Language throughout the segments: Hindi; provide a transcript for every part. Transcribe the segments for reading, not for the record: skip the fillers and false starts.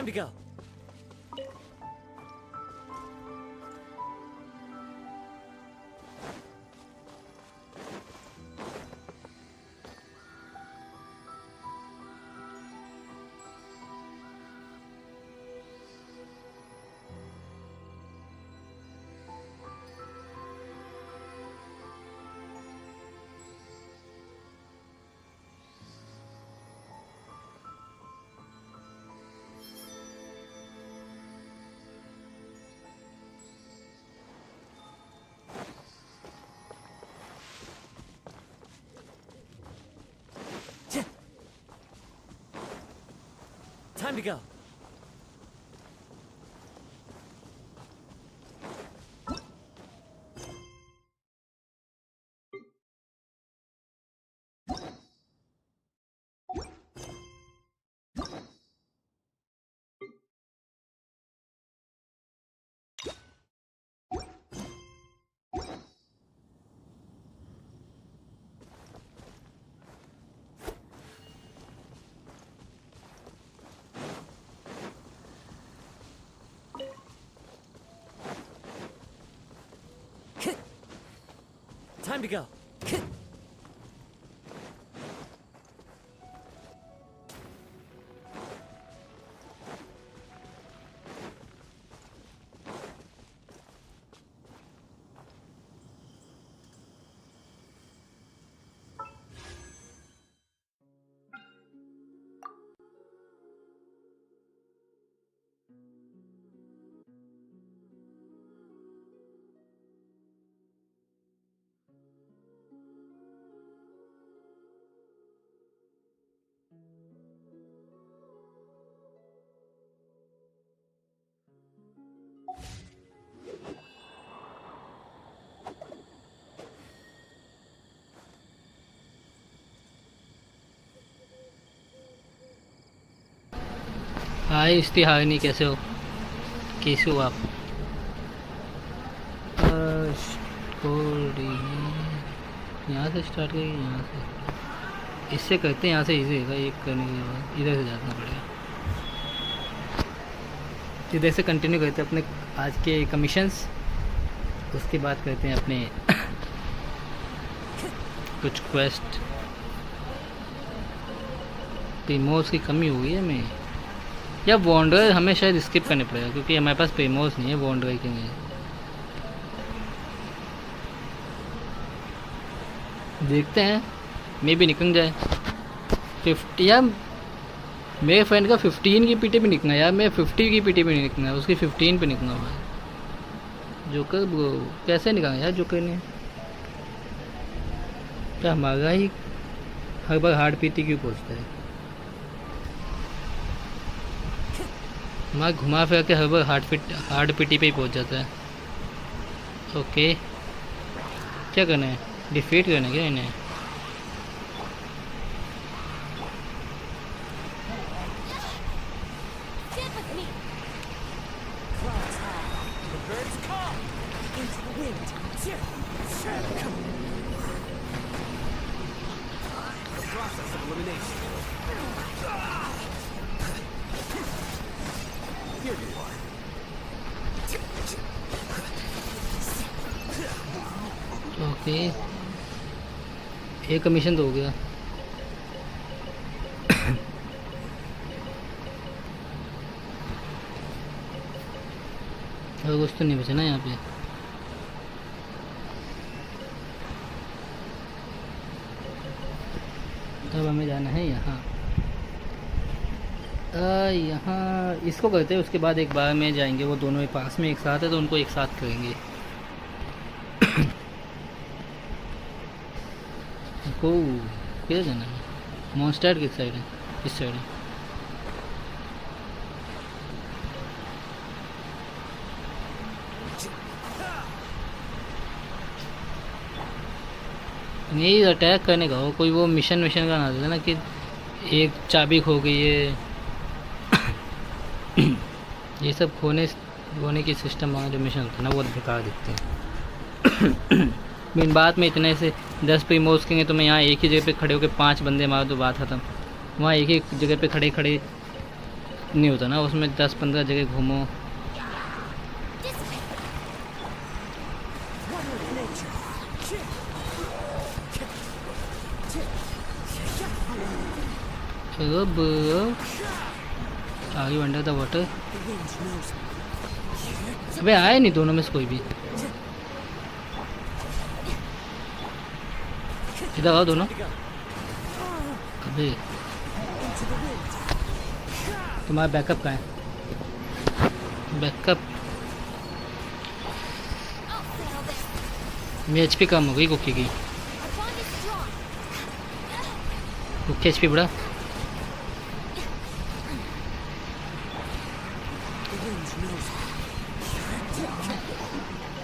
to go. Time to go. Time to go. हाय इस्तिहानी, कैसे हो? कैसे हो आप? यहाँ से स्टार्ट करिए, यहाँ से इससे करते हैं, यहाँ से इजी होगा। एक करने के बाद इधर से जाना पड़ेगा। इधर से कंटिन्यू करते हैं अपने आज के कमीशंस, उसके बाद करते हैं अपने कुछ क्वेस्ट। प्रीमोस की कमी हुई है हमें, या वॉन्डर हमें शायद स्किप करने पड़ेगा क्योंकि हमारे पास प्रीमोस नहीं है वॉन्डर के लिए। देखते हैं, मे भी निकल जाए 50, या मेरे फ्रेंड का 15 की पीटी पे निकलना यार। मैं 50 की पीटी पे नहीं निकलना, उसकी 15 पे निकलना हुआ। जोकर वो कैसे निकाला यार जोकर ने? क्या हमारा ही हर बार हार्ड पीटी क्यों पूछता है? मैं घुमा फिर के हर बार हार्ड पीटी पे ही पहुंच जाता है। ओके, क्या करना है? डिफीट करना है क्या इन्हें? ओके, एक कमीशन तो हो गया। और कुछ तो नहीं बचा ना यहाँ पे। अब हमें जाना है यहाँ। यहाँ इसको करते हैं, उसके बाद एक बार में जाएंगे। वो दोनों पास में एक साथ है तो उनको एक साथ करेंगे। को किधर जाना है? मॉन्स्टर किस साइड है? इस साइड है। नहीं, अटैक करने का हो कोई, वो मिशन का ना देता ना कि एक चाबी खो गई है। ये सब खोने की सिस्टम वहाँ जो मिशन होता है ना, वो बेकार दिखते हैं। बिन बात में इतने से 10 प्रीमोस करेंगे तो मैं यहाँ एक ही जगह पे खड़े होकर 5 बंदे मारो तो बात ख़त्म। वहाँ एक ही जगह पे खड़े नहीं होता ना उसमें, 10-15 जगह घूमो। अब आगे अंडर द वाटर। अबे आए नहीं दोनों में से कोई भी। इधर आओ दोनों। अबे तुम्हारा बैकअप कहाँ है? बैकअप मेरी एचपी कम हो गई कुकी की। कुकी एचपी बढ़ा।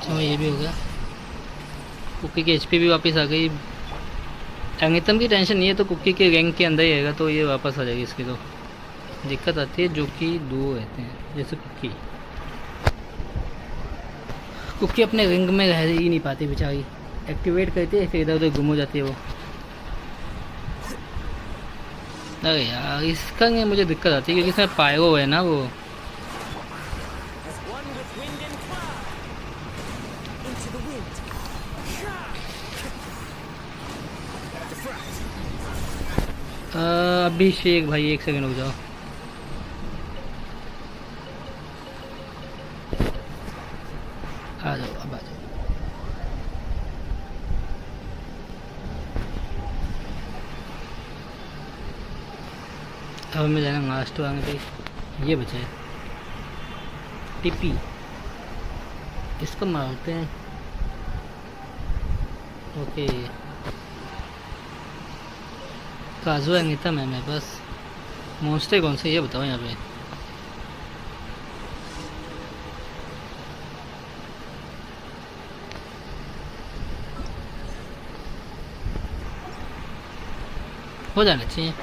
चलो ये भी हो गया। कुकी की एचपी भी वापस आ गई। अंगितम की टेंशन नहीं है, तो कुकी के रैंक के अंदर ही रहेगा, तो ये वापस आ जाएगी। इसकी तो दिक्कत आती है जो कि दो रहते हैं, जैसे कुकी। कुकी अपने रिंग में रह ही नहीं पाती बेचारी, एक्टिवेट करती है फिर इधर उधर गुम हो जाती है वो। अरे यार इसका नहीं मुझे दिक्कत आती है क्योंकि इसमें पायरो है ना वो। अभिषेक भाई 1 सेकंड रुक जाओ। आ जाओ अब आ जाओ। अब हमें जाना लास्ट वाले पे। ये बचा है टिपी, इसको मारते हैं। ओके काजू अंगिता मैम है बस। मोस्टे कौन से ये बताओ यहाँ पे। हो जाना चाहिए।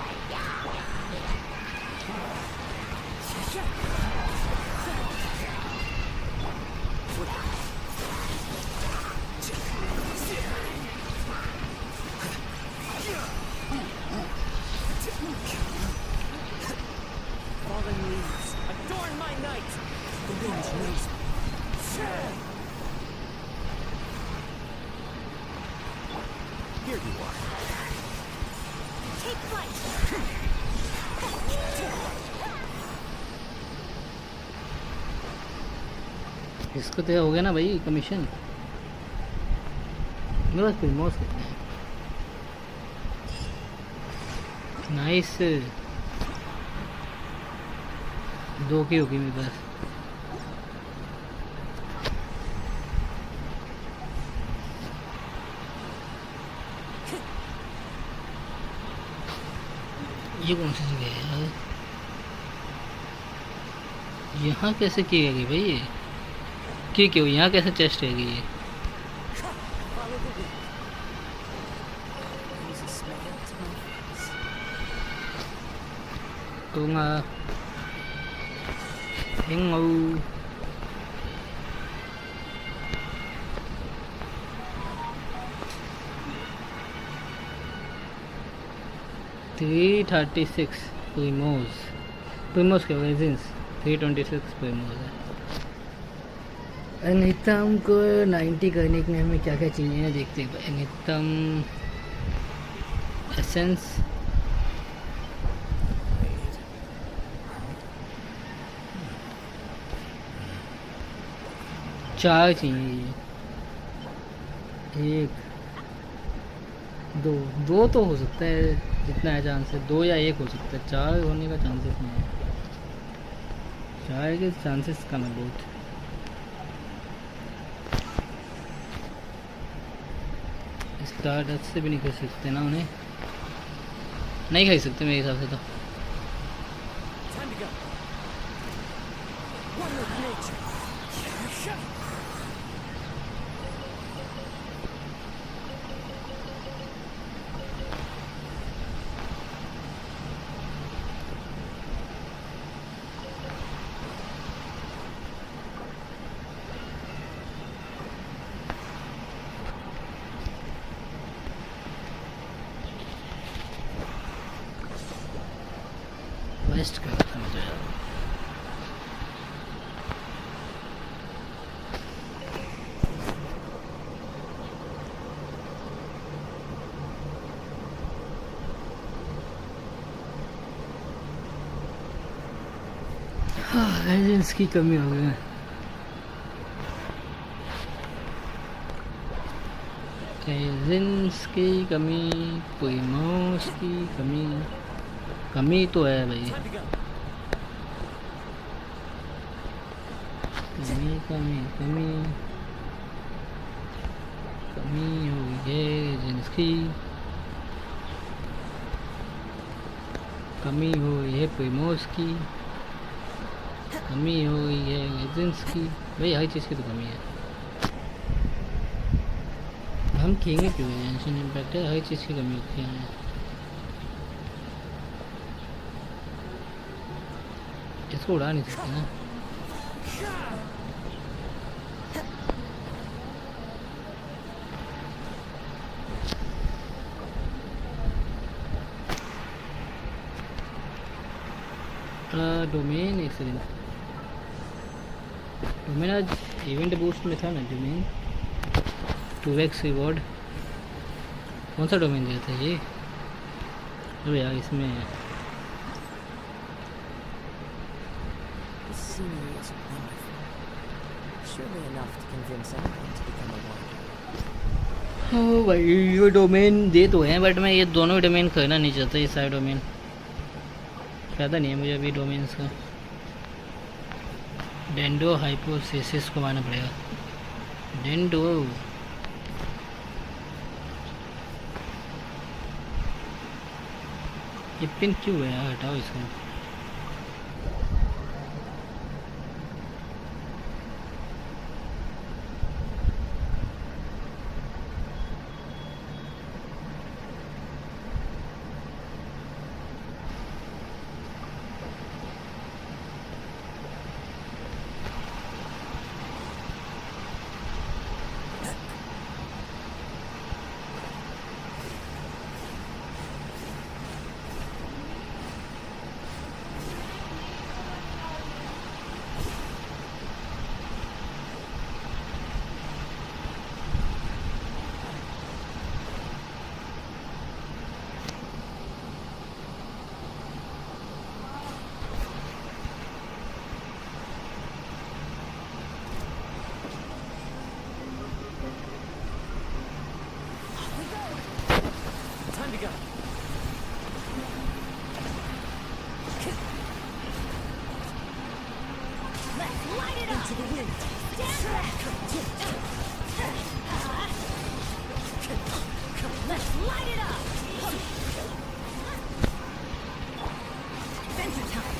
इसको तो हो गया ना भाई कमीशन। मेरे पास प्रीमोस कितने हैं? नाइस 2 की होगी मेरे पास। ये कौन सी जगह है यार? यहाँ कैसे की गई भाई ये? क्यों यहाँ कैसे चेस्ट रहेगी ये? Tunga Hingu 336 प्रीमोस के वेजिन्स 326 प्रीमोस है। अनितम को 90 करने के लिए हमें क्या क्या चाहिए देखते हैं। अनितम एसेंस चार चाहिए। 1 2 तो हो सकता है, जितना है चांस है 2 या 1 हो सकता है। 4 होने का चांसेस नहीं है। 4 के चांसेस कम है बहुत। स्टारडस्ट से भी नहीं खरीद सकते ना उन्हें, नहीं खरीद सकते मेरे हिसाब से तो। वेस्ट का था मुझे यार। रेजिडेंस की कमी हो गई है। रेजिडेंस की कमी, कोई माउस की कमी, कमी तो है भाई। Time to go. कमी कमी कमी कमी हो गई है रेजिडेंस की, कमी हो गई है कोई माउस की, कमी हो गई है रेजिडेंस की। भाई हर चीज़ की तो कमी है। हम खेलेंगे क्यों? जेंशिन इम्पैक्ट है, हर चीज़ की कमी होती है। इसको उड़ा नहीं सकते ना। डोमेन एक सेकेंड, डोमेन आज इवेंट बूस्ट में था ना। डोमेन 2x रिवॉर्ड, कौन सा डोमेन दिया था ये? अरे यार इसमें The scenery is wonderful. Surely enough to convince anyone to become a warrior. ओ भाई ये डोमेन दे तो हैं, बट मैं ये दोनों डोमेन करना नहीं चाहता। ये सारे डोमेन फ़ायदा नहीं है मुझे अभी डोमेन्स का। डेंडो हाइपोथेसिस को मानना पड़ेगा। डेंडो ये पिन क्यों है यार? हटाओ इसको। Time to go. Let's light it up! Into the wind. Stand back! Let's light it up! Adventure time!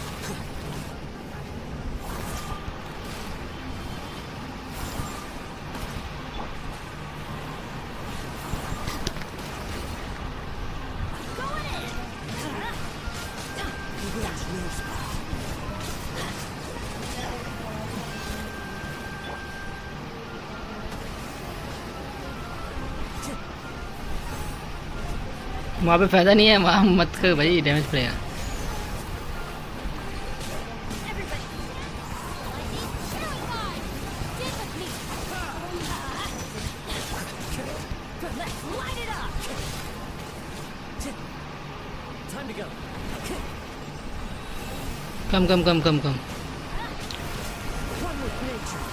Going in! The wind knows me. वहाँ पे फ़ायदा नहीं है, वहाँ मत कर भाई, डैमेज पड़ेगा। Everybody! Terrified! Stick with me! Let's light it up! Time to go. Come come come come come. One with nature.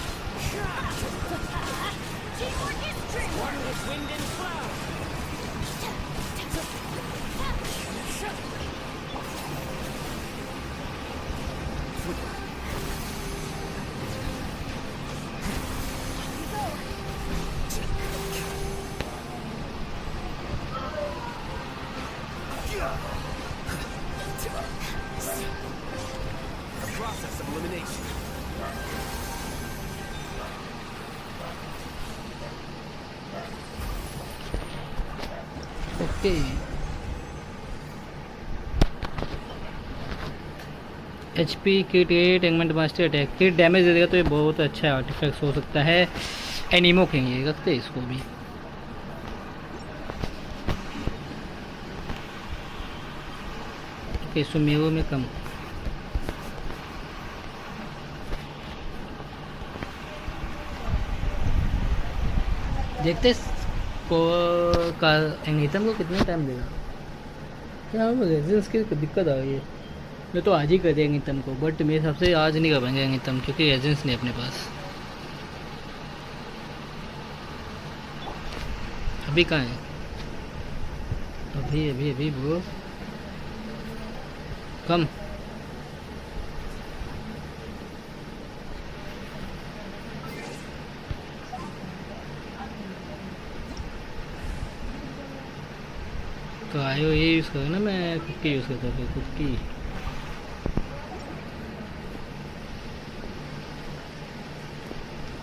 Teamwork is trick! One with wind and cloud. The process of elimination. Okay HP kit 8 एंगमेंट मास्टर अटैक किट डैमेज दे देगा तो ये बहुत अच्छा आर्टिफैक्ट हो सकता है। एनिमो खेलेंगे, रखते हैं इसको भी। ओके सुमेरो में कम। देखते को का एंगनीतम को कितना टाइम देगा। क्या रेजिडेंस की दिक्कत आ गई है। मैं तो आज ही कर देंगे तम को, बट मेरे हिसाब से आज नहीं कर पाएंगे तम, क्योंकि एजेंट्स नहीं अपने पास। अभी कहाँ है? अभी अभी अभी ब्रो कम। तो आयो ये यूज़ करो ना, मैं खुद की यूज़ करता हूँ, खुद की।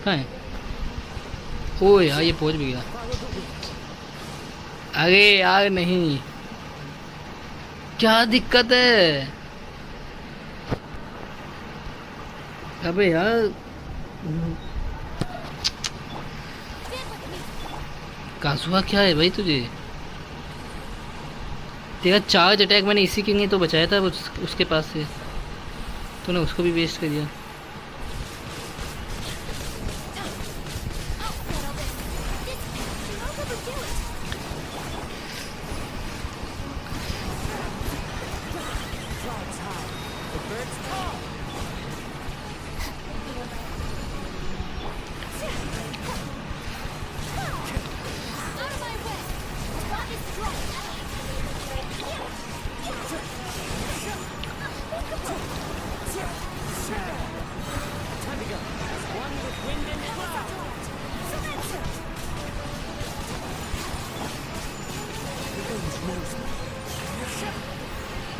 कहाँ है? ओ यार ये पहुंच भी गया। अरे यार नहीं, क्या दिक्कत है? अबे यार कासुआ क्या है भाई तुझे? तेरा चार्ज अटैक मैंने इसी के लिए तो बचाया था उसके पास से, तूने उसको भी वेस्ट कर दिया।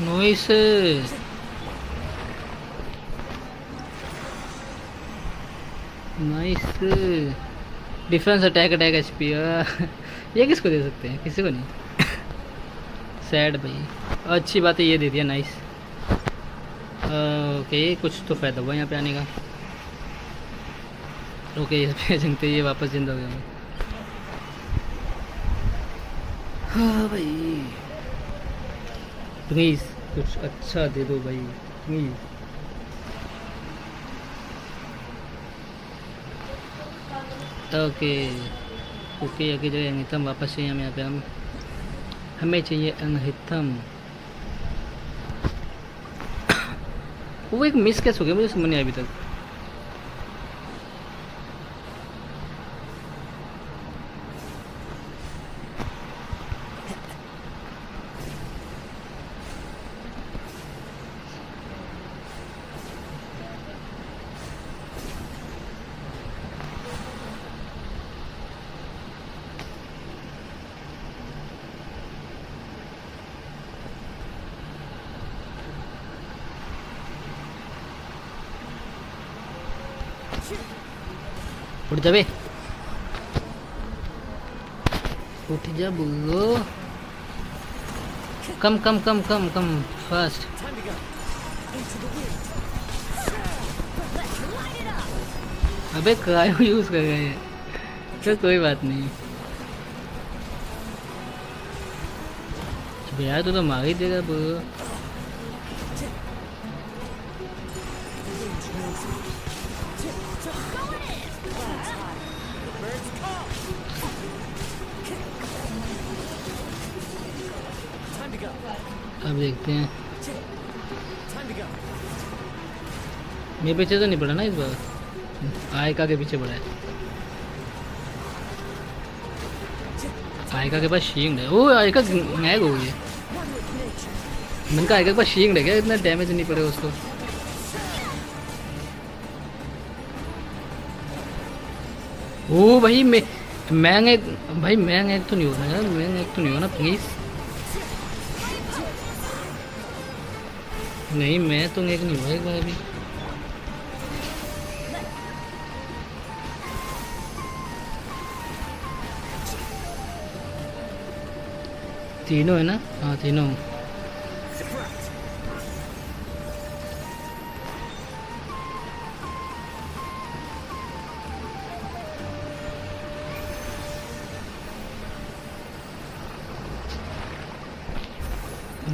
Noise. Nice. Defence attack attack HP, ये किसको दे सकते हैं? किसी को नहीं। सैड भाई, अच्छी बात है ये दे दिया। नाइस। ओके कुछ तो फ़ायदा हुआ यहाँ पे आने का। ओके ये जंगते ये वापस जिंदा हो गया। हाँ भाई प्लीज़ कुछ अच्छा दे दो भाई प्लीज़। ओके ओके आगे जो अंगितम वापस चाहिए हमें। यहाँ पे हमें चाहिए अंगितम। वो एक मिस कैसे हो गया मुझे समझ नहीं आया अभी तक। उठ जा बे, उठ जा बुल्लो। कम कम कम कम कम फास्ट। अबे क्रायो यूज कर रहे हैं तो कोई बात नहीं। यार तो मार ही देगा बुल्लो। अब देखते हैं। मेरे पीछे तो नहीं पड़ा ना इस बार। आयका के पीछे पड़ा है। आयका के पास शील्ड है। ओ आयका गैग हो गई है। मैंने कहा आयका के पास शील्ड है क्या? इतना डैमेज नहीं पड़ेगा उसको। ओ भाई मैंग एक भाई मैंग एक तो नहीं होना यार। मैंग एक तो नहीं होना प्लीज। नहीं मैं तो एक नहीं हुआ एक बार अभी। तीनों है ना? हाँ तीनों।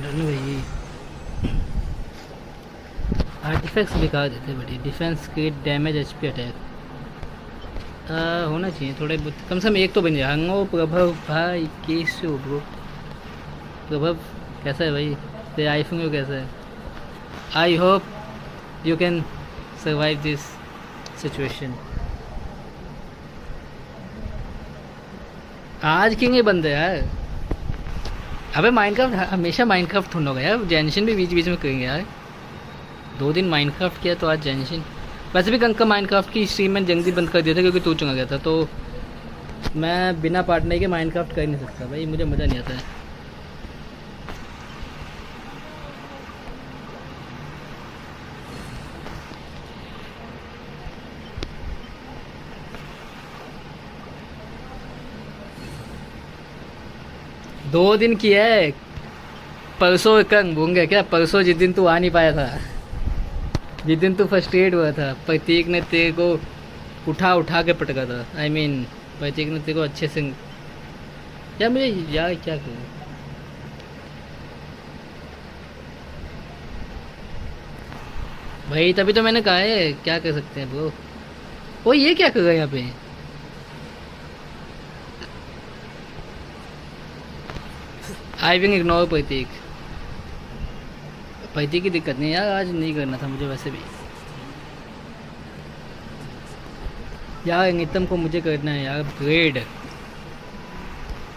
भाई आर्टिफैक्ट्स दिखा देते बड़ी। Defence create damage HP attack होना चाहिए थोड़े बहुत, कम से कम एक तो बन जाए। हंगो प्रभव भाई कैसे हो ब्रो? प्रभव कैसा है भाई? तेरे आईफोन को कैसा है? I hope you can survive this situation. आज किंग ही बंद है यार। अबे माइनक्राफ्ट हमेशा माइनक्राफ्ट होगा यार, जेंशिन भी बीच बीच में करेंगे यार। 2 दिन माइनक्राफ्ट किया तो आज जेंशिन। वैसे भी कंका माइनक्राफ्ट की स्ट्रीम में जल्दी बंद कर दिया था क्योंकि तू चुना गया था, तो मैं बिना पार्टनर के माइनक्राफ्ट कर नहीं सकता भाई, मुझे मज़ा नहीं आता है। दो दिन किया है, परसों कंग होंगे क्या, परसों जिस दिन तू आ नहीं पाया था, जिस दिन तू फर्स्ट एड हुआ था, प्रतीक ने तेरे को उठा उठा के पटका था। आई मीन प्रतीक ने तेरे को अच्छे से, या मुझे यार क्या करूँ भाई, तभी तो मैंने कहा है क्या कर सकते हैं ब्रो। वो ये क्या कर रहा है यहाँ पे, आई विल इग्नोर प्रतीक। प्रतीक की दिक्कत नहीं यार, आज नहीं करना था मुझे वैसे भी यार, नितम को मुझे करना है यार ग्रेड,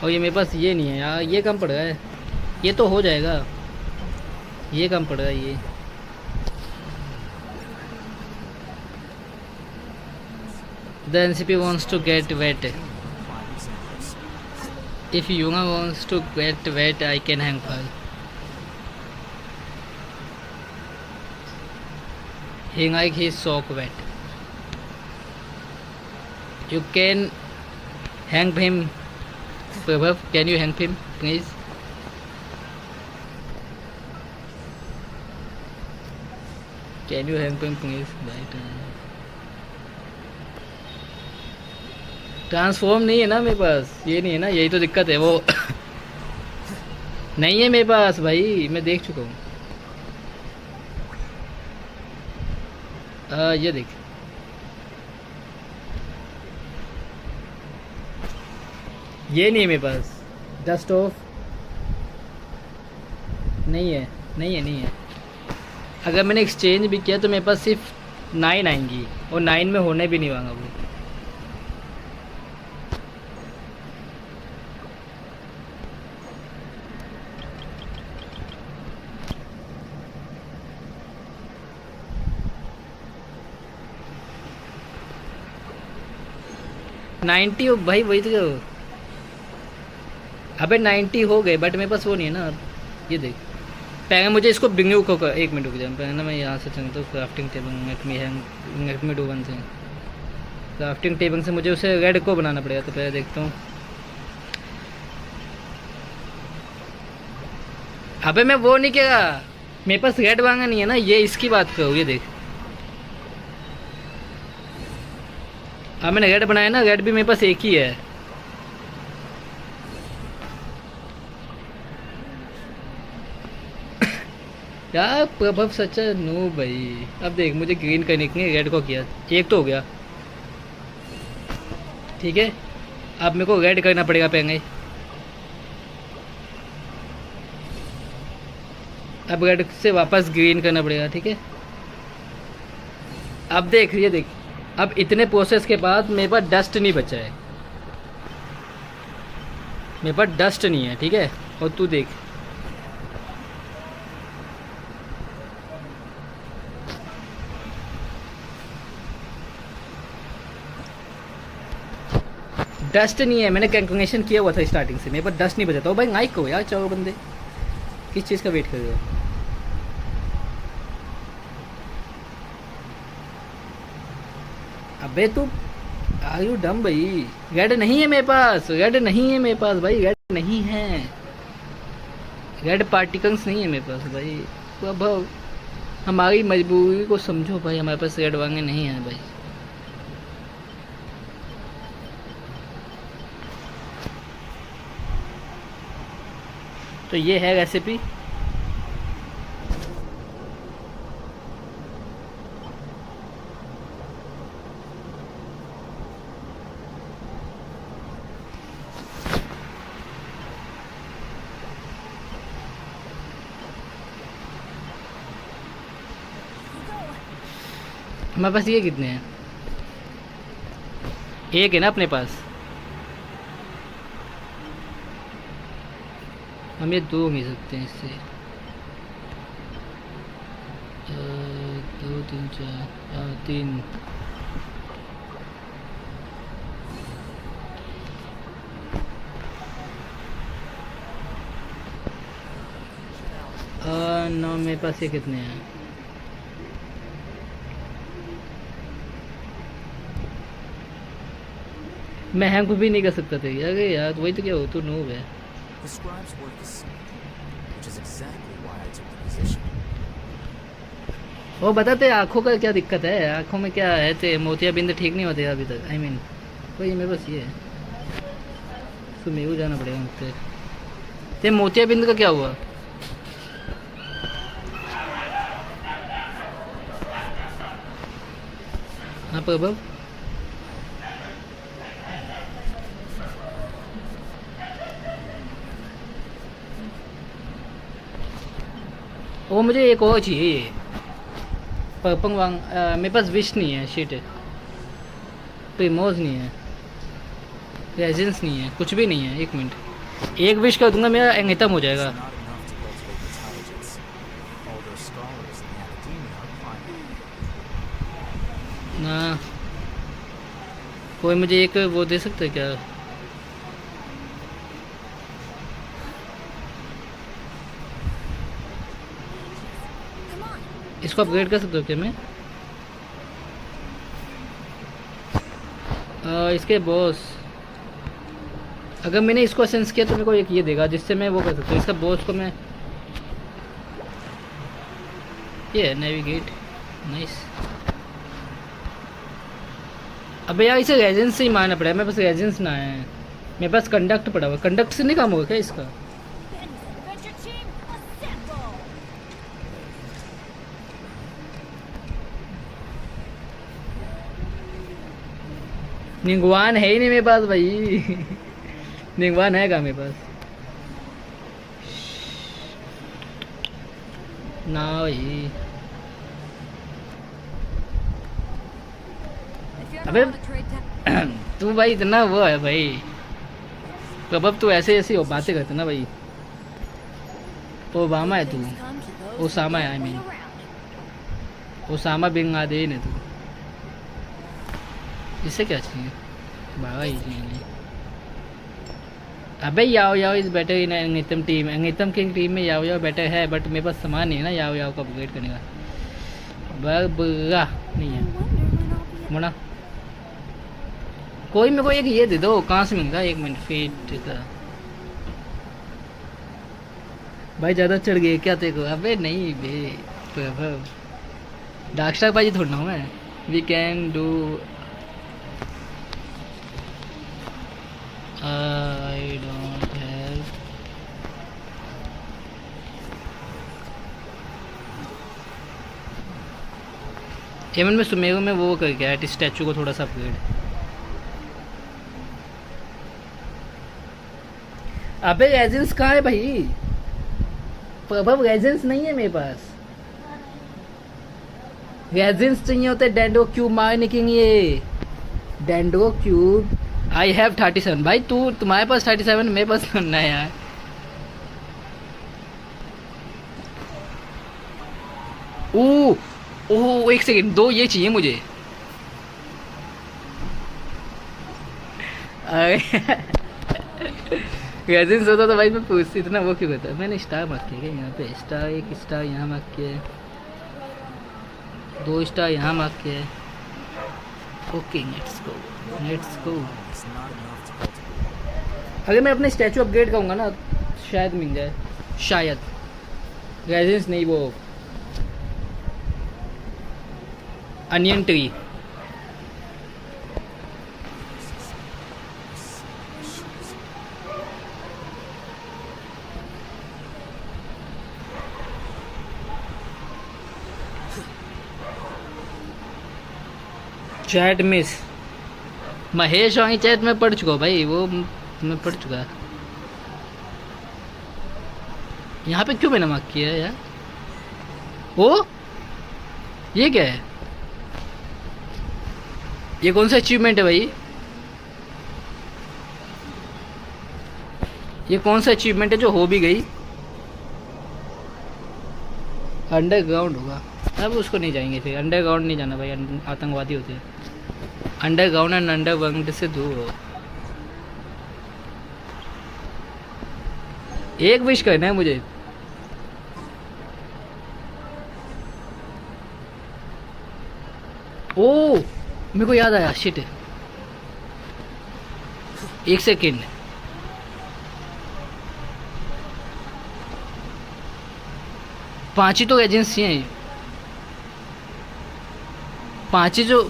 और ये मेरे पास ये नहीं है यार, ये कम पड़ रहा है, ये तो हो जाएगा, ये कम पड़ रहा है ये। The NCP wants to get wet. If Yuna wants to get wet, I can hang her. He like his sock wet. You can hang him. Prabhav, can you hang him, please? Can you hang him, please? Right. Transform नहीं है ना मेरे पास, ये नहीं है ना, यही तो दिक्कत है। वो नहीं है मेरे पास भाई, मैं देख चुका हूँ। ये देख, ये नहीं है मेरे पास, डस्ट ऑफ नहीं है, नहीं है, नहीं है। अगर मैंने एक्सचेंज भी किया तो मेरे पास सिर्फ 9 आएंगी, और 9 में होने भी नहीं वांगा वो। नाइन्टी भाई, वही तो, अबे 90 हो गए, बट मेरे पास वो नहीं है ना। ये देख, पहले मुझे इसको बिंगू को कर, 1 मिनट रुक जाए पहले ना, मैं यहाँ से चलता हूँ क्राफ्टिंग टेबल में डू वन से, क्राफ्टिंग टेबल से मुझे उसे रेड को बनाना पड़ेगा, तो पहले देखता हूँ। अबे मैं वो नहीं कह रहा, मेरे पास रेड वांगा नहीं है ना, ये इसकी बात करो। ये देख, अब मैंने रेड बनाया ना, रेड भी मेरे पास एक ही है। यार प्रभव सच्चा नो भाई। अब देख, मुझे ग्रीन करने के लिए रेड को किया, एक तो हो गया, ठीक है। अब मेरे को रेड करना पड़ेगा पहले, अब रेड से वापस ग्रीन करना पड़ेगा, ठीक है। अब देख, ये देख, अब इतने प्रोसेस के बाद मेरे पास डस्ट नहीं बचा है, मेरे पास डस्ट नहीं है, ठीक है। और तू देख, डस्ट नहीं है, मैंने कैलकुलेशन किया हुआ था स्टार्टिंग से, मेरे पास डस्ट नहीं बचा था। भाई नाइक को यार, चलो बंदे किस चीज़ का वेट कर रहे हो। अबे तू आर यू डम भाई, रेड नहीं है मेरे पास, रेड नहीं है मेरे पास भाई, रेड नहीं है, रेड पार्टिकल्स नहीं है मेरे पास भाई। तो अब हमारी मजबूरी को समझो भाई, हमारे पास रेड वांगे नहीं है भाई। तो ये है रेसिपी। हमारे पास ये कितने हैं? एक है ना अपने पास। हम ये 2 मिल सकते हैं इससे। 2 3 4 3। नौ मेरे पास ये कितने हैं? मैं हैंग भी नहीं कर सकता था यार। यार वही तो क्या हो, तू नूब है। The scribe's work is simple, which is exactly why I took the position. वो बताते आँखों का क्या दिक्कत है? आँखों में क्या है? ते मोतियाबिंद ठीक नहीं होते अभी तक। आई मीन वही मेरे पास ये है। तो मेरे को जाना पड़ेगा मुझसे। ते मोतियाबिंद का क्या हुआ? हाँ प्रभु, वो मुझे एक और चाहिए। पर्पंग वांग मेरे पास विश नहीं है। शिट, प्रीमोज नहीं है, रेजेंस नहीं है, कुछ भी नहीं है। एक मिनट, एक विश कर दूंगा मेरा एंगेतम हो जाएगा। ना कोई मुझे एक वो दे सकता है क्या? इसको अपग्रेड कर सकते हो क्या मैं? इसके बॉस, अगर मैंने इसको असेंस किया तो मेरे को एक ये देगा जिससे मैं वो कर सकता हूँ। इसका बॉस को मैं ये नेविगेट, नाइस। अबे यार इसे रेजेंस से ही मारना पड़ेगा। मेरे पास रेजेंस ना है, मेरे पास कंडक्ट पड़ा हुआ। कंडक्ट से नहीं काम होगा क्या इसका? Adventure team, assemble! निंगवान है ही नहीं मेरे पास भाई। निंगवान है क्या मेरे पास? ना भाई। अबे तू भाई इतना वो है भाई। कब अब तू ऐसे ऐसे बातें करते ना भाई। ओबामा है तू, ओसामा है। I mean Osama bin Laden है तू। इससे क्या चाहिए? बाबा ही चाहिए। अबे याओ याओ इज बेटर इन एंगेतम टीम। एंगेतम की टीम में याओ याओ बेटर है, बट मेरे पास सामान नहीं है ना याओ याओ को अपग्रेड करने का। बुरा नहीं है मुना। कोई मेरे को एक ये दे दो। कहाँ से मिलता है? 1 मिनट, फीट का भाई ज़्यादा चढ़ गए क्या तेरे को? अबे नहीं बे प्रभु, डार्क स्टार भाई थोड़ा ना हूँ मैं। We can do I don't have even में सुमेरो में वो कर गया है स्टैचू को थोड़ा सा अपग्रेड। अबे रेजेंस कहाँ है भाई? प्रभव रेजेंस नहीं है मेरे पास। रेजेंस चाहिए होते डेंडो क्यूब मारने के लिए। डेंडो क्यूब आई हैव 37। भाई तुम्हारे पास 37, मेरे पास करना है यार। ओह 1 सेकेंड, 2 ये चाहिए मुझे। रेजेंस होता तो भाई मैं पूछती इतना वो क्यों करता? मैंने स्टार मार्क किया क्या यहाँ पे? स्टार, एक स्टार यहाँ मार्क किया है, 2 स्टार यहाँ मार्क किया है। Okay let's go, let's go. अगर मैं अपने स्टैचू अपग्रेड करूँगा ना शायद मिल जाए, शायद। रेजेंस नहीं, वो onion tree. Chat miss Mahesh वांगी चैट में पढ़ चुका भाई, वो मैं पढ़ चुका। यहाँ पे क्यों मैंने मार्क किया है यार? ओ ये क्या है? ये कौन सा अचीवमेंट है भाई? ये कौन सा अचीवमेंट है जो हो भी गई? अंडरग्राउंड होगा। अब उसको नहीं जाएंगे फिर, अंडरग्राउंड नहीं जाना भाई, आतंकवादी होते हैं। अंडरग्राउंड एंड अंडरवर्ल्ड से दूर हो। एक विश करना है मुझे। ओ मेरे को याद आया, शिट। एक सेकेंड, पांच ही तो एजेंसी हैं, पांच ही जो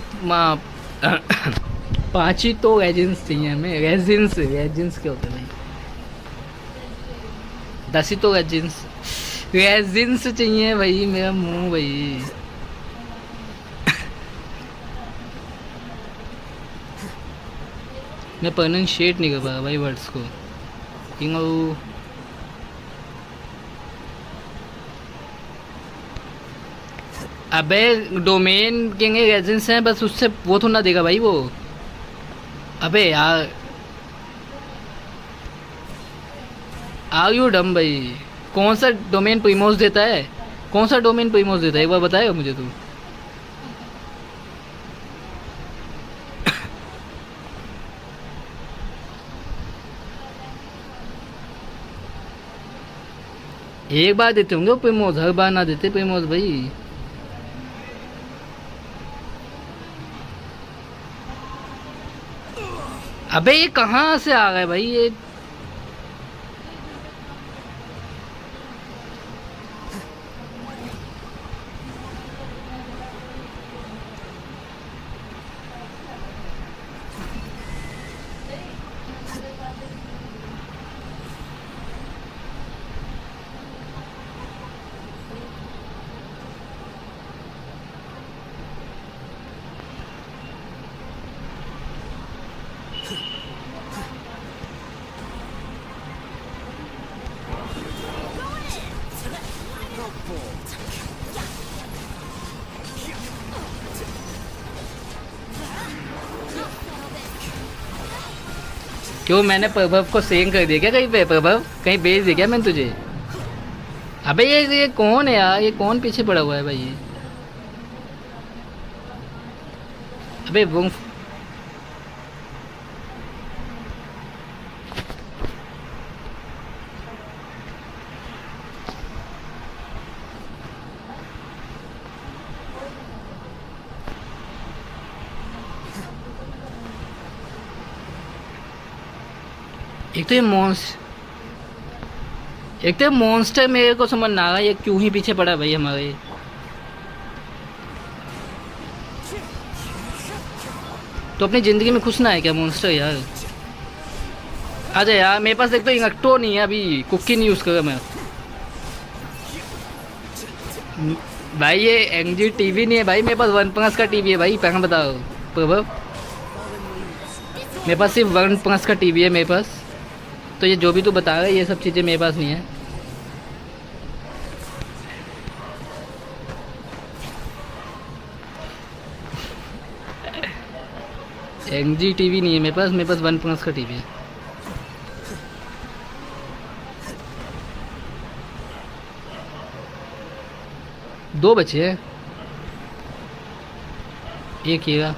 पांच ही तो एजेंस चाहिए हमें। रेजिडेंस, रेजिडेंस क्या होता है भाई? 10 ही तो एजेंस, रेजिडेंस चाहिए भाई। मेरा मुंह भाई। मैं प्रोनाउंशिएट नहीं कर पा रहा भाई वर्ड्स को। अबे डोमेन के रेजिडेंस हैं बस, उससे वो थोड़ा ना देगा भाई वो। अबे यार आर यू डम भाई? कौन सा डोमेन प्रीमोस देता है? कौन सा डोमेन प्रीमोस देता है एक बार बताएगा मुझे तू? एक बार देते होंगे प्रीमोस, हर बार ना देते प्रीमोस भाई। अबे ये कहाँ से आ गए भाई ये? क्यों मैंने प्रभव को सेंग कर दिया क्या कहीं पे? प्रभव कहीं भेज दिया क्या मैंने तुझे? अबे ये कौन है यार? ये कौन पीछे पड़ा हुआ है भाई ये? अबे वो एक तो ये मॉन्स्टर मेरे को समझ ना आया, ये क्यों ही पीछे पड़ा भाई हमारे। तो अपनी ज़िंदगी में खुश ना है क्या मॉन्स्टर यार? आजा यार, मेरे पास एक तो इंगक्टो नहीं है अभी, कुकी नहीं यूज़ करा मैं भाई। ये एनजी टीवी नहीं है भाई, मेरे पास 1+ का टीवी है भाई। पहले बताओ प्रभव, मेरे पास सिर्फ 1+ का टीवी है मेरे पास। तो ये जो भी तू बता रहा है ये सब चीज़ें मेरे पास नहीं है। एनजी टीवी नहीं है मेरे पास 1+ का टीवी है। दो बचे हैं, एक ये।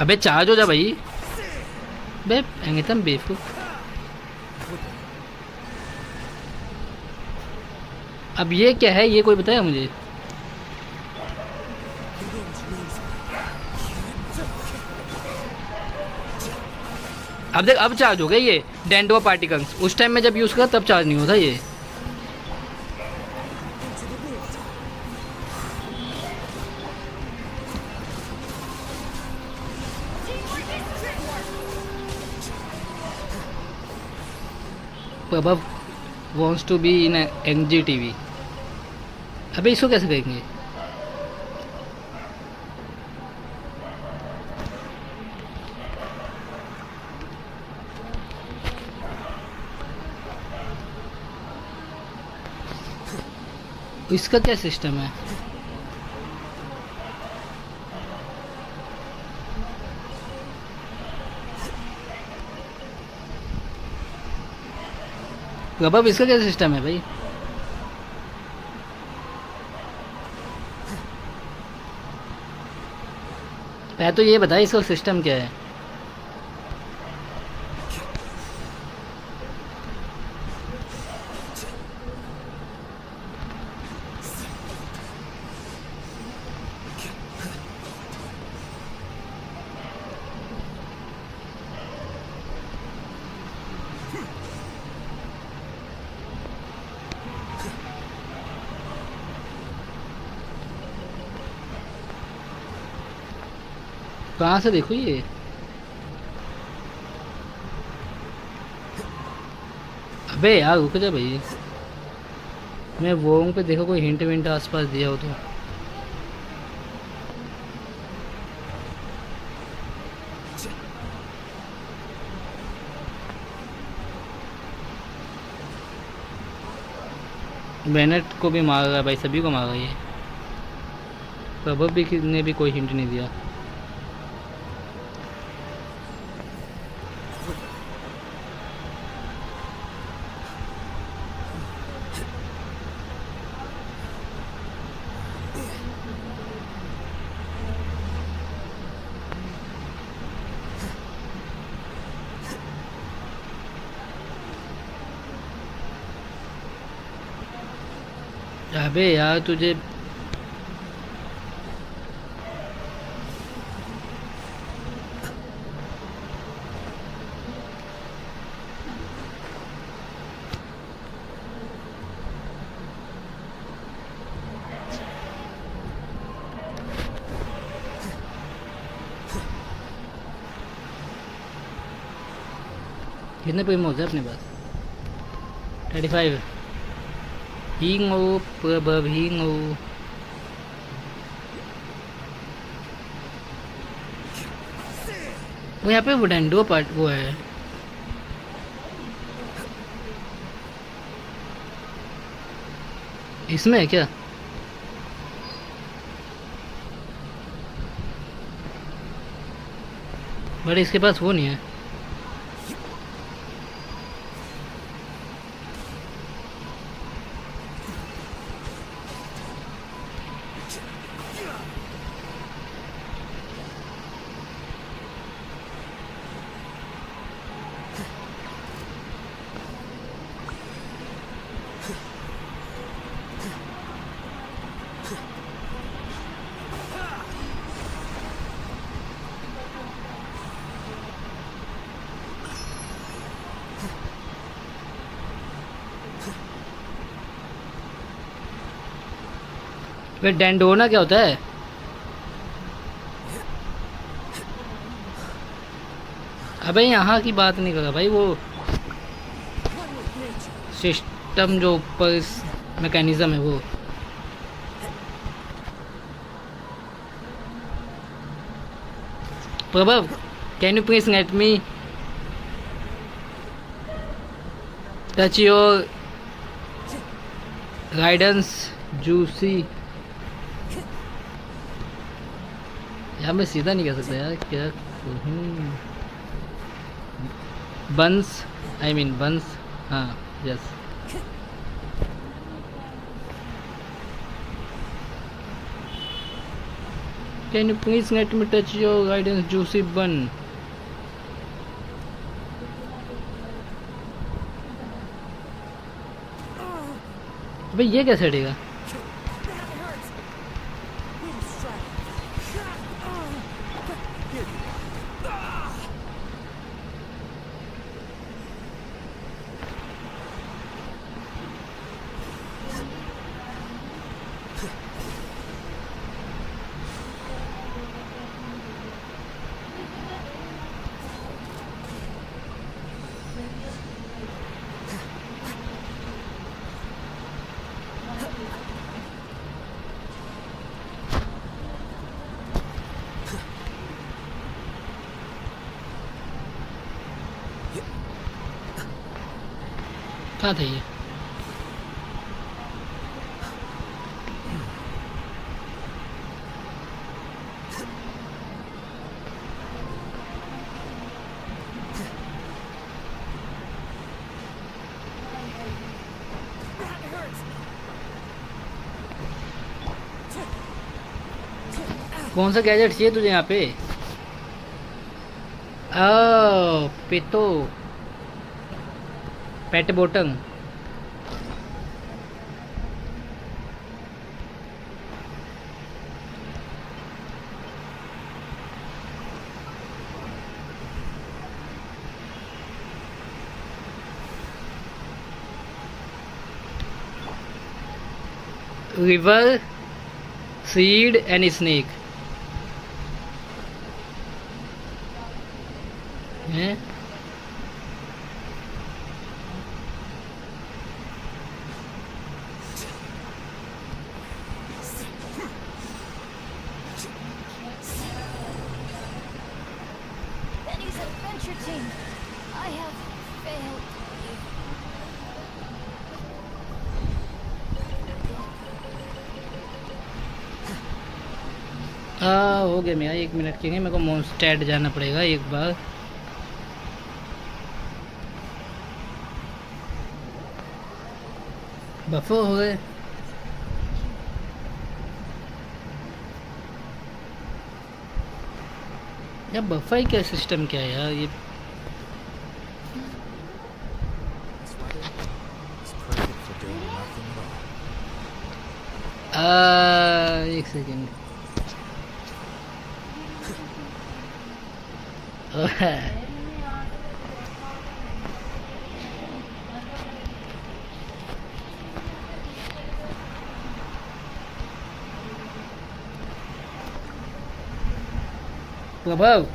अबे चार्ज हो जा भाई। बे एकदम बेवकूफ। अब ये क्या है, ये कोई बताया मुझे? अब देख, अब चार्ज हो गया ये डेंडो पार्टिकल्स। उस टाइम में जब यूज़ करा तब चार्ज नहीं होता ये। Prabhav wants to be in NG TV. अबे इसको कैसे करेंगे? इसका क्या सिस्टम है? प्रभाव इसका क्या सिस्टम है भाई? पहले तो ये बताइए इसका सिस्टम क्या है? कहाँ से देखो ये? अबे यार रुक जा भाई, मैं वो पे देखो कोई हिंट विंट आसपास दिया हो तो। बेनेट को भी मार रहा है भाई, सभी को मार रहा है ये। प्रभव भी ने भी कोई हिंट नहीं दिया। अबे यार तुझे कितने प्रीमोज है अपने पास? 35। Hingo, प्रभव हिंगो। वो यहाँ पे वुडेंडो पार्ट वो है। इसमें है क्या? बट इसके पास वो नहीं है। वे डेंडोना क्या होता है? अबे यहाँ की बात नहीं कर रहा भाई, वो सिस्टम जो ऊपर मैकेनिज्म है वो। Prabhav can you please let me touch your guidance juicy. यार मैं सीधा नहीं कह सकता यार, क्या बंस, आई मीन बंस, हाँ yes. Can you please let me touch your guidance juicy बन। अबे ये कैसे हटेगा? कहाँ था ये? कौन सा गैजेट चाहिए तुझे यहाँ पे? पेटो पेट bottom. River seed and snake हैं? Benny's adventure team. I have failed you. हो गया मेरा 1 मिनट के लिए। मेरे को मोनस्टैड जाना पड़ेगा एक बार। बफो हो गए। यार बफाई क्या सिस्टम क्या है यार ये? This weather is perfect for doing nothing at all. एक सेकेंड। प्रभाव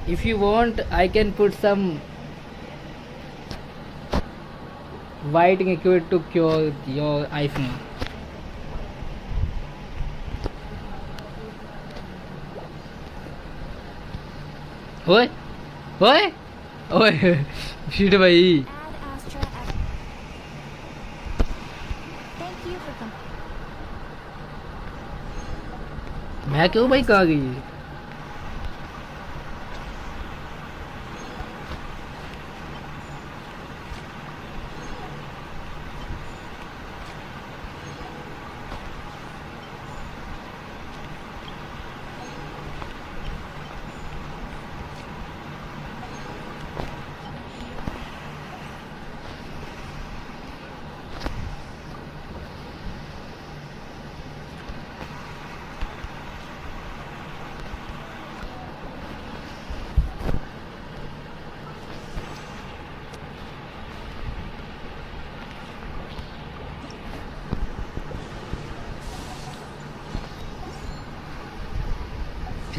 if you want I can put some white liquid to cure your iPhone. ओए ओए ओए शिट भाई। Ad Astra. Thank you for coming. मैं क्यों भाई कहाँ गई?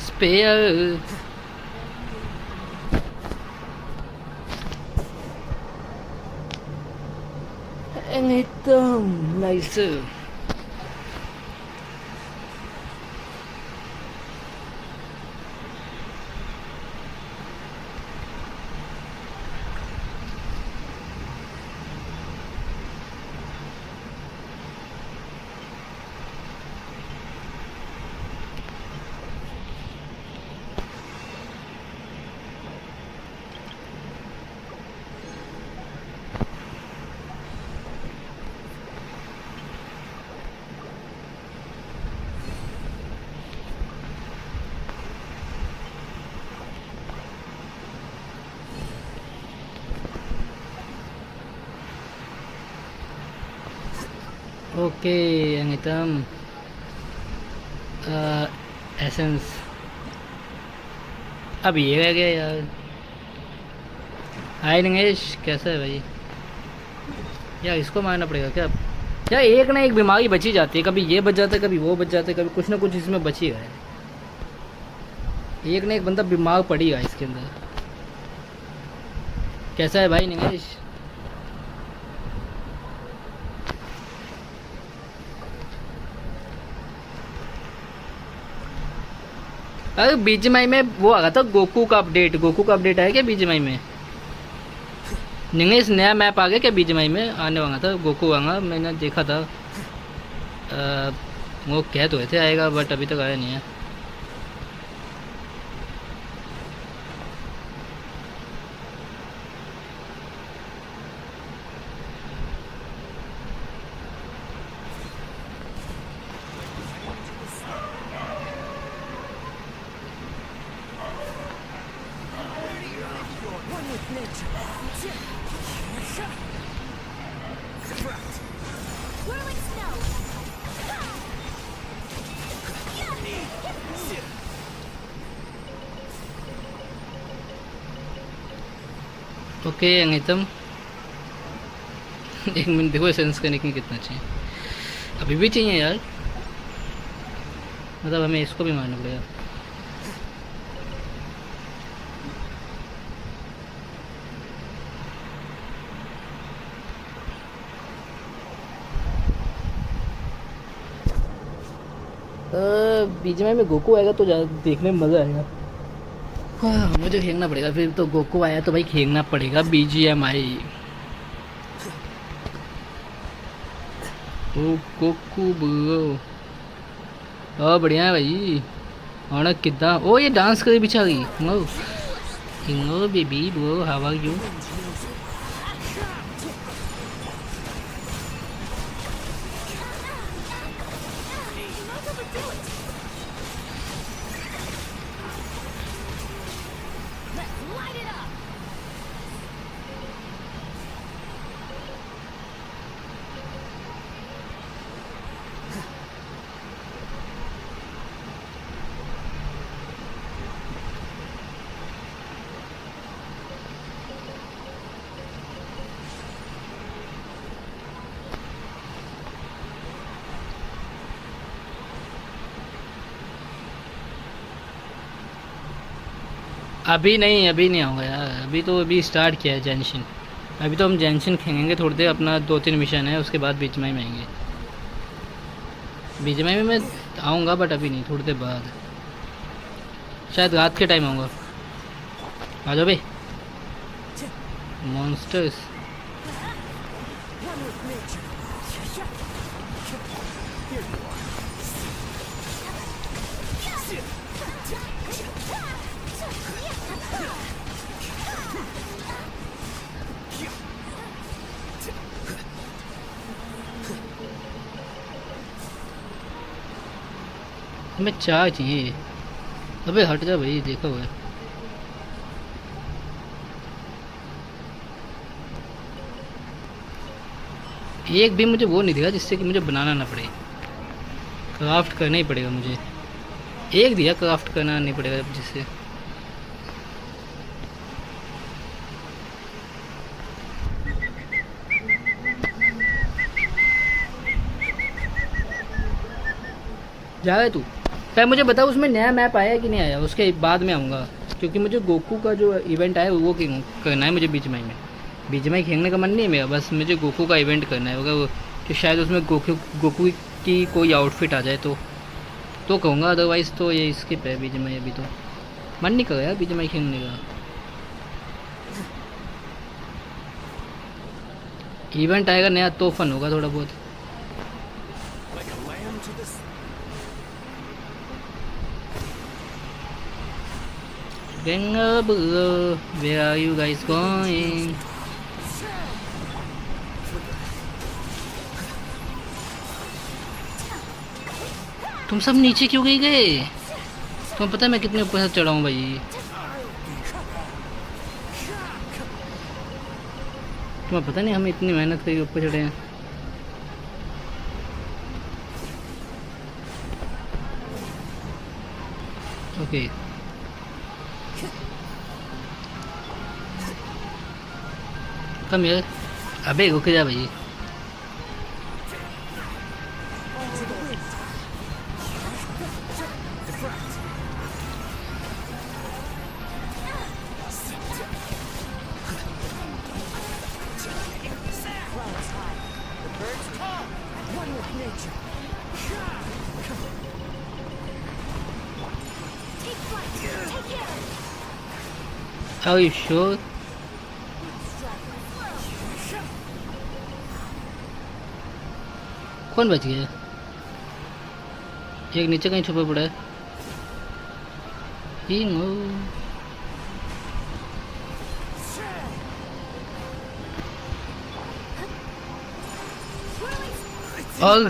Spare. Anything nicer. Oke, yang hitam essence. अब ये रह गया यार। हाय निंगेश, कैसा है भाई? यार इसको मारना पड़ेगा क्या? यार एक ना एक बीमारी बची जाती है, कभी ये बच जाता है, कभी वो बच जाता है, कभी कुछ ना कुछ इसमें बच ही रहा है। एक ना एक बंदा बीमार पड़ेगा इसके अंदर। कैसा है भाई निंगेश? अरे बीजीएमआई में वो आ गया था गोकू का अपडेट। गोकू का अपडेट आया क्या बीजीएमआई में? निंगेश नया मैप आ गया क्या बीजीएमआई में? आने वाला था गोकू आएगा, मैंने देखा था। वो कह तो थे आएगा, बट अभी तक आया नहीं है। Whirling snow. ओके अंगितम, 1 मिनट देखो एसेंस करने के कितना चाहिए। अभी भी चाहिए यार, मतलब हमें इसको भी मारना पड़ेगा। बीजीएमआई में गोकू आएगा तो देखने में मज़ा आएगा। हाँ, मुझे खेलना पड़ेगा फिर तो। गोकू आया तो भाई खेलना पड़ेगा बीजीएमआई। ओ गोकू ब्रो, हाँ बढ़िया है भाई। और कितना ओ ये डांस करे पीछे आ गई। नो हिंगो baby bro, how are you? अभी नहीं आऊँगा यार, अभी तो अभी स्टार्ट किया है जेंशिन। अभी तो हम जेंशिन खेलेंगे थोड़ी देर, अपना 2-3 मिशन है, उसके बाद बीजीएमआई में आएंगे। बीजीएमआई में मैं आऊँगा बट अभी नहीं, थोड़ी देर बाद, शायद रात के टाइम आऊँगा। आ जाओ भाई मॉन्स्टर्स। हमें चाय चाहिए। अबे हट जा भाई, देखो भाई एक भी मुझे वो नहीं दिया जिससे कि मुझे बनाना ना पड़े। क्राफ्ट करना ही पड़ेगा मुझे। एक दिया क्राफ्ट करना नहीं पड़ेगा जिससे। जा रहा है तू? पहले मुझे बता उसमें नया मैप आया कि नहीं आया, उसके बाद में आऊँगा। क्योंकि मुझे गोकू का जो इवेंट आया वो करना है मुझे बीजीएमआई में। बीजीएमआई खेलने का मन नहीं है मेरा, बस मुझे गोकू का इवेंट करना है। अगर तो शायद उसमें गोकू की कोई आउटफिट आ जाए तो कहूँगा, अदरवाइज़ तो ये स्किप है बीजीएमआई। अभी तो मन नहीं कर रहा यार बीजीएमआई खेलने का। इवेंट आएगा नया तो फन होगा थोड़ा बहुत। Where are you guys going? तुम सब नीचे क्यों गए? तुम्हें पता है मैं कितने ऊपर से चढ़ा हूँ भाई? तुम्हें पता नहीं हम इतनी मेहनत करके ऊपर चढ़े हैं। ओके कम यार। अबे रुक जा भाई। Are you sure? कौन बच गया? एक नीचे कहीं छुपा पड़ा है। और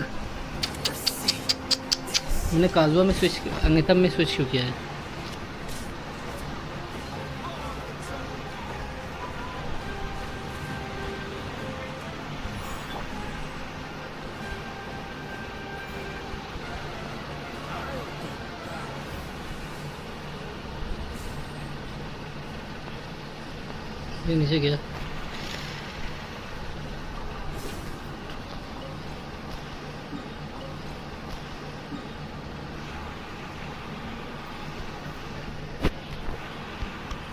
मैंने काजुआ में स्विच, अंगितम में स्विच क्यों किया है? ये नीचे गया।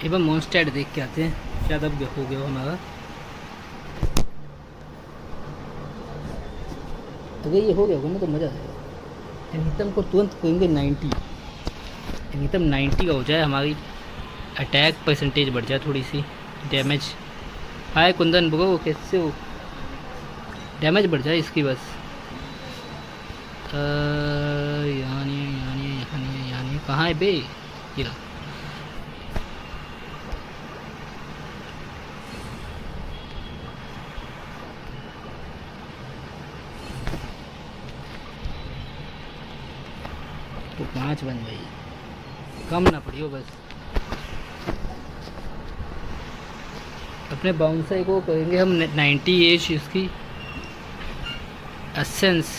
एक बार मॉन्स्टर देख के आते हैं, शायद अब हो गया हो हमारा। अगर ये हो गया होगा ना तो मज़ा आएगा। एनीतम को तुरंत करेंगे 90, एनीतम 90 का हो जाए, हमारी अटैक परसेंटेज बढ़ जाए थोड़ी सी, डैमेज। हाय कुंदन ब्रो, कैसे हो? डैमेज बढ़ जाए इसकी बस। यहाँ नहीं कहाँ है बे? ये रहा। तो 5 बन गई, कम ना पड़ी हो बस। अपने बाउंसर को करेंगे हम 90 एज इसकी essence.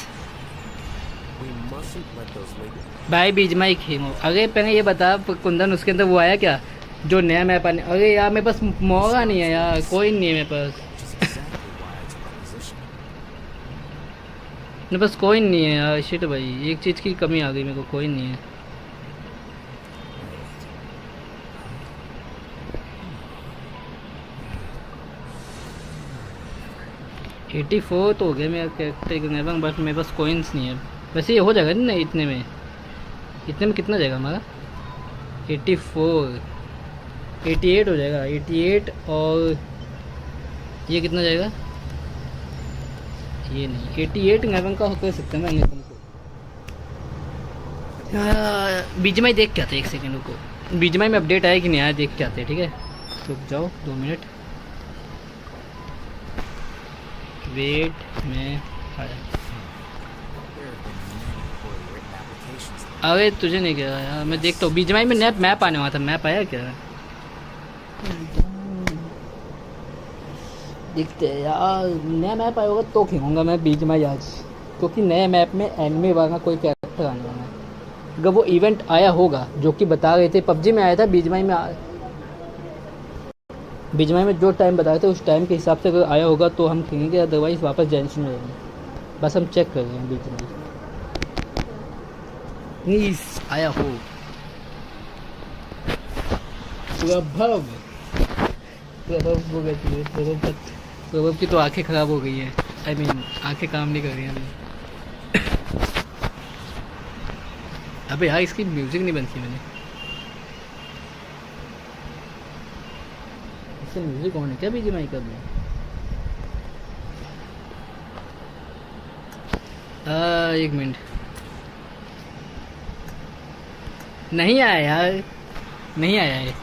We mustn't let those late भाई बीजमाई खेमो। अरे पहले ये बता कुंदन, उसके अंदर वो आया क्या जो नया मैप आने? अरे यार मेरे पास मौका नहीं है यार, कोई नहीं है मेरे पास। which is exactly why I took the position. मेरे पास कोई नहीं है यार। शिट भाई, एक चीज़ की कमी आ गई मेरे को, कोई नहीं है। Wait. 84 तो हो गया मेरा कैरेक्टर, बट मेरे पास कोइंस नहीं है। वैसे ये हो जाएगा ना इतने में? इतने में कितना जाएगा हमारा? 84, 88 हो जाएगा। 88 और ये कितना जाएगा? ये नहीं, 88 11 का कर सकते हैं ना तुमको। बीजमाई देख के आते, एक सेकेंड को। बीजमाई में अपडेट आया कि नहीं आया देख के आते, ठीक है? रुक जाओ 2 मिनट, वेट में आया। There have been many poorly written applications. अरे तुझे नहीं गया यार, मैं देखता हूँ। बीजमाई में नया मैप आने वाला था, मैप आया क्या? देखते हैं यार, नया मैप आया होगा तो खेलूँगा मैं बीजमाई आज, क्योंकि नए मैप में एनिमे वाला कोई कैरेक्टर आने वाला है। अगर वो इवेंट आया होगा जो कि बता रहे थे, पबजी में आया था, बीजमाई में जो टाइम बताए थे उस टाइम के हिसाब से अगर आया होगा तो हम खेलेंगे, अदरवाइज वापस जेंशिन में रहेंगे। बस हम चेक कर रहे हैं बीजमाई प्लीज आया हो। प्रभव की तो आंखें खराब हो गई है। आई मीन आंखें काम नहीं कर रही हैं। अबे यार इसकी म्यूजिक नहीं बंद की मैंने। इससे म्यूजिक ऑन है क्या बीजीएमआई का में? एक मिनट, नहीं आया यार, नहीं आया है।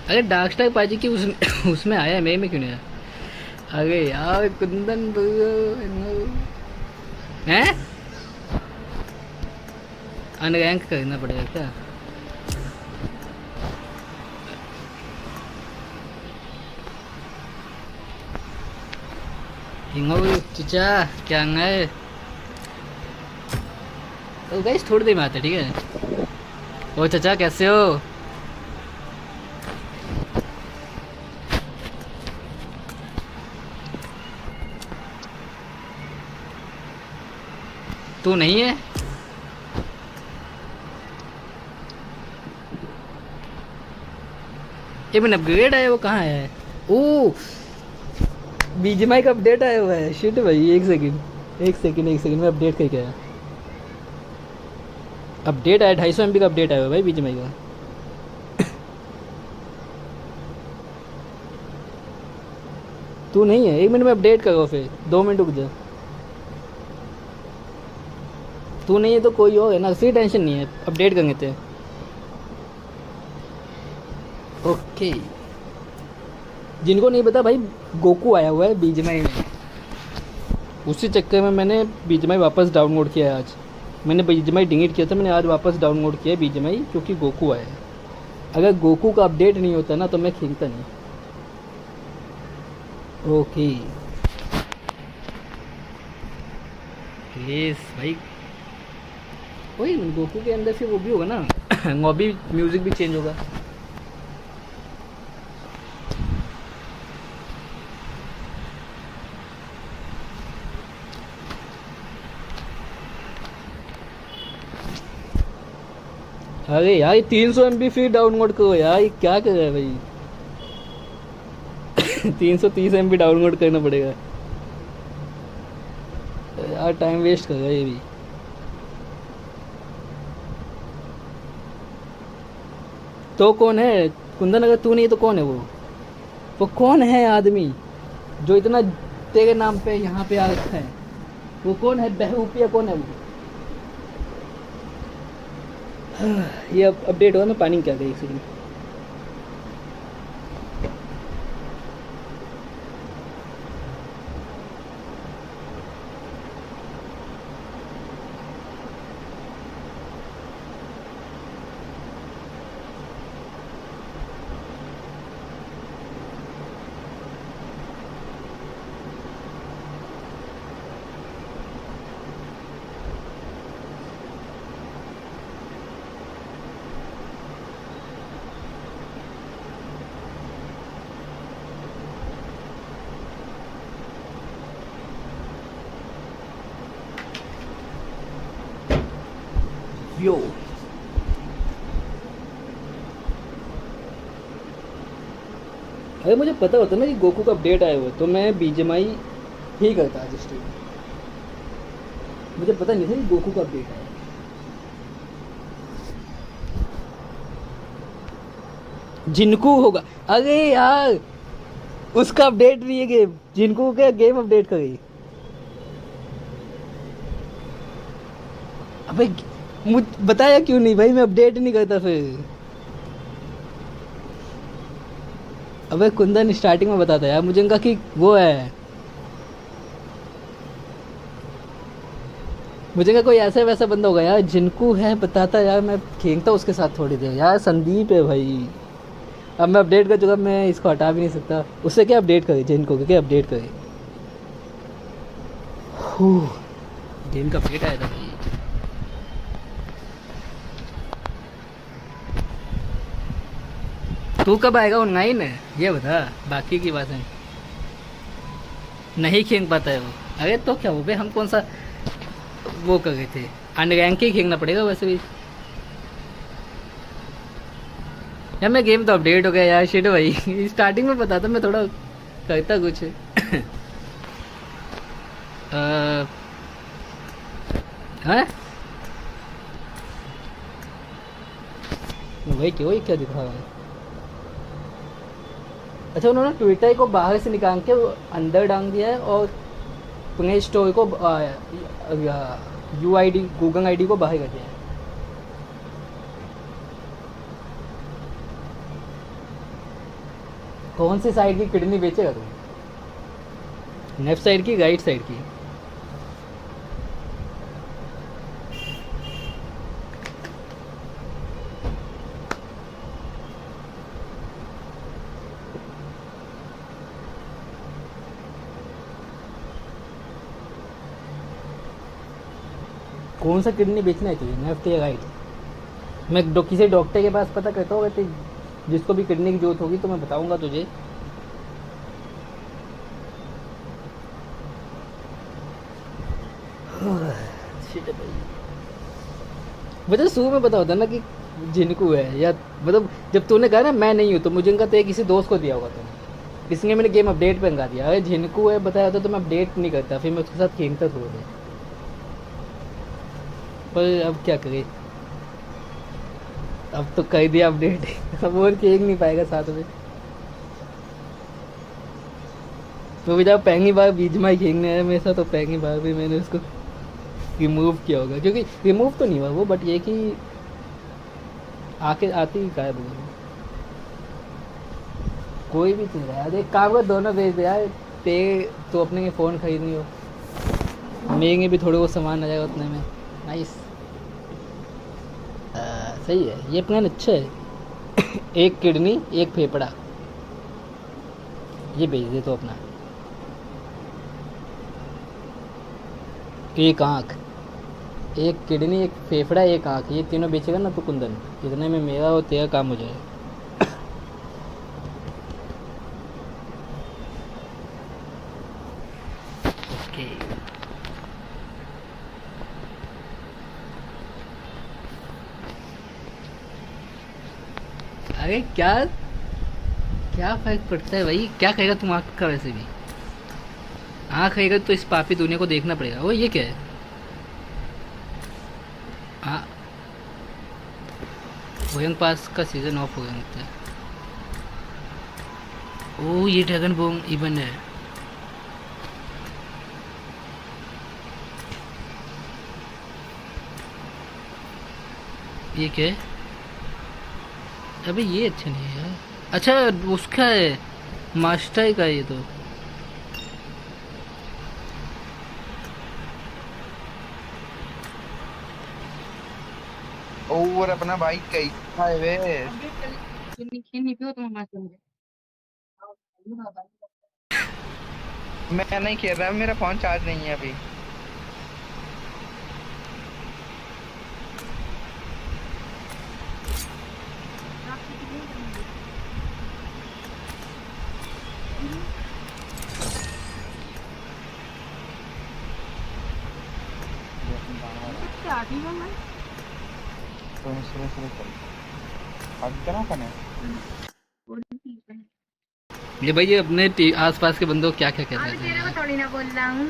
अरे डार्क स्टार पाजी की उसमें आया है, मेरे में क्यों नहीं आया? अरे यार कुंदन हैं, अनरैंक करना पड़ेगा क्या? चचा क्या है? तो गाइस थोड़ी देर में आते, ठीक है? ओ चचा कैसे हो? तू नहीं है? ये मैंने अपग्रेड आया, वो कहाँ है? ओ बीजीएमआई का अपडेट आया हुआ है। शिट भाई, एक सेकंड में अपडेट करके आया। अपडेट आया 250 MB का अपडेट आया हुआ है भाई बीजीएमआई का। तू नहीं है? 1 मिनट में अपडेट करो, फिर 2 मिनट रुक जा। तू नहीं है तो कोई और है ना, फिर टेंशन नहीं है, अपडेट कर लेते हैं। ओके, जिनको नहीं पता भाई, गोकू आया हुआ है बीजीएमआई में। उसी चक्कर में मैंने बीजीएमआई वापस डाउनलोड किया है आज। मैंने बीजीएमआई डिलीट किया था, मैंने आज वापस डाउनलोड किया है बीजीएमआई, क्योंकि गोकू आया है। अगर गोकू का अपडेट नहीं होता ना तो मैं खेलता नहीं। ओके यस भाई, वही गोकू के अंदर से वो भी होगा ना, लॉबी म्यूजिक भी चेंज होगा। अरे यार 300 MB फिर डाउनलोड करो यार, ये क्या कर रहा है भाई। 330 MB डाउनलोड करना पड़ेगा यार, टाइम वेस्ट कर रहा है ये भी। तो कौन है कुंदन, अगर तू नहीं तो कौन है वो कौन है आदमी जो इतना तेरे नाम पे यहाँ पे आ रखा है? वो कौन है, बहरूपिया कौन है वो? ये अब अपडेट हुआ, मैं पानी क्या गई इसी। यो अरे मुझे पता होता ना कि गोकू का अपडेट आया हुआ तो मैं बीजेएमआई ही करता आज स्ट्रीम। मुझे पता नहीं था कि गोकू का अपडेट आया। जिनको होगा, अरे यार उसका अपडेट नहीं है गेम, जिनको क्या गेम अपडेट करेगी। अबे मुझ बताया क्यों नहीं भाई, मैं अपडेट नहीं करता फिर। अबे कुंदन स्टार्टिंग में बताता यार, मुझे इनका कि वो है, मुझे क्या कोई ऐसा वैसा बंदा होगा यार, जिनको है बताता यार, मैं खेलता उसके साथ थोड़ी देर यार। संदीप है भाई, अब मैं अपडेट कर चुका, मैं इसको हटा भी नहीं सकता। उससे क्या अपडेट करे, जिनको क्या अपडेट करे। गेम का अपडेट आया था भाई। तू कब आएगा ऑनलाइन है ये बता, बाकी की बात है। नहीं खेल पाता है वो। अरे तो क्या हो भाई, हम कौन सा वो कर रहे थे, अनरैंक ही खेलना पड़ेगा वैसे भी यार। मैं गेम तो अपडेट हो गया यार, शिट भाई। स्टार्टिंग में बताता मैं थोड़ा करता कुछ। हाँ भाई क्यों, क्या दिखा रहा है? अच्छा उन्होंने ट्विटर को बाहर से निकाल के अंदर डाल दिया है और प्ले स्टोर को UID गूगल ID को बाहर कर दिया है। कौन सी साइड की किडनी बेचेगा तुम, लेफ्ट साइड की राइट साइड की? कौन सा किडनी बेचना है तुझे, लेफ्ट या राइट? मैं किसी डॉक्टर के पास पता करता हूँ, जिसको भी किडनी की जरूरत होगी तो मैं बताऊंगा तुझे। मुझे शुरू में पता होता ना कि जिनको है, या मतलब जब तूने कहा ना मैं नहीं हूँ तो मुझे इनका तो किसी दोस्त को दिया होगा तुमने, इसलिए मैंने गेम अपडेट पे मंगा दिया। अरे जिनको है बताया होता तो मैं अपडेट नहीं करता, फिर मैं उसके साथ खेलता थोड़ा देर। पर अब क्या करे, अब तो कर दिया अपडेट। अब और खेल नहीं पाएगा साथ में। तो जब पहली बार बीजेएमआई खेलने आया मेरे साथ, तो पहली बार भी मैंने उसको रिमूव किया होगा, क्योंकि रिमूव तो नहीं हुआ वो, बट ये कि आके आती ही गायब हो गई। कोई भी चीज़ है यार, एक काम कर दोनों भेज दे यार। ते तो अपने के फ़ोन खरीदनी हो, महंगे भी थोड़े बहुत सामान आ जाएगा उतने में। नाइस, सही है, ये प्लान अच्छा है। एक किडनी एक फेफड़ा, ये भेज दे तो अपना। एक आँख, एक किडनी एक फेफड़ा एक आँख, ये तीनों बेचेगा ना तो कुंदन, इतने में मेरा और तेरा काम हो जाएगा। ओके अरे क्या क्या फर्क पड़ता है भाई, क्या कहेगा तुम आँख का वैसे भी, आँख कहेगा तो इस पापी दुनिया को देखना पड़ेगा। वो ये क्या है? हाँ, वोयंग पास का सीजन ऑफ हो गया लगता है। ओ ये ड्रैगन बोम इवन है। ये क्या है? अबे ये अच्छा नहीं है यार। अच्छा उसका है, मास्टर का है ये तो। और अपना भाई कैसा है वे? मैं नहीं खेल रहा, मेरा फोन चार्ज नहीं है अभी। सुनो सुनो चल अब करा कने। ये भाई ये अपने आसपास के बंदों को क्या क्या कहते हैं? थोड़ी ना बोल रहा हूँ।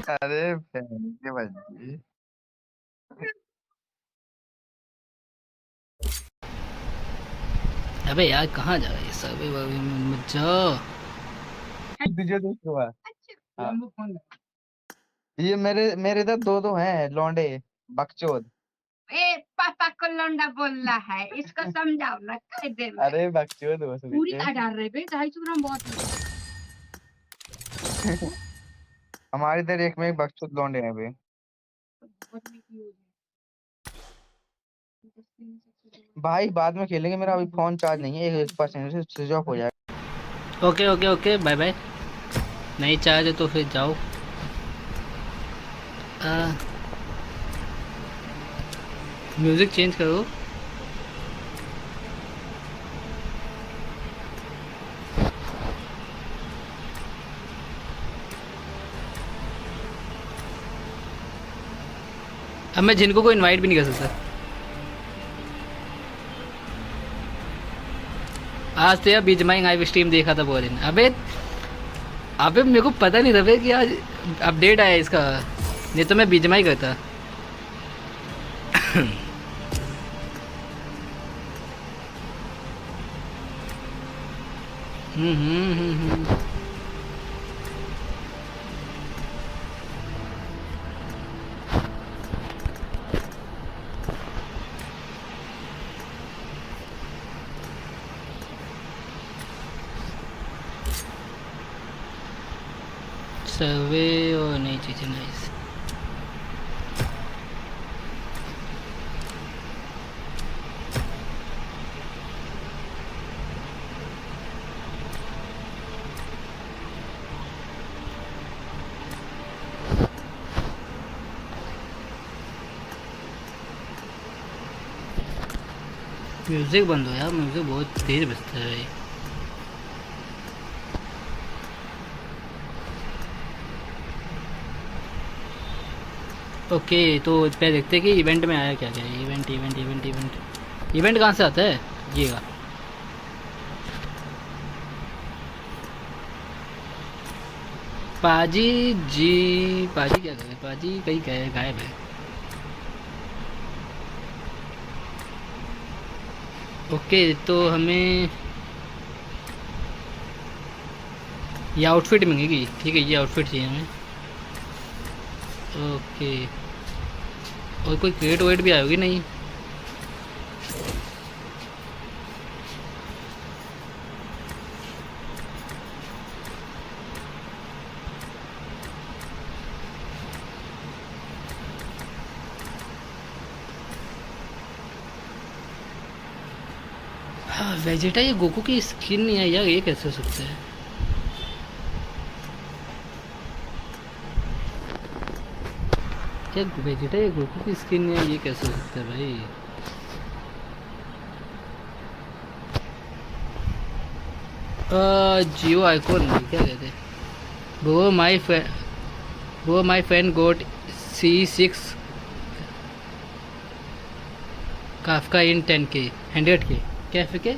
अरे बहन के बच्चे। अबे यार कहाँ जा रहा है ये सब? मत जाओ। तुझे दोस्त हुआ। हाँ। ये मेरे मेरे इधर दो दो हैं लौंडे बकचोद। ए पापा को लौंडा बोल रहा है, इसको समझाओ ना कायदे में। अरे बकचोद बस पूरी का डाल रहे बे, 250 ग्राम बहुत है। हमारे इधर एक में एक बकचोद लौंडे हैं बे। भाई बाद में खेलेंगे, मेरा अभी फोन चार्ज नहीं है, 1% से स्विच ऑफ हो जाएगा। Okay okay okay bye bye. नहीं चार्ज है तो फिर जाओ। म्यूजिक चेंज करो। अब मैं जिनको को इनवाइट भी नहीं कर सकता। आज तो यार बीजमाई लाइव स्ट्रीम देखा था बहुत दिन। अबे अबे मेरे को पता नहीं था बे कि आज अपडेट आया इसका, नहीं तो मैं बीजमाई करता। हम्म। सर्वे और नई चीज़ें नाइस। म्यूज़िक बंद हो यार, म्यूज़िक बहुत तेज बजता है भाई। ओके तो पहले देखते हैं कि इवेंट में आया क्या क्या है। Event event event event event कहाँ से आता है ये का? पाजी जी, पाजी क्या करे? पाजी कहीं गए, गायब है। ओके तो हमें ये आउटफिट मिलेगी, ठीक है ये आउटफिट चाहिए हमें। ओके और कोई क्रेट वेट भी आएगी नहीं? हाँ वेजिटा, ये गोकू की स्किन नहीं है यार, ये कैसे हो सकता है? क्या वेजिटा ये गोकू की स्किन नहीं है, ये कैसे हो सकता है भाई? जियो आइकॉन क्या कहते हैं? वो my fan got C6 Kafka in 10K 100K cafe के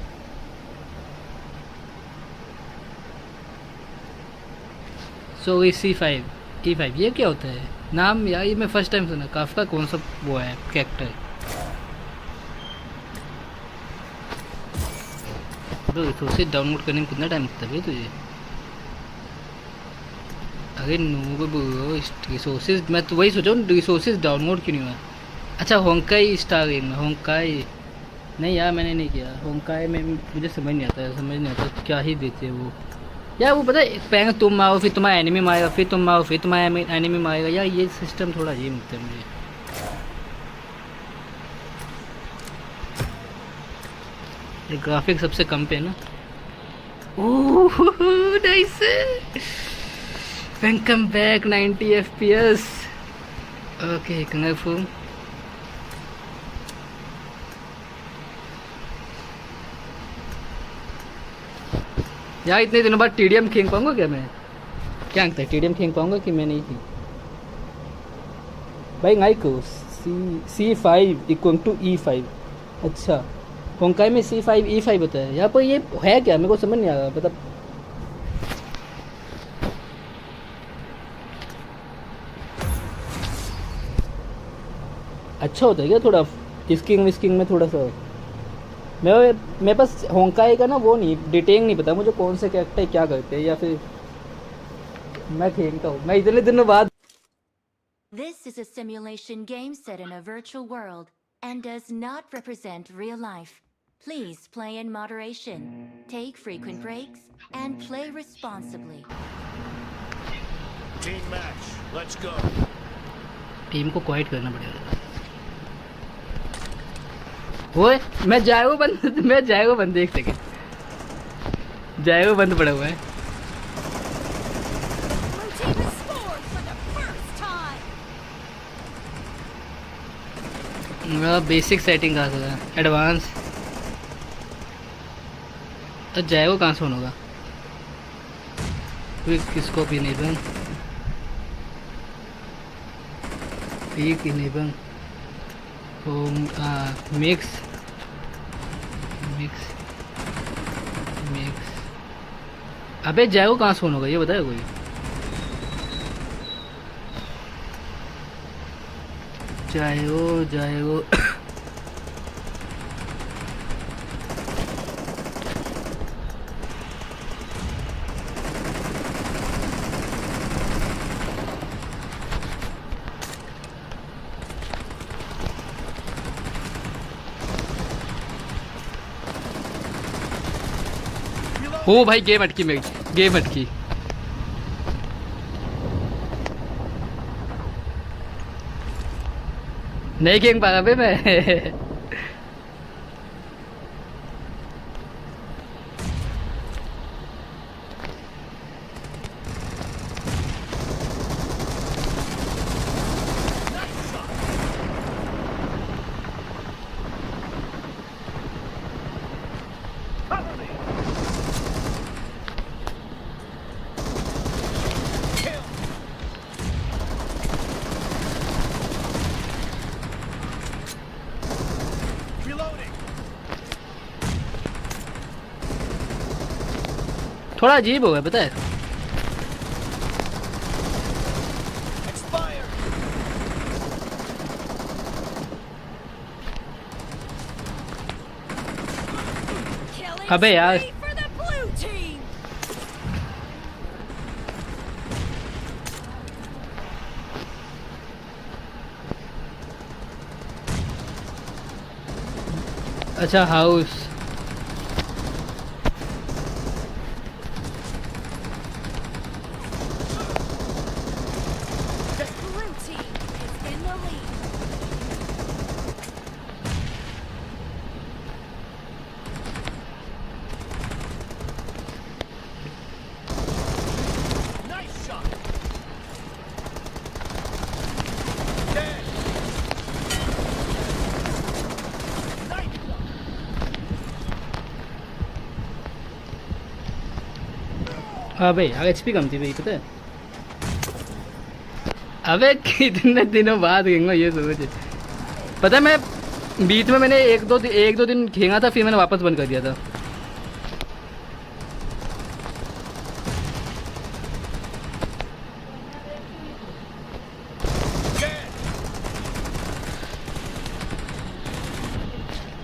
सो E5 ये क्या होता है नाम यार, ये मैं फर्स्ट टाइम सुना। काफका कौन सा वो है कैरेक्टर? तो रिसोर्सेज डाउनलोड करने में कितना टाइम लगता है भाई तुझे? अरे नो रिसोर्सेज, मैं तो वही सोचा हूँ रिसोर्सेज डाउनलोड क्यों नहीं हुआ। अच्छा होंकाई स्टार गेम में होंकाई नहीं यार मैंने नहीं किया। होंकाई में मुझे समझ नहीं आता क्या ही देते हैं वो यार। वो पता है पहले तुम मारो फिर तुम्हारा एनिमी मारेगा, फिर तुम मारो फिर तुम्हारा एनिमी मारेगा यार। ये सिस्टम थोड़ा अजीब लगता है मुझे। ये ग्राफिक सबसे कम पे है ना। Oh nice, welcome back 90 FPS। Okay congratulation. यार इतने दिनों बाद टीडीएम खेल पाऊंगा क्या मैं? क्या लगता है टीडीएम खेल पाऊंगा कि मैं नहीं थी भाई? नाई को C5 इक्वल टू E5। अच्छा होंकाई में C5 E5 होता है। यहाँ पर ये है क्या मेरे को समझ नहीं आ रहा। मतलब अच्छा होता है क्या थोड़ा स्किंग विस्किंग में थोड़ा सा? मेरे पास होंकाई का ना वो नहीं डिटेल नहीं पता मुझे कौन से कैरेक्टर क्या करते हैं, या फिर मैं खेलता हूँ मैं इतने दिनों बाद। This is a simulation game set in a virtual world and does not represent real life. Please play in moderation, take frequent breaks, and play responsibly. Team match, let's go. Team को क्वाइट करना पड़ेगा। ओए मैं जाएगो बंद देख सके। जाएगो बंद पड़ा हुआ है। बेसिक सेटिंग कहाँ से है? एडवांस तो जाएगो कहाँ से होगा? किसको भी नहीं बन पीक इनेबल होम मिक्स अबे जाएगो कहाँ से होगा ये बताया कोई? जाएगो ओ भाई गेम अटकी नहीं खेल पाया बे मैं। थोड़ा अजीब हो गया पता है। अबे यार अच्छा हाउस हाँ भाई यार HP कम थी भाई पता है। अबे कितने दिनों बाद खेलूंगा ये सोच। पता है मैं बीच में मैंने एक दो दिन खेला था, फिर मैंने वापस बंद कर दिया था।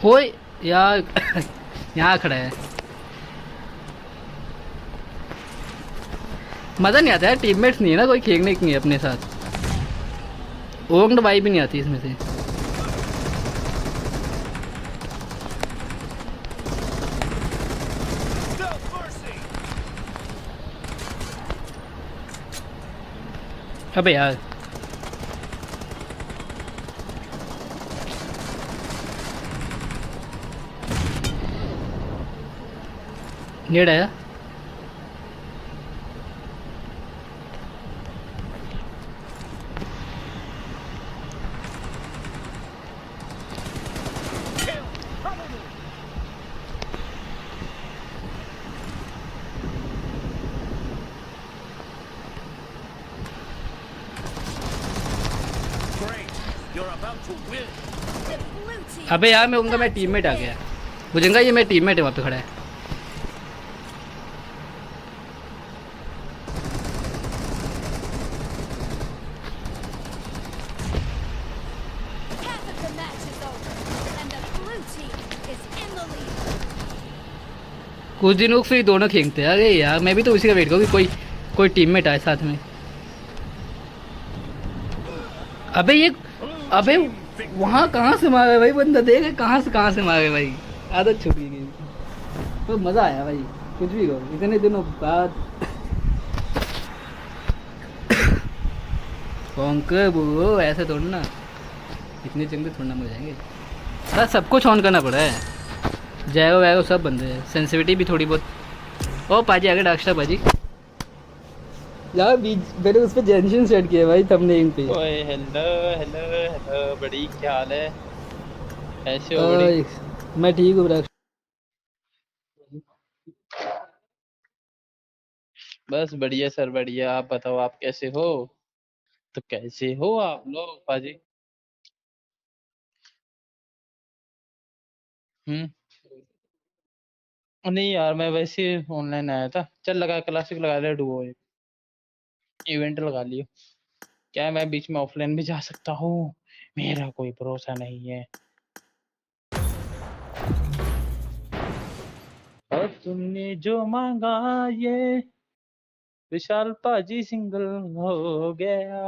ओए यार यहाँ खड़ा है। मज़ा नहीं आता है, टीममेट्स नहीं है ना कोई खेलने की अपने साथ। ओंग वाई भी नहीं आती इसमें से। अबे यार नेड आया। अबे यार मैं उनका मैं टीममेट आ गया। बुझेंगा ये मेरा टीममेट है, वहाँ पे खड़ा है। कुछ दिनों फिर दोनों खेलते हैं। अरे यार मैं भी तो उसी का वेट करूँ कि कोई टीममेट आए साथ में। अबे वहाँ कहाँ से मारे भाई बंदा, देख कहाँ से मारे भाई। आदत छूटी गई तो मज़ा आया भाई। कुछ भी करो, इतने दिनों बाद कॉन्कर वो ऐसे थोड़ा ना, इतने चंगे थोड़ा ना हो जाएंगे। सर सब कुछ ऑन करना पड़ा है, जैगो वैगो सब बंद है, सेंसिटिविटी भी थोड़ी बहुत। ओ पाजी आगे डाक्स्टर पाजी यार मैंने उस पर जेंशिन सेट किया भाई थंबनेल पे। ओए हेलो बड़ी क्या हाल है, कैसे हो बड़ी? मैं ठीक हूँ ब्रदर। बस बढ़िया सर बढ़िया, आप बताओ आप कैसे हो? तो कैसे हो आप लोग पाजी? नहीं यार मैं वैसे ऑनलाइन आया था, चल लगा क्लासिक लगा ले, डुओ इवेंट लगा लियो। क्या मैं बीच में ऑफलाइन भी जा सकता हूँ, मेरा कोई भरोसा नहीं है। और तुमने जो मांगा ये विशाल पाजी सिंगल हो गया।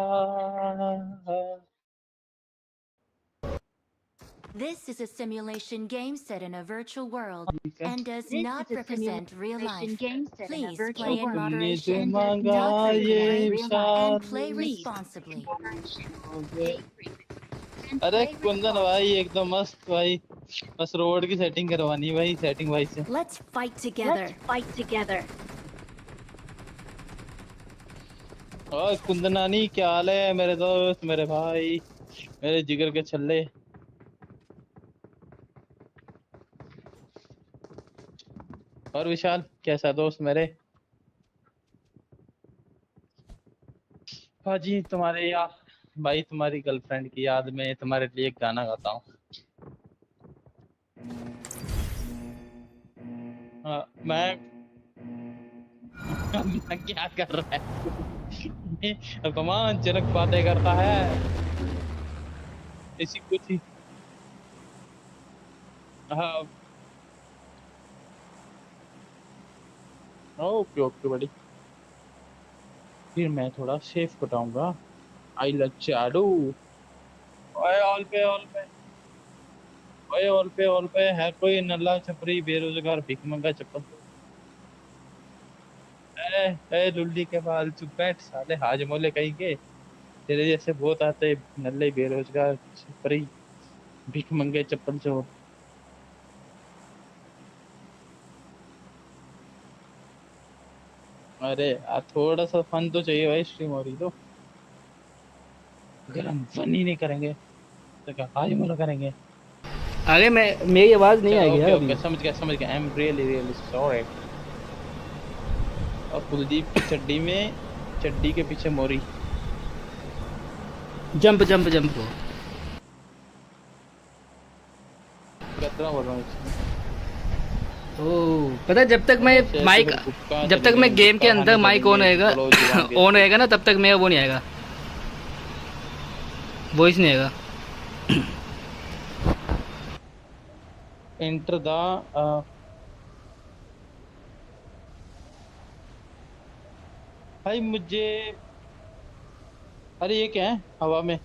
This is a simulation game set in a virtual world and does not represent real life. Please play in moderation, talk frequently, and play responsibly. अरे कुंदन भाई एकदम मस्त भाई, बस रोड की सेटिंग करवानी है भाई, सेटिंग भाई से। Let's fight together. और कुंदनानी क्या हाल है मेरे दोस्त, मेरे भाई, मेरे जिगर के छल्ले। और विशाल कैसा दोस्त मेरे? भाजी तुम्हारे यार भाई, तुम्हारी गर्लफ्रेंड की याद में तुम्हारे लिए एक गाना गाता हूँ। मैं क्या कर रहा है? अपमानजनक बातें करता है, ऐसी कुछ ही। हाँ ओके ओके बड़ी, फिर मैं थोड़ा सेफ कटाऊंगा। आई लच्चाडू। ओए ऑल पे ओए ऑल पे है कोई नल्ला छपरी बेरोजगार भिख मंगा चप्पल? ए लुल्ली के बाल, चुप बैठ साले हाजमोले कहीं के, तेरे जैसे बहुत आते नल्ले बेरोजगार छपरी भिख मंगे चप्पल चोर। अरे थोड़ा सा फन तो चाहिए भाई, स्ट्रीम हो रही तो। अगर हम फन ही नहीं करेंगे तो क्या हाजमोला करेंगे? अरे मेरी आवाज़ नहीं आएगी यार अभी। समझ गया आई एम रियली सॉरी। और कुलदीप की चड्डी के पीछे मोरी। जंप को खतरा हो रहा है इसमें। ओह पता है, जब तक मैं माइक, जब तक मैं गेम के अंदर माइक ऑन होएगा ऑन होएगा ना, तब तक मेरा वो नहीं आएगा, वॉइस नहीं आएगा। एंटर द भाई मुझे, अरे ये क्या है हवा में,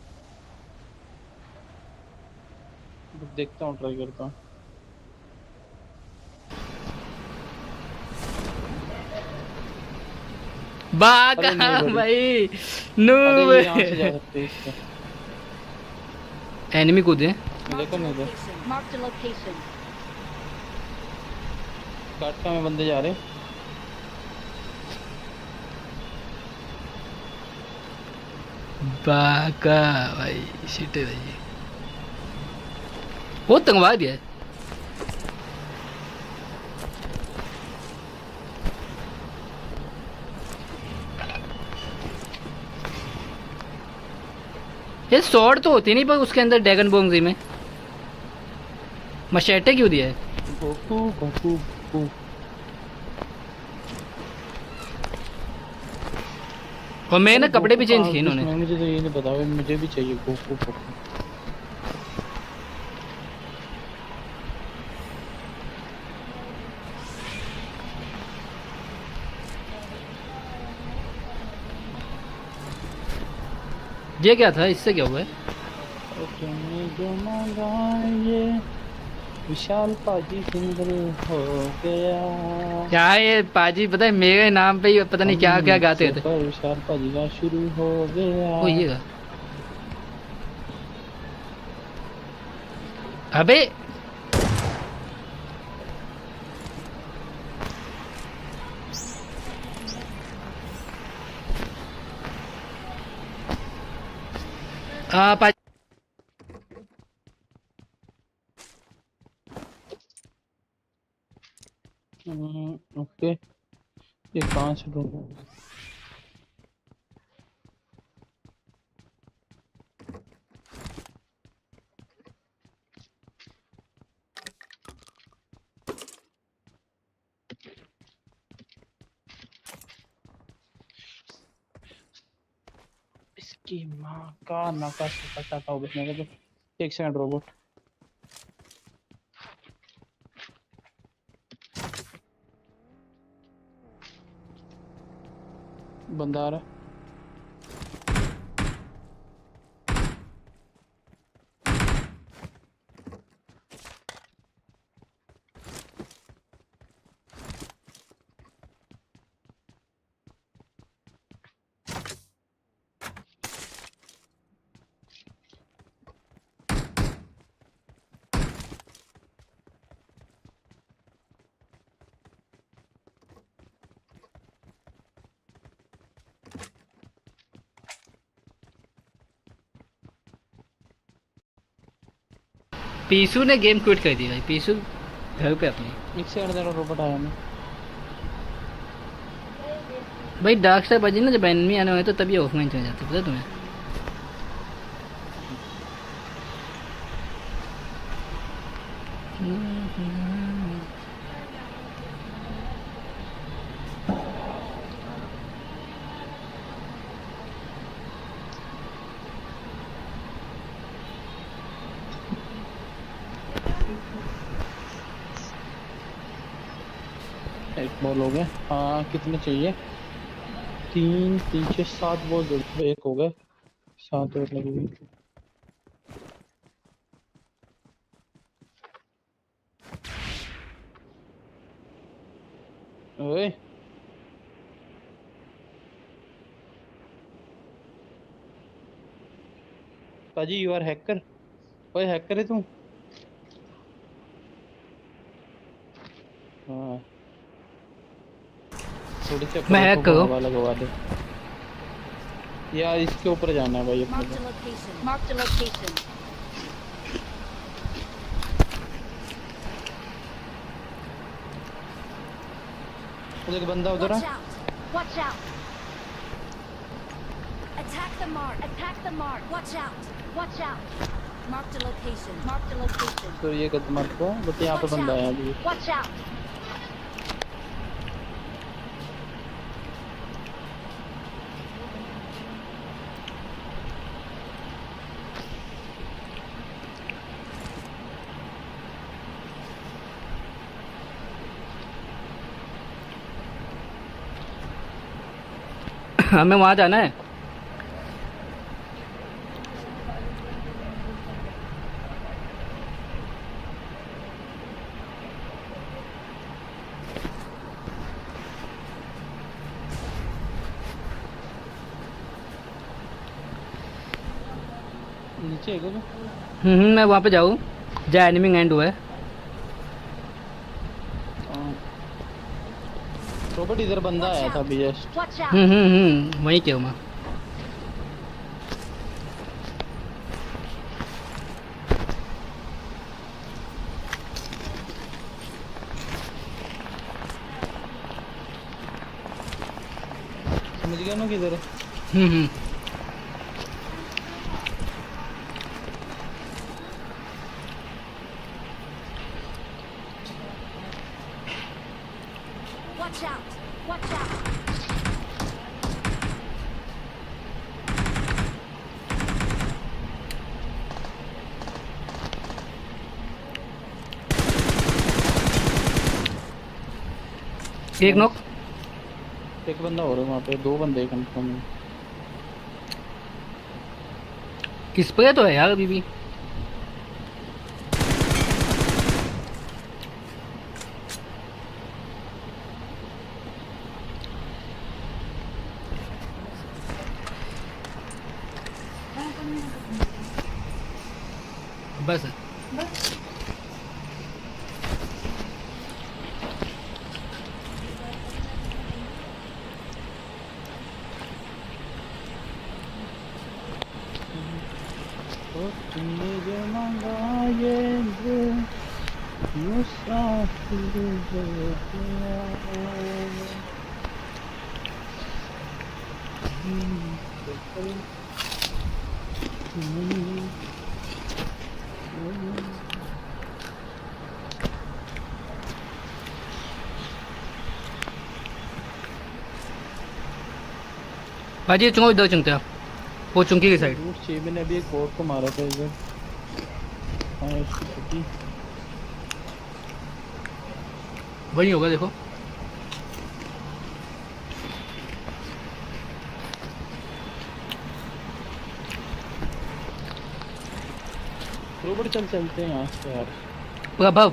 देखता हूँ, ट्राई करता हूँ। बाका अरे नहीं बड़ी। भाई अरे नूब। ये यहाँ से जा सकते हैं इससे। एनिमी कूदे। देखो नहीं दे, Marked a location. काटका में बंदे जा रहे। बाका भाई शिट है भाई, वो तंगवा दिया है। ये स्वॉर्ड तो होती नहीं, पर उसके अंदर ड्रैगन बोंगजी में मशेटे क्यों दिया है? Goku Goku Goku. और मैं ना कपड़े भी चेंज किए इन्होंने। मुझे तो ये नहीं पता, मुझे भी चाहिए गोकू गोकू। ये क्या था, इससे क्या हुआ है? तुमने जो मांगा ये विशाल पाजी सुंदर हो गया। क्या ये पाजी, पता है मेरे नाम पे ही पता नहीं क्या क्या गाते थे। विशाल पाजी का शुरू हो गया। ओ ये गा। अबे पाजी ओके, ये कहाँ से ढूंढूं? इसकी माँ का नाका से कटा हो बचने का। तो एक सेकंड रोबोट, बंदा आ रहा है। पीसू ने गेम क्विट कर दी भाई, पीसू घर पे अपनी। एक सेकंड जरा, रोबोट आया मैं। भाई डार्क स्टार बजी ना, जब एनिमी आने हुए तो तभी ऑफलाइन चले जाते, पता है तुम्हें? एक बॉल हो गया। हाँ कितने चाहिए? 3 3 6 7 बॉल जोड़, एक हो गए, 7 और लगेगी। ओए पाजी, यू आर हैकर। ओए हैकर है तू? हाँ थोड़ी सी मैं हैक करूँ? हवा लगवा दे यार, इसके ऊपर जाना है भाई अपने Marked a को। location. Marked a location. उधर एक बंदा उधर Watch है। out! Watch out! Attack the mark! Attack the mark! Watch out! Watch out! Marked a location. Marked a location. तो ये कदम मत को, बट यहाँ पे Watch बंदा है out. अभी। Watch out. हमें वहाँ जाना है। नीचे है क्या? मैं वहाँ पे जाऊँ जहाँ एनिमी एंड हुआ है। रॉबर्ट इधर बंदा आया था अभी जस्ट। Watch out. वहीं क्या हूँ मैं। समझ गया ना किधर है? Watch out. Watch out. एक नॉक। एक बंदा और है वहाँ पे, दो बंदे कंफर्म है। किस पे तो है यार अभी भी। बस तुमने जो मांगा ये मुसाफिर हो गया। भाजी चुंगो इधर चुनते हैं वो चुंकी की साइड। चेबी ने अभी एक बोट को मारा था इधर। हाँ इसकी छुट्टी वही होगा देखो। रोबोट चलते हैं यहाँ से यार।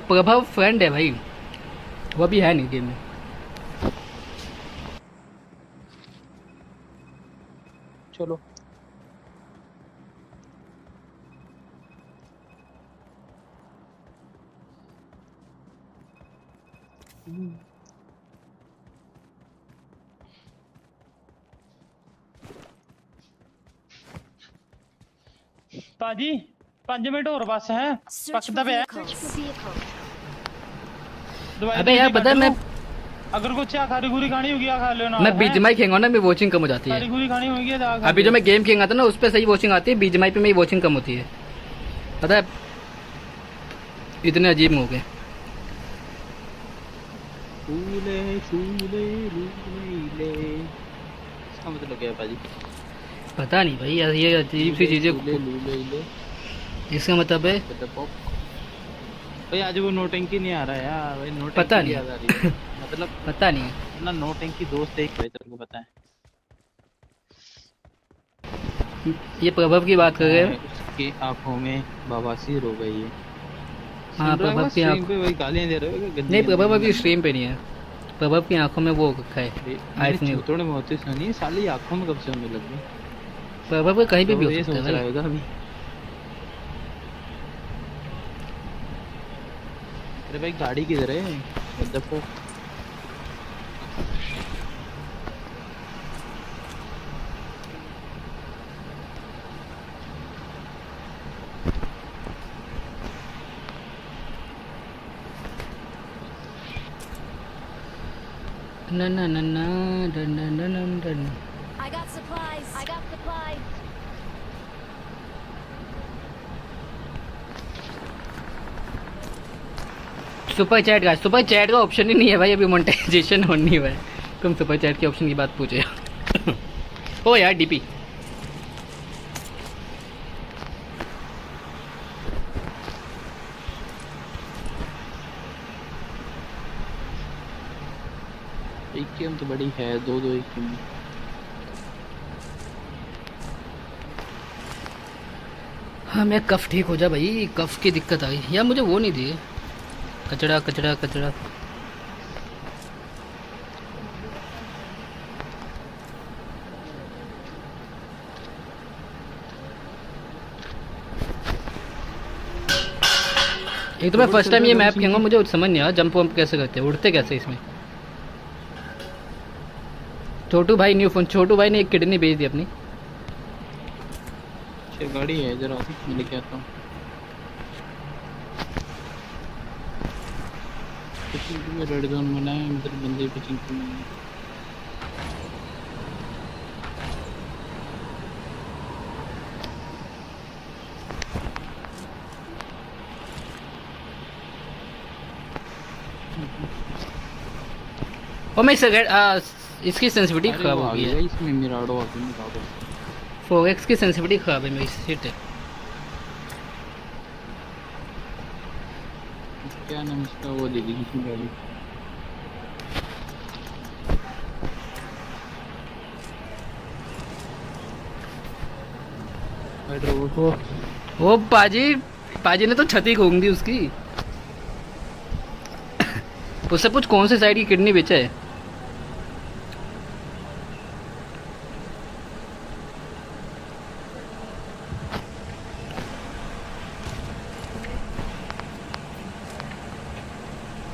प्रभाव फ्रेंड है भाई, वो भी है नहीं गेम में। चलो पाजी 5 मिनट और बस है। Search for पकड़ा पे है। vehicles. दवाई अबे यार पता है मैं अगर कुछ खारी खुरी खानी होगी खा लेना। मैं बीजीएमआई खेलूंगा ना, मेरी वॉचिंग कम हो जाती खारी है। खुरी खानी होगी अभी जो मैं गेम खेलूंगा था ना उस पे सही वॉचिंग आती है, बीजीएमआई पे मेरी वॉचिंग कम होती है। पता है इतने अजीब हो गए। इसका मतलब क्या है पाजी? पता नहीं भाई यार, ये अजीब सी चीजें। इसका मतलब है भाई आज वो नोटंकी नहीं आ रहा है यार। भाई नोटंकी पता नहीं। याद आ रही है। मतलब पता नहीं ना नोटंकी दोस्त एक भाई तेरे को पता है। ये प्रभाव की बात कर रहे हो। उसकी आंखों में बवासीर हो गई है। हाँ प्रभाव की आंखों पे वही गालियां दे रहे हो क्या? नहीं, प्रभाव अभी स्ट्रीम पे नहीं है। प्रभाव की आंखों में वो रखा है आइस नहीं। थोड़े बहुत ही सुनी साली आंखों में कब से होने लग गई। प्रभाव को कहीं पे भी हो ये सकता सोच है रहा भाई। होगा अभी। अरे भाई गाड़ी किधर है? देखो ना ना ना ना done done done done. I got supplies. I got supplies. Super chat का ऑप्शन ही नहीं है भाई, अभी मोनेटाइजेशन होनी नहीं हुआ है। तुम सुपर चैट के ऑप्शन की बात पूछे हो यार डीपी। एक गेम तो बड़ी है, दो एक गेम। हाँ मैं कफ ठीक हो जा भाई, कफ की दिक्कत आ गई यार, मुझे वो नहीं दी कचड़ा कचड़ा कचड़ा। एक तो मैं फर्स्ट टाइम ये मैप खेलूंगा, मुझे समझ नहीं आया जंप वंप कैसे करते हैं, उड़ते कैसे इसमें। छोटू भाई न्यू फोन, छोटू भाई ने एक किडनी भेज दी अपनी। गाड़ी है इधर, आती मैं लेके आता हूँ। रेड जोन बनाए इधर, बंदे पिचिंग करने। और मैं इसकी सेंसिटिविटी खराब हो गई है इसमें। मिराडो आती है, मिराडो 4x की सेंसिटिविटी खराब है मेरी सीट। क्या नाम इसका, वो दे दी किसी गाड़ी। वो पाजी ने तो छती घूम दी उसकी। उससे पूछ कौन से साइड की किडनी बेचा है।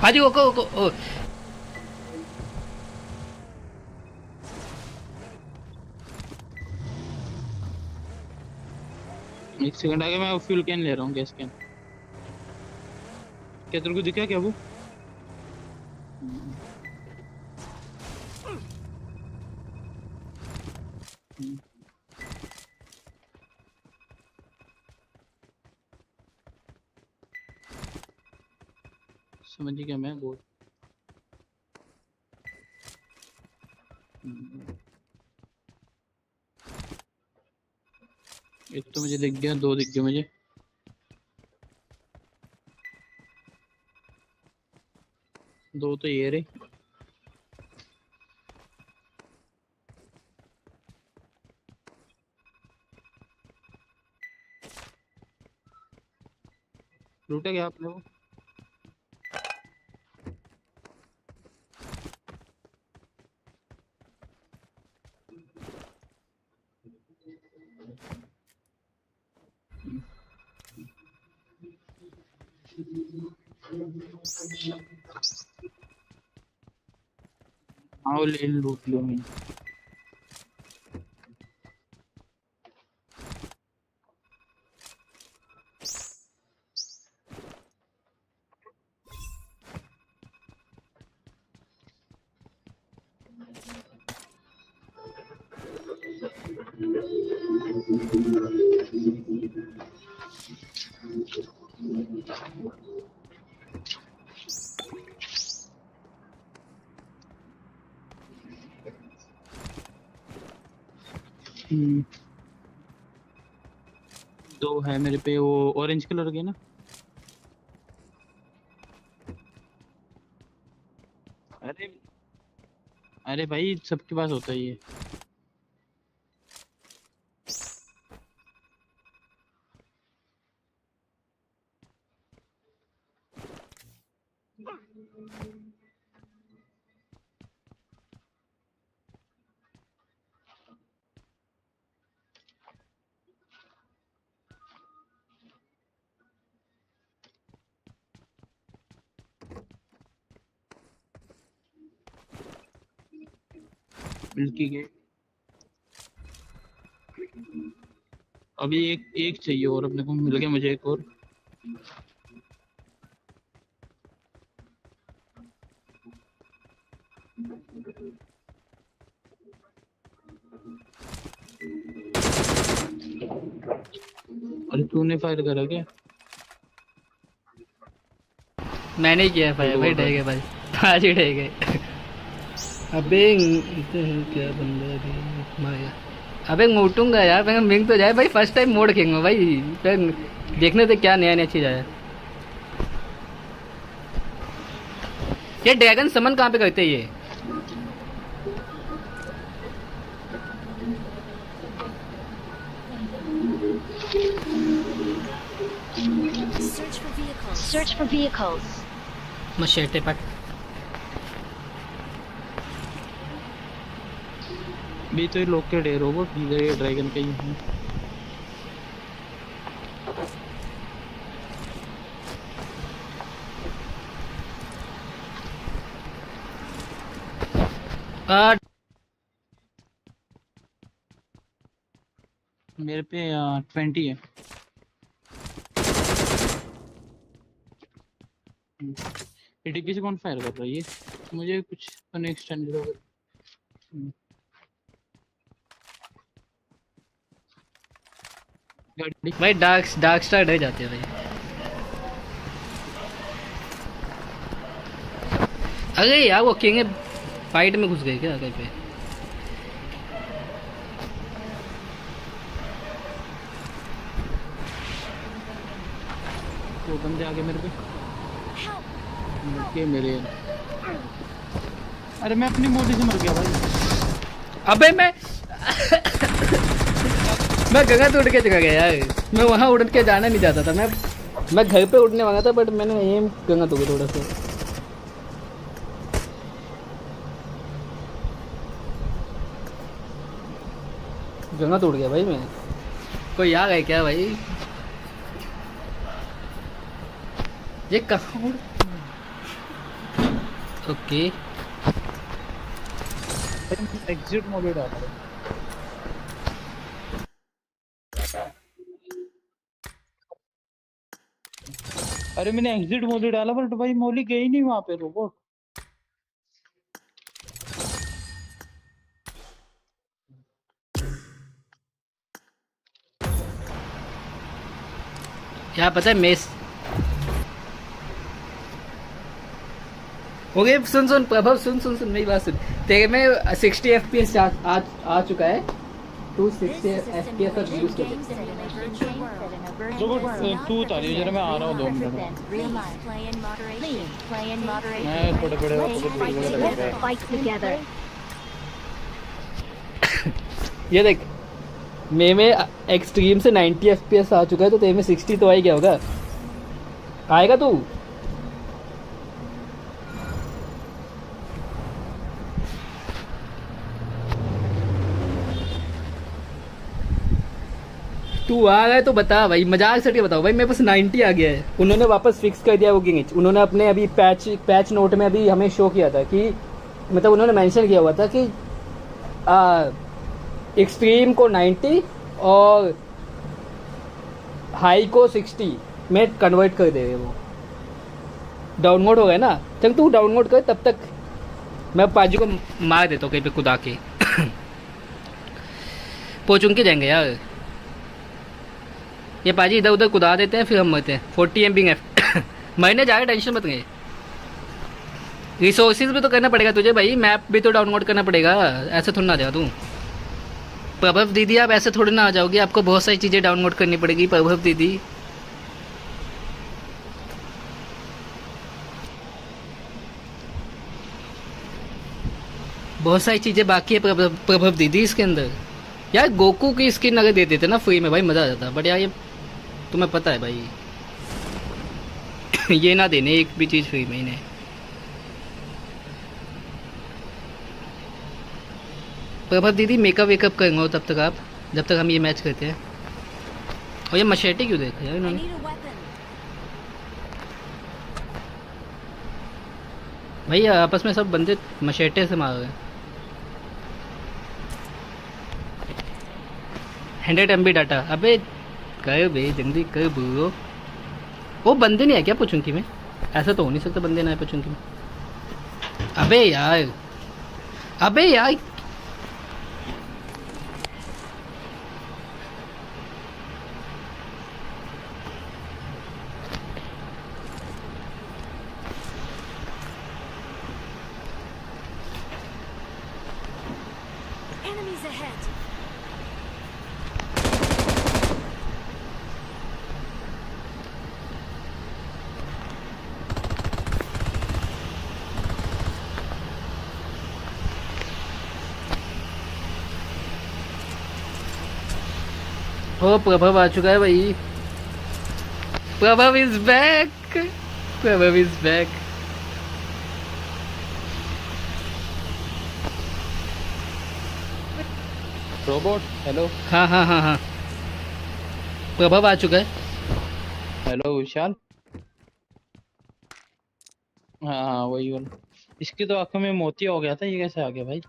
पाजी को एक सेकंड आगे, मैं फ्यूल कैन ले रहा हूँ, गैस कैन। क्या तेरे को दिखा क्या वो? समझ गया मैं वो। एक तो मुझे दिख गया, दो दिख गए मुझे। दो तो ये रहे। लूटा क्या आपने वो? हाँ ले लूट लो मैंने। दो है मेरे पे, वो ऑरेंज कलर के ना। अरे अरे भाई सबके पास होता है ये। Milky gate. अभी एक चाहिए और अपने को मिल गया, मुझे एक और। अरे तूने फायर करा क्या? मैंने ही किया भाई, भाई ढह गए भाई, आज ही ढह गए। अबे क्या बंदा भी मर गया। अबे मोटूंगा यार, मैं मिंग तो जाए भाई, फर्स्ट टाइम मोड खेलूंगा भाई, फिर देखने से क्या नया नया चीज आया। ये ड्रैगन समन कहाँ पे करते हैं ये? Search for vehicles. मशेटे पट। भी तो ये लोग के डे रोबोट ये ड्रैगन के ही हैं। मेरे पे 20 है। एटीपी से कौन फायर कर रहा है ये? मुझे कुछ तो नेक्स्ट टाइम होगा। भाई डार्क स्टार रह जाते हैं भाई। अरे यार वो किंग फाइट में घुस गए क्या कहीं पे? वो बंदे आगे मेरे पे के मेरे। अरे मैं अपनी मोटी से मर गया भाई। अबे मैं गंगा तो उड़ के चला गया यार, मैं वहाँ उड़ के जाना नहीं चाहता था, मैं घर पे उड़ने वाला था, बट मैंने एम गंगा तो थोड़ा सा। गंगा तो उड़ गया भाई। मैं कोई आ गए क्या भाई? ये कहाँ उड़? ओके एग्जिट मोड डाल रहा है। अरे मैंने एग्जिट मोड डाला बट भाई मोली गई नहीं वहां पे रोबोट। क्या पता है मेस। ओके सुन प्रभव, सुन मेरी बात सुन। तेरे में 60 FPS आ चुका है, 260 FPS का यूज कर सकते हैं। तू तारी जरा मैं आ रहा हूँ 2 मिनट में। मैं थोड़े ये देख, में एक्सट्रीम से 90 FPS आ चुका है, तो तेरे में 60 तो आ ही गया होगा। आएगा तू आ गया तो बता भाई, मजाक से बताओ भाई, मेरे पास 90 आ गया है। उन्होंने वापस फिक्स कर दिया वो गिंच। उन्होंने अपने अभी पैच नोट में अभी हमें शो किया था कि मतलब उन्होंने मेंशन किया हुआ था कि एक्सट्रीम को 90 और हाई को 60 में कन्वर्ट कर दे रहे वो। डाउनलोड हो गया ना, चल तू डाउनलोड कर, तब तक मैं पाजी को मार देता हूँ कहीं पे कुदा के। पहुँच के जाएंगे यार ये पाजी, इधर उधर कुदा देते हैं फिर हम मरते हैं। 40 MB मरने जा रहे, टेंशन मत गए। रिसोर्सेज भी तो करना पड़ेगा तुझे भाई, मैप भी तो डाउनलोड करना पड़ेगा, ऐसे थोड़ा ना आ जाओ तू। प्रभव दीदी आप ऐसे थोड़ी ना आ जाओगी, आपको बहुत सारी चीज़ें डाउनलोड करनी पड़ेगी प्रभव दीदी। बहुत सारी चीज़ें बाकी है प्रभव दीदी इसके अंदर। यार गोकू की स्किन अगर दे देते ना फ्री में भाई, मज़ा आ जाता। बट यार ये तुम्हें पता है भाई ये ना देने एक भी चीज़ फ्री में इन्हें। प्रभव दीदी मेकअप वेकअप करेंगे तब तक आप, जब तक हम ये मैच करते हैं। और ये मशेटी क्यों देखा यार इन्होंने? भाई आपस में सब बंदे मशेटे से मार रहे हैं। 100 MB डाटा। अबे कर बे जल्दी कर ब्रो। वो बंदे नहीं है क्या पुचुंकी में? ऐसा तो हो नहीं सकता बंदे ना है पुचुंकी में। अबे यार Enemies ahead. ओ प्रभव आ चुका है भाई। Prabhav is back. Prabhav is back. Robot hello. हाँ हाँ हाँ हाँ, प्रभव आ चुका है। हेलो विशाल। हाँ हाँ वही वाला। इसकी तो आंखों में मोती हो गया था, ये कैसे आ गया भाई?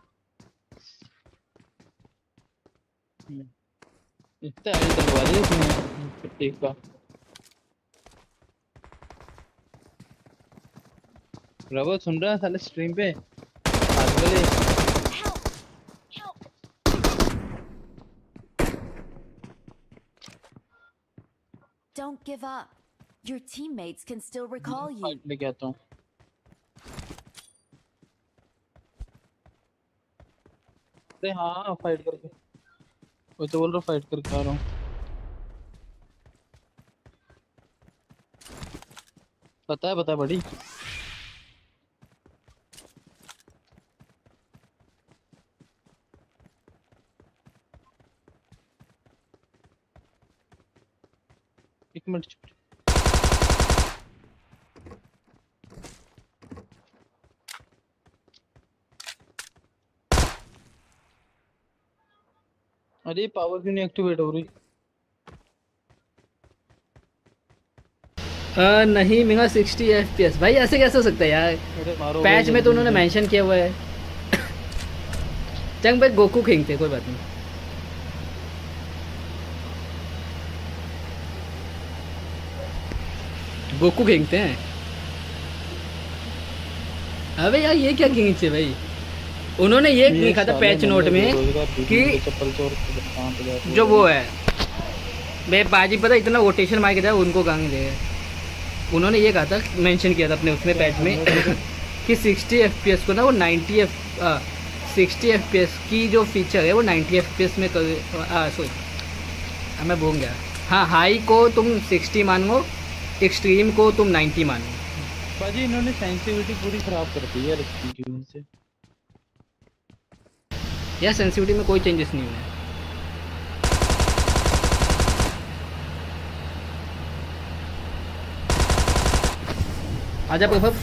हम्म, इतना आगे तलवा दी इसने ठीक का। रोबोट सुन रहा है साले स्ट्रीम पे आजकल ही। Help! Help! Don't give up. Your teammates can still recall you. Fight लेके आता हूँ। अरे हाँ फाइट करके, वो तो बोल रहा फाइट करके आ रहा हूँ। पता है बड़ी। एक मिनट चुप। अरे पावर क्यों नहीं एक्टिवेट हो रही? नहीं मेरा 60 FPS भाई, ऐसे कैसे हो सकता है यार? अरे मारो पैच भाई, में तो जल्दी उन्होंने जल्दी। मेंशन किया हुआ है। चंग भाई गोकू खेलते, कोई बात नहीं। गोकू खेलते हैं। अबे यार ये क्या खींचे भाई? उन्होंने ये लिखा था साले पैच नोट बंदे में बेरोजगार बीच कि में चप्पल चोर के कहाँ पे जाते हैं? जो वो है मैं बाजी पता इतना रोटेशन मार के था उनको कहाँ देगा। उन्होंने ये कहा था, मेंशन किया था अपने उसमें पैच में कि 60 FPS को ना वो 60 FPS की जो फीचर है वो 90 FPS में कर सॉरी मैं बोल गया। हाँ हाई को तुम 60 मानो, एक्सट्रीम को तुम 90 मानो। बाजी इन्होंने सेंसिटिविटी पूरी खराब कर दी है इसकी गेम से। यार सेंसिटिविटी में कोई चेंजेस नहीं हुए हैं। आजा प्रभव।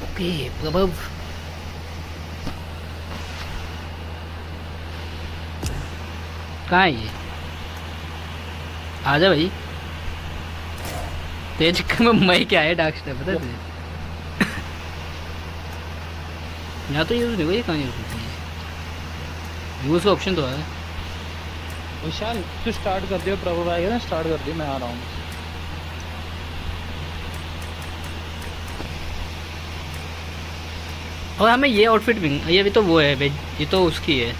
ओके प्रभव कहाँ है ये? आजा भाई। तेज चक्कर में मैं क्या है डार्क स्टार पता है तुझे? यहाँ तो यूज़ नहीं हुआ, ये कहाँ यूज़ होती है? यूज़ का ऑप्शन तो है। विशाल तू स्टार्ट कर दियो, प्रभु आएगा ना, स्टार्ट कर दियो, मैं आ रहा हूँ। और हमें ये आउटफिट भी, ये भी तो वो है भाई, ये तो उसकी है।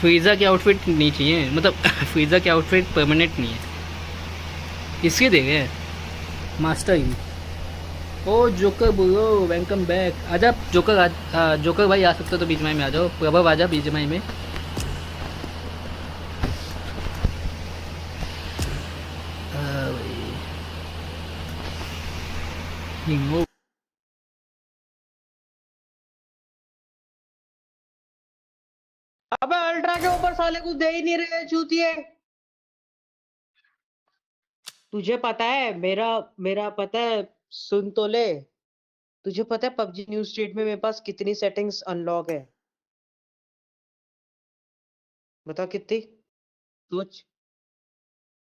फ्रीज़ा की आउटफिट नहीं चाहिए, मतलब फ्रीज़ा की आउटफिट परमानेंट नहीं है, इसकी दे गए मास्टर ही। ओ जोकर ब्रो वेलकम बैक। आजा जोकर जोकर भाई आ सकते हो तो बीच में आ जाओ। प्रभव आजा बीच में। हिंगो अबे अल्ट्रा के ऊपर साले कुछ दे ही नहीं रहे चूतिए। तुझे पता है मेरा मेरा पता है, सुन तो ले। तुझे पता है पबजी न्यू स्टेट में मेरे पास कितनी सेटिंग्स अनलॉक है? बता कितनी? सोच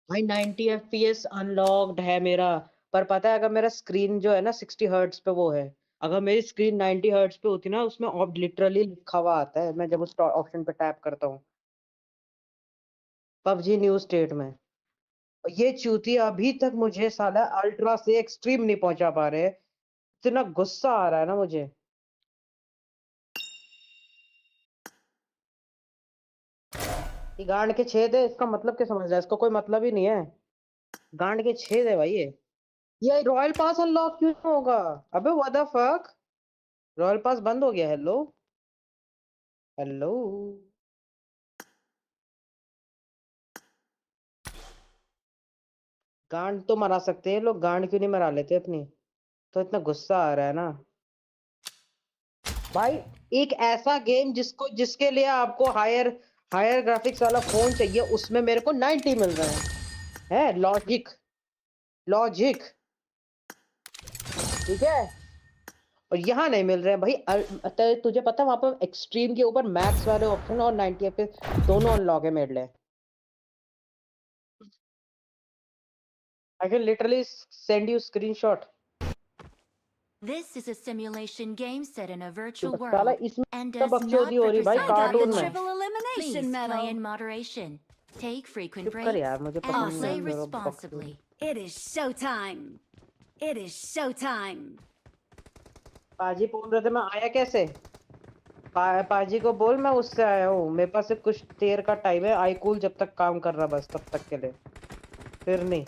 भाई। 90 FPS अनलॉक्ड है मेरा। पर पता है अगर मेरा स्क्रीन जो है ना 60 हर्ट्ज पे वो है, अगर मेरी स्क्रीन 90 हर्ट्ज पे होती ना, उसमें ऑफ लिटरली लिखा हुआ आता है मैं जब उस ऑप्शन पे टैप करता हूँ पबजी न्यू स्टेट में। ये चूती अभी तक मुझे साला अल्ट्रा से एक्सट्रीम नहीं पहुंचा पा रहे। इतना गुस्सा आ रहा है ना मुझे। ये गांड के छेद है, इसका मतलब क्या समझ रहा है? इसका कोई मतलब ही नहीं है। गांड के छेद है भाई ये रॉयल पास अनलॉक क्यों नहीं होगा? अबे what the fuck. Royal pass बंद हो गया। Hello hello. गांड तो मरा सकते हैं लोग, गांड क्यों नहीं मरा लेते अपनी? तो इतना गुस्सा आ रहा है ना भाई। एक ऐसा गेम जिसके लिए आपको हायर हायर ग्राफिक्स वाला फोन चाहिए, उसमें मेरे को 90 मिल रहे हैं। लॉजिक लॉजिक ठीक है। और यहाँ नहीं मिल रहे हैं भाई। तुझे पता है वहां पर एक्सट्रीम के ऊपर मैक्स वाले ऑप्शन और 90 एफपीएस दोनों अनलॉक है मेरे लिए। I can literally send you screenshot. This is a simulation game set in a virtual साला world इसमें and तो does बकचोदी not हो रही भाई represent कार्टून में। real life. Please elimination play in moderation. Take frequent चुप कर breaks यार, मुझे and पसंद play नहीं है तेरा responsibly. बकचोदी। It is showtime. It is showtime. पाजी बोल रहे थे मैं आया कैसे? पाजी को बोल मैं उससे आया हूँ, मेरे पास सिर्फ कुछ देर का टाइम है। आई कूल जब तक काम कर रहा बस तब तक के लिए, फिर नहीं।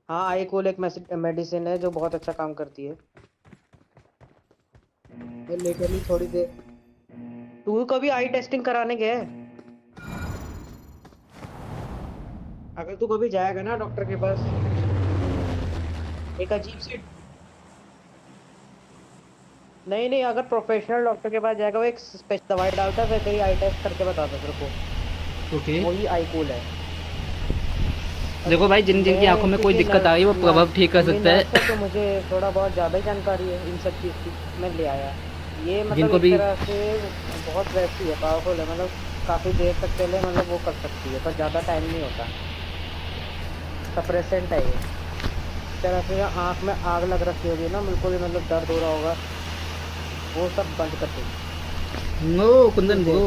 हाँ आई कूल एक मेडिसिन है जो बहुत अच्छा काम करती है। लिटरली थोड़ी देर। तू कभी आई टेस्टिंग कराने गया है? अगर तू कभी जाएगा ना डॉक्टर के पास, एक अजीब सी, नहीं नहीं, अगर प्रोफेशनल डॉक्टर के पास जाएगा वो एक स्पेशल दवाई डालता है, फिर तेरी आई टेस्ट करके बताता तेरे को। ओके वही आई कूल है। देखो भाई, जिन जिनकी आंखों में कोई दिक्कत आ रही है वो प्रभाव ठीक कर सकता है। तो मुझे थोड़ा बहुत ज़्यादा जानकारी है इन सब चीज़ की, मैं ले आया ये। मतलब जिनको एक भी तरह से बहुत वैसी है, पावरफुल है, मतलब काफ़ी देर तक के लिए मतलब वो कर सकती है, पर ज़्यादा टाइम नहीं होता। सप्रेसेंट है ये। इस तरह से आँख में आग लग रखी होगी ना, बिल्कुल ही मतलब दर्द हो रहा होगा, वो सब बंद कर देगी। नो कुंदन ब्रो,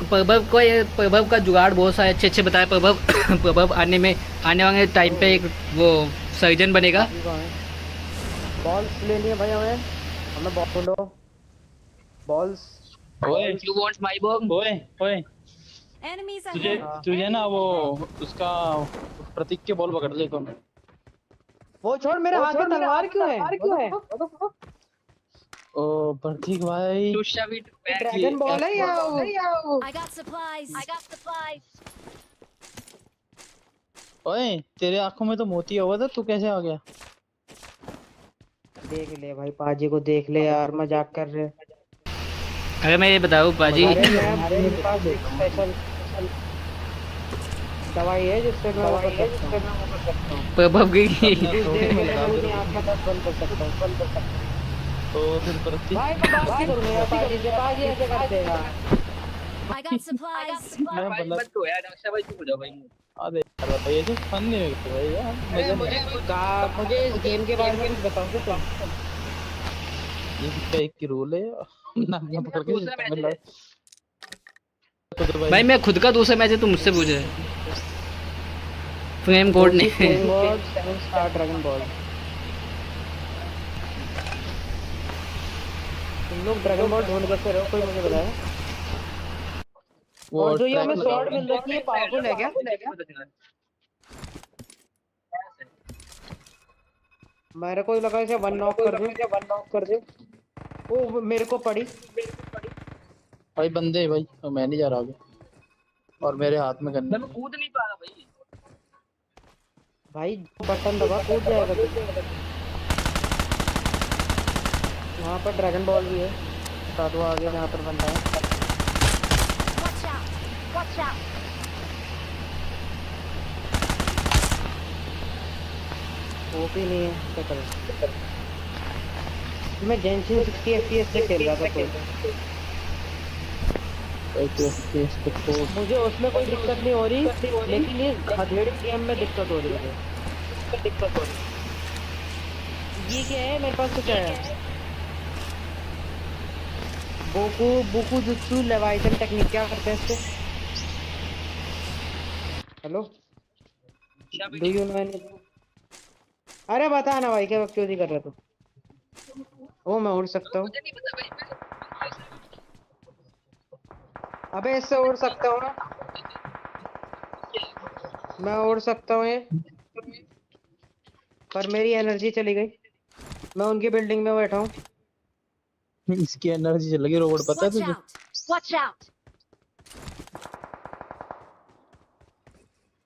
प्रभव का जुगाड़ बहुत सारे अच्छे अच्छे बताए प्रभव। प्रभव आने वाले टाइम पे एक वो सर्जन बनेगा। बॉल्स लेनी है भाई हमें बॉल्स। ओए यू वांट माय बॉल? ओए ओए, Enemies तुझे ahead. तुझे ना वो उसका प्रतीक के बॉल पकड़ ले कौन। वो छोड़, मेरे हाथ में तलवार क्यों है? ओ प्रतीक भाई, टू शव इट बैक। ड्रैगन बॉल है या I got supplies. ओए तेरे आंखों में तो मोती हुआ था, तू कैसे आ गया? देख ले भाई, पाजी को देख ले यार, मजाक कर रहे। अरे मैं ये बताऊँ पाजी, अरे मेरे पास एक स्पेशल दवाई है जिससे मैं वो कर सकता हूँ। प्रभव की कुछ देर के लिए मैं अपनी आँख में दर्द बंद कर सकता हूँ। तो फिर प्रतीक भाई मैं बात नहीं करूँगा यार पाजी से, पाजी ऐसे कर देगा। I got supplies. मैं मतलब मत हो यार, नक्शा भाई चुप हो जाओ भाई। अरे यार भाई ये तो फन नहीं है भाई यार, मजा नहीं। मुझे इस गेम के बारे में कुछ बताओगे तुम? ये एक की रूल है ना, ना पकड़ के दूसरा मैच है। तो भाई भाई मैं खुद का दूसरा मैच है, तुम मुझसे पूछ रहे। फ्लेम कोड ने ड्रैगन बॉल। तुम लोग ड्रैगन बॉल ढूंढ कैसे रहे हो, कोई मुझे बताया? वो और जो ये ट्रैक हमें लगाओ। स्वॉर्ड मिल रही है, ये पावरफुल है क्या? मेरे को लगा इसे वन नॉक कर दे। ओ मेरे को पड़ी। भाई बंदे हैं भाई, तो मैं नहीं जा रहा आगे, और मेरे हाथ में गन मैं कूद नहीं पा रहा भाई। भाई बटन दबा, कूद जाएगा तू। वहाँ पर ड्रैगन बॉल भी है, बता दो आगे जहाँ पर बंदा है। Watch out. वो भी नहीं है, क्या करें? मैं जेंशिन 60 FPS से खेल रहा था कोई। मुझे उसमें कोई दिक्कत नहीं हो रही, लेकिन इस गधेड़ गेम में दिक्कत हो रही है। ये क्या है मेरे पास? कुछ है बुकू जुत्सु लेवाइजन टेक्निक, क्या करते हैं इसको? Hello, do you know anything? अरे बता ना भाई, क्या बकचोदी कर रहे तू? ओ मैं उड़ सकता हूँ। अबे इससे उड़ सकता हूँ ना, मैं उड़ सकता हूँ ये। पर मेरी एनर्जी चली गई। मैं उनकी बिल्डिंग में बैठा हूँ। इसकी एनर्जी चल गई। रोबोट पता है Watch तुझे? out! Watch out!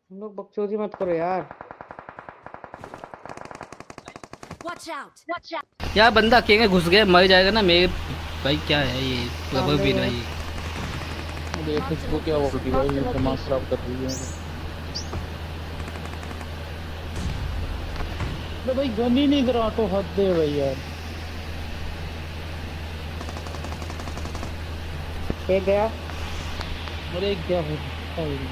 तुम लोग बकचोदी मत करो यार। Watch out! Watch out! यार बंदा अकेले घुस गया, मर जाएगा ना मेरे भाई। क्या है ये प्रभव भी नहीं। देख इसको क्या हो गई भाई, दिमाग खराब कर रही है। अरे भाई गन ही नहीं इधर ऑटो हद दे भाई यार। एक गया। अरे क्या हो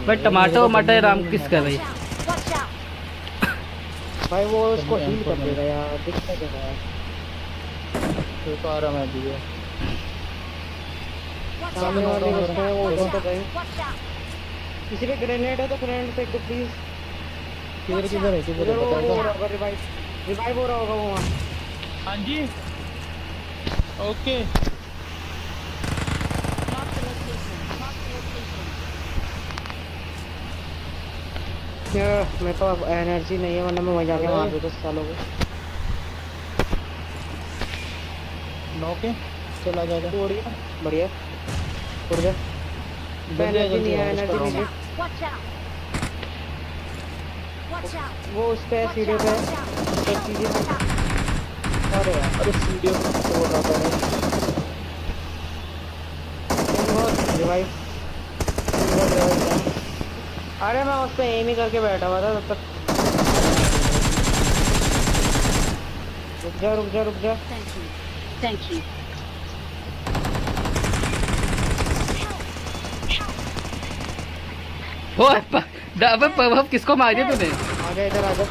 भाई टमाटर मटर राम किसका भाई? Watch out! भाई वो उसको हील कर देगा यार, दिख नहीं देगा यार। तो आ रहा मैं भी है। Watch सामने वाले out! उसमें वो उधर तो गए। Watch out! किसी पे ग्रेनेड है तो ग्रेनेड फेंक दो प्लीज। किधर किधर है किधर उधर है वो बताओ हो तो। रहा होगा रिवाइव हो रहा होगा वो वहाँ। हाँ जी ओके। मेरे पास एनर्जी नहीं है, वरना मैं वहीं जाके मार देता सालों को। नौके चला जाएगा। बढ़िया बढ़िया उड़ जा। एनर्जी नहीं है, एनर्जी नहीं है। Watch out! Watch out! वो उस पे सीढ़ियों पे तो चीजें। अरे यार अरे सीढ़ियों पे तो रहा था। रिवाइव। अरे मैं उस पे एम ही करके बैठा हुआ था तब तक। रुक जा रुक जा रुक जा। Thank you. Thank you. ओ अबे प्रभव किसको मार दिया तूने? आजा इधर आजा।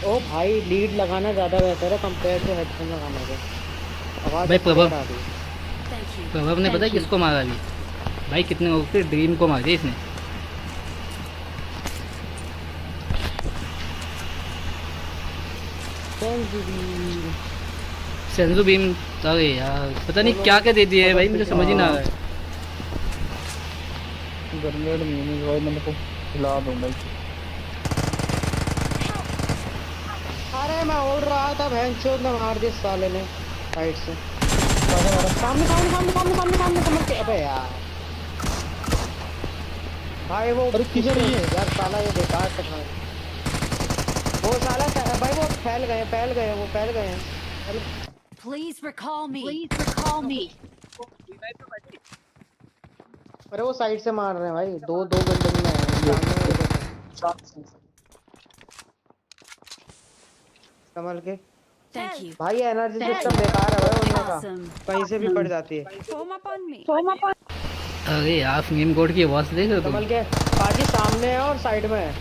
ओ भाई लीड लगाना ज्यादा बेहतर है कंपेयर टू हेडफोन लगाने के। आवाज भाई प्रभव आ रही है। Thank you. प्रभव ने पता है किसको मारा अभी? भाई कितने वक्त ड्रीम को मार दिया इसने। Senju beam. अरे यार पता नहीं क्या क्या दे दिया है भाई, मुझे समझ ही ना आ रहा है। ग्रेनेड मिनी भाई मैंने को हिला दूंगा। अरे मैं उड़ रहा था भैंचोद ने मार दिया साले ने साइड से। सामने सामने सामने सामने सामने सामने समझ के। अबे यार भाई वो अरे किधर है ये? यार साला ये बेकार से खा। वो साला भाई वो फैल गए वो फैल गए हैं। Please recall me. Please recall me. अरे वो साइड से मार रहे हैं भाई। दो बिल्डिंग में है संभल के। Thank you. भाई एनर्जी सिस्टम बेकार है भाई उनने का। Awesome. कहीं से भी पड़ जाती है। अरे यार फ्लेम कोड की आवाज देख रहे हो संभल तुम? के पाजी सामने है और साइड में है।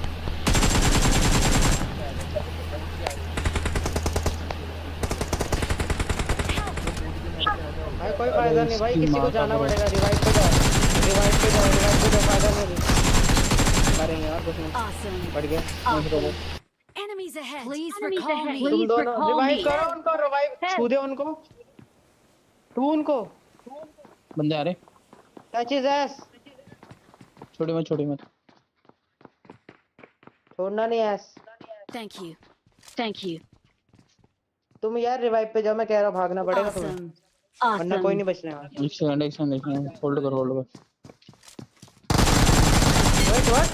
भाई कोई फायदा नहीं भाई, किसी को जाना पड़ेगा। रिवाइव पे जाओ फायदा नहीं मरेंगे और कुछ नहीं। Awesome. बढ़ गया। Awesome. Enemies ahead. Please recall me. तुम दोनों रिवाइव करो उनको। रिवाइव छू दे उनको। तू उनको बंदे आ रहे। Touch is S. छोड़ी मत। छोड़ना नहीं S. Thank you. Thank you. तुम यार रिवाइव पे जाओ, मैं कह रहा हूँ भागना पड़ेगा तुम्हें, Awesome. वरना कोई नहीं Awesome. बचने वाला। एक सेकंड होल्ड कर। Wait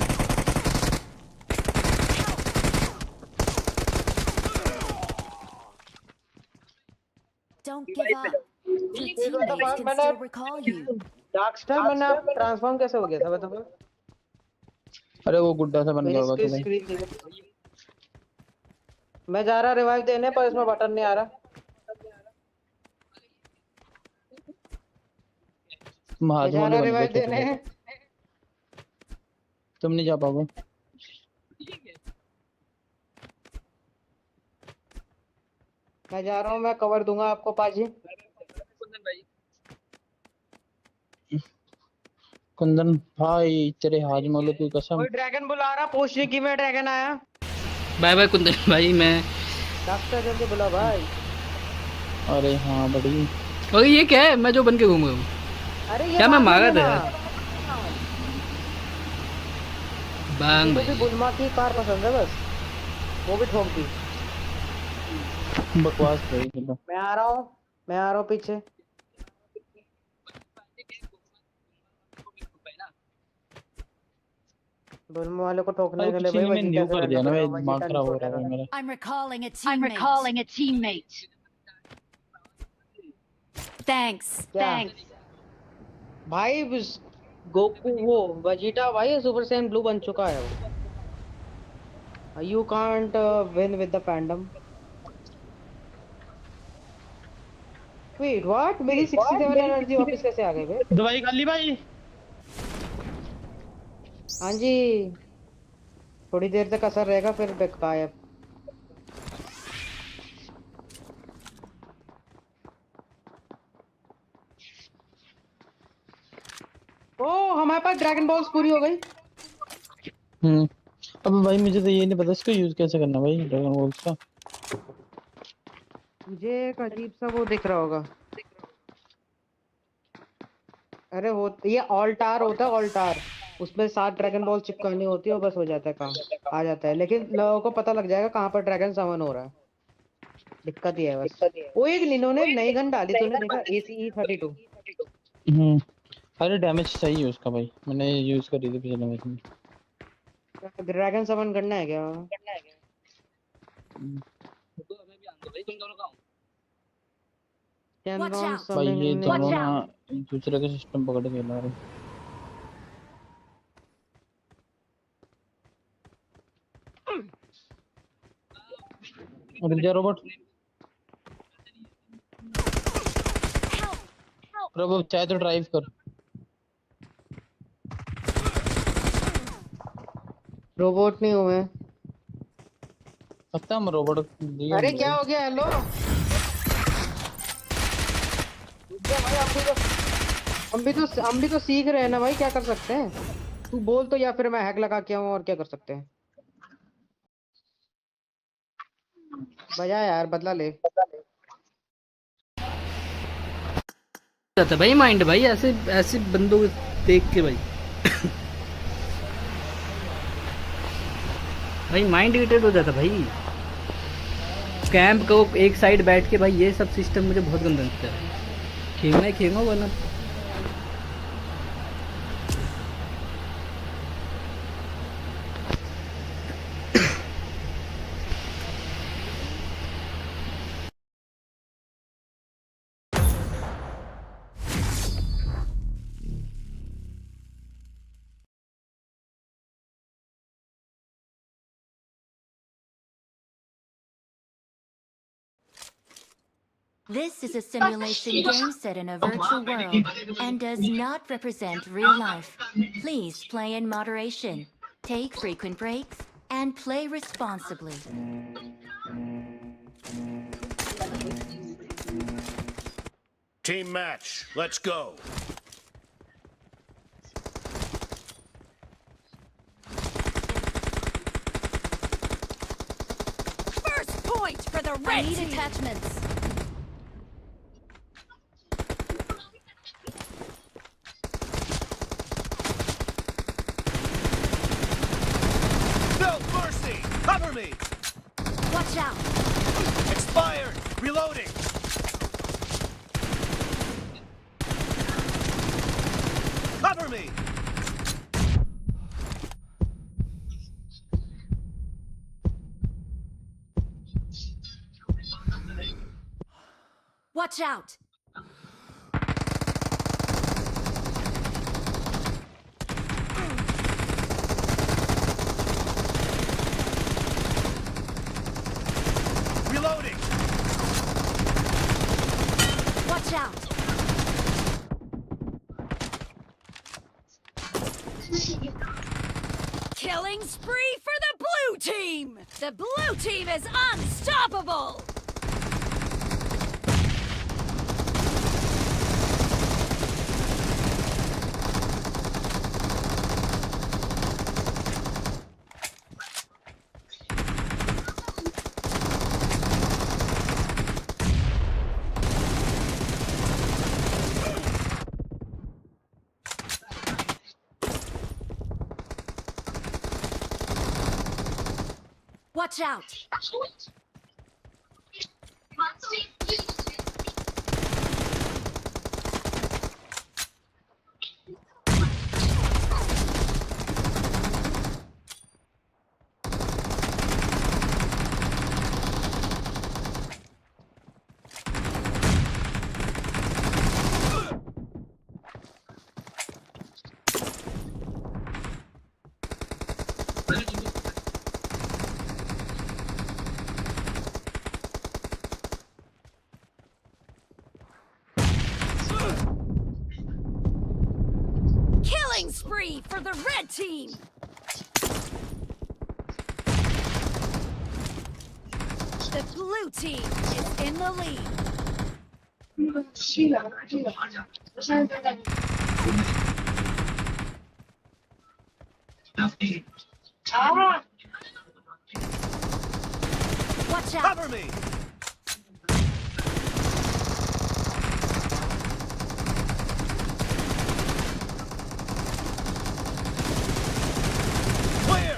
Don't give up. Your teammates can still recall you. Dark star मैंने ट्रांसफॉर्म कैसे हो गया था बताओ। अरे वो गुड्डा सा बन गया होगा मेरी तो भाई। स्क्रीन मैं जा रहा रिवाइव देने पर इसमें बटन नहीं आ रहा। मैं जा रहा रिवाइव देने। तुम नहीं जा पाओगे। मैं जा रहा हूँ, मैं कवर दूंगा आपको पाजी। कुंदन भाई तेरे हाजमौले की कसम। कोई ड्रैगन बुला रहा, पूछ रही कि मैं ड्रैगन आया। बाय बाय कुंदन भाई। मैं डॉक्टर जल्दी बुला भाई। अरे हाँ बड़ी। और ये क्या है मैं जो बन के घूम रहा हूँ? अरे ये क्या मैं मारा था? बांग मुझे भी भाई। बुलमा की कार पसंद है बस, वो भी ठोक दी। बकवास भाई चलो। मैं आ रहा हूँ, मैं आ रहा हूँ पीछे। बुलमा वाले को ठोकने अरे के लिए किसी भाई ने मैं वजीटा न्यू से कर लड़ना दिया ना पड़ेगा, भाई, दिमाग वजीटा नहीं खराब हो रहा छोड़ेगा। है मेरा। I'm recalling a I'm teammate. recalling a teammate. Thanks. क्या भाई गोकू वो वजीटा भाई सुपर सैयन ब्लू बन चुका है वो। You can't win with the fandom. Wait what, मेरी 67 एनर्जी वापस कैसे आ गई बे? दवाई खा ली भाई। हाँ जी, थोड़ी देर तक असर रहेगा फिर गायब। ओ हमारे पास ड्रैगन बॉल्स पूरी हो गई। अब भाई मुझे तो ये नहीं पता इसको यूज कैसे करना भाई, ड्रैगन बॉल्स का। मुझे एक अजीब सा वो दिख रहा होगा। अरे वो ये ऑल्टार होता है, ऑल्टार। उसमें 7 ड्रैगन बॉल चिपकानी होती है और बस हो जाता है काम, आ जाता है। लेकिन लोगों को पता लग जाएगा कहाँ पर ड्रैगन समन हो रहा है। दिक्कत ही है बस। वो एक इन्होंने नई गन डाली, तूने देखा? ACE-32। हम्म। अरे डैमेज सही है उसका भाई, मैंने यूज करी थी पिछले मैच में। ड्रैगन समन करना है क्या? Watch कैनरॉन out. भाई ये समन। दोनों ना दूसरे का सिस्टम पकड़ के खेल रहे हैं। रुक जा रोबोट। रोबोट चाहे तो ड्राइव कर। रोबोट नहीं हुए। पता है हम रोबोट दिए अरे हमने क्या भाई। हो गया? हेलो, रुक जा भाई। हम भी तो सीख रहे हैं ना भाई, क्या कर सकते हैं? तू बोल तो, या फिर मैं हैक लगा के आऊं, और क्या कर सकते हैं? बजा यार, बदला ले। जाता है भाई माइंड भाई, ऐसे ऐसे बंदों को देख के भाई। भाई माइंड इरिटेट हो जाता भाई। कैंप को एक साइड बैठ के भाई, ये सब सिस्टम मुझे बहुत गंदा लगता है। खेलना ही खेलना वरना। This is a simulation game set in a virtual world and does not represent real life. Please play in moderation, take frequent breaks, and play responsibly. Team match, let's go. First point for the red team. I need attachments. No mercy! Cover me! Watch out! Expired! Reloading! Cover me! Watch out! Reloading! Watch out! Killing spree for the blue team! The blue team is unstoppable! Watch out! Killing spree for the red team! The blue team is in the lead. Watch out! Cover me! Clear!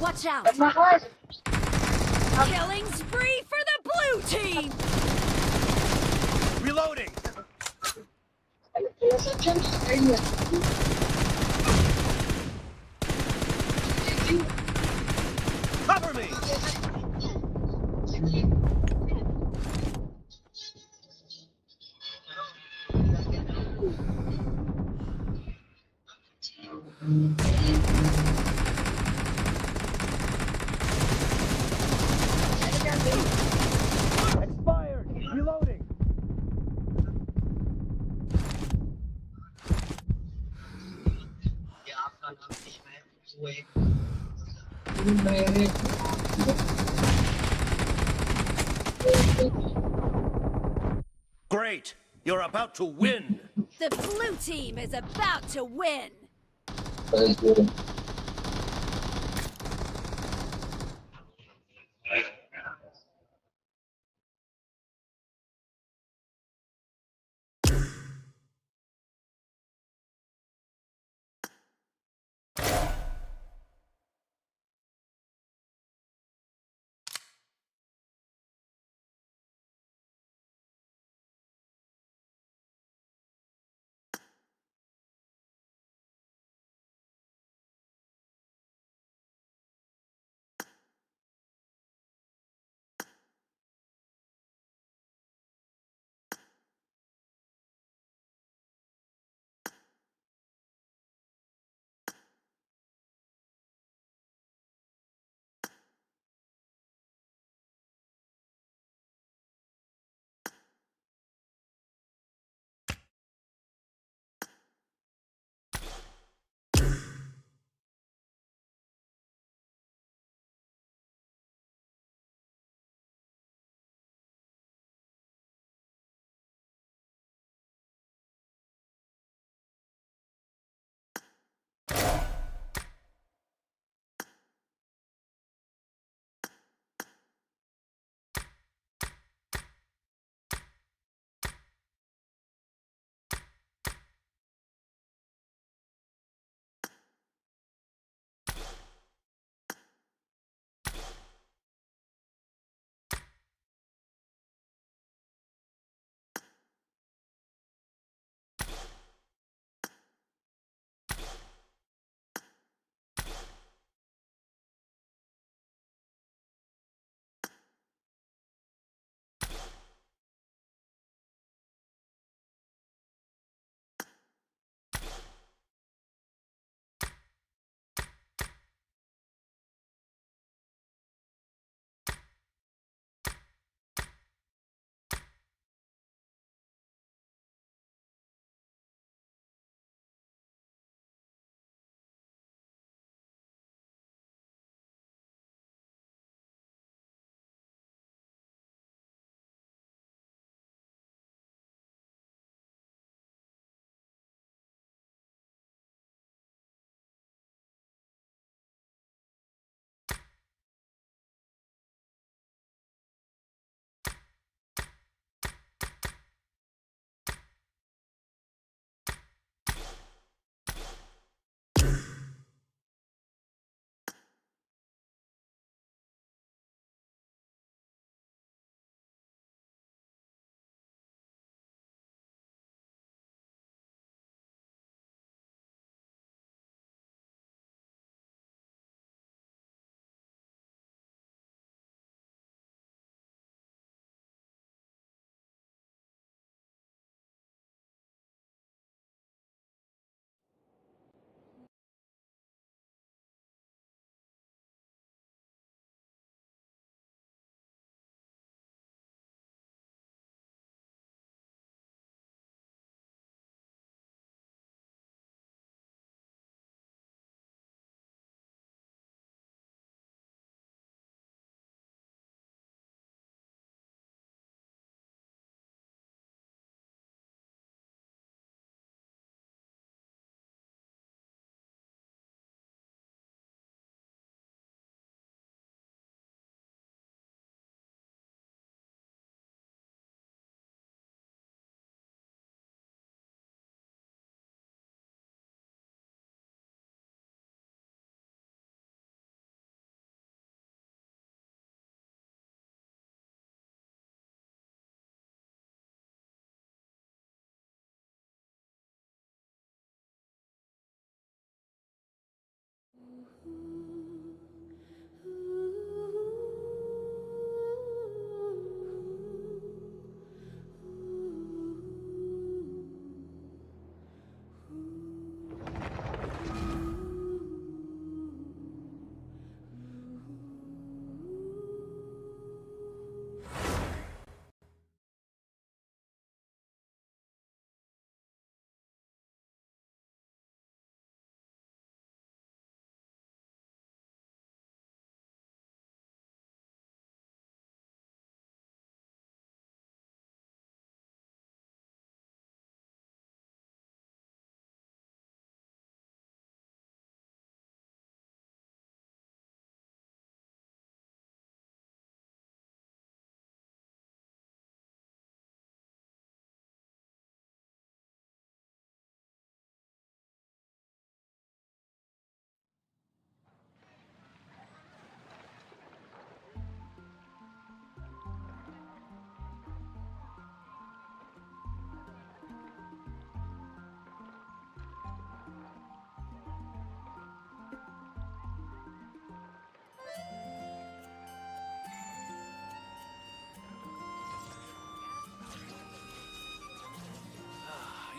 Watch out! Killing spree for the blue team! Reloading! Cover me! Expired! Reloading! Great! You're about to win! The blue team is about to win!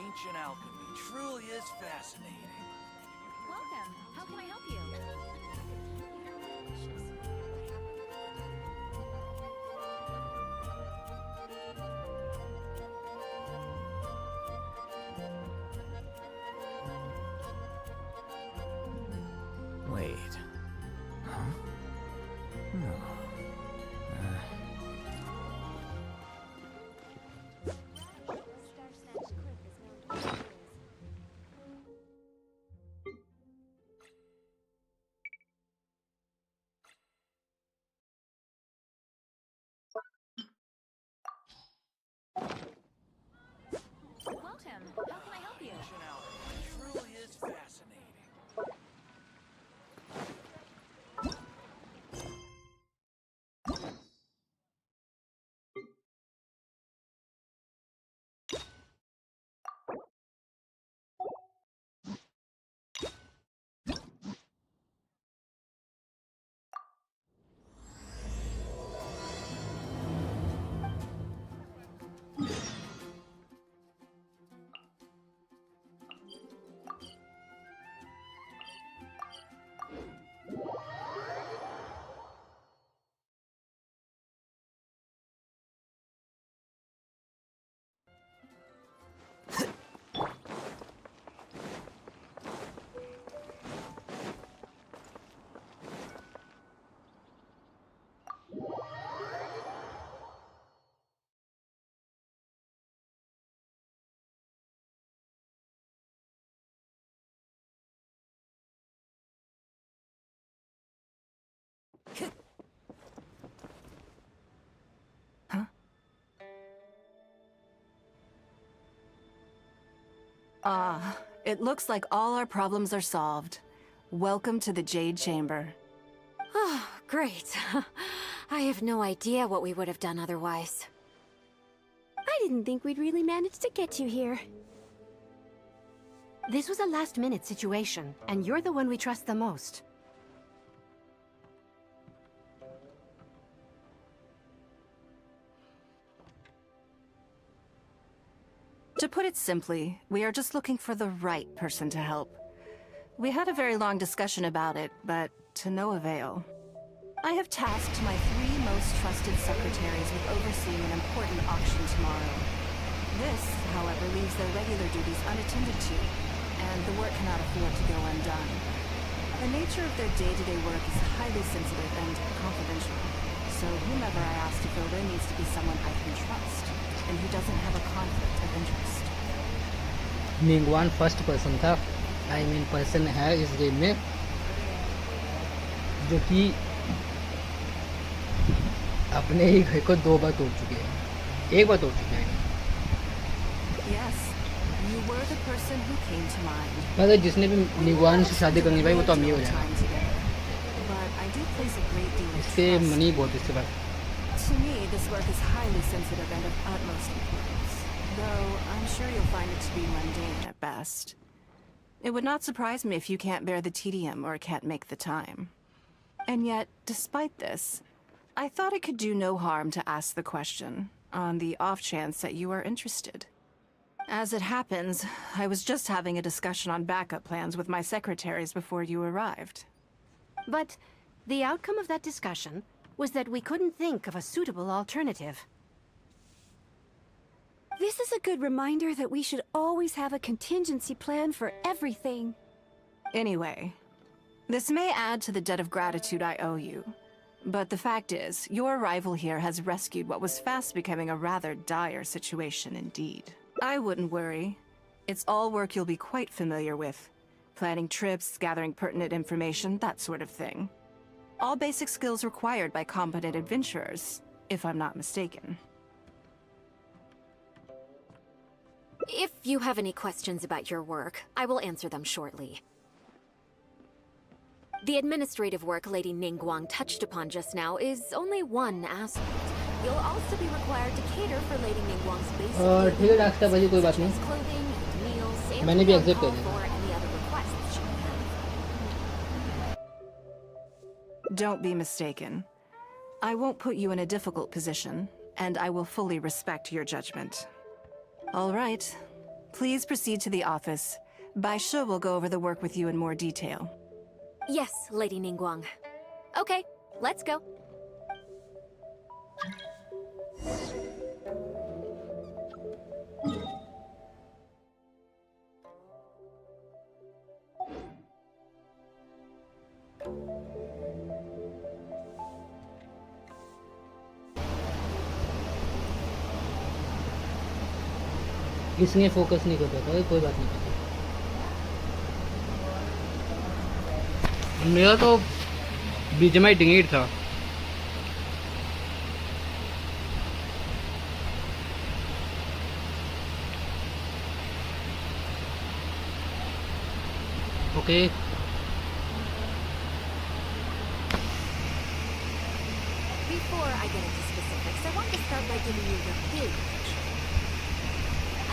Ancient alchemy truly is fascinating. Welcome. How can I help you? Wait. Huh? No. Welcome. How can I help you? Ancient alchemy truly is fascinating. It looks like all our problems are solved. Welcome to the Jade Chamber. Oh, great. I have no idea what we would have done otherwise. I didn't think we'd really manage to get you here. This was a last-minute situation, and you're the one we trust the most. To put it simply, we are just looking for the right person to help. We had a very long discussion about it, but to no avail. I have tasked my 3 most trusted secretaries with overseeing an important auction tomorrow. This, however, leaves their regular duties unattended to, and the work cannot afford to go undone. The nature of their day-to-day work is highly sensitive and confidential, so whomever I ask to fill in needs to be someone I can trust, and who doesn't have a conflict of interest. निंगवान फर्स्ट पर्सन था, आई मीन पर्सन है इस गेम में, जो कि अपने ही घर को 2 बार तोड़ चुके हैं, 1 बार तोड़ चुके हैं। Yes, you were the person who came to mind. मतलब जिसने भी निंगवान से शादी करनी भाई वो तो अमीर हो जाएगा। But I do place a great deal of इससे trust. मनी बहुत इससे बात। To me, this work is highly sensitive and of utmost importance. Though I'm sure you'll find it to be mundane at best. It would not surprise me if you can't bear the tedium or can't make the time. And yet, despite this, I thought it could do no harm to ask the question, on the off chance that you are interested. As it happens, I was just having a discussion on backup plans with my secretaries before you arrived. But the outcome of that discussion was that we couldn't think of a suitable alternative. This is a good reminder that we should always have a contingency plan for everything. Anyway, this may add to the debt of gratitude I owe you. But the fact is, your arrival here has rescued what was fast becoming a rather dire situation indeed. I wouldn't worry. It's all work you'll be quite familiar with. Planning trips, gathering pertinent information, that sort of thing. All basic skills required by competent adventurers, if I'm not mistaken. If you have any questions about your work, I will answer them shortly. The administrative work Lady Ningguang touched upon just now is only one aspect. You'll also be required to cater for Lady Ningguang's basic ठीक है डाक्टर भाजी कोई बात नहीं clothing and meals and मैंने भी accept कर call दिया for any other requests she may have. Don't be mistaken. I won't put you in a difficult position, and I will fully respect your judgment. All right. Please proceed to the office. Bai Shi will go over the work with you in more detail. Yes, Lady Ningguang. Okay, let's go. इसने फोकस नहीं कर पाता कोई बात नहीं मेरा तो बीच में डिंगीट था okay Before I get into specifics, I want to start by giving you the big picture.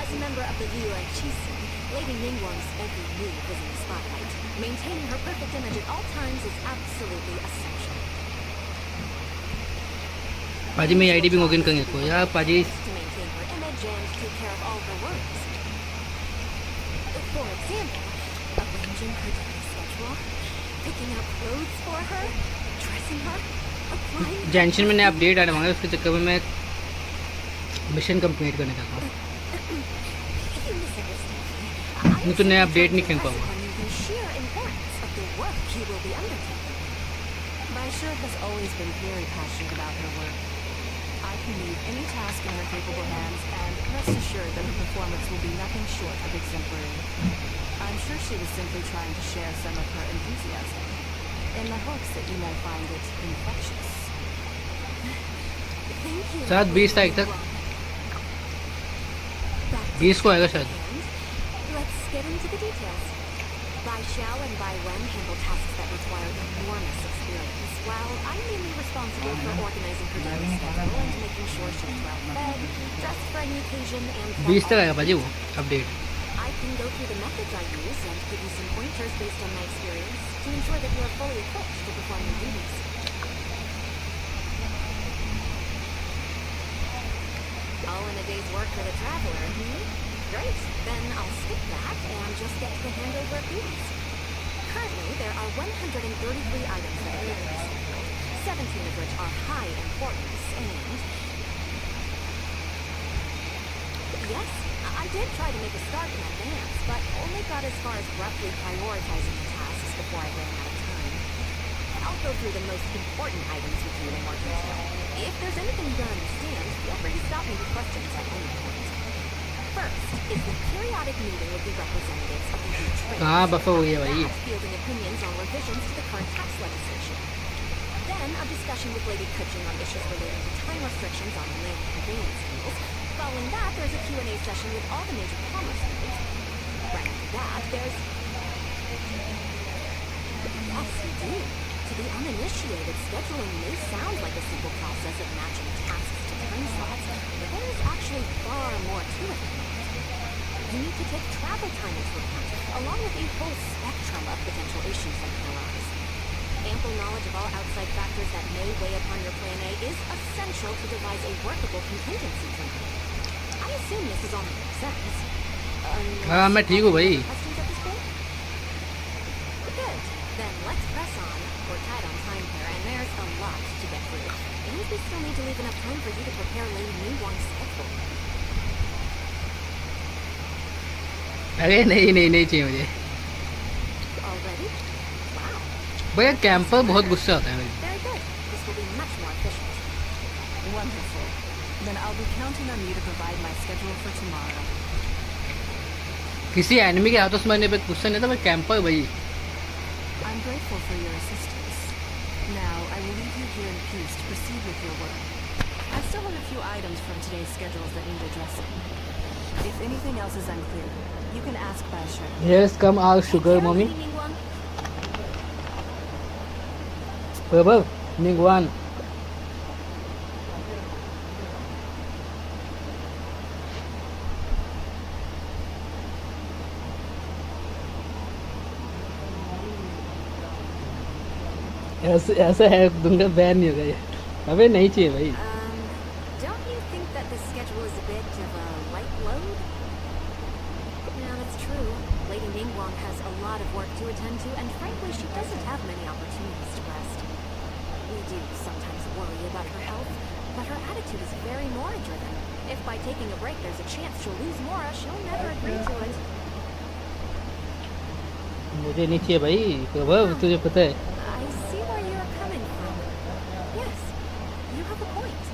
As a member of the Yuan Qixin, Lady Ningguang's every move is in the spotlight. Maintaining her perfect image at all times is absolutely essential. पाजी मैं आईडी भी लॉगिन करने को यार पाजी To maintain her image and take care of all her worries. For example, arranging her daily schedule, picking out clothes for her, dressing her, applying. जेंशिन में नया अपडेट आने वाला है उसके चक्कर में मैं मिशन कंप्लीट करने जाता हूँ You misunderstand me. नहीं तो नया अपडेट नहीं खेल पाऊंगा The sheer importance of the work she will be undertaking. Bai Shi has always been very passionate about her work. I can leave any task in her capable hands, and rest assured that her performance will be nothing short of exemplary. I'm sure she was simply trying to share some of her enthusiasm, in the hopes that you may find it infectious. Thank you. शायद 20 तारीख तक 20 को आएगा शायद Let's get into the details. Bai Xiao and Bai Wen handle tasks that require enormous experience, while I'm mainly responsible for organizing her daily schedule and making sure she's well fed, dressed for any occasion, and 20 तक आएगा पाजी वो update I can go through the methods I use and give you some pointers based on my experience to ensure that you are fully equipped to perform your duties. All in a day's work for the traveler, Great, then I'll skip that and just get to the handover of duties. Currently, there are 133 items that appear in this field, 17 of which are high importance, and... Yes, I did try to make a start in advance, but only got as far as roughly prioritizing the tasks before I ran out of time. I'll go through the most important items with you in more detail. If there's anything you don't understand, feel free to stop me with questions at any point. First is the periodic meeting with the representatives of the youth trade. कहाँ बफा हुई है भाई Fielding opinions on revisions to the current tax legislation. Then a discussion with Lady Kuching on issues relating to time restrictions on land conveyance deals. Following that, there's a Q&A session with all the major commerce leaders. Right after that, there's... Yes, you do. To the uninitiated, scheduling may sound like a simple process of matching tasks to time slots, but there is actually far more to it than that. you need to take travel time into account, along with a whole spectrum of potential issues that can arise. Ample knowledge of all outside factors that may weigh upon your plan A is essential to devise a workable contingency plan. I assume this is all making sense. हाँ मैं ठीक हूँ भाई. Questions at this point? Good. Then let's press on. We're tight on time here, and there's a lot to get through. And we still need to leave enough time for you to prepare Lady Ningguang's schedule. अरे नहीं चाहिए मुझे. Already? Wow. भैया कैंपर बहुत गुस्से आता है भाई. Very good. This will be much more efficient. Wonderful. Then I'll be counting on you to provide my schedule for tomorrow. किसी एनिमी के हाथों से मरने पे गुस्सा नहीं था भाई. कैंपर भाई. I'm grateful for your assistance. Now, I will leave you here in peace to proceed with your work. I still have a few items from today's schedules that need addressing. If anything else is unclear, you can ask Baisha. Yes, come our sugar, mommy. Baba, Ningguang. ऐसा है दूंगा बैन नहीं होगा ये. अबे नहीं चाहिए भाई. Don't you think that the schedule is a bit of a light load? Yeah, that's true. Lady Ningguang has a lot of work to attend to, and frankly, she doesn't have many opportunities to rest. We do sometimes worry about her health, but her attitude is very Mora-driven. If by taking a break there's a chance she'll lose Mora, she'll never agree to it. मुझे नहीं चाहिए भाई. बाबा तुझे पता है. I see where you're coming from. Yes, you have a point.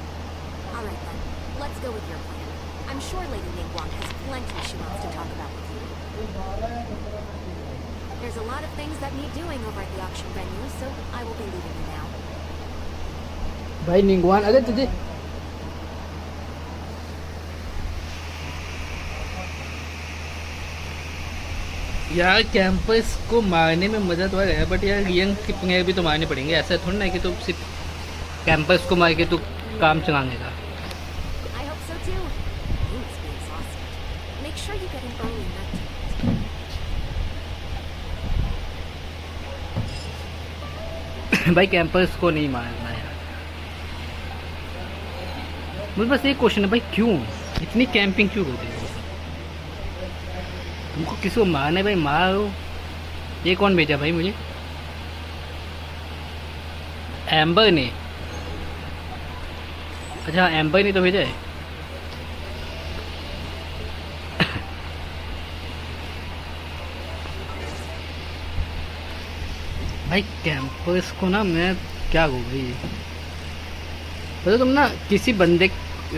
All right then, let's go with your plan. I'm sure Lady Ningguang has plenty she wants to talk about with you. There's a lot of things that need doing over at the auction venue, so I will be leaving you now. भाई निंगवान अगर तुझे यार कैंपस को मारने में मजा तो आ गया, बट यार यंग की पंगे भी तो मारने पड़ेंगे. ऐसा थोड़ा ना कि तो सिर्फ कैंपस को मार के तो काम चलाने का. I hope so too. You must be exhausted. Make sure you get an early night. भाई कैंपस को नहीं मारना यार. मुझे बस एक क्वेश्चन है भाई, क्यों इतनी कैंपिंग क्यों होती है? तुमको किसी को मारना है भाई मारो. ये कौन भेजा भाई मुझे? एम्बर ने. अच्छा एम्बर ने तो भेजा है. भाई कैंपस को ना मैं क्या कहूँ भाई. पता तुम ना किसी बंदे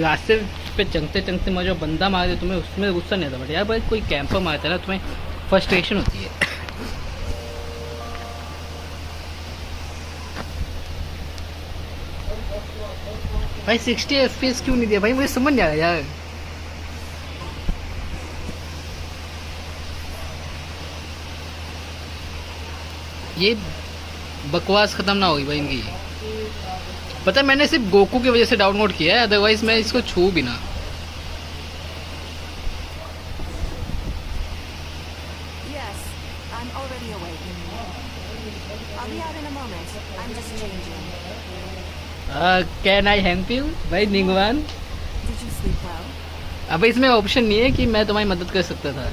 रास्ते पे चंगते मुझे जो बंदा मार दे तुम्हें उसमें गुस्सा नहीं आता, बट यार भाई कोई कैंपर मारता है ना तुम्हें फ्रस्ट्रेशन होती है. भाई 60 FPS क्यों नहीं दिया भाई, मुझे समझ नहीं आ रहा यार. ये बकवास खत्म ना होगी भाई इनकी. पता है मैंने सिर्फ गोकू की वजह से डाउनलोड किया है, अदरवाइज मैं इसको छू भी ना. Yes, I'm already awake. I'll be out in a moment. I'm just changing. Can I help you भाई निंगवान? Did you sleep well? अब इसमें ऑप्शन नहीं है कि मैं तुम्हारी मदद कर सकता था.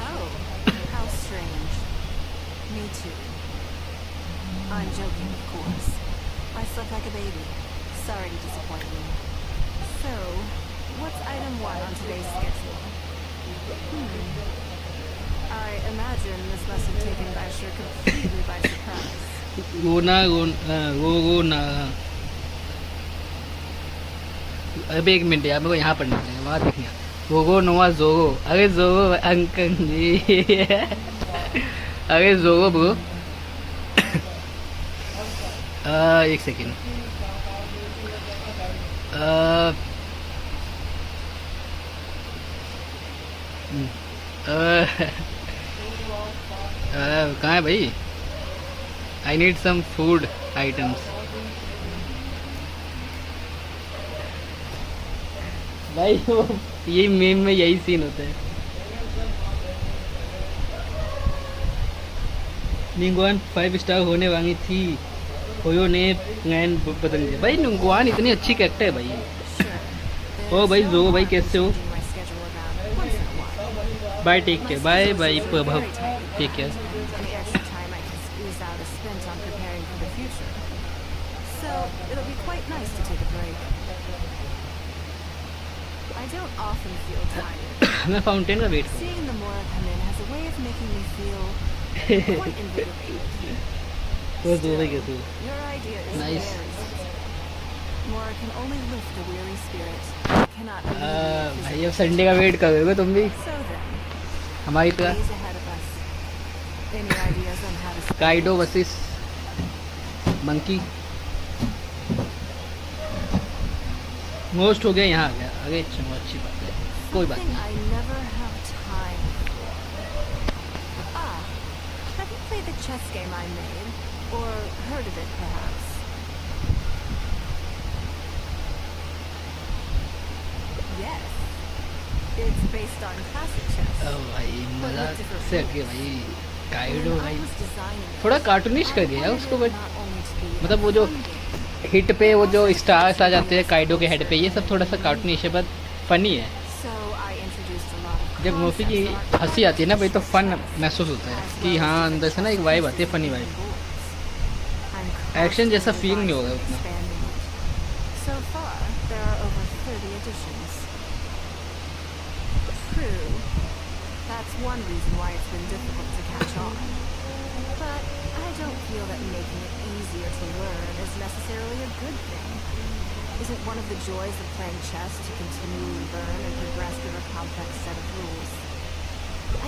Oh, how strange. Me too. I'm joking, of course. I slept like a baby. Sorry to disappoint you. So, what's item 1 on today's schedule? I imagine this must have taken Basher completely by surprise. वो ना. अबे एक मिनट यार, मेरे को यहाँ पढ़ना है, वहाँ देखना. वो नोवा जोगो. अरे जोगो अंकल जी. अरे जोगो ब्रो. एक सेकेंड. कहाँ है भाई? I need some food items. भाई वो ये मीम में यही सीन होता है। निंगवान 5 स्टार होने वाली थी, होयो ने प्लान बदल दिया। भाई निंगवान इतनी अच्छी कैरेक्टर है भाई। ओ भाई जो भाई कैसे हो? Bye take care. Bye bye Prabhav, take care. Any extra time I can squeeze out is spent on preparing for the future. So, it'll be quite nice to take a break. I don't often feel tired. मैं फाउंटेन का वेट कर। Seeing the Mora come in has a way of making me feel quite invigorated. वो जो भाई कैसे हो? Your idea is Nice. very simple. Mora can only lift a weary spirit. It cannot alleviate भाई अब संडे का वेट करोगे तुम भी So then, हमारी तरह। days ahead of us. Any ideas on how to spend Kaido versus monkey. Most हो गया, यहाँ आ गया। अरे चलो अच्छी बात है, कोई बात something नहीं। I never have time for? Ah, have you played the chess game I made? Or heard of it, perhaps? Yes. It's based on classic chess. ओ भाई मजाक से हटके भाई, काइडो When I भाई was designing it, थोड़ा कार्टूनिश कर I गया wanted उसको, it but not only to be a मतलब वो जो fun game, हिट पे वो जो स्टार्स आ जाते हैं काइडो के हेड पे, ये सब थोड़ा सा कार्टूनिश है, बट फनी है। so I introduced a lot of जब मोफी की concepts that are हंसी आती है ना भाई, तो फन महसूस होता है कि हाँ अंदर से ना एक वाइब आती है, फनी वाइब। I'm एक्शन जैसा फील नहीं होगा constantly उतना। expanding it. So far, there are over 30 editions. True, that's one reason why it's been difficult to catch on. But I don't feel that making it easier to learn is necessarily a good thing. Isn't one of the joys of playing chess to continually learn and progress through a complex set of rules?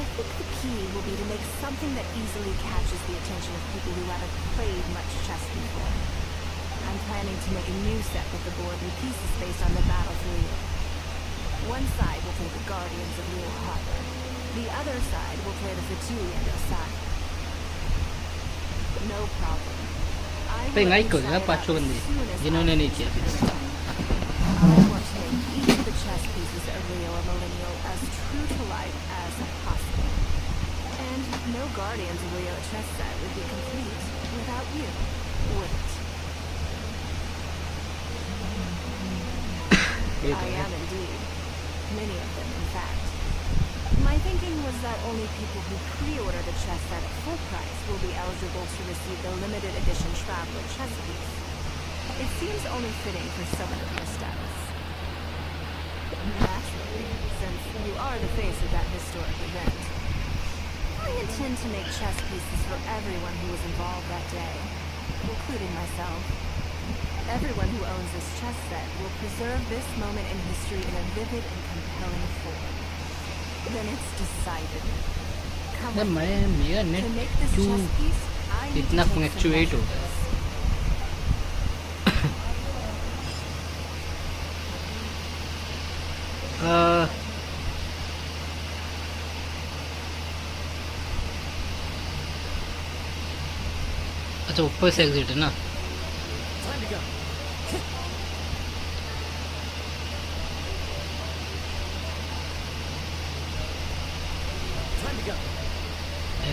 I think the key will be to make something that easily catches the attention of people who haven't played much chess before. I'm planning to make a new set with the board and pieces based on the battle for Leo. One side will play the Guardians of Leo Harbor. The other side will play the Fatui and Osaka. No problem. I पे will लाइक decide करो यार about 500 as बंदे soon as जिन्होंने I नहीं किया अभी तक। I want to make each of the chess pieces of Leo or Millennial as true to life as possible. And no Guardians of Leo chess set would be complete without you, would it? ये I तो है। am indeed. Many of them, in fact. My thinking was that only people who pre-order the chess set at full price will be eligible to receive the limited edition Traveler chess piece. It seems only fitting for someone of your status. Naturally, since you are the face of that historic event. I intend to make chess pieces for everyone who was involved that day, including myself. Everyone who owns this chess set will preserve this moment in history in a vivid and compelling form. Then it's decided. Come यार with me. मैं मेरा To नेट make this क्यों chess piece, I need to इतना take some फ्लक्चुएट हो measurements. गया? अच्छा ऊपर से एग्जिट है ना। Time to go. Time to go.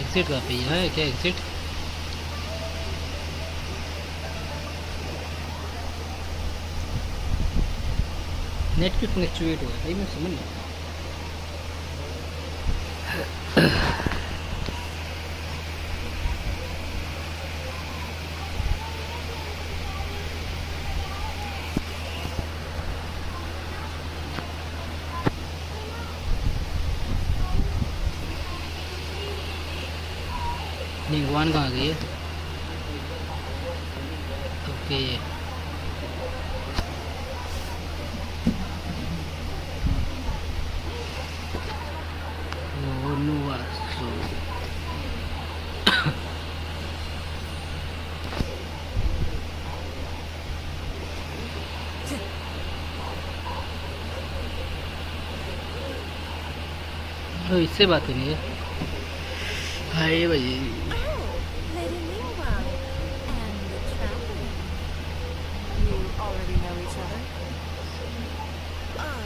Exit कहाँ पे है? क्या एग्जिट? नेट क्यों फ्लक्चुएट हो रहा है भाई, मैं समझ नहीं। निगवान कहाँ गई है? ओके तो इससे बात नहीं है। हाय भाई Oh, Lady Ningguang and the traveler. You already know each other? Oh,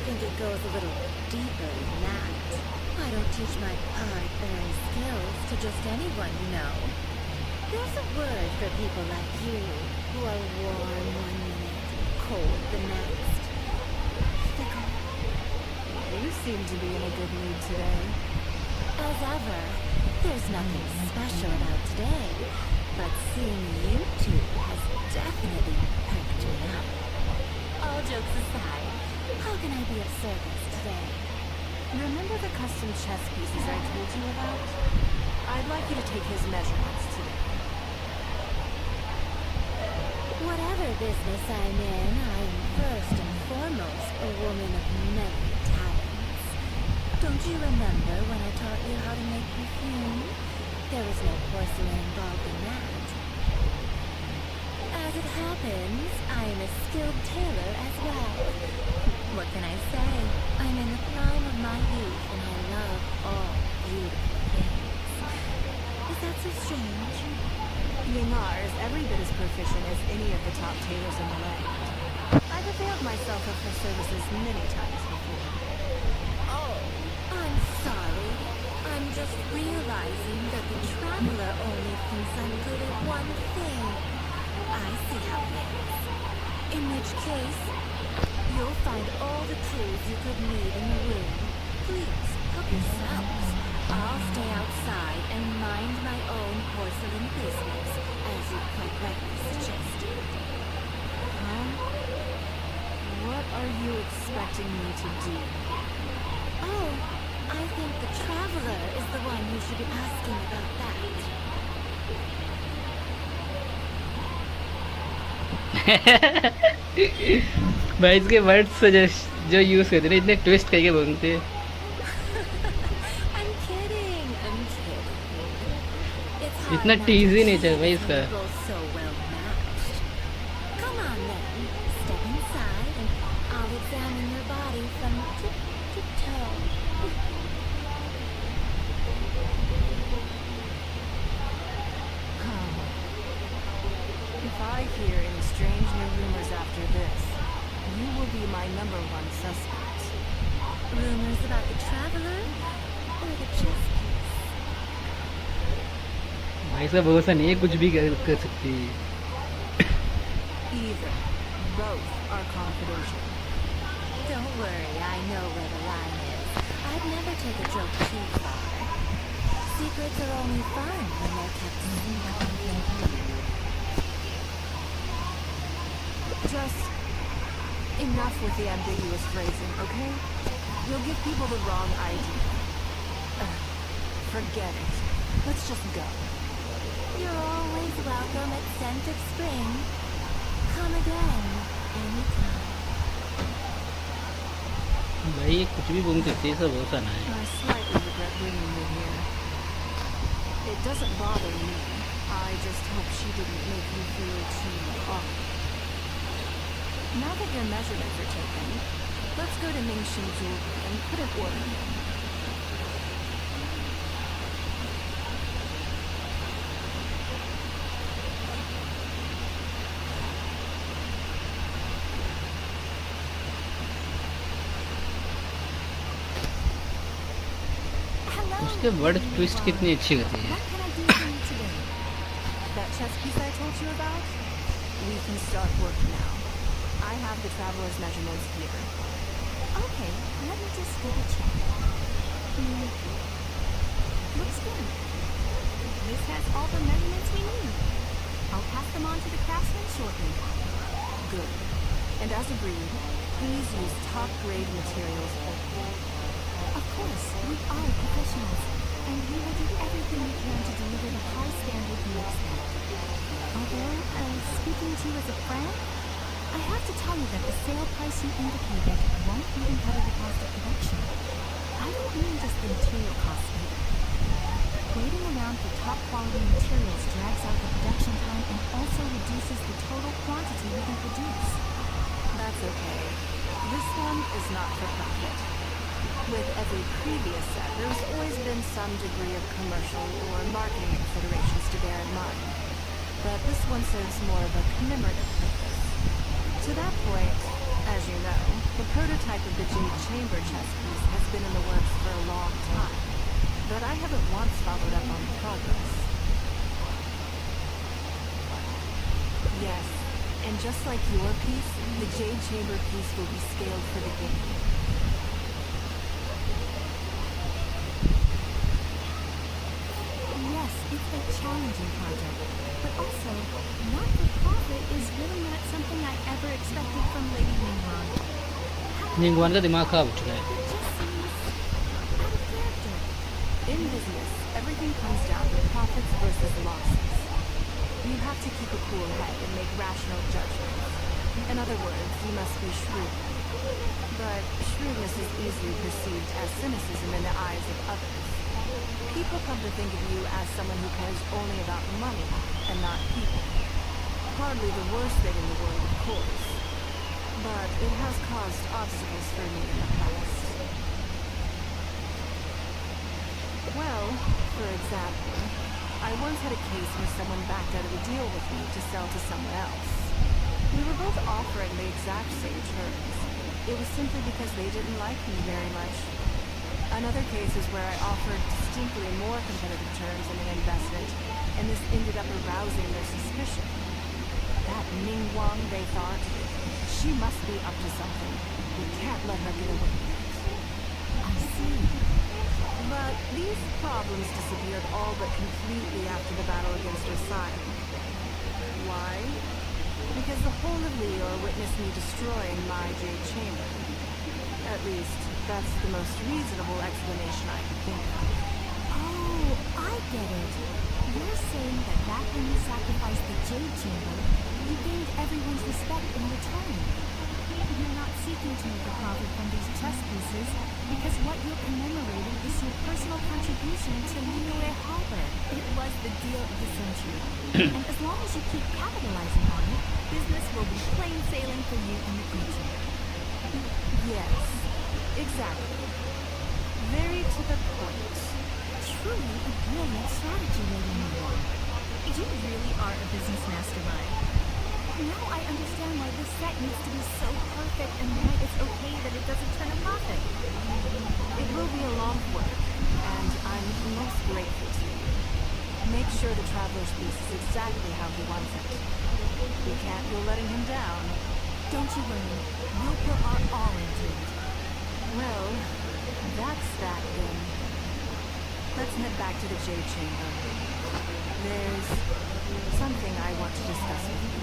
think it goes a little deeper than that. I don't teach my hard-earned skills to just anyone, you know. There's a word for people like you, who are warm one minute, cold the next. Fickle. You seem to be in a good mood today. As ever, there's nothing special about today, but seeing you two has definitely perked me up. All jokes aside, how can I be of service today? Remember the custom chess pieces I told you about? I'd like you to take his measurements today. Whatever business I'm in, I am first and foremost a woman of many talents. Don't you remember when I taught you how to make perfume? There was no porcelain involved in that. As it happens, I am a skilled tailor as well. What can I say? I'm in the prime of my youth and I love all beautiful things. Is that so strange? Yengar is every bit as proficient as any of the top tailors in the land. I've availed myself of her services many times before. Oh, I'm sorry. I'm just realizing that the traveler only thinks I'm good at one thing. I see how it is. In which case, you'll find all the tools you could need in the room. Please, help yourselves. I'll stay outside and mind my own porcelain business, as you quite rightly suggested. Huh? What are you expecting me to do? Oh, I think the traveler is the one who should be asking about that. भाई इसके वर्ड्स जो यूज़ करते हैं इतने ट्विस्ट करके बोलते हैं. I'm kidding. It's hard इतना not teasy to nature है भाई see इसका. we're both so well matched. Come on then, step inside and I'll examine your body from tip to toe. If I hear any strange new rumors after this, you will be my #1 suspect. Rumors about the traveler or the chess piece? भाई इसका भरोसा नहीं है कुछ भी कर सकती है. Either. Both are confidential. Don't worry, I know where the line is. I'd never take a joke too far. Secrets are only fun when they're kept secret. Just enough with the ambiguous phrasing, okay? You'll give people the wrong idea. Forget it. Let's just go. You're always welcome at Scent of Spring. Come again, anytime. भाई ये कुछ भी बोल सकती है इसका भरोसा ना है. I slightly regret bringing you here. It doesn't bother me. I just hope she didn't make you feel too awkward. Now that your measurements are taken, let's go to Mingxin Jewelry and put an order in. उसके वर्ड ट्विस्ट कितनी अच्छी होती है. What can I do for you today? That chess piece I told you about? We can start work now. I have the traveler's measurements here. Okay, let me just double check. Looks good. This has all the measurements we need. I'll pass them on to the craftsman shortly. Good. And as agreed, please use top-grade materials only. Of course, we are professionals, and we will do everything we can to deliver the high standard you expect. Although, speaking to you as a friend, I have to tell you that the sale price you indicated won't even cover the cost of production. I don't mean just the material costs either. Waiting around for top quality materials drags out the production time and also reduces the total quantity we can produce. That's okay. This one is not for profit. With every previous set, there's always been some degree of commercial or marketing considerations to bear in mind. But this one serves more of a commemorative purpose. To that point, as you know, the prototype prototype of the Jade Chamber chess piece has been in the works for a long time, but I haven't once followed up on the progress. Yes, and just like your piece, the Jade Chamber piece will be scaled for the game. Yes, it's a challenging project, but also, not-for-profit is really not something I ever expected from Lady Ningguang. निंगवान का दिमाग खराब हो चुका है. It just seems out of character. In business, everything comes down to profits versus losses. You have to keep a cool head and make rational judgments. In other words, you must be shrewd. But shrewdness is easily perceived as cynicism in the eyes of others. People come to think of you as someone who cares only about money and not people. Hardly the worst thing in the world, of course. But it has caused obstacles for me in the past. Well, for example, I once had a case where someone backed out of a deal with me to sell to someone else. We were both offering the exact same terms. It was simply because they didn't like me very much. Another case is where I offered distinctly more competitive terms in an investment, and this ended up arousing their suspicion. That Ningguang, they thought, she must be up to something. We can't let her get away with it. I see. But these problems disappeared all but completely after the battle against Versailles. Why? Because the whole of Lior witnessed me destroying my Jade Chamber. At least, that's the most reasonable explanation I can think of. Oh, I get it. You're saying that back when you sacrificed the Jade Chamber, you gained everyone's respect in return. You're not seeking to make a profit from these chess pieces because what you're commemorating is your personal contribution to Liyue Harbor. It was the deal of the century. And as long as you keep capitalizing on it, business will be plain sailing for you in the future. Yes, exactly. Very to the point. Truly a brilliant strategy, Lady Ningguang. You really are a business mastermind. Now I understand why this set needs to be so perfect and why it's okay that it doesn't turn a profit. It will be a long work, and I'm most grateful to you. Make sure the Traveler's piece is exactly how he wants it. We can't go letting him down. Don't you worry. We'll put our all into it. Well, that's that then. Let's head back to the Jade Chamber. There's something I want to discuss with you.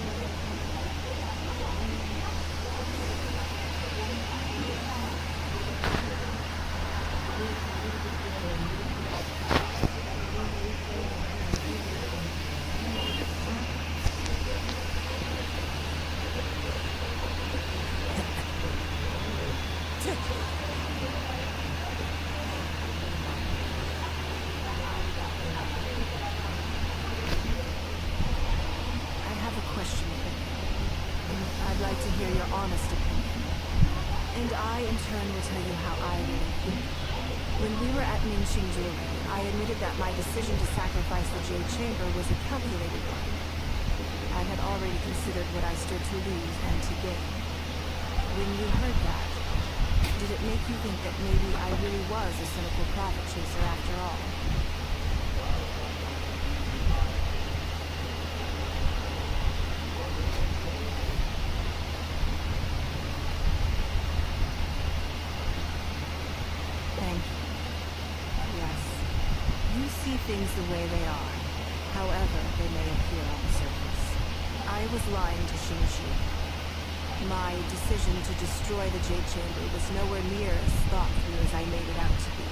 Honest opinion. And I, in turn, will tell you how I really feel. When we were at Ningxing Jewelry, I admitted that my decision to sacrifice the Jade Chamber was a calculated one. I had already considered what I stood to lose and to gain. When you heard that, did it make you think that maybe I really was a cynical profit chaser after all? Things the way they are, however they may appear on the surface. I was lying to Xingxi. My decision to destroy the Jade Chamber was nowhere near as thought through as I made it out to be.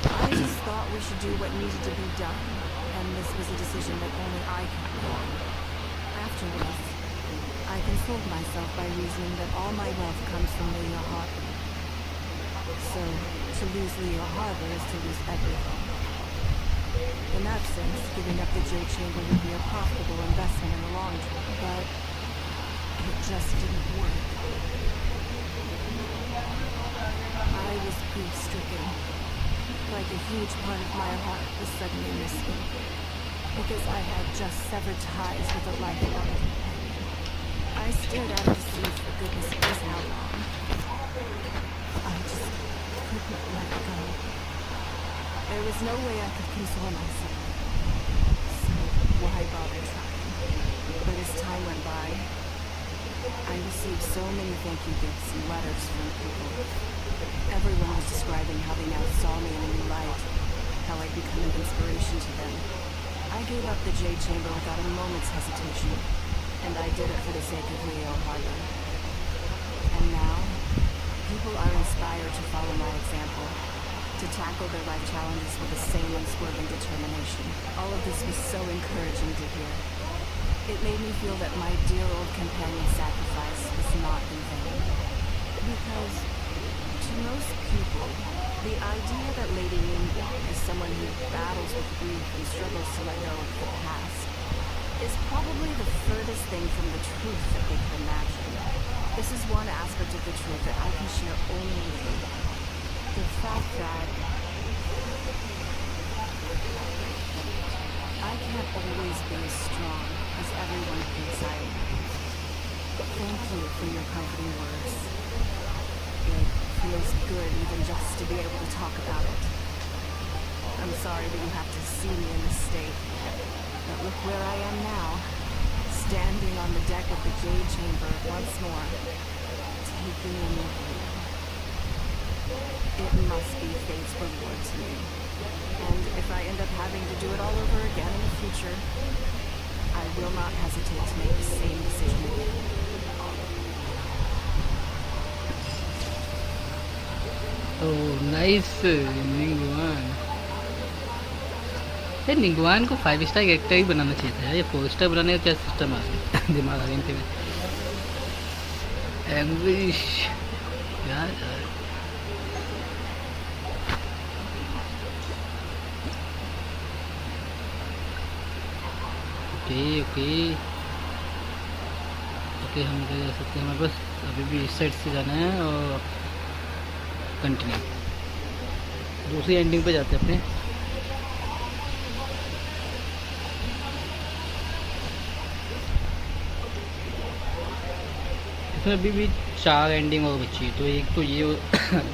I just thought we should do what needed to be done, and this was a decision that only I could make. Afterwards, I consoled myself by reasoning that all my wealth comes from Liyue Harbor. So, to lose Liyue Harbor is to lose everything. In that sense, giving up the Jade Chamber would be a profitable investment in the long term, but it just didn't work. I was grief-stricken. Like a huge part of my heart was suddenly missing, because I had just severed ties with a lifelong companion. I stared out to sea for goodness knows how long, was no way I could console myself. So why bother trying? But as time went by, I received so many thank you gifts and letters from people. Everyone was describing how they now saw me in a new light, how I'd become an inspiration to them. I gave up the Jade Chamber without a moment's hesitation, and I did it for the sake of Leo Harbor. And now, people are inspired to follow my example, to tackle their life challenges with the same unswerving determination. All of this was so encouraging to hear. It made me feel that my dear old companion's sacrifice was not in vain. Because, to most people, the idea that Lady Ningguang is someone who battles with grief and struggles to let go of the past is probably the furthest thing from the truth that they can imagine. This is one aspect of the truth that I can share only with you. The fact that I can't always be as strong as everyone thinks I am. Thank you for your comforting words. It feels good even just to be able to talk about it. I'm sorry that you have to see me in this state, but look where I am now, standing on the deck of the Jade Chamber once more, taking in the view. It must be fate's reward to me. And if I end up having to do it all over again in the future, I will not hesitate to make the same decision again. Oh, nice, निंगवान. ये निंगवान को 5 स्टार कैरेक्टर ही बनाना चाहिए था. ये 4 स्टार बनाने का क्या सिस्टम है? दिमाग आ गया इनके में. एंग्विश यार. ओके हम क्या जा सकते हैं. हमारे पास अभी भी इस साइड से जाना है और कंटिन्यू दूसरी एंडिंग पे जाते हैं अपने. इसमें अभी भी 4 एंडिंग और बची है. तो एक तो ये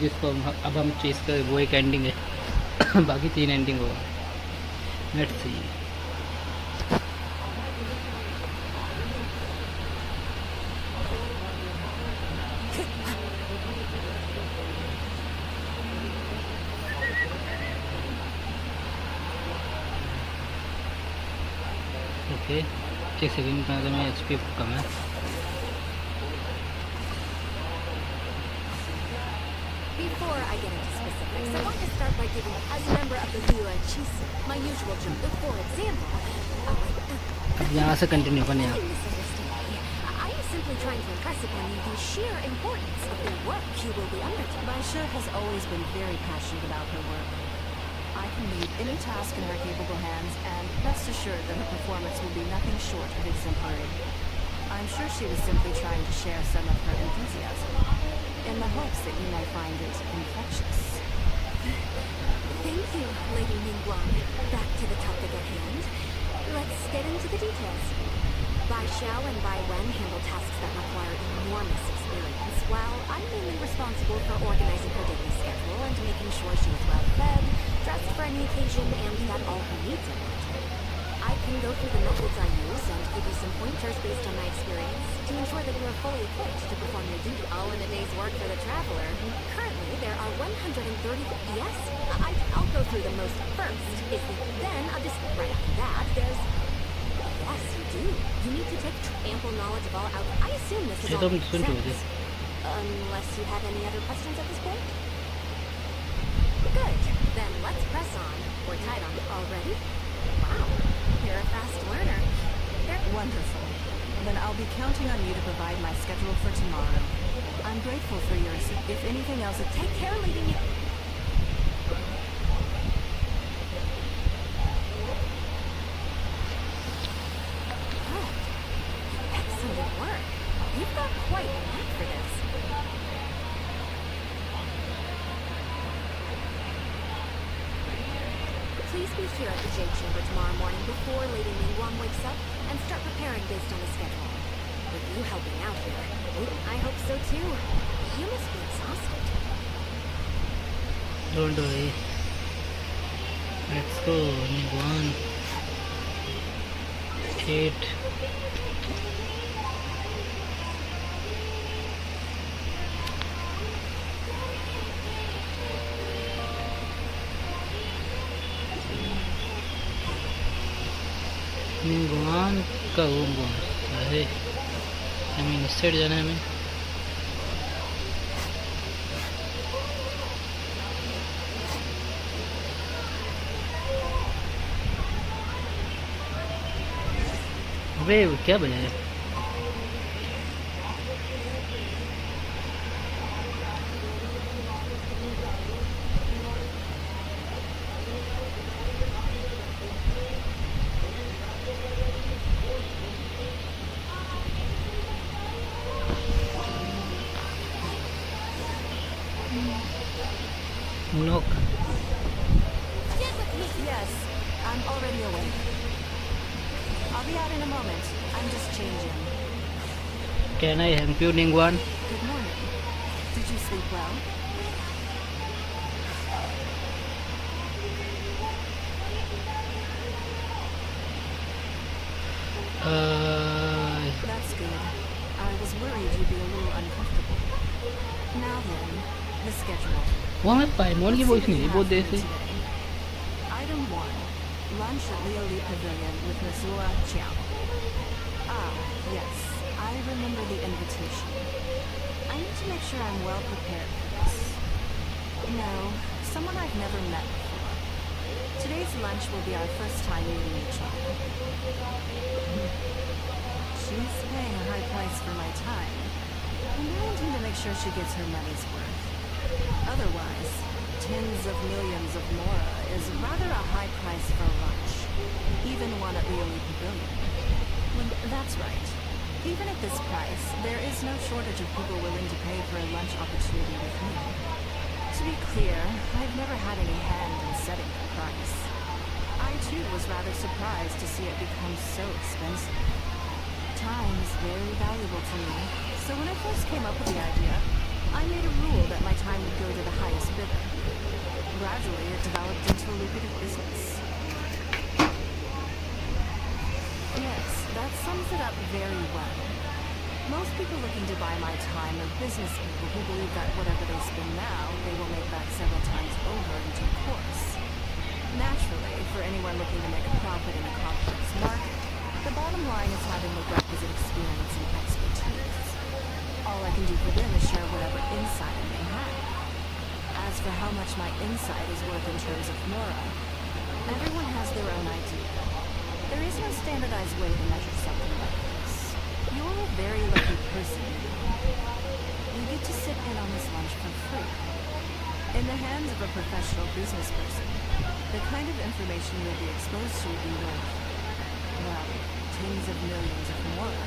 जिसको अब हम चेस कर वो एक एंडिंग है. बाकी 3 एंडिंग होगा. Let's see. ओके 6 सेकंड का तो मैं एचपी कम है. Before I get into specifics, I want to start by giving, as a member of the Lua Chisu, my usual joke. For example, अब यहाँ से कंटिन्यू करने हैं. I am simply trying to impress upon you the sheer importance of the work you will be undertaking. Baisha has always been very passionate about her work. I can leave any task in her capable hands, and rest assured that her performance will be nothing short of exemplary. I'm sure she was simply trying to share some of her enthusiasm, in the hopes that you may find it infectious. Thank you, Lady Ningguang. Back to the topic at hand. Let's get into the details. Bai Xiao and Bai Wen handle tasks that require enormous experience, while I'm mainly responsible for organizing her daily schedule and making sure she is well fed, dressed for any occasion, and had all her needs in order. I can go through the methods I use and give you some pointers based on my experience to ensure that you are fully equipped to perform your duty. All in a day's work for the traveler. Currently, there are 130... Yes, I'll go through the most first. Then, just right after that, there's... Yes, you do. You need to take ample knowledge of all out... I assume this is all makes sense. Unless you have any other questions at this point? Good. Then let's press on. We're tied on already. Wow. You're a fast learner. Wonderful. Then I'll be counting on you to provide my schedule for tomorrow. I'm grateful for yours. If anything else, take care, Lady Ningguang. Excellent work. You've got quite a knack for this. Please be here at the Jade Chamber tomorrow morning before Lady Ningguang wakes up and start preparing based on a schedule. With you helping out here, I hope so too. You must be exhausted. Don't worry. Let's go. 1, 8. Guan का वो गुआन है इस साइड जाना है हमें अबे क्या बजाया Look. Yes, I'm already awake. I'll be out in a moment. I'm just changing. Can I help you, Ningguan? Good morning. Did you sleep well? That's good. I was worried you'd be a little uncomfortable. Now then, the schedule. वो मैं पाइमोन की वॉइस नहीं बहुत देर से Item 1. Lunch at Lioli Pavilion with Missoula Chiao. Ah, yes. I remember the invitation. I need to make sure I'm well prepared for this. No, someone I've never met before. Today's lunch will be our first time meeting each other. She's paying a high price for my time. And I intend to make sure she gets her money's worth. Otherwise, tens of millions of mora is rather a high price for lunch. Even one at Lioli Pavilion. Well, that's right. Even at this price, there is no shortage of people willing to pay for a lunch opportunity with me. To be clear, I've never had any hand in setting the price. I too was rather surprised to see it become so expensive. Time is very valuable to me, so when I first came up with the idea, I made a rule that my time would go to the highest bidder. Gradually, it developed into a lucrative business. Yes, that sums it up very well. Most people looking to buy my time are business people who believe that whatever they spend now, they will make back several times over in due course. Naturally, for anyone looking to make a profit in a complex market, the bottom line is having the requisite experience and expertise. All I can do for them is share whatever insight I may have. As for how much my insight is worth in terms of mora, everyone has their own idea. There is no standardized way to measure something like this. You're a very lucky person. You get to sit in on this lunch for free. In the hands of a professional business person, the kind of information you'll be exposed to will be worth, well, tens of millions of mora.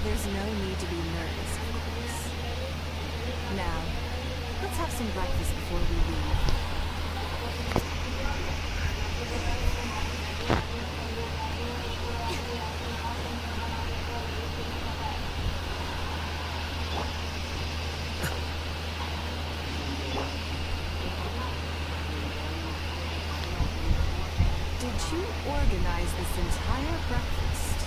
There's no need to be nervous, of course. Now, let's have some breakfast before we leave. Did you organize this entire breakfast?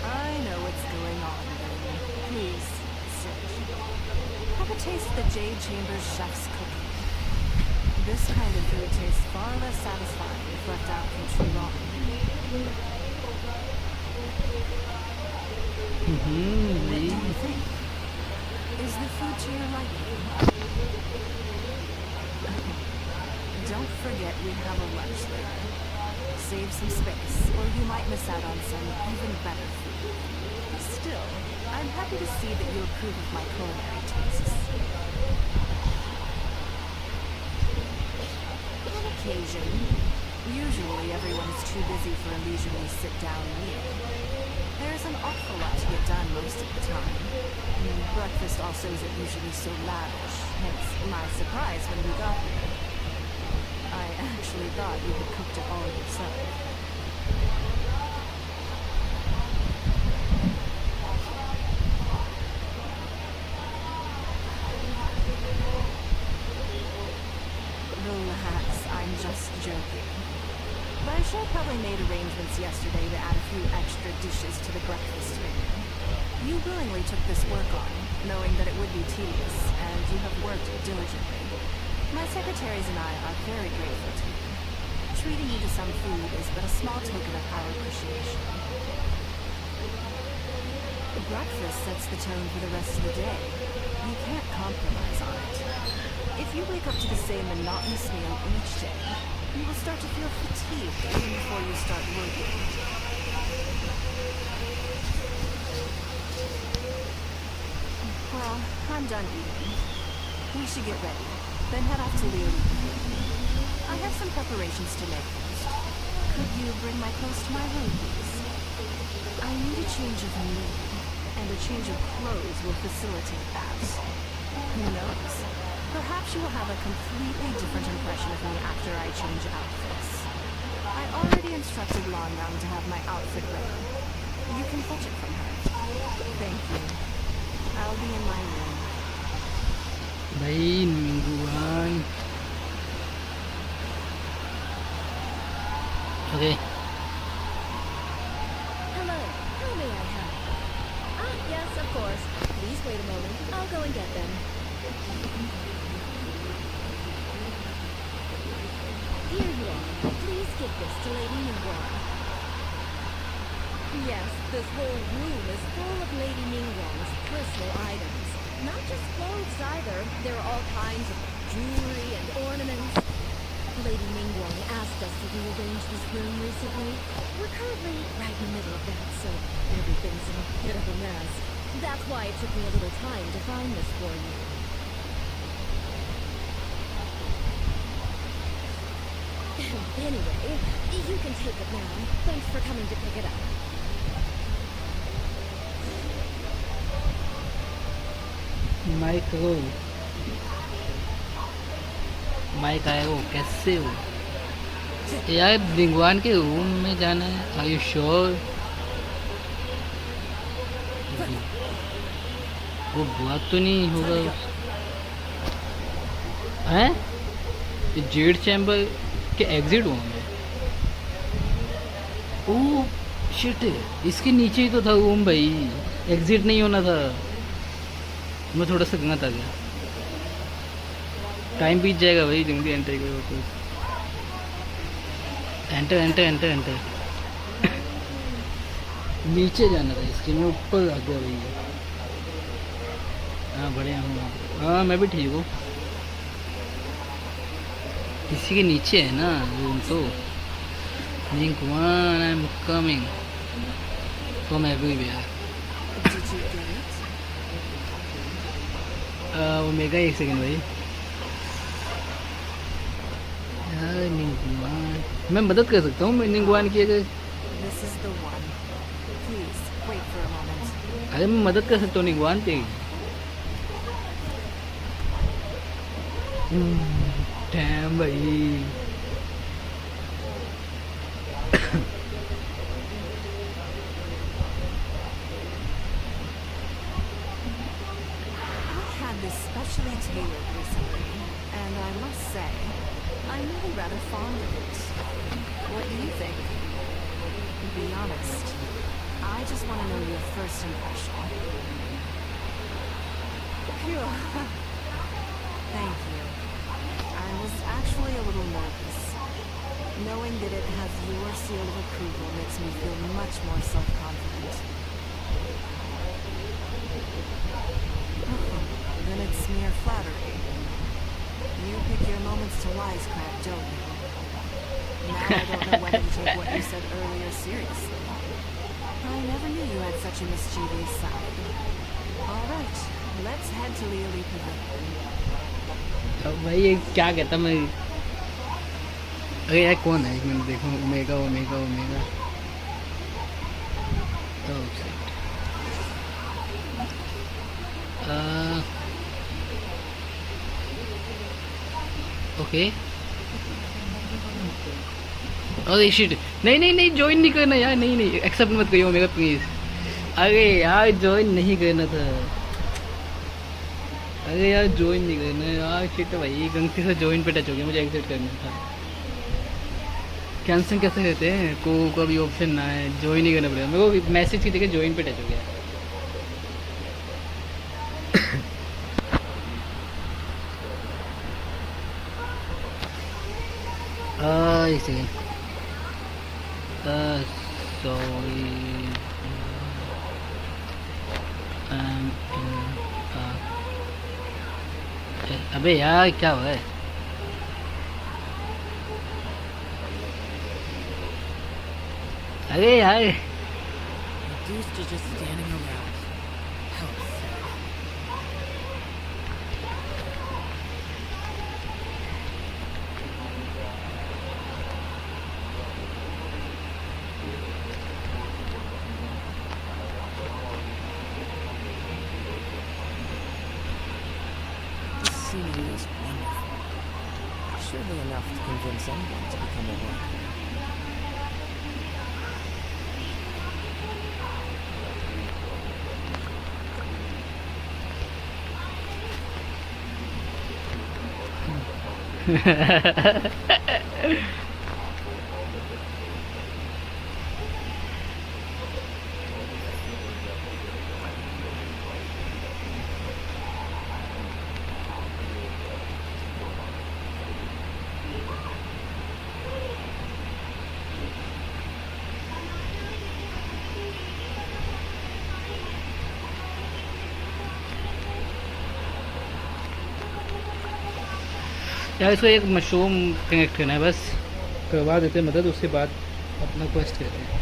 I know what's going on, then. Please, sit. Have a taste of the Jade Chamber's chef's cooking. This kind of food tastes far less satisfying if left out for too long. What do you think? Is the food to your liking? Don't forget we have a lunch later. Save some space, or you might miss out on some even better food. Still, I'm happy to see that you approve of my culinary tastes. On occasion, usually everyone is too busy for a leisurely sit-down meal. There's an awful lot to get done most of the time. Breakfast also isn't usually so lavish, hence my surprise when we got here. I actually thought you had cooked it all yourself. working. Baisha probably made arrangements yesterday to add a few extra dishes to the breakfast menu. You willingly took this work on, knowing that it would be tedious, and you have worked diligently. My secretaries and I are very grateful to you. Treating you to some food is but a small token of our appreciation. Breakfast sets the tone for the rest of the day. You can't compromise on it. If you wake up to the same monotonous meal each day, you will start to feel fatigued even before you start working. Well, I'm done eating. We should get ready, then head off to Leo. I have some preparations to make first. Could you bring my clothes to my room, please? I need a change of mood, and a change of clothes will facilitate that. Who knows? Perhaps you will have a completely different impression of me after I change outfits. I already instructed Lan Yang to have my outfit ready. You can fetch it from her. Thank you. I'll be in my room. भाई निंगुआन okay Hello, how may I help? Ah, yes, of course. Please wait a moment. I'll go and get them. Here you are. Please give this to Lady Ningguang. Yes, this whole room is full of Lady Ningguang's personal items. Not just clothes either. There are all kinds of jewelry and ornaments. Lady Ningguang asked us to rearrange this room recently. We're currently right in the middle of that, so everything's in a bit of a mess. That's why it took me a little time to find this for you. Anyway, you can take it now. Thanks for coming to pick it up. Mic आया वो कैसे हो यार निंगुआन के रूम में जाना है आर यू श्योर वो बात तो नहीं होगा हैं ये जेड चैम्बर के एग्जिट होंगे ओह शिट इसके नीचे ही तो था रूम भाई एग्जिट नहीं होना था मैं थोड़ा सा गंगा आ गया टाइम बीत जाएगा भाई जल्दी एंटर करो तो एंटर एंटर एंटर एंटर नीचे जाना था इसके मैं ऊपर आ गया भाई हाँ बढ़िया हूँ हाँ मैं भी ठीक हूँ इसी के नीचे है ना रूम तो Ningguan, I'm coming from everywhere. Omega एक सेकंड भाई यार निंगुआन मैं मदद कर सकता हूँ निंगुआन की अगर अरे मैं मदद कर सकता हूँ निंगुआन पे डैम भाई Especially tailored recently, and I must say, I'm really rather fond of it. What do you think? Be honest. I just want to know your first impression. Phew. Thank you. I was actually a little nervous. Knowing that it has your seal of approval makes me feel much more self-confident. Then it's mere flattery. You pick your moments to wisecrack, don't you? Now I don't know whether to take what you said earlier seriously. I never knew you had such a mischievous side. All right, let's head to Leoli Pavilion. भाई ये क्या कहता मैं अरे यार कौन है एक मिनट देखो ओमेगा ओमेगा ओमेगा ओके अरे शिट नहीं नहीं नहीं ज्वाइन नहीं करना यार नहीं नहीं एक्सेप्ट मत करिए ओमेगा प्लीज अरे यार ज्वाइन नहीं करना था अरे यार ज्वाइन नहीं करना यार शिट भाई गलती से ज्वाइन पे टच हो गया मुझे एग्जिट करना था कैंसिल कैसे रहते हैं? को भी ऑप्शन ना है, ज्वाइन ही करना पड़ेगा मेरे को। मैसेज की जगह ज्वाइन पे टच हो गया। एक सेकेंड, सॉरी, अबे यार क्या हुआ है? अरे यार Reduced to just standing around. How sad. This scenery is wonderful. Surely enough to convince anyone to become a worker. यार इसको एक मशरूम कनेक्ट करना है, बस करवा देते हैं मदद, उसके बाद अपना क्वेस्ट करते हैं।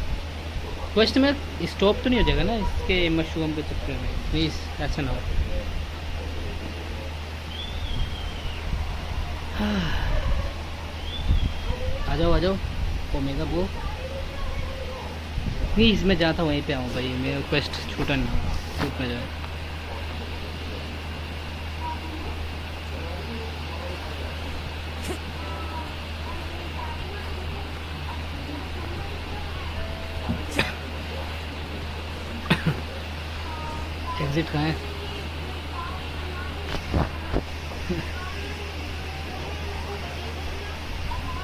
क्वेस्ट में स्टॉप तो नहीं हो जाएगा ना इसके मशरूम के चक्कर में? प्लीज़ ऐसा ना हो। आ जाओ ओमेगा वो। प्लीज़ मैं जाता हूँ वहीं पे आऊँ भाई, मेरा क्वेस्ट छूटा नहीं हो, छूट ना जाए। एग्जिट कहाँ है?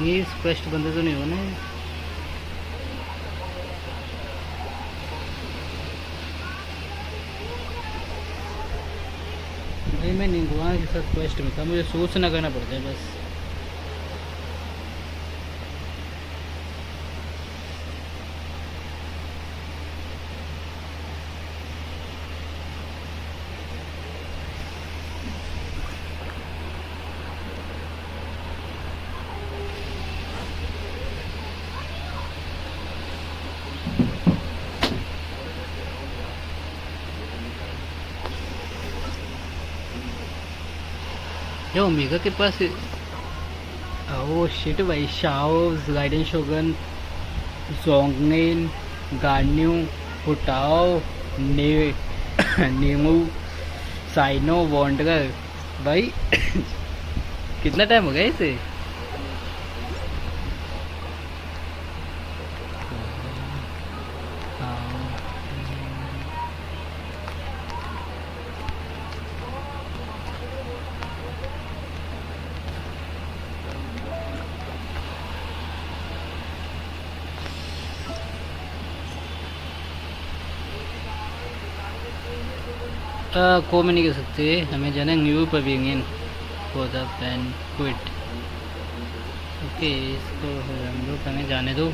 ये स्पष्ट बंदे तो नहीं होना है। भाई मैं निंगुआ के साथ क्वेस्ट में था, मुझे सोच ना करना पड़ता है बस। ये ओमेगा के पास ओ शिट भाई, शाओज, गाइडन शोगन, जोंगनेन, गान्यू, हुटाओ, नेमू, साइनो, वॉन्डगर भाई कितना टाइम हो गया इसे? को में नहीं कर सकते, हमें जाना है new pavilion for the banquet. Okay इसको हम लोग हमें जाने दो।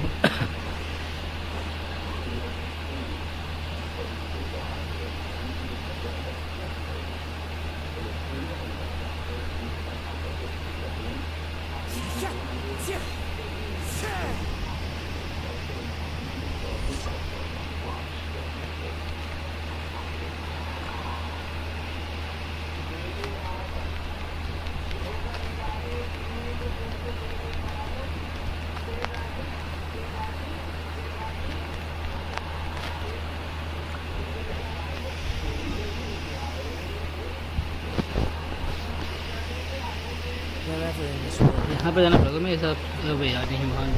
यहाँ पे जाना पड़ेगा मेरे हिसाब भाई, यार नहीं मान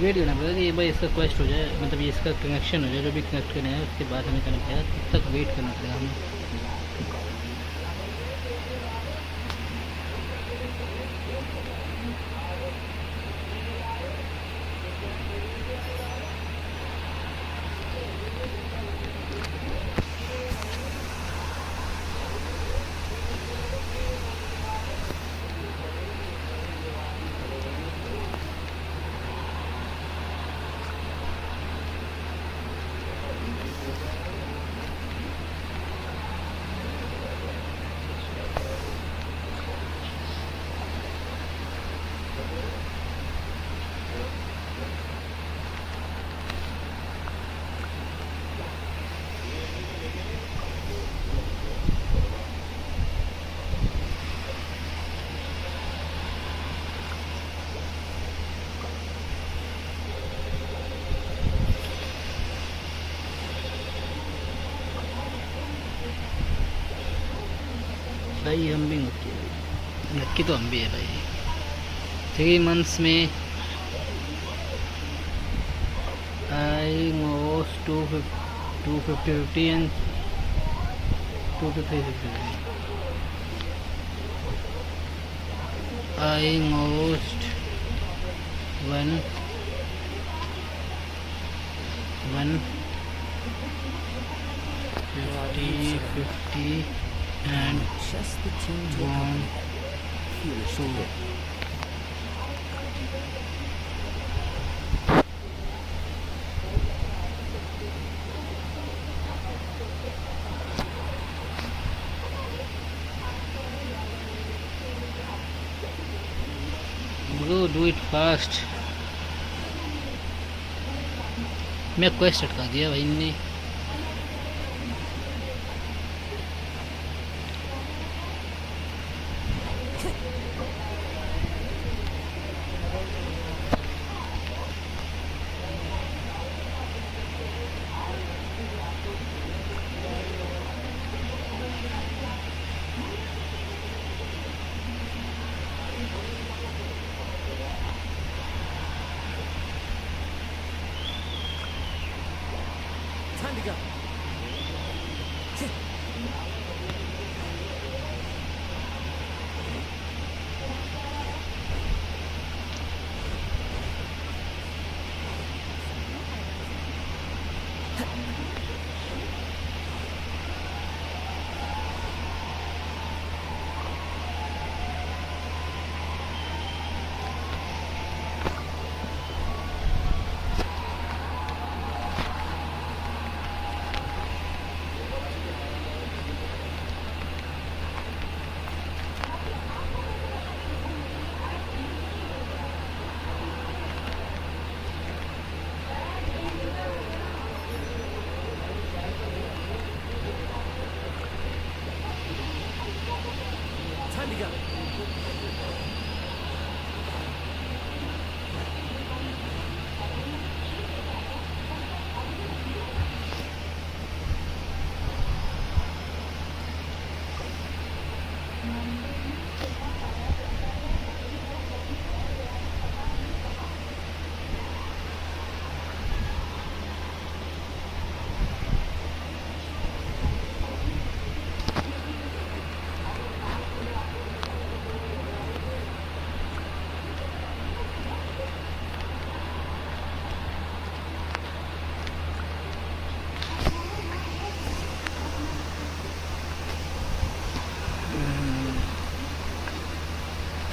वेट करना पड़ेगा कि भाई इसका क्वेस्ट हो जाए, मतलब ये इसका कनेक्शन हो जाए, जो भी कनेक्ट करना है उसके बाद हमें करना पड़ेगा, तब तक वेट करना पड़ेगा हमें। भाई हम भी नक्की है भाई, नक्की तो हम भी है भाई। 3 months में I lost 250 and 2 to 360. I lost 1 50 and Just the team to 1 2. Bro, do it fast. मैं क्वेस्ट अटका दिया भाई ने। Time to go. Time to go.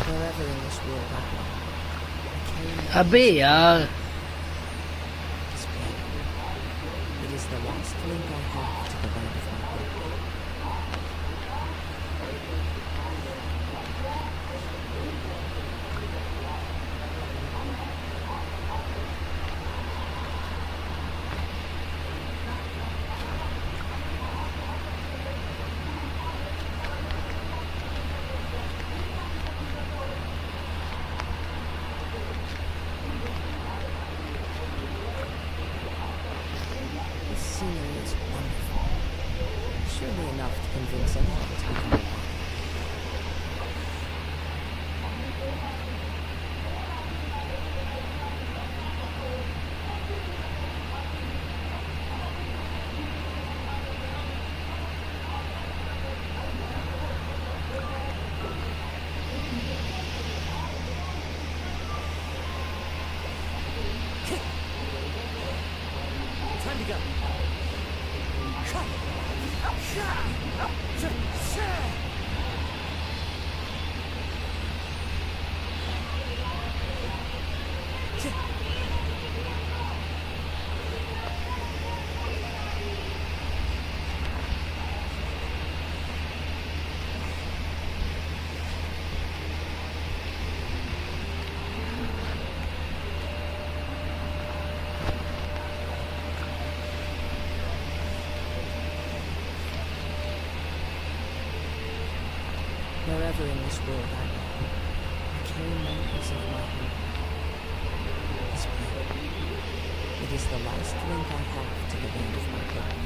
Wherever in this world I go, I came अबे यार this way. It is the last link I have to the land of my birth. This scenery is wonderful. Surely enough to convince anyone to become alive. Time to go. Wherever in this world I go, I carry memories of my home. This way. It is the last link I have to the land of my birth.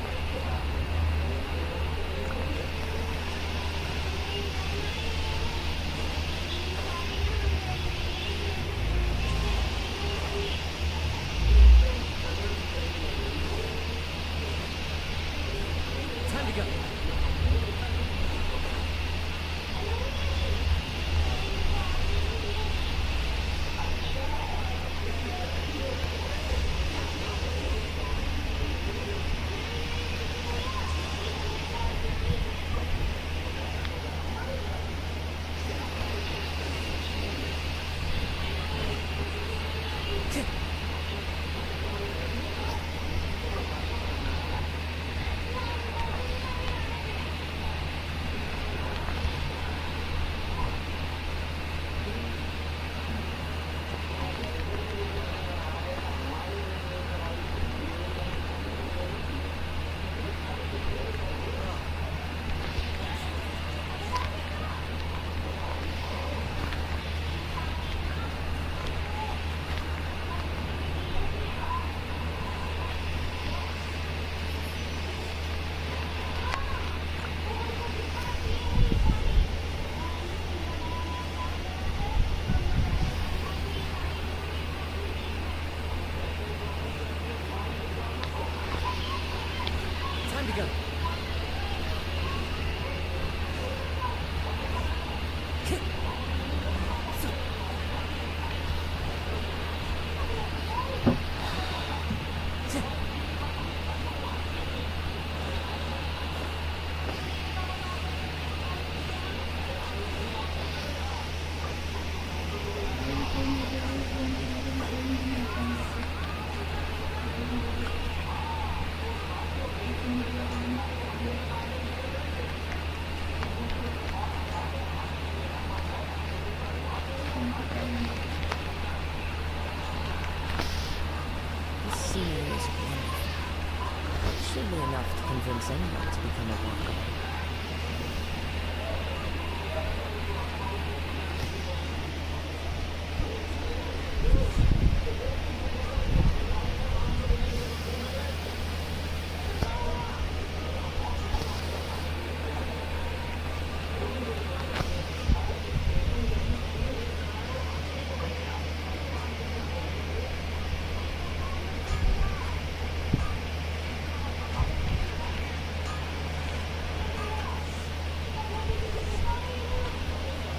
Surely enough to convince anyone to become a walker.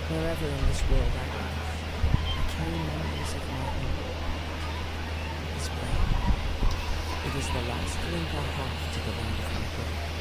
Wherever in this world I go, I carry memories of my home. This plane. It is the last link I have to the land of my birth.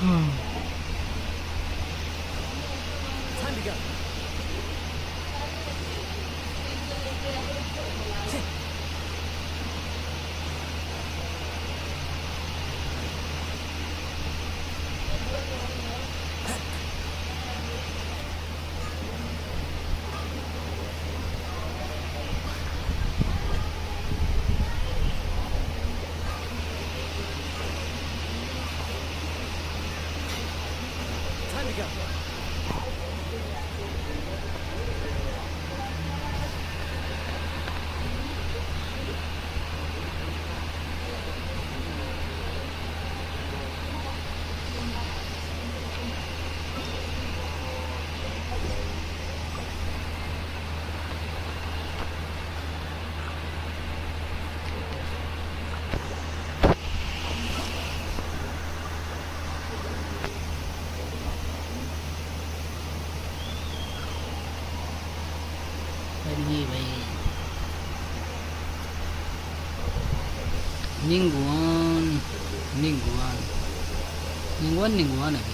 Time to go. Time to go. Pergi baik. Ningguan अभी.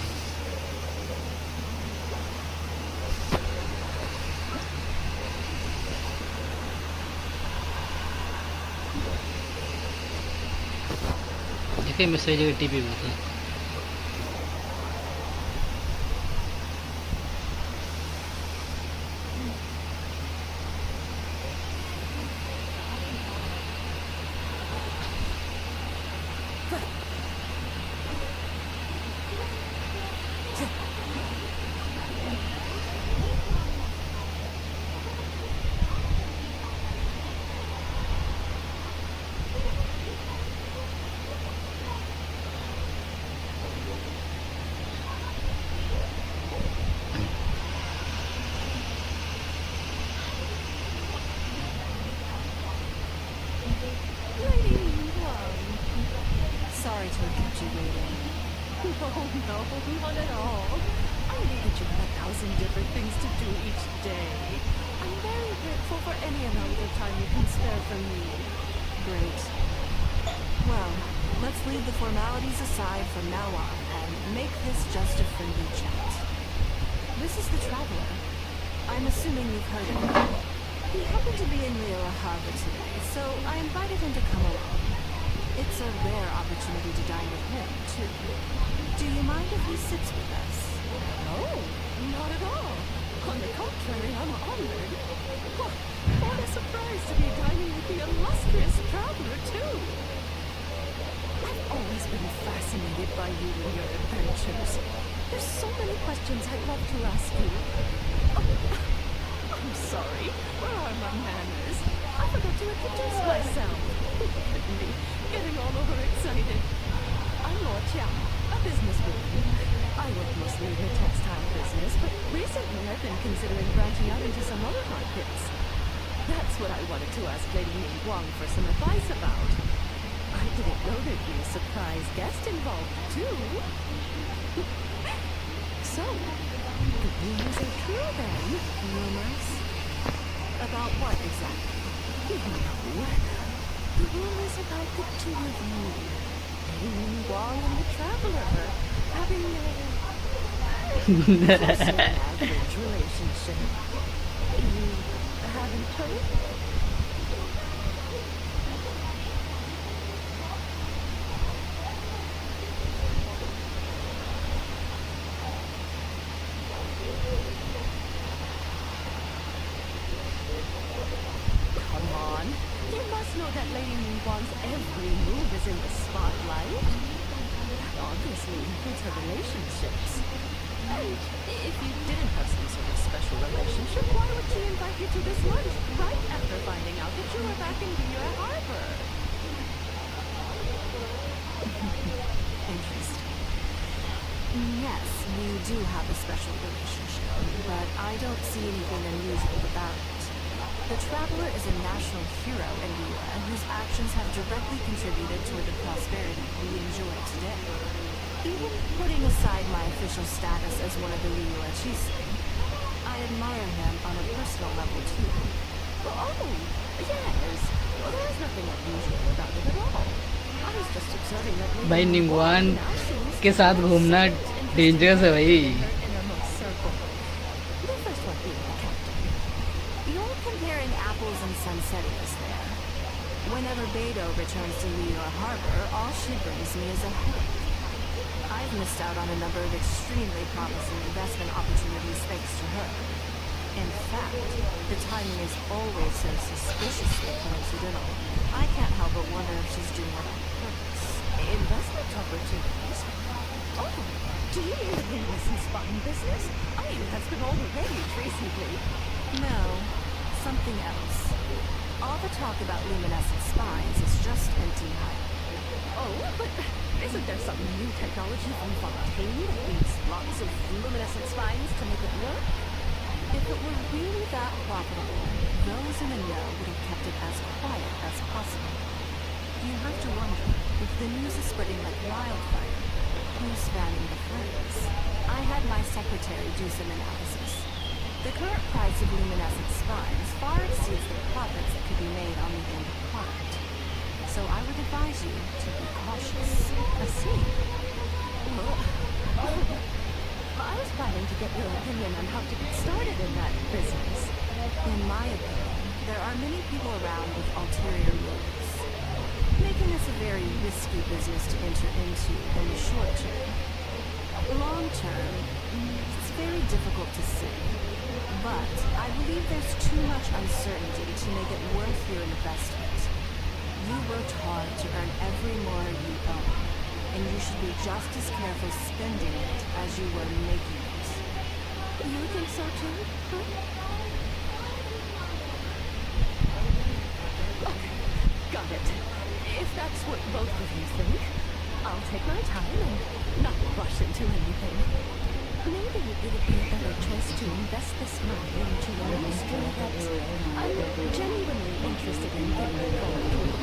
देखे मैसेज का टीपी बोलता. Sorry to have kept you waiting. No, not at all. I knew that you had 1,000 different things to do each day. I'm very grateful for any amount of time you can spare for me. Great. Well, let's leave the formalities aside from now on and make this just a friendly chat. This is the Traveler. I'm assuming you've heard of him. He happened to be in Lille Harbor today, so I invited him to come along. It's a rare opportunity to dine with him, too. Do you mind if he sits with us? No, not at all. On the contrary, I'm honored. What a surprise to be dining with the illustrious Traveler, too. I've always been fascinated by you and your adventures. There's so many questions I'd love to ask you. I'm sorry. Where are my manners? I forgot to introduce myself. Look at me, getting all overexcited. I'm Lord Chiao, a businesswoman. I work mostly in the textile business, but recently I've been considering branching out into some other markets. That's what I wanted to ask Lady Ming Wang for some advice about. I didn't know there'd be a surprise guest involved, too. So, the rumors are true then. Rumors? About what exactly? You know, the rumors about the two of you, Lady Ming Wang and the Traveler, having a closer than average relationship. You haven't heard? Come on. You must know that Lady Ming Wang's every move is in the spotlight. That obviously includes her relationships. And if you didn't have some sort of special relationship, why would she invite you to this lunch right after finding out that you were back in Lille Harbor? Interesting. Yes, we do have a special relationship, but I don't see anything unusual about it. The Traveler is a national hero in Lille whose actions have directly contributed toward the prosperity we enjoy today. Even putting aside my official status as one of the Lille Chiefs, I admire him on a personal level too. Oh, yes. Well, there's nothing unusual about it at all. I I was just observing that Lady भाई निंगवान now seems के साथ घूमना डेंजरस है भाई. in her most circle. The first one being the captain. You're comparing apples and sunsettias there. Whenever Beto returns to Liyue Harbor, all she brings me is a headache. I've missed out on a number of extremely promising investment opportunities thanks to her. In fact, the timing is always so suspiciously coincidental. I can't help but wonder if she's doing it on purpose. Investment opportunities? Oh, do you mean the business and spine business? It has been all the rage recently. No, something else. All the talk about luminescent spines is just empty hype. Oh, but isn't there some new technology from Fontaine that needs lots of luminescent spines to make it work? If it were really that profitable, those in the know would have kept it as quiet as possible. You have to wonder, if the news is spreading like wildfire, who's fanning the flames? I had my secretary do some analysis. The current price of luminescent spines far exceeds the profits that could be made on the end product. So I would advise you to be cautious. I see. Well, I was planning to get your opinion on how to get started in that business. In my opinion, there are many people around with ulterior motives, making this a very risky business to enter into in the short term. Long term, it's very difficult to say. But I believe there's too much uncertainty to make it worth your investment. You worked hard to earn every more you own, and you should be just as careful spending it as you were making it. You think so too? Huh? Okay, got it. If that's what both of you think, I'll take my time and not rush into anything. Maybe it would be a better choice to invest this money into an industry that I'm genuinely interested in getting involved with.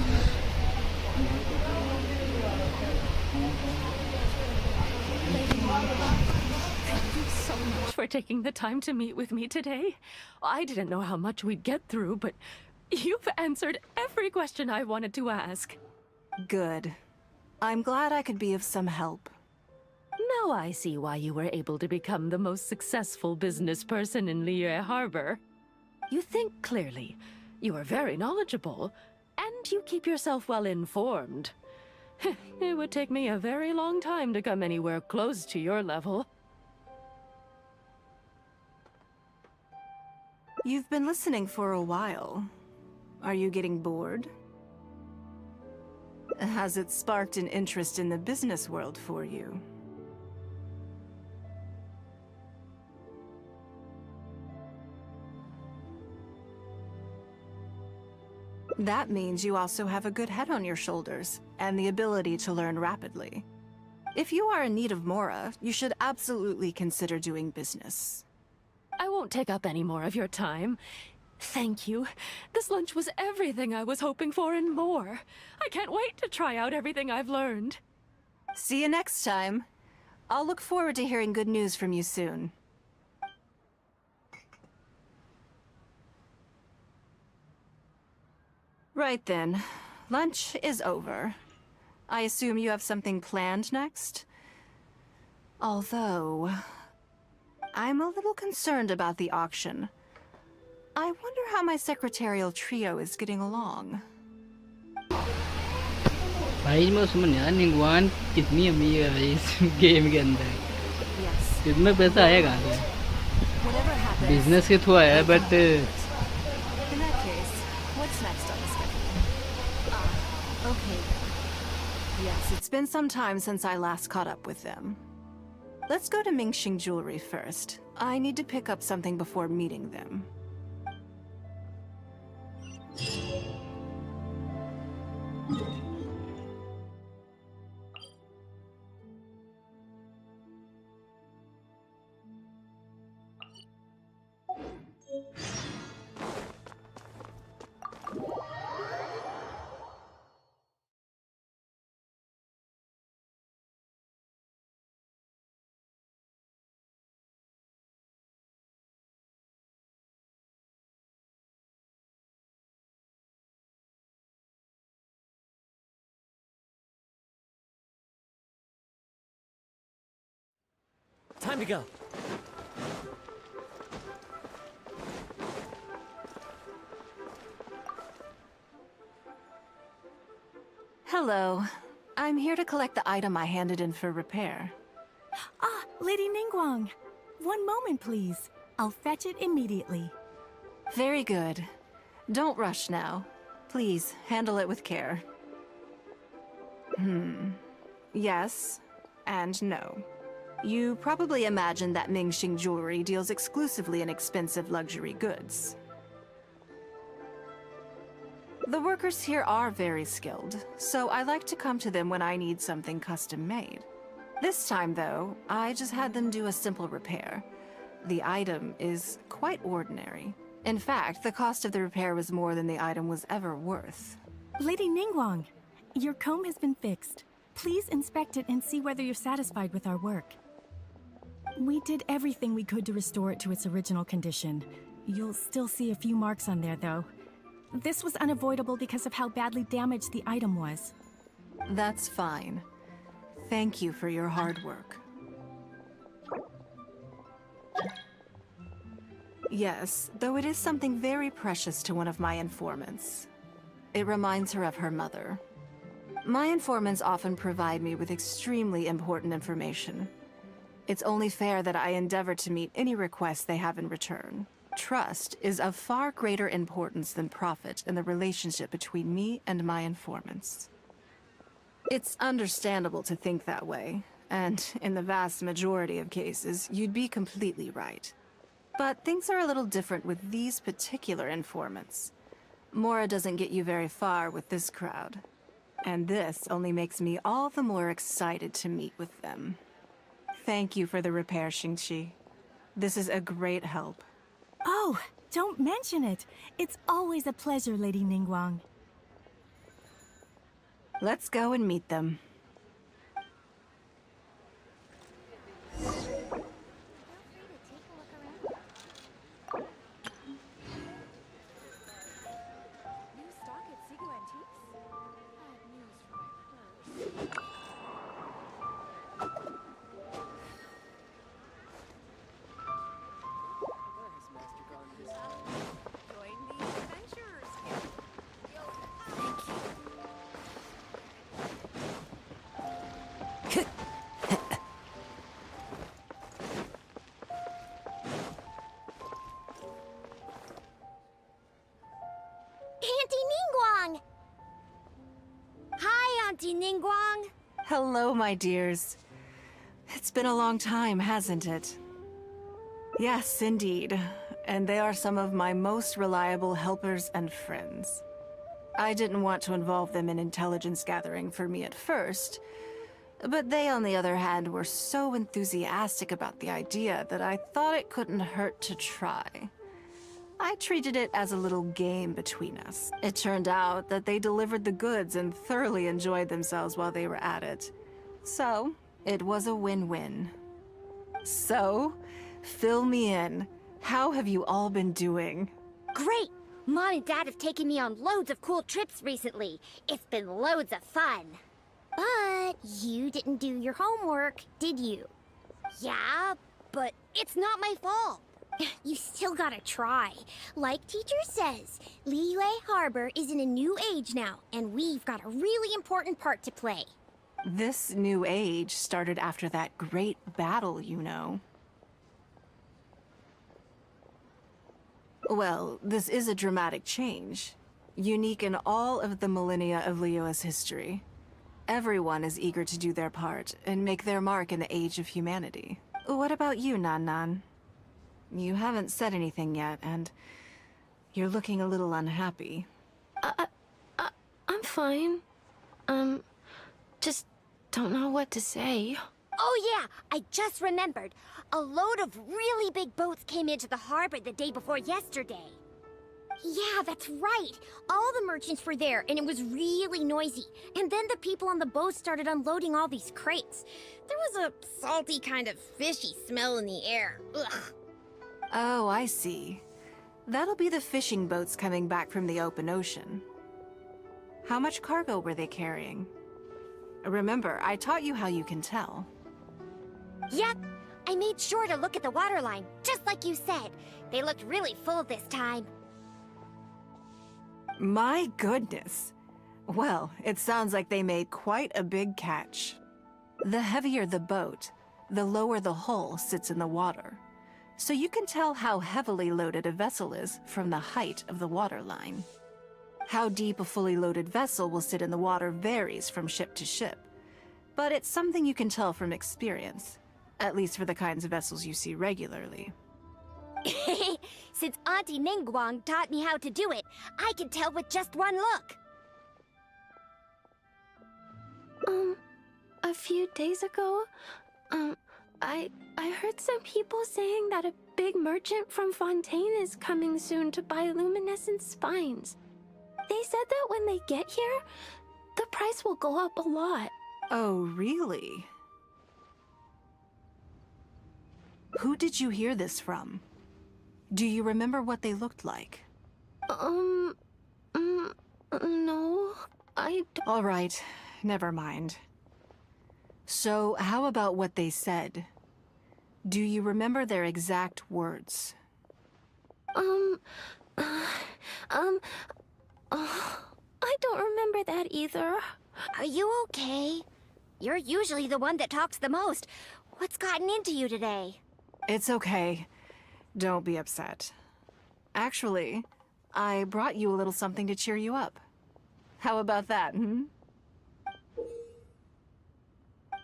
Thank you so much for taking the time to meet with me today. I didn't know how much we'd get through, but you've answered every question I wanted to ask. Good. I'm glad I could be of some help. Now I see why you were able to become the most successful business person in Liyue Harbor. You think clearly, you are very knowledgeable, and you keep yourself well informed. It would take me a very long time to come anywhere close to your level. You've been listening for a while. Are you getting bored? Has it sparked an interest in the business world for you? That means you also have a good head on your shoulders, and the ability to learn rapidly. If you are in need of Mora, you should absolutely consider doing business. I won't take up any more of your time. Thank you. This lunch was everything I was hoping for and more. I can't wait to try out everything I've learned. See you next time. I'll look forward to hearing good news from you soon. Right then. Lunch is over. I assume you have something planned next? Although, I'm a little concerned about the auction. I wonder how my secretarial trio is getting along. भाई मैं उसमें यार निंगवान कितनी अमीर है भाई इस गेम के अंदर. Yes. इसमें पैसा आया कहाँ से? Whatever happens. बिजनेस के थ्रू आया है but In that case, what's next on the schedule? Okay. Yes, it's been some time since I last caught up with them. Let's go to Mingxing Jewelry first. I need to pick up something before meeting them. Time to go. Hello. I'm here to collect the item I handed in for repair. Ah, Lady Ningguang. One moment, please. I'll fetch it immediately. Very good. Don't rush now. Please, handle it with care. Yes, and no. You probably imagine that Mingxing Jewelry deals exclusively in expensive luxury goods. The workers here are very skilled, so I like to come to them when I need something custom-made. This time, though, I just had them do a simple repair. The item is quite ordinary. In fact, the cost of the repair was more than the item was ever worth. Lady Ningguang, your comb has been fixed. Please inspect it and see whether you're satisfied with our work. We did everything we could to restore it to its original condition. You'll still see a few marks on there, though. This was unavoidable because of how badly damaged the item was. That's fine. Thank you for your hard work. Yes, though it is something very precious to one of my informants. It reminds her of her mother. My informants often provide me with extremely important information. It's only fair that I endeavor to meet any requests they have in return. Trust is of far greater importance than profit in the relationship between me and my informants. It's understandable to think that way, and in the vast majority of cases, you'd be completely right. But things are a little different with these particular informants. Mora doesn't get you very far with this crowd. And this only makes me all the more excited to meet with them. Thank you for the repair, Xingqi. This is a great help. Oh, don't mention it. It's always a pleasure, Lady Ningguang. Let's go and meet them. Auntie Ningguang! Hi, Auntie Ningguang! Hello, my dears. It's been a long time, hasn't it? Yes, indeed. And they are some of my most reliable helpers and friends. I didn't want to involve them in intelligence gathering for me at first, but they, on the other hand, were so enthusiastic about the idea that I thought it couldn't hurt to try. I treated it as a little game between us. It turned out that they delivered the goods and thoroughly enjoyed themselves while they were at it. So, it was a win-win. So, fill me in. How have you all been doing? Great! Mom and Dad have taken me on loads of cool trips recently. It's been loads of fun. But you didn't do your homework, did you? Yeah, but it's not my fault. You still gotta try. Like teacher says, Liyue Harbor is in a new age now, and we've got a really important part to play. This new age started after that great battle, you know. Well, this is a dramatic change, unique in all of the millennia of Liyue's history. Everyone is eager to do their part and make their mark in the age of humanity. What about you, Nan Nan? You haven't said anything yet, and you're looking a little unhappy. I'm fine. Just don't know what to say. Oh yeah, I just remembered. A load of really big boats came into the harbor the day before yesterday. Yeah, that's right. All the merchants were there, and it was really noisy. And then the people on the boat started unloading all these crates. There was a salty kind of fishy smell in the air. Ugh. Oh, I see. That'll be the fishing boats coming back from the open ocean. How much cargo were they carrying? Remember, I taught you how you can tell. Yep, I made sure to look at the waterline, just like you said. They looked really full this time. My goodness. Well, it sounds like they made quite a big catch. The heavier the boat, the lower the hull sits in the water. So you can tell how heavily loaded a vessel is from the height of the waterline. How deep a fully loaded vessel will sit in the water varies from ship to ship. But it's something you can tell from experience, at least for the kinds of vessels you see regularly. Since Auntie Ningguang taught me how to do it, I can tell with just one look. A few days ago, I heard some people saying that a big merchant from Fontaine is coming soon to buy luminescent spines. They said that when they get here, the price will go up a lot. Oh, really? Who did you hear this from? Do you remember what they looked like? No, I don't. All right, never mind. So, how about what they said? Do you remember their exact words? I don't remember that either. Are you okay? You're usually the one that talks the most. What's gotten into you today? It's okay. Don't be upset. Actually, I brought you a little something to cheer you up. How about that, hmm?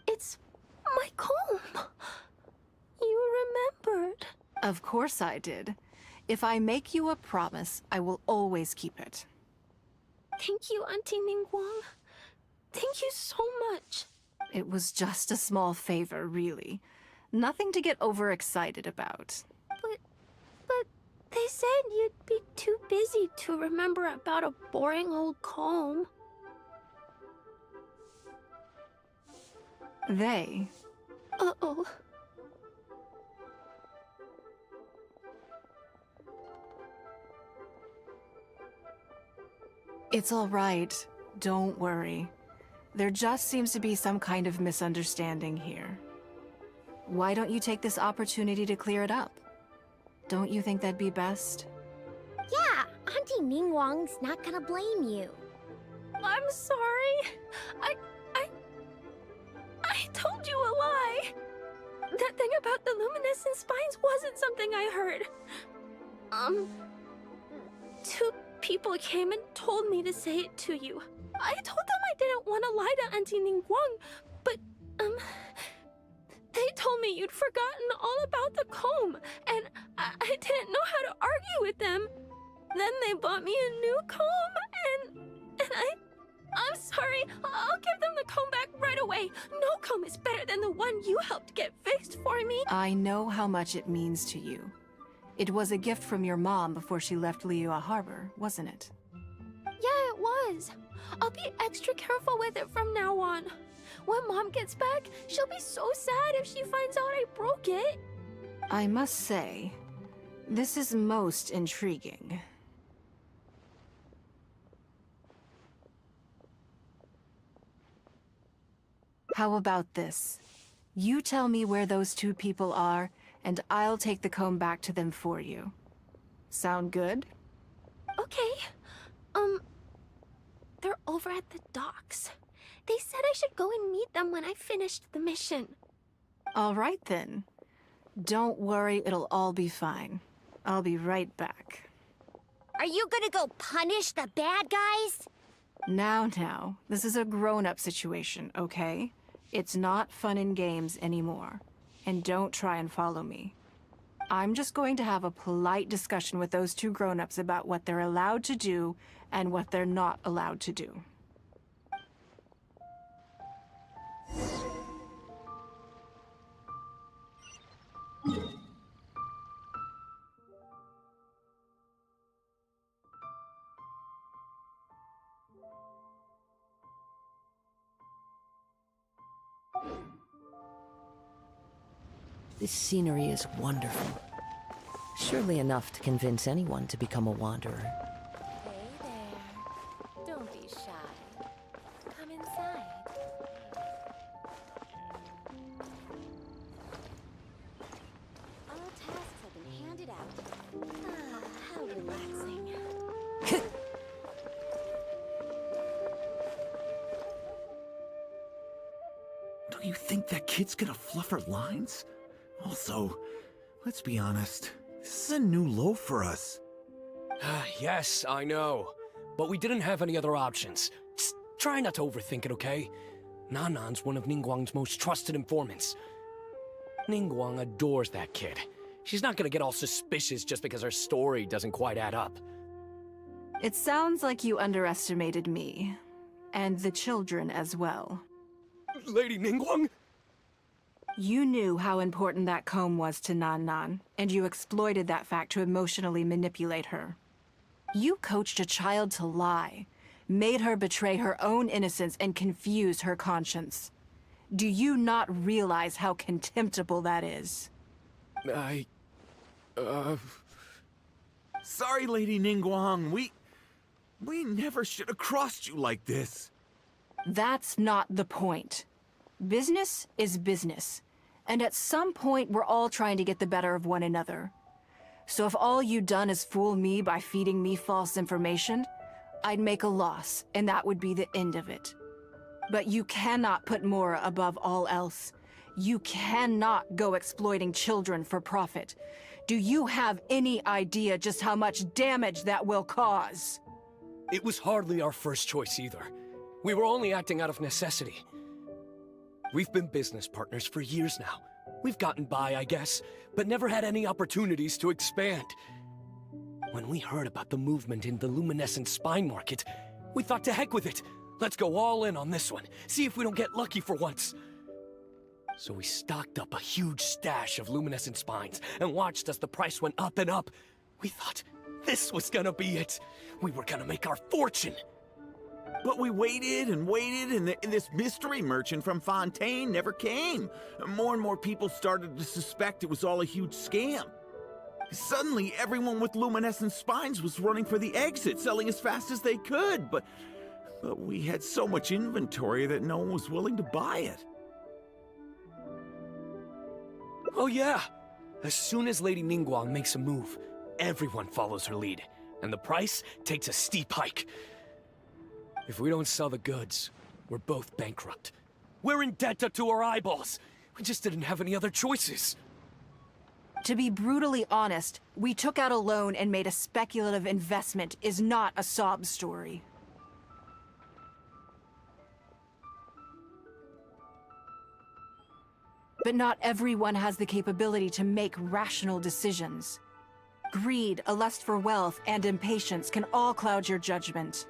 It's my comb. You remembered. Of course I did. If I make you a promise, I will always keep it. Thank you, Auntie Ningguang. Thank you so much. It was just a small favor, really. Nothing to get overexcited about. But they said you'd be too busy to remember about a boring old comb. They? Uh-oh. It's all right. Don't worry. There just seems to be some kind of misunderstanding here. Why don't you take this opportunity to clear it up? Don't you think that'd be best? Yeah, Auntie Ningguang's not gonna blame you. I'm sorry. I told you a lie. That thing about the luminescent spines wasn't something I heard. Two people came and told me to say it to you. I told them I didn't want to lie to Auntie Ningguang, but, they told me you'd forgotten all about the comb, and I didn't know how to argue with them. Then they bought me a new comb, and I'm sorry. I'll give them the comb back right away. No comb is better than the one you helped get fixed for me. I know how much it means to you. It was a gift from your mom before she left Liyue Harbor, wasn't it? Yeah, it was. I'll be extra careful with it from now on. When Mom gets back, she'll be so sad if she finds out I broke it. I must say, this is most intriguing. How about this? You tell me where those two people are, and I'll take the comb back to them for you. Sound good? Okay. They're over at the docks. They said I should go and meet them when I finished the mission. All right then. Don't worry, it'll all be fine. I'll be right back. Are you gonna go punish the bad guys? Now, this is a grown-up situation, okay? It's not fun and games anymore. And don't try and follow me. I'm just going to have a polite discussion with those two grown-ups about what they're allowed to do and what they're not allowed to do. This scenery is wonderful. Surely enough to convince anyone to become a wanderer. Hey there. Don't be shy. Come inside. How relaxing. Don't you think that kid's gonna fluff her lines? Also, let's be honest, this is a new low for us. Yes, I know. But we didn't have any other options. Just try not to overthink it, okay? Nanan's one of Ningguang's most trusted informants. Ningguang adores that kid. She's not gonna get all suspicious just because her story doesn't quite add up. It sounds like you underestimated me. And the children as well. Lady Ningguang? You knew how important that comb was to Nan, and you exploited that fact to emotionally manipulate her. You coached a child to lie, made her betray her own innocence and confuse her conscience. Do you not realize how contemptible that is? Sorry, Lady Ningguang, we never should have crossed you like this. That's not the point. Business is business. And at some point, we're all trying to get the better of one another. So if all you've done is fool me by feeding me false information, I'd make a loss, and that would be the end of it. But you cannot put Mora above all else. You cannot go exploiting children for profit. Do you have any idea just how much damage that will cause? It was hardly our first choice either. We were only acting out of necessity. We've been business partners for years now. We've gotten by, I guess, but never had any opportunities to expand. When we heard about the movement in the luminescent spine market, we thought to heck with it. Let's go all in on this one, see if we don't get lucky for once. So we stocked up a huge stash of luminescent spines and watched as the price went up and up. We thought this was gonna be it. We were gonna make our fortune. But we waited and waited, and this mystery merchant from Fontaine never came. More and more people started to suspect it was all a huge scam. Suddenly, everyone with luminescent spines was running for the exit, selling as fast as they could, but we had so much inventory that no one was willing to buy it. Oh yeah! As soon as Lady Ningguang makes a move, everyone follows her lead, and the price takes a steep hike. If we don't sell the goods, we're both bankrupt. We're in debt up to our eyeballs. We just didn't have any other choices. To be brutally honest, we took out a loan and made a speculative investment is not a sob story. But not everyone has the capability to make rational decisions. Greed, a lust for wealth, and impatience can all cloud your judgment.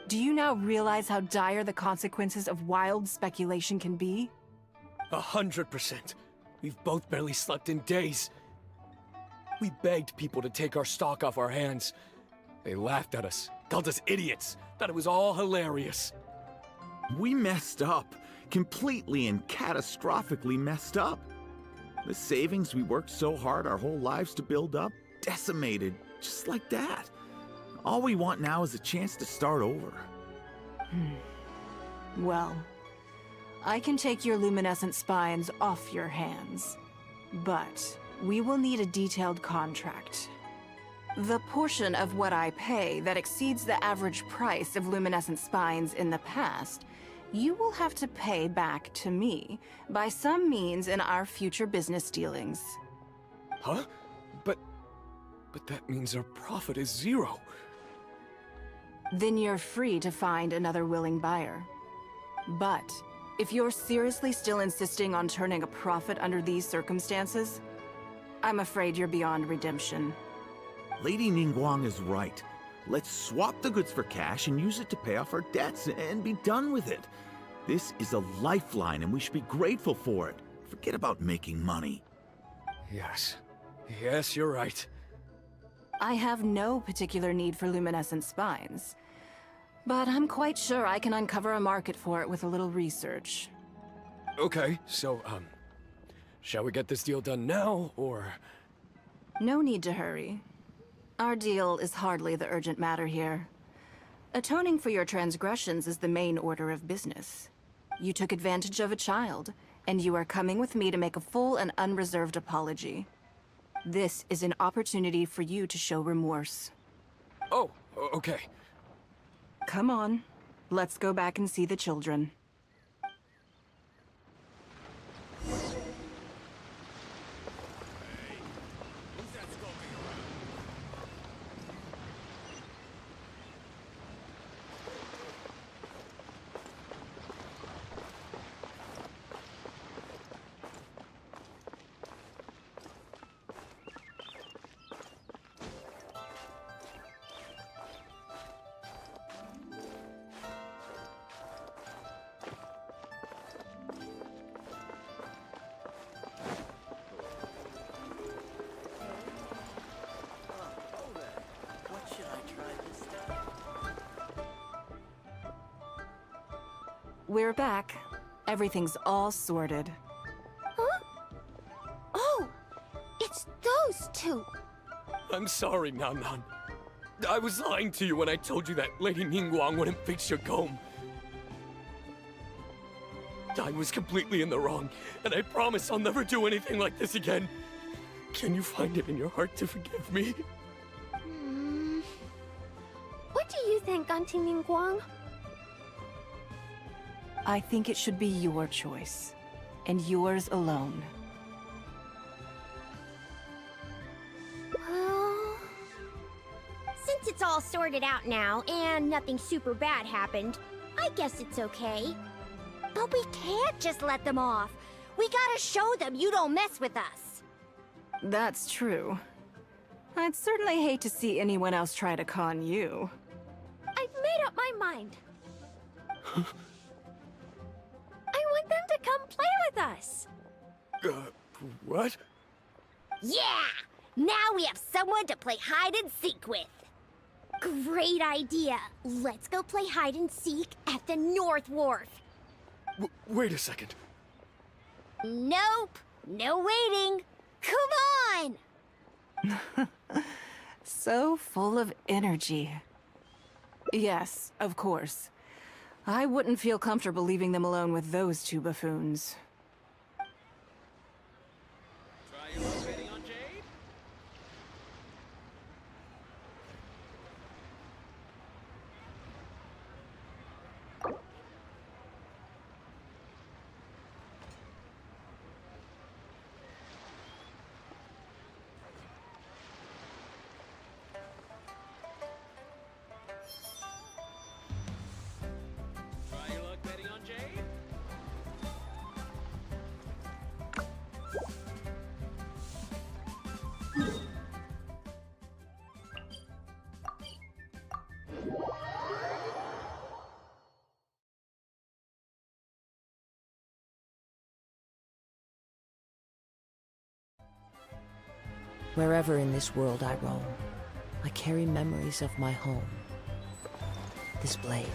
Do you now realize how dire the consequences of wild speculation can be? 100%. We've both barely slept in days. We begged people to take our stock off our hands. They laughed at us, called us idiots, thought it was all hilarious. We messed up. Completely and catastrophically messed up. The savings we worked so hard our whole lives to build up, decimated, just like that. All we want now is a chance to start over. Well, I can take your luminescent spines off your hands, but we will need a detailed contract. The portion of what I pay that exceeds the average price of luminescent spines in the past, you will have to pay back to me by some means in our future business dealings. Huh? But that means our profit is zero. Then you're free to find another willing buyer. But if you're seriously still insisting on turning a profit under these circumstances, I'm afraid you're beyond redemption. Lady Ningguang is right. Let's swap the goods for cash and use it to pay off our debts and be done with it. This is a lifeline and we should be grateful for it. Forget about making money. Yes. Yes, you're right. I have no particular need for luminescent spines, but I'm quite sure I can uncover a market for it with a little research. Okay, so, shall we get this deal done now, or...? No need to hurry. Our deal is hardly the urgent matter here. Atoning for your transgressions is the main order of business. You took advantage of a child, and you are coming with me to make a full and unreserved apology. This is an opportunity for you to show remorse. Oh, okay. Come on, let's go back and see the children. We're back. Everything's all sorted. Huh? Oh, it's those two. I'm sorry, Nan Nan. I was lying to you when I told you that Lady Ningguang wouldn't fix your comb. I was completely in the wrong, and I promise I'll never do anything like this again. Can you find it in your heart to forgive me? What do you think, Auntie Ningguang? I think it should be your choice, and yours alone. Well, since it's all sorted out now and nothing super bad happened, I guess it's okay. But we can't just let them off. We gotta show them you don't mess with us. That's true. I'd certainly hate to see anyone else try to con you. I've made up my mind. I want them to come play with us. What? Yeah! Now we have someone to play hide and seek with. Great idea. Let's go play hide and seek at the North Wharf. Wait a second. Nope. No waiting. Come on! So full of energy. Yes, of course. I wouldn't feel comfortable leaving them alone with those two buffoons. Try your luck betting on Jade? Try your luck betting on Jade? Wherever in this world I roam, I carry memories of my home. This blade,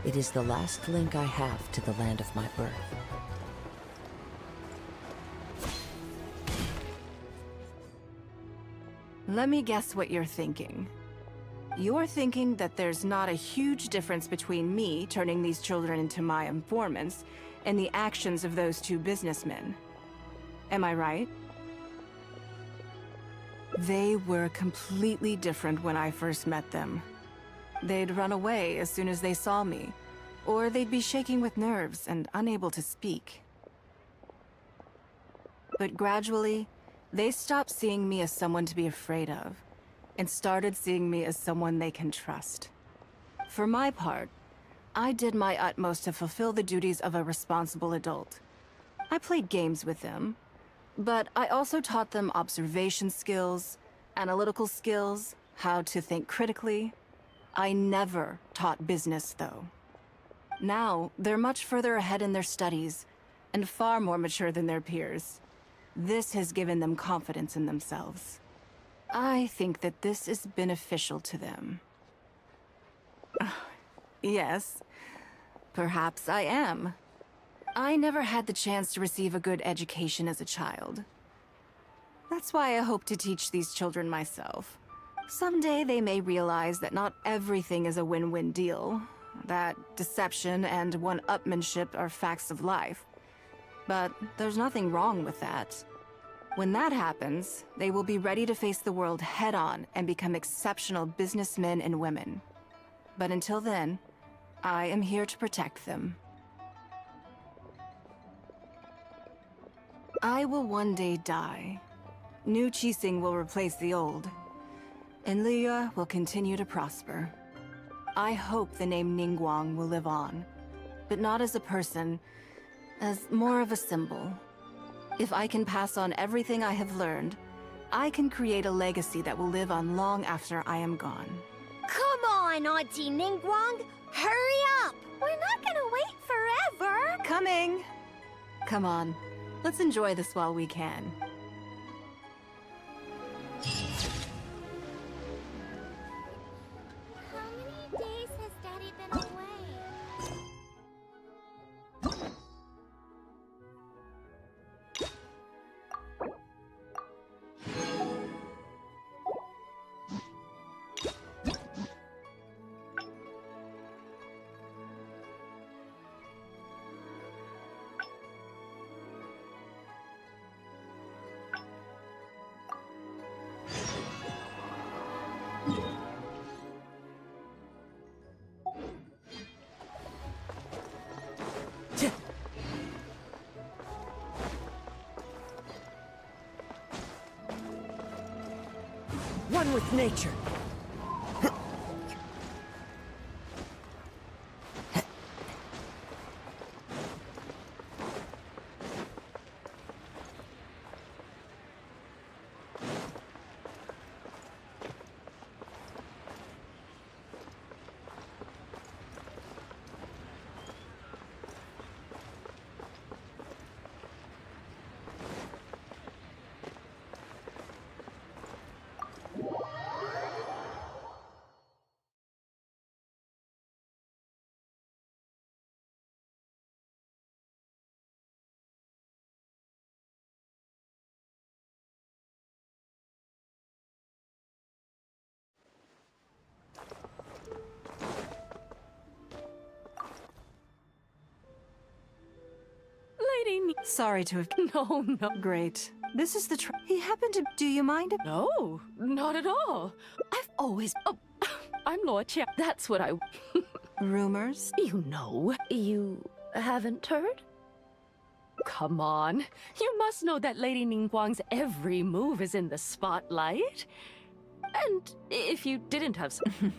it is the last link I have to the land of my birth. Let me guess what you're thinking. You're thinking that there's not a huge difference between me turning these children into my informants and the actions of those two businessmen. Am I right? They were completely different when I first met them. They'd run away as soon as they saw me, or they'd be shaking with nerves and unable to speak. But gradually, they stopped seeing me as someone to be afraid of, and started seeing me as someone they can trust. For my part, I did my utmost to fulfill the duties of a responsible adult. I played games with them, but I also taught them observation skills, analytical skills, how to think critically. I never taught business, though. Now, they're much further ahead in their studies, and far more mature than their peers. This has given them confidence in themselves. I think that this is beneficial to them. Yes, perhaps I am. I never had the chance to receive a good education as a child. That's why I hope to teach these children myself. Someday they may realize that not everything is a win-win deal, that deception and one-upmanship are facts of life. But there's nothing wrong with that. When that happens, they will be ready to face the world head-on and become exceptional businessmen and women. But until then, I am here to protect them. I will one day die. New Qixing will replace the old, and Liyue will continue to prosper. I hope the name Ningguang will live on, but not as a person, as more of a symbol. If I can pass on everything I have learned, I can create a legacy that will live on long after I am gone. Come on, Auntie Ningguang! Hurry up! We're not gonna wait forever! Coming! Come on, let's enjoy this while we can. How many days has Daddy been away? One with nature. Sorry to have... No, no. Great. This is the he happened to... Do you mind if... No, not at all. I've always... Oh, I'm Lord Chia. That's what I... Rumors? You know. You haven't heard? Come on. You must know that Lady Ningguang's every move is in the spotlight. And if you didn't have some...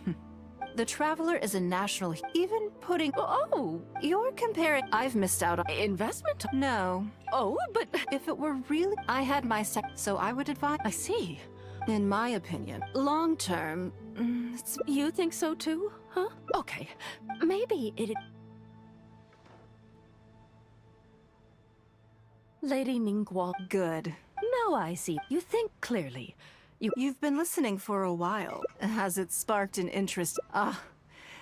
The Traveler is a national... Even putting... Oh, you're comparing... I've missed out on... Investment? No. Oh, but... If it were really... I had my so I would advise... I see. In my opinion, long term... You think so too? Huh? Okay. Maybe it... Lady Ningguang... Good. Now I see. You think clearly. You've been listening for a while. Has it sparked an interest? Ah,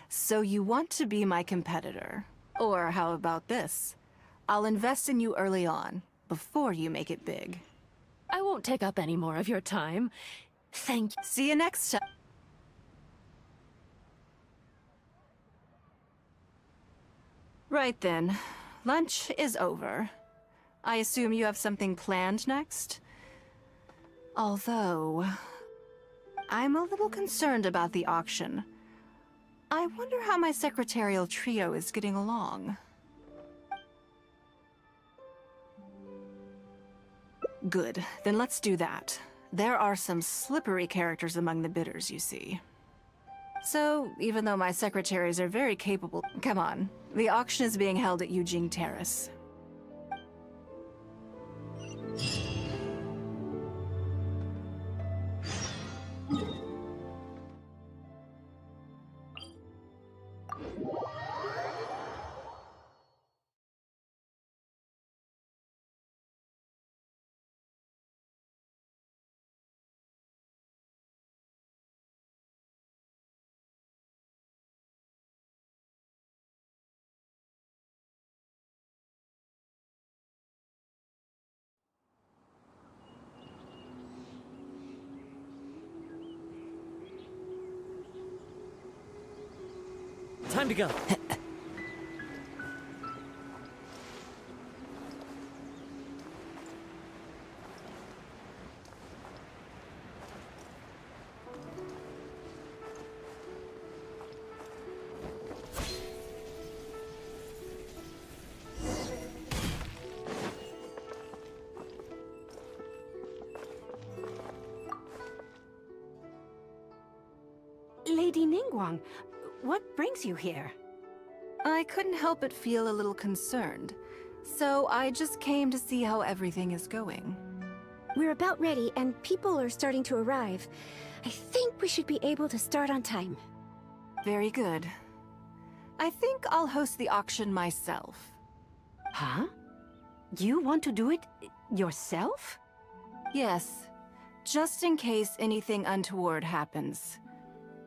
so you want to be my competitor. Or how about this? I'll invest in you early on, before you make it big. I won't take up any more of your time. Thank you. See you next time. Right then. Lunch is over. I assume you have something planned next? Although... I'm a little concerned about the auction. I wonder how my secretarial trio is getting along. Good, then let's do that. There are some slippery characters among the bidders, you see. So, even though my secretaries are very capable... Come on, the auction is being held at Yujing Terrace. Time to go. Ningguang. What brings you here? I couldn't help but feel a little concerned, so I just came to see how everything is going. We're about ready, and people are starting to arrive. I think we should be able to start on time. Very good. I think I'll host the auction myself. Huh? You want to do it yourself? Yes, just in case anything untoward happens.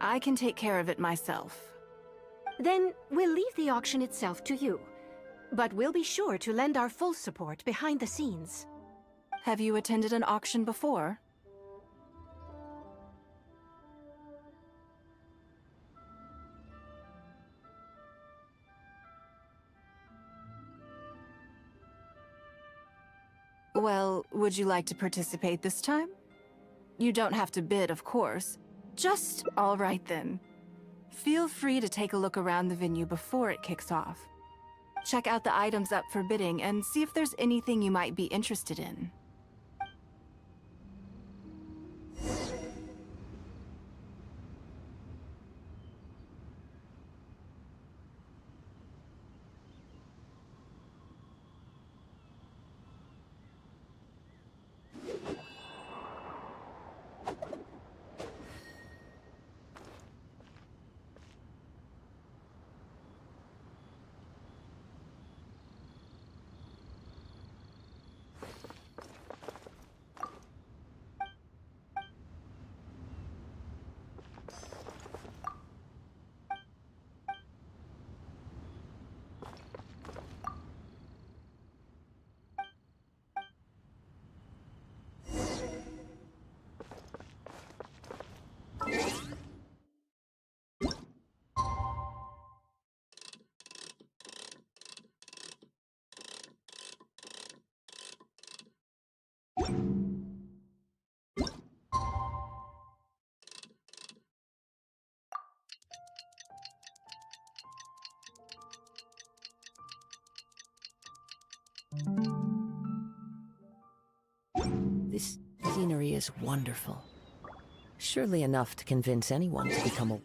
I can take care of it myself. Then we'll leave the auction itself to you. But we'll be sure to lend our full support behind the scenes. Have you attended an auction before? Well, would you like to participate this time? You don't have to bid, of course. Just all right then. Feel free to take a look around the venue before it kicks off. Check out the items up for bidding and see if there's anything you might be interested in. This scenery is wonderful. Surely enough to convince anyone to become a...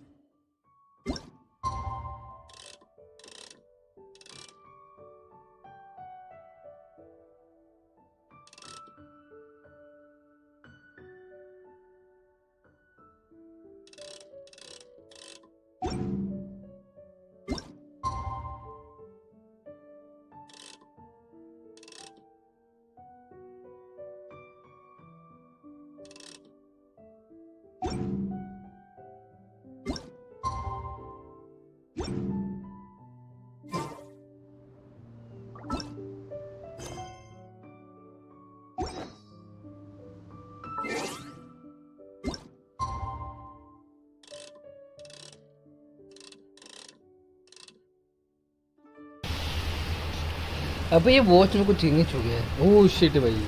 अबे ये वॉच में कुछ चेंज हो गया है। ओह शिट भाई,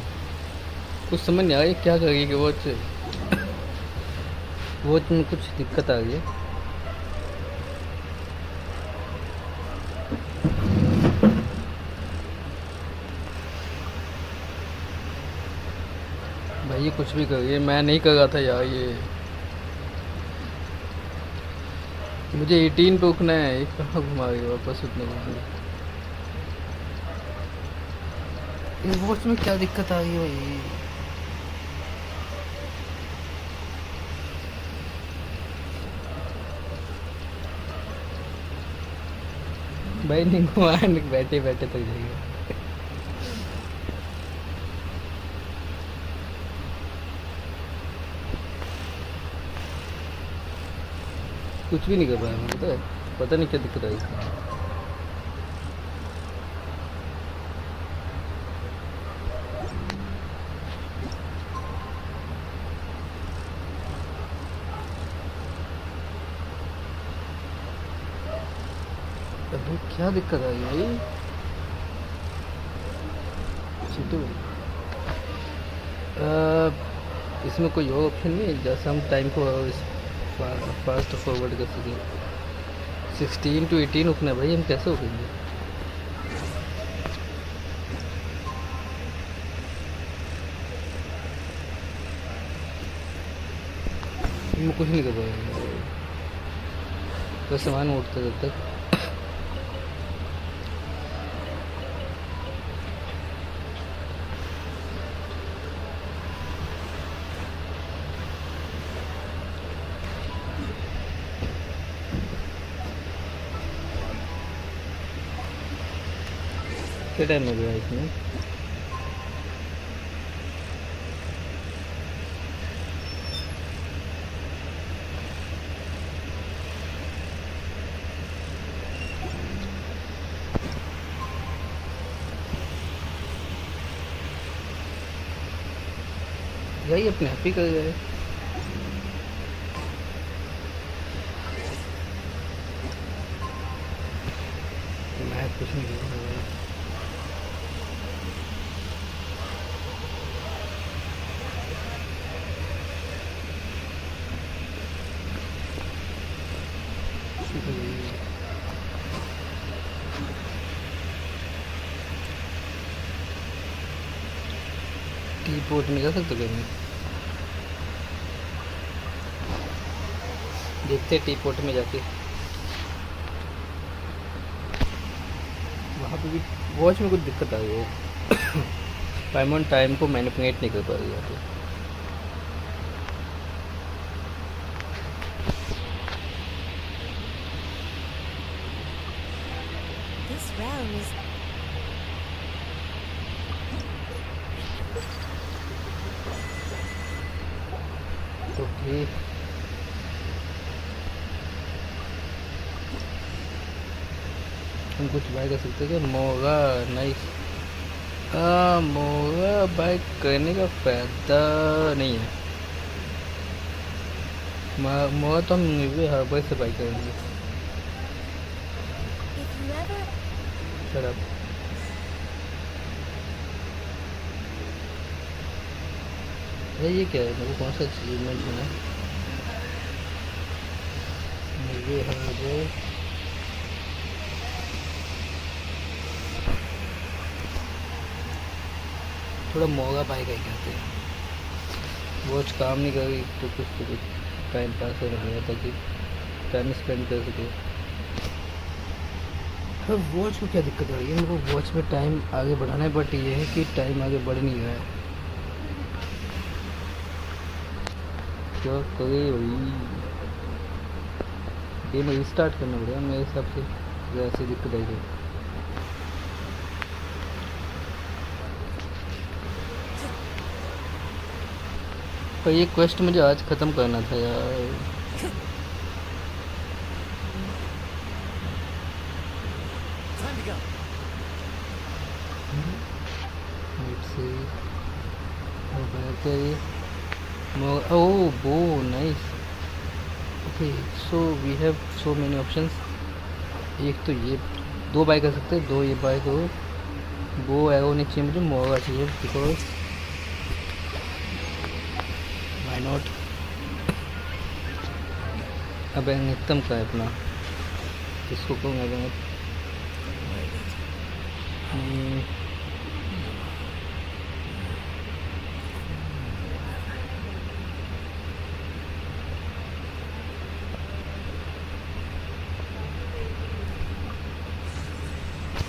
कुछ समझ नहीं आ रहा क्या करेगी कि वॉच में कुछ दिक्कत आ गई है। भाई ये कुछ भी कर रही है, मैं नहीं कर रहा था यार। ये मुझे 18 पे उठना है, ये कहाँ घुमा रही है वापस उठने के। इस वॉच में क्या दिक्कत आ गई भाई? भाई नहीं घुमाया, बैठे बैठे तक जाएगा। कुछ भी नहीं कर पाया मैं, पता नहीं क्या दिक्कत आई। क्या दिक्कत आई भाई? इसमें कोई और ऑप्शन नहीं है जैसे हम टाइम को फास्ट फॉरवर्ड कर सकें? 16 to 18 उठना है भाई, हम कैसे उठेंगे? मैं कुछ नहीं कर पाऊंगा। तो सामान उठता जब तक। क्या टाइम हो गया इसमें? यही अपने आप ही कर गए। मैं कुछ नहीं कर रहा। टी पोर्ट में जा सकते हो कहीं? देखते टी पोर्ट में जाके। वहाँ पे भी वॉच में कुछ दिक्कत आ गई है। पाइमोन टाइम को मैनिपुलेट नहीं कर पा रही है। This realm is ओके हम कुछ बाय कर सकते हैं क्या? मोगा नाइस। मोगा बाय करने का फायदा नहीं है। मोगा तो हम हर बार से बाय करेंगे। शराब ये क्या है? मेरे को कौन सा अचीवमेंट मिला? मुझे हर थोड़ा महंगा बाइक है कहते हैं। वॉच काम नहीं कर रही तो कुछ टाइम पास हो रहा है ताकि टाइम स्पेंड कर सके। अब वॉच को क्या दिक्कत आ रही है? मेरे को वॉच में टाइम आगे बढ़ाना है, बट ये है कि टाइम आगे बढ़ नहीं रहा है। क्या करे भाई? गेम रिस्टार्ट करना पड़ेगा मेरे हिसाब से। ऐसी दिक्कत आई है। पर ये क्वेस्ट मुझे आज ख़त्म करना था यार। Oh, bow, nice. Okay, so we have so many options. एक तो ये दो बाय कर सकते हैं, दो ये बाय करो। वो एरो नहीं चाहिए मुझे, मोगा चाहिए बिकॉज वाई नॉट। अब निकतम का है अपना, इसको कहूँगा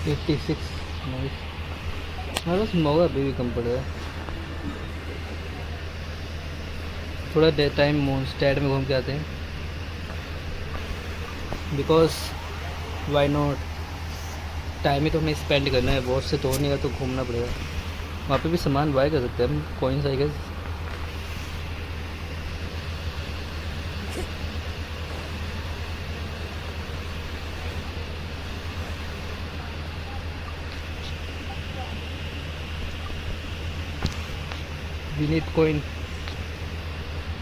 86 नाइस। हमारे पास मोगा अभी भी कम पड़ रहा है। थोड़ा टाइम स्टैट में घूम के आते हैं बिकॉज वाई नॉट। टाइम ही तो हमें स्पेंड करना है, बहुत से तो नहीं तो घूमना पड़ेगा। वहाँ पे भी सामान बाय कर सकते हैं हम, coins I guess. We need coin.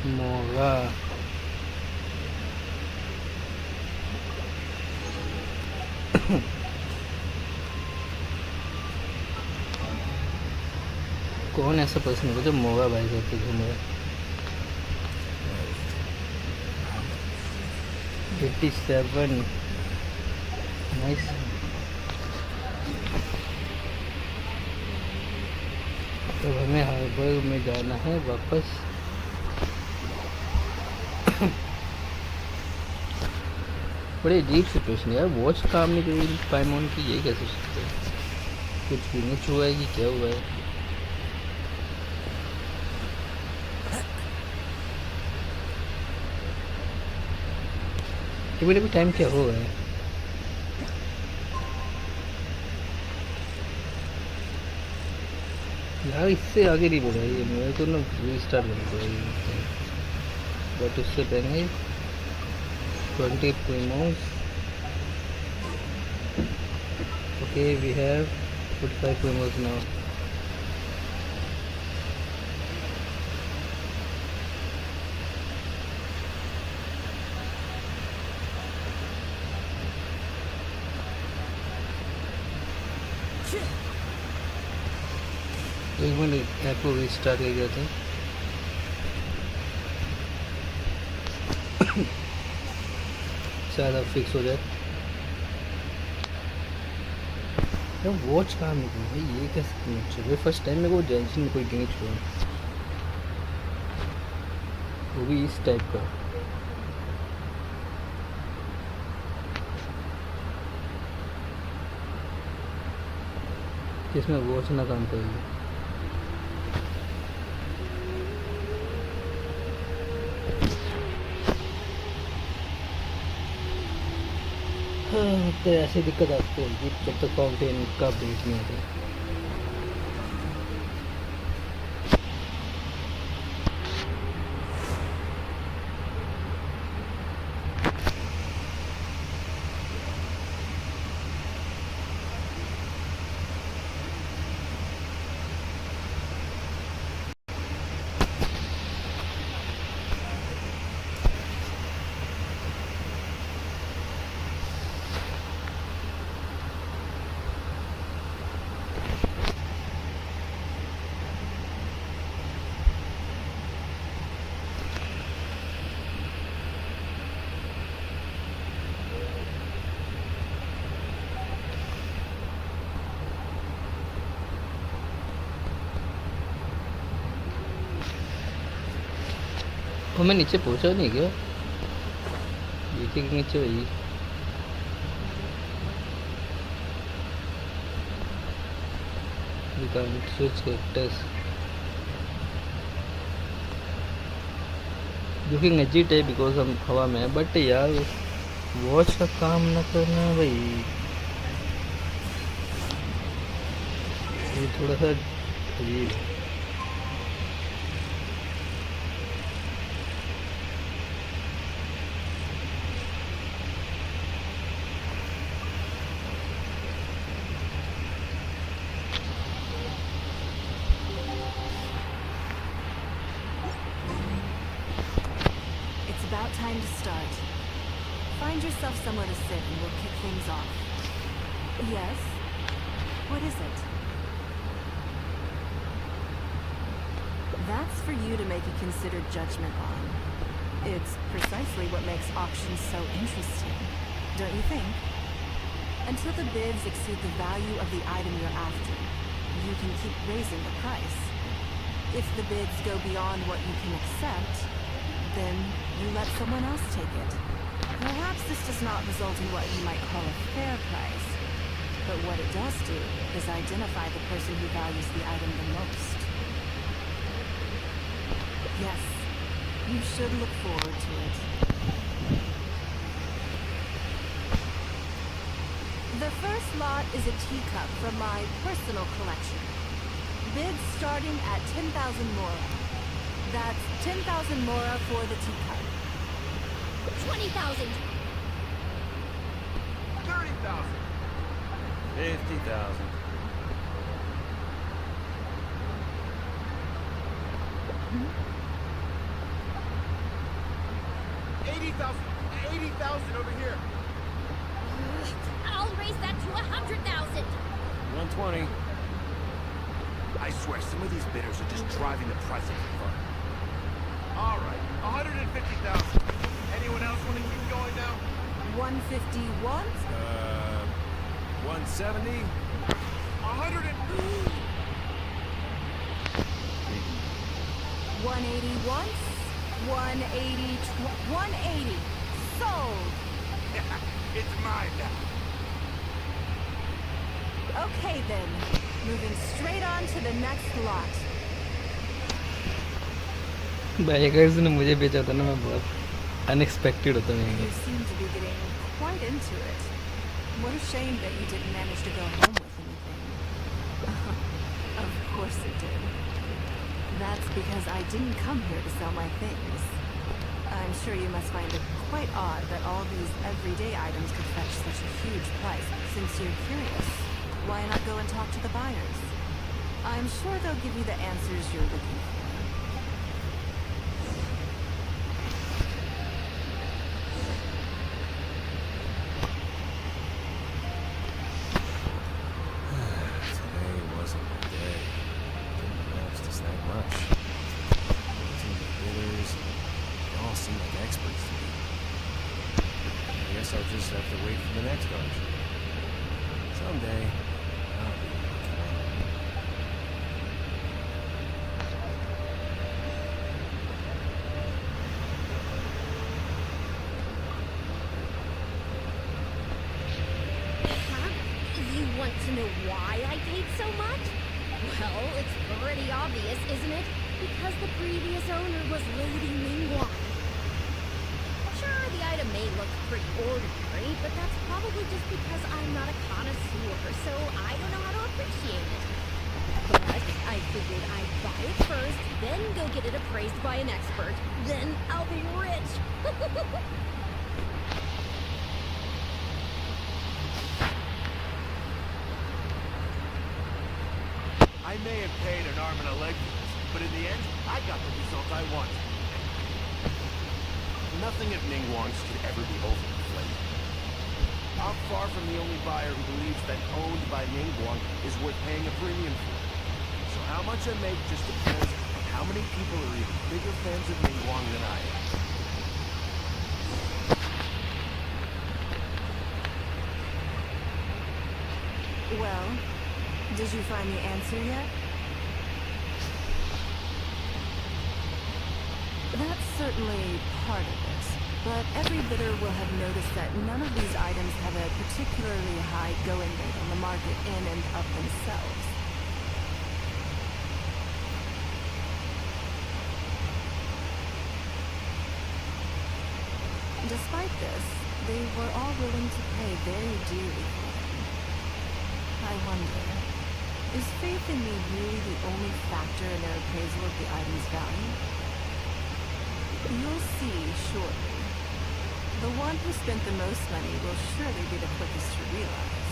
मोगा कौन ऐसा पर्सन होगा जो मोगा बाय करके घूमेगा? 87 नाइस। तो हमें हार्बर में जाना है वापस। बड़े अजीब सिचुएशन यार, वॉच काम नहीं करी पाइमोन की, ये कैसे सकते हैं? कुछ ग्लिच हुआ है कि क्या हुआ है? कि भी टाइम क्या हुआ है? यार इससे आगे नहीं बढ़ा ये, मेरे को ना रीस्टार्ट करना पड़ेगा। बट उससे पहले 20 primos. Okay, we have 45 primos now. एक मिनट ऐप को रीस्टार्ट कर गया था। शायद अब फिक्स हो जाए। वॉच काम नहीं कर भाई, ये कैसे ग्लिच हुआ? फर्स्ट टाइम मेरे को जेंशिन में कोई ग्लिच हुआ, वो भी इस टाइप का। जिसमें वॉच ना काम करेगी। तो ऐसी दिक्कत आती है कि जब तक फाउंटेन का अपडेट नहीं आता। वो मैं नीचे पहुंचा नहीं क्या? ये के नीचे वही स्विच कैरेक्टर्स जो कि नजीट है बिकॉज हम हवा में है। बट यार वॉच का काम ना करना भाई, ये थोड़ा सा अजीब है। Time to start. Find yourself somewhere to sit and we'll kick things off. Yes? What is it? That's for you to make a considered judgment on. It's precisely what makes auctions so interesting, don't you think? Until the bids exceed the value of the item you're after, you can keep raising the price. If the bids go beyond what you can accept, then you let someone else take it. Perhaps this does not result in what you might call a fair price, but what it does do is identify the person who values the item the most. Yes, you should look forward to it. The first lot is a teacup from my personal collection. Bids starting at 10,000 mora. That's 10,000 mora for the teacup. 20,000. 30,000. 50,000. Hmm? 80,000 over here. I'll raise that to 100,000. 120. I swear, some of these bidders are just driving the price up for fun. All right, 150,000. Anyone else want to keep going now? 151? 170. 100 and... 180 once, 180 180. Sold! It's mine now. Okay then, moving straight on to the next lot. भाई अगर इसने मुझे बेचा था ना मैं बहुत अनएक्सपेक्टेड होता You मैं seem to be getting quite into it. What a shame that you didn't manage to go home with anything. Of course it did. That's because I didn't come here to sell my things. I'm sure you must find it quite odd that all these everyday items could fetch such a huge price. Since you're curious, why not go and talk to the buyers? I'm sure they'll give you the answers you're looking for. Today wasn't the day. Didn't manage to snag much. Too many bidders. They all seem like experts to me. I guess I'll just have to wait for the next auction. Someday, I'll be looking at it. Huh? You want to know why I paid so much? Well, it's pretty obvious, isn't it? Because the previous owner was Lady Ningguang. Sure, the item may look pretty ordinary, but that's probably just because I'm not a connoisseur, so I don't know how to appreciate it. But I figured I'd buy it first, then go get it appraised by an expert. Then I'll be rich. I may have paid an arm and a leg for this, but in the end, I got the result I wanted. Nothing of Ningguang's could ever be overinflated. I'm far from the only buyer who believes that owned by Ningguang is worth paying a premium for. So how much I make just depends on how many people are even bigger fans of Ningguang than I am. Well, did you find the answer yet? That's certainly part of it, but every bidder will have noticed that none of these items have a particularly high going rate on the market in and of themselves. Despite this, they were all willing to pay very dearly for them. I wonder, is faith in me really the only factor in their appraisal of the item's value? You'll see shortly. The one who spent the most money will surely be the quickest to realize.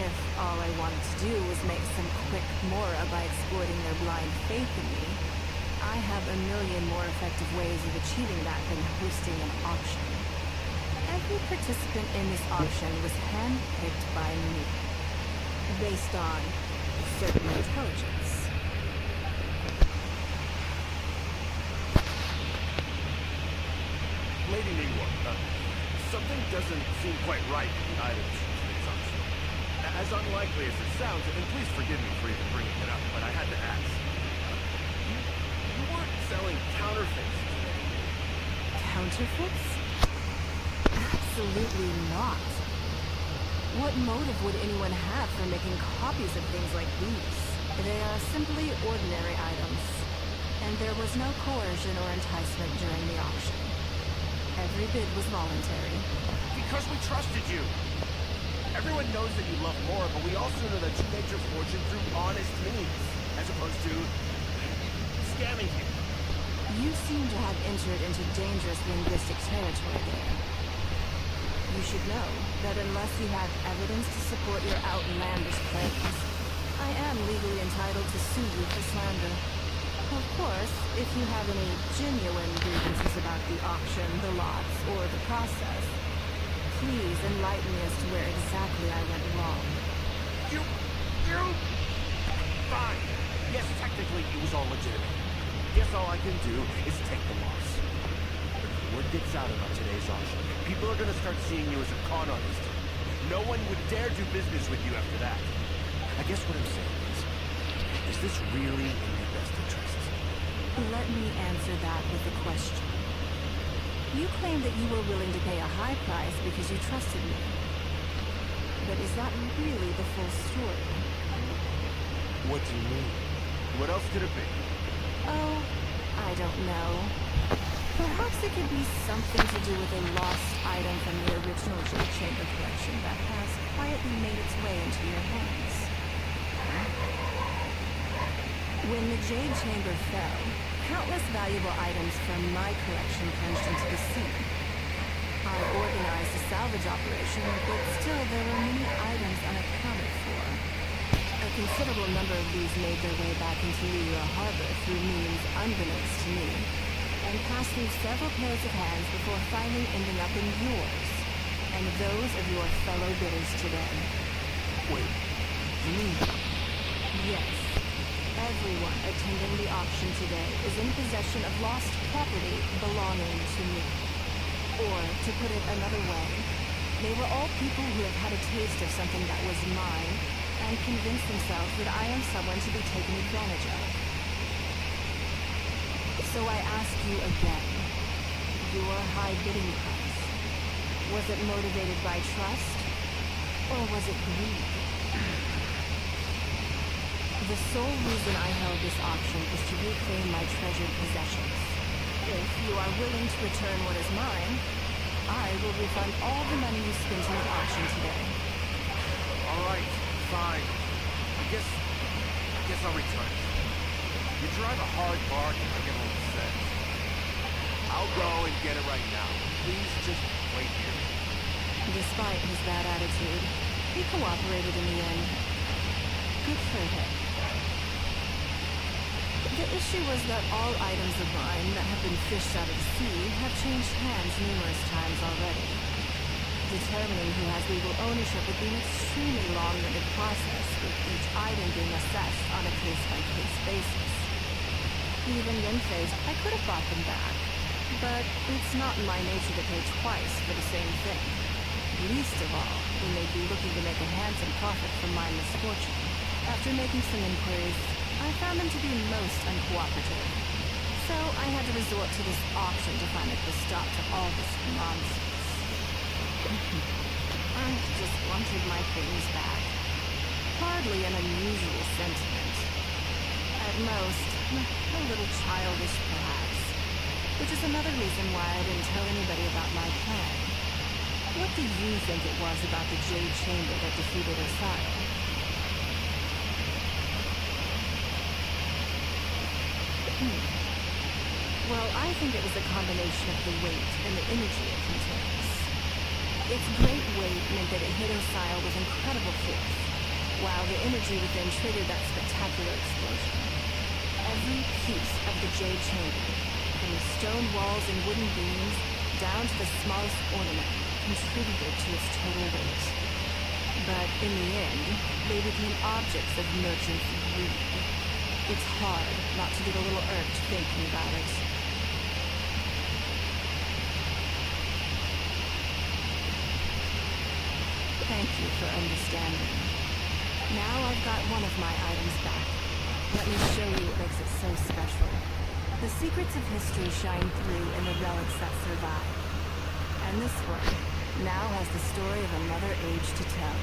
If all I wanted to do was make some quick mora by exploiting their blind faith in me, I have a million more effective ways of achieving that than hosting an auction. Every participant in this auction was handpicked by me, based on certain intelligence. Lady Ningguang, something doesn't seem quite right in the items in today's auction. As unlikely as it sounds, and please forgive me for even bringing it up, but I had to ask. You weren't selling counterfeits today. Counterfeits? Absolutely not. What motive would anyone have for making copies of things like these? They are simply ordinary items, and there was no coercion or enticement during the auction. Every bid was voluntary. Because we trusted you. Everyone knows that you love more, but we also know that you made your fortune through honest means, as opposed to scamming you. You seem to have entered into dangerous linguistic territory there. You should know that unless you have evidence to support your outlandish claims, I am legally entitled to sue you for slander. Of course, if you have any genuine grievances about the auction, the lots, or the process, please enlighten me as to where exactly I went wrong. You... Fine. Yes, technically it was all legitimate. Guess all I can do is take the loss. But if word gets out about today's auction, people are gonna start seeing you as a con artist. No one would dare do business with you after that. I guess what I'm saying is this really in your best interest? Let me answer that with a question. You claim that you were willing to pay a high price because you trusted me. But is that really the full story? What do you mean? What else could it be? Oh, I don't know. Perhaps it could be something to do with a lost item from the original Jade Chamber collection that has quietly made its way into your hands. When the Jade Chamber fell, countless valuable items from my collection plunged into the sea. I organized a salvage operation, but still there were many items unaccounted for. A considerable number of these made their way back into Liyue Harbor through means unbeknownst to me, and passed through several pairs of hands before finally ending up in yours, and those of your fellow bidders today. Wait, you mean... Yes. Everyone attending the auction today is in possession of lost property belonging to me. Or, to put it another way, they were all people who have had a taste of something that was mine and convinced themselves that I am someone to be taken advantage of. So I ask you again, your high bidding price, was it motivated by trust, or was it greed? The sole reason I held this auction is to reclaim my treasured possessions. If you are willing to return what is mine, I will refund all the money you spent in the auction today. All right, fine. I guess I'll return it. You drive a hard bargain, I get what you said. I'll go and get it right now. Please just wait here. Despite his bad attitude, he cooperated in the end. Good for him. The issue was that all items of mine that have been fished out of the sea have changed hands numerous times already. Determining who has legal ownership would be an extremely long-winded process, with each item being assessed on a case-by-case basis. Even then phased, I could have bought them back, but it's not in my nature to pay twice for the same thing. Least of all, when they'd be looking to make a handsome profit from my misfortune. After making some inquiries, I found them to be most uncooperative. So I had to resort to this auction to finally put a stop to all this nonsense. I just wanted my things back. Hardly an unusual sentiment. At most, a little childish perhaps. Which is another reason why I didn't tell anybody about my plan. What do you think it was about the Jade Chamber that defeated Osai? Well, I think it was a combination of the weight and the energy it contains. Its great weight meant that it hit Osai with incredible force, while the energy within triggered that spectacular explosion. Every piece of the Jade Chamber, from the stone walls and wooden beams, down to the smallest ornament, contributed to its total weight. But in the end, they became objects of merchants' greed. It's hard not to get a little irked thinking about it. Thank you for understanding. Now I've got one of my items back. Let me show you what makes it so special. The secrets of history shine through in the relics that survive. And this one now has the story of another age to tell.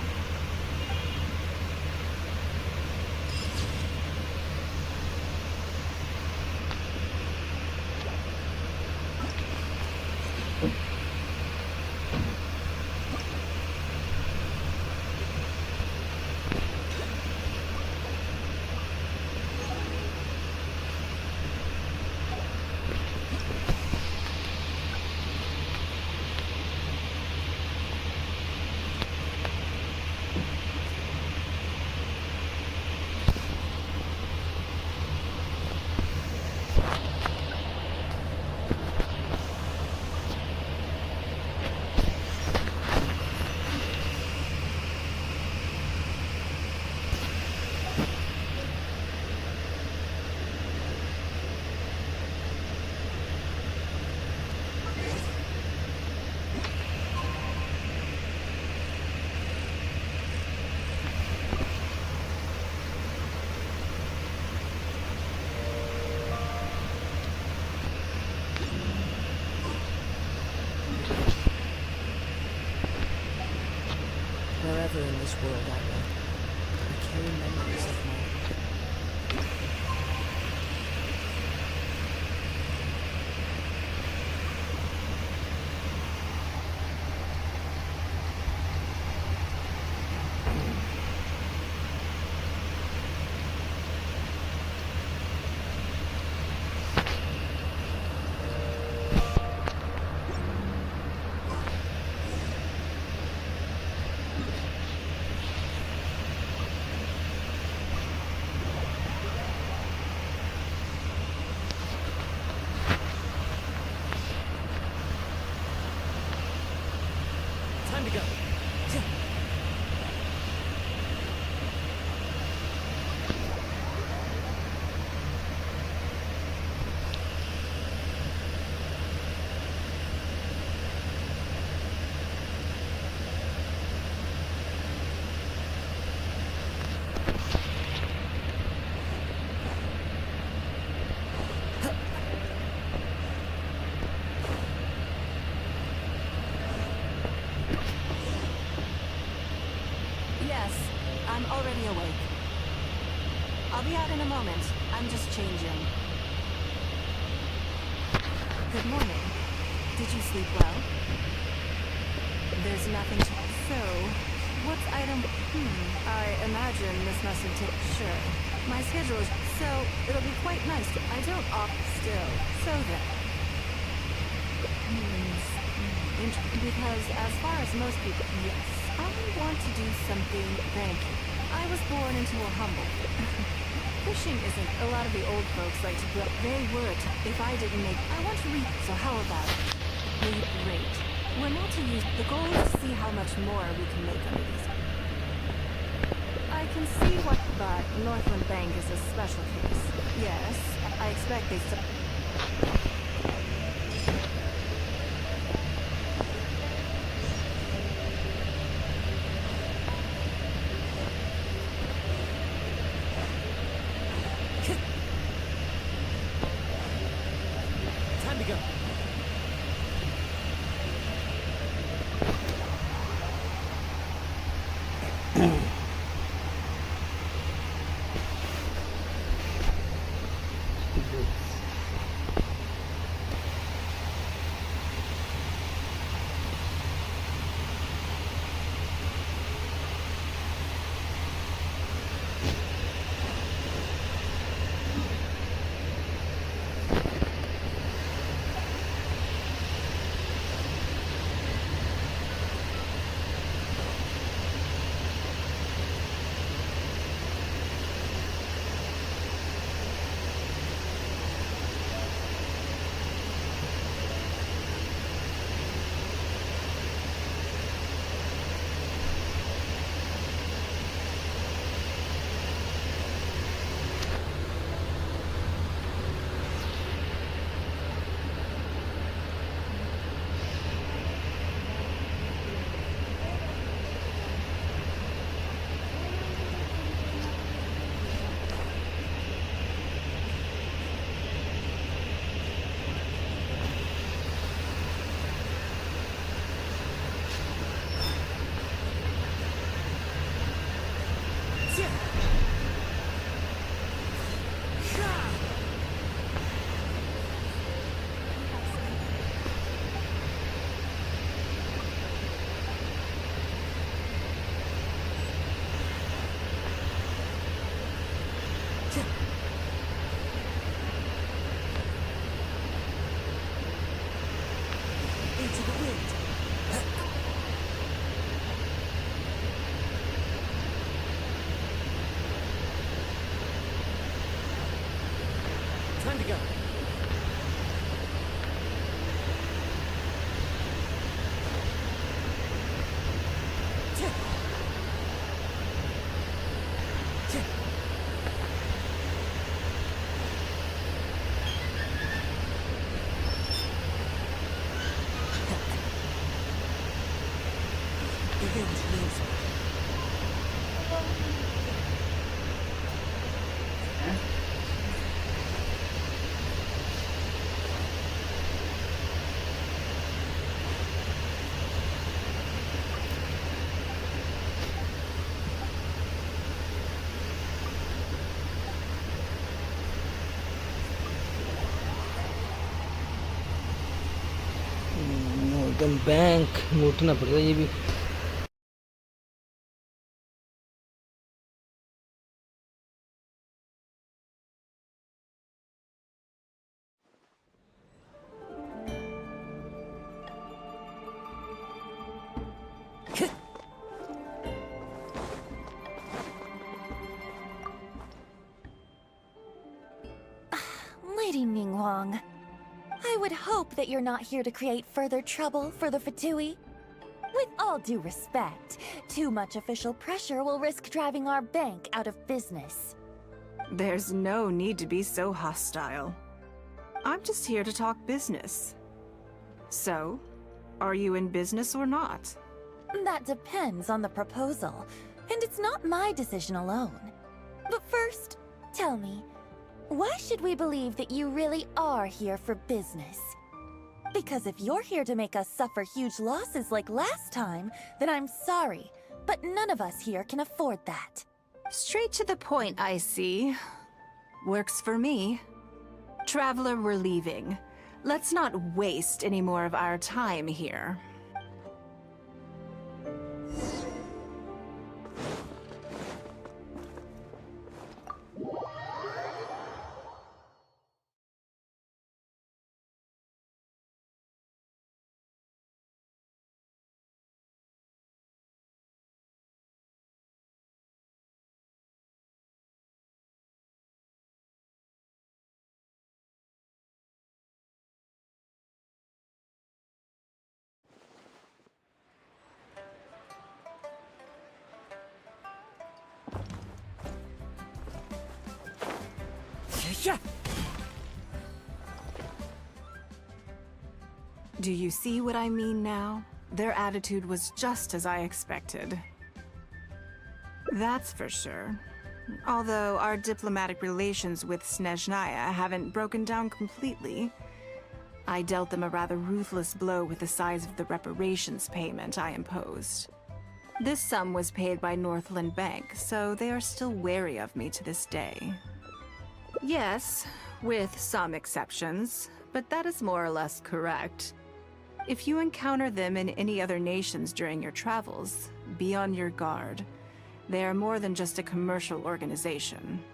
Wherever in this world I roam, I carry memories of my Time to go. Yes, I'm already awake. I'll be out in a moment. I'm just changing. Good morning. Did you sleep well? There's nothing to... So, what's item... I imagine this mustn't take... Sure. My schedule is... So, it'll be quite nice to... I don't opt still. So then. Because as far as most people... Yes. I want to do something... Thank you. I was born into a humble... Fishing isn't... A lot of the old folks like to go... They would, if I didn't make... I want to read... So how about it? Really great. We're not to use... The goal is to see how much more we can make under these... I can see what... But Northland Bank is a special case. Yes, I expect they... Time to go. Time to go. Then bank लूटना पड़ेगा ये भी. Lady Ningguang, I would hope that you're not here to create further trouble for the Fatui. With all due respect, too much official pressure will risk driving our bank out of business. There's no need to be so hostile. I'm just here to talk business. So, are you in business or not? That depends on the proposal, and it's not my decision alone. But first, tell me, why should we believe that you really are here for business? Because if you're here to make us suffer huge losses like last time, then I'm sorry, but none of us here can afford that. Straight to the point, I see. Works for me. Traveler, we're leaving. Let's not waste any more of our time here. Do you see what I mean now? Their attitude was just as I expected. That's for sure. Although our diplomatic relations with Snezhnaya haven't broken down completely, I dealt them a rather ruthless blow with the size of the reparations payment I imposed. This sum was paid by Northland Bank, so they are still wary of me to this day. Yes, with some exceptions, but that is more or less correct. If you encounter them in any other nations during your travels, be on your guard. They are more than just a commercial organization.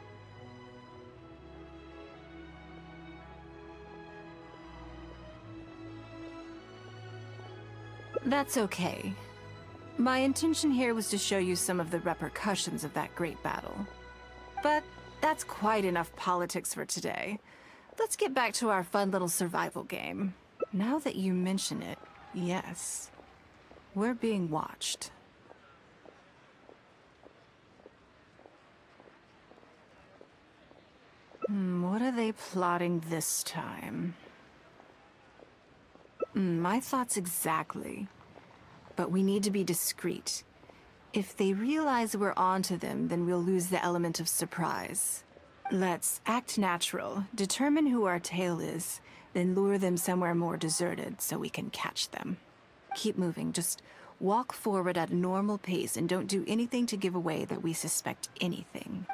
That's okay. My intention here was to show you some of the repercussions of that great battle. But that's quite enough politics for today. Let's get back to our fun little survival game. Now that you mention it, yes. We're being watched. What are they plotting this time? My thoughts exactly. But we need to be discreet. If they realize we're onto them, then we'll lose the element of surprise. Let's act natural, determine who our tail is, then lure them somewhere more deserted so we can catch them. Keep moving, just walk forward at a normal pace and don't do anything to give away that we suspect anything.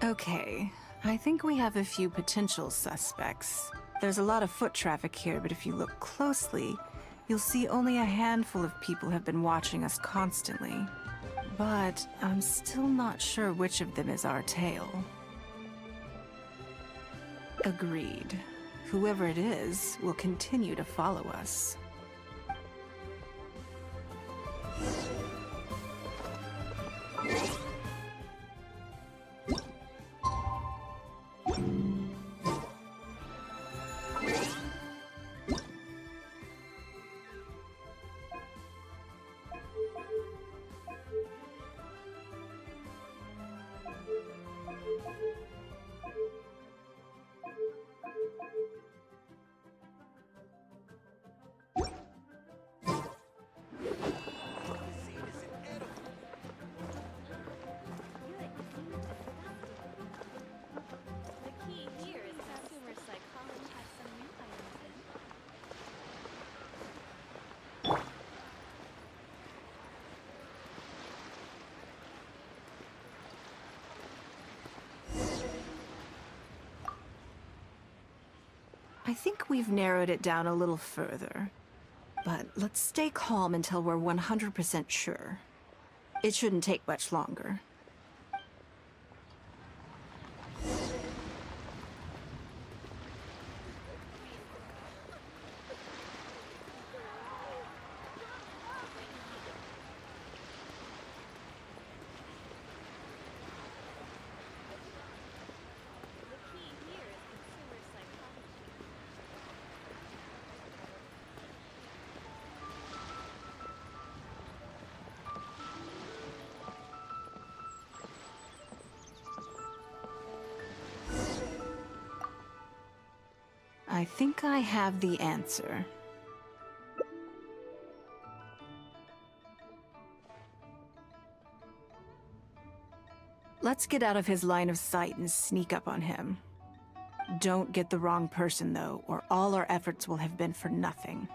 Okay, I think we have a few potential suspects. There's a lot of foot traffic here, but if you look closely, you'll see only a handful of people have been watching us constantly. But I'm still not sure which of them is our tail. Agreed. Whoever it is will continue to follow us. I think we've narrowed it down a little further. But let's stay calm until we're 100% sure. It shouldn't take much longer. I think I have the answer. Let's get out of his line of sight and sneak up on him. Don't get the wrong person, though, or all our efforts will have been for nothing.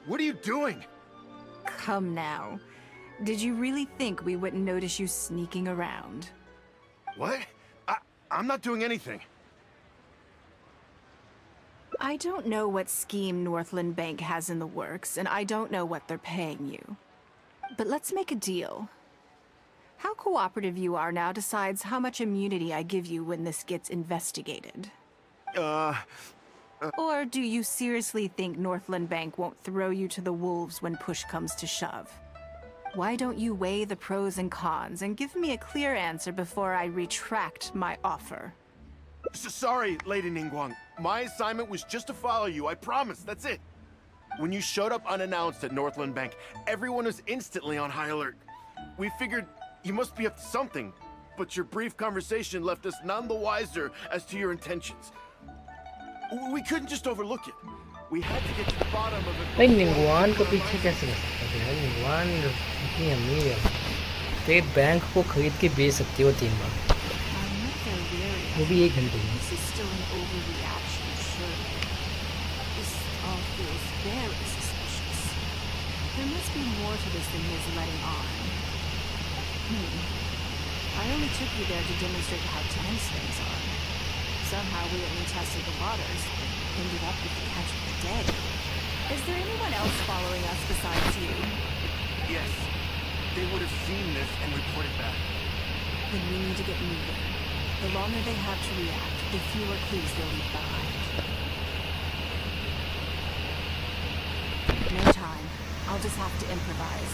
What are you doing? Come now. Did you really think we wouldn't notice you sneaking around? What? I'm not doing anything. I don't know what scheme Northland Bank has in the works, and I don't know what they're paying you. But let's make a deal. How cooperative you are now decides how much immunity I give you when this gets investigated. Or do you seriously think Northland Bank won't throw you to the wolves when push comes to shove? Why don't you weigh the pros and cons and give me a clear answer before I retract my offer? Sorry, Lady Ningguang. My assignment was just to follow you, I promise, that's it. When you showed up unannounced at Northland Bank, everyone was instantly on high alert. We figured you must be up to something, but your brief conversation left us none the wiser as to your intentions. We couldn't just overlook it. We had to get to the bottom of it. भाई निंगवान को पीछे कैसे लग सकता है? निंगवान इतनी अमीर है, स्टेट बैंक को खरीद के बेच सकती है वो 3 बार, वो भी 1 घंटे में. There must be more to this than he is letting on. I only took you there to demonstrate how tense things are. Somehow we only tested the waters, ended up with the catch of the day. Is there anyone else following us besides you? Yes. They would have seen this and reported back. Then we need to get moving. The longer they have to react, the fewer clues they'll leave behind. No time. I'll just have to improvise.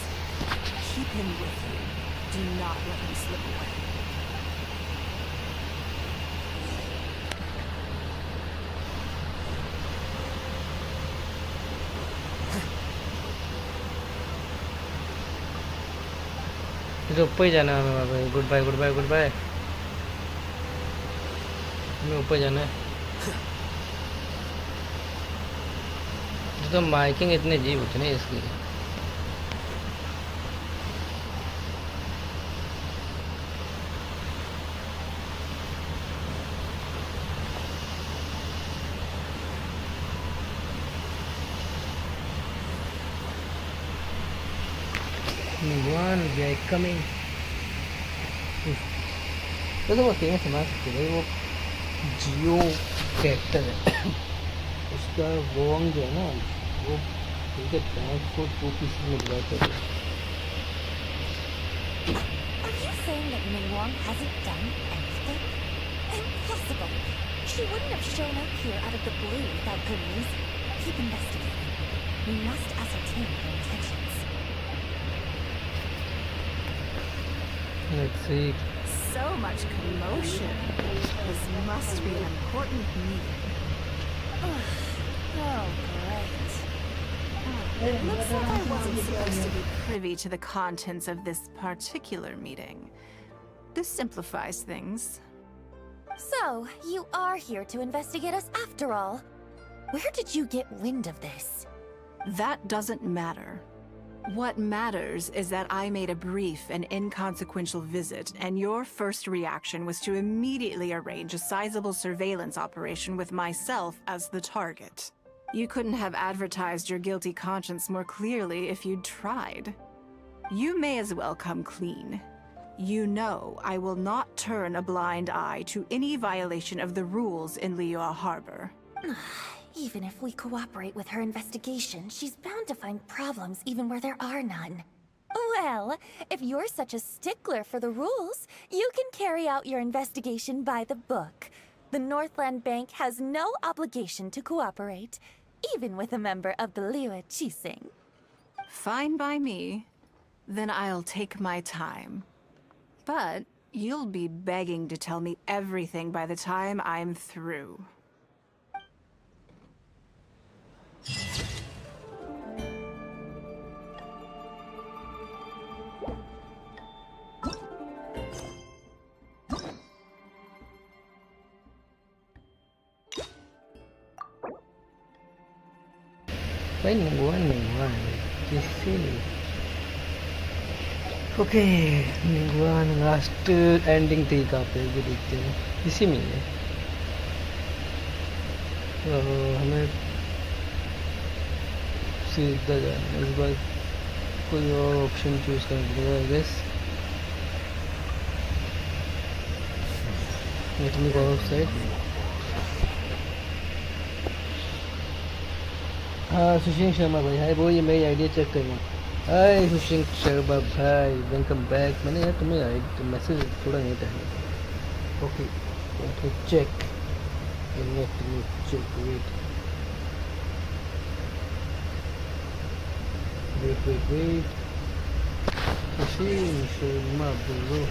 Keep him with you. Do not let him slip away. तो ऊपर ही जाना है हमें भाई. Goodbye goodbye goodbye. हमें ऊपर जाना है. तो माइकिंग इतने अजीब होते नहीं इसकी. One, we are coming. तो वो फेमस है ना भाई, वो जियो कैरेक्टर है उसका वोंग जो है ना, वो उनके बैंक को 2 पीसेस में डिवाइड कर दिया. Are you saying that Ningguang hasn't done anything? Impossible. She wouldn't have shown up here out of the blue without good reason. Keep investigating. We must ascertain her intentions. Let's see. So much commotion. This must be an important meeting. Oh, great. It looks like I wasn't supposed to be privy to the contents of this particular meeting. This simplifies things. So, you are here to investigate us after all. Where did you get wind of this? That doesn't matter. What matters is that I made a brief and inconsequential visit, and your first reaction was to immediately arrange a sizable surveillance operation with myself as the target. You couldn't have advertised your guilty conscience more clearly if you'd tried. You may as well come clean. You know I will not turn a blind eye to any violation of the rules in Liyue Harbor. Even if we cooperate with her investigation, she's bound to find problems even where there are none. Well, if you're such a stickler for the rules, you can carry out your investigation by the book. The Northland Bank has no obligation to cooperate, even with a member of the Liyue Qixing. Fine by me. Then I'll take my time. But you'll be begging to tell me everything by the time I'm through. Mingguan di sini. Oke, mingguan last ending 3 कहाँ पे ये देखते हैं, इसी में है। हमें सीधा जाना है, इस बार कोई और ऑप्शन चूज करना पड़ेगा I guess. Let me go outside. हाँ सुशील शर्मा भाई, हाय वो ये मेरी आइडिया चेक करना। हाय सुशील शर्मा भाई, वेलकम बैक। मैंने यार तुम्हें तो मैसेज थोड़ा नहीं time. Okay let me check, wait Sushil Sharma bro.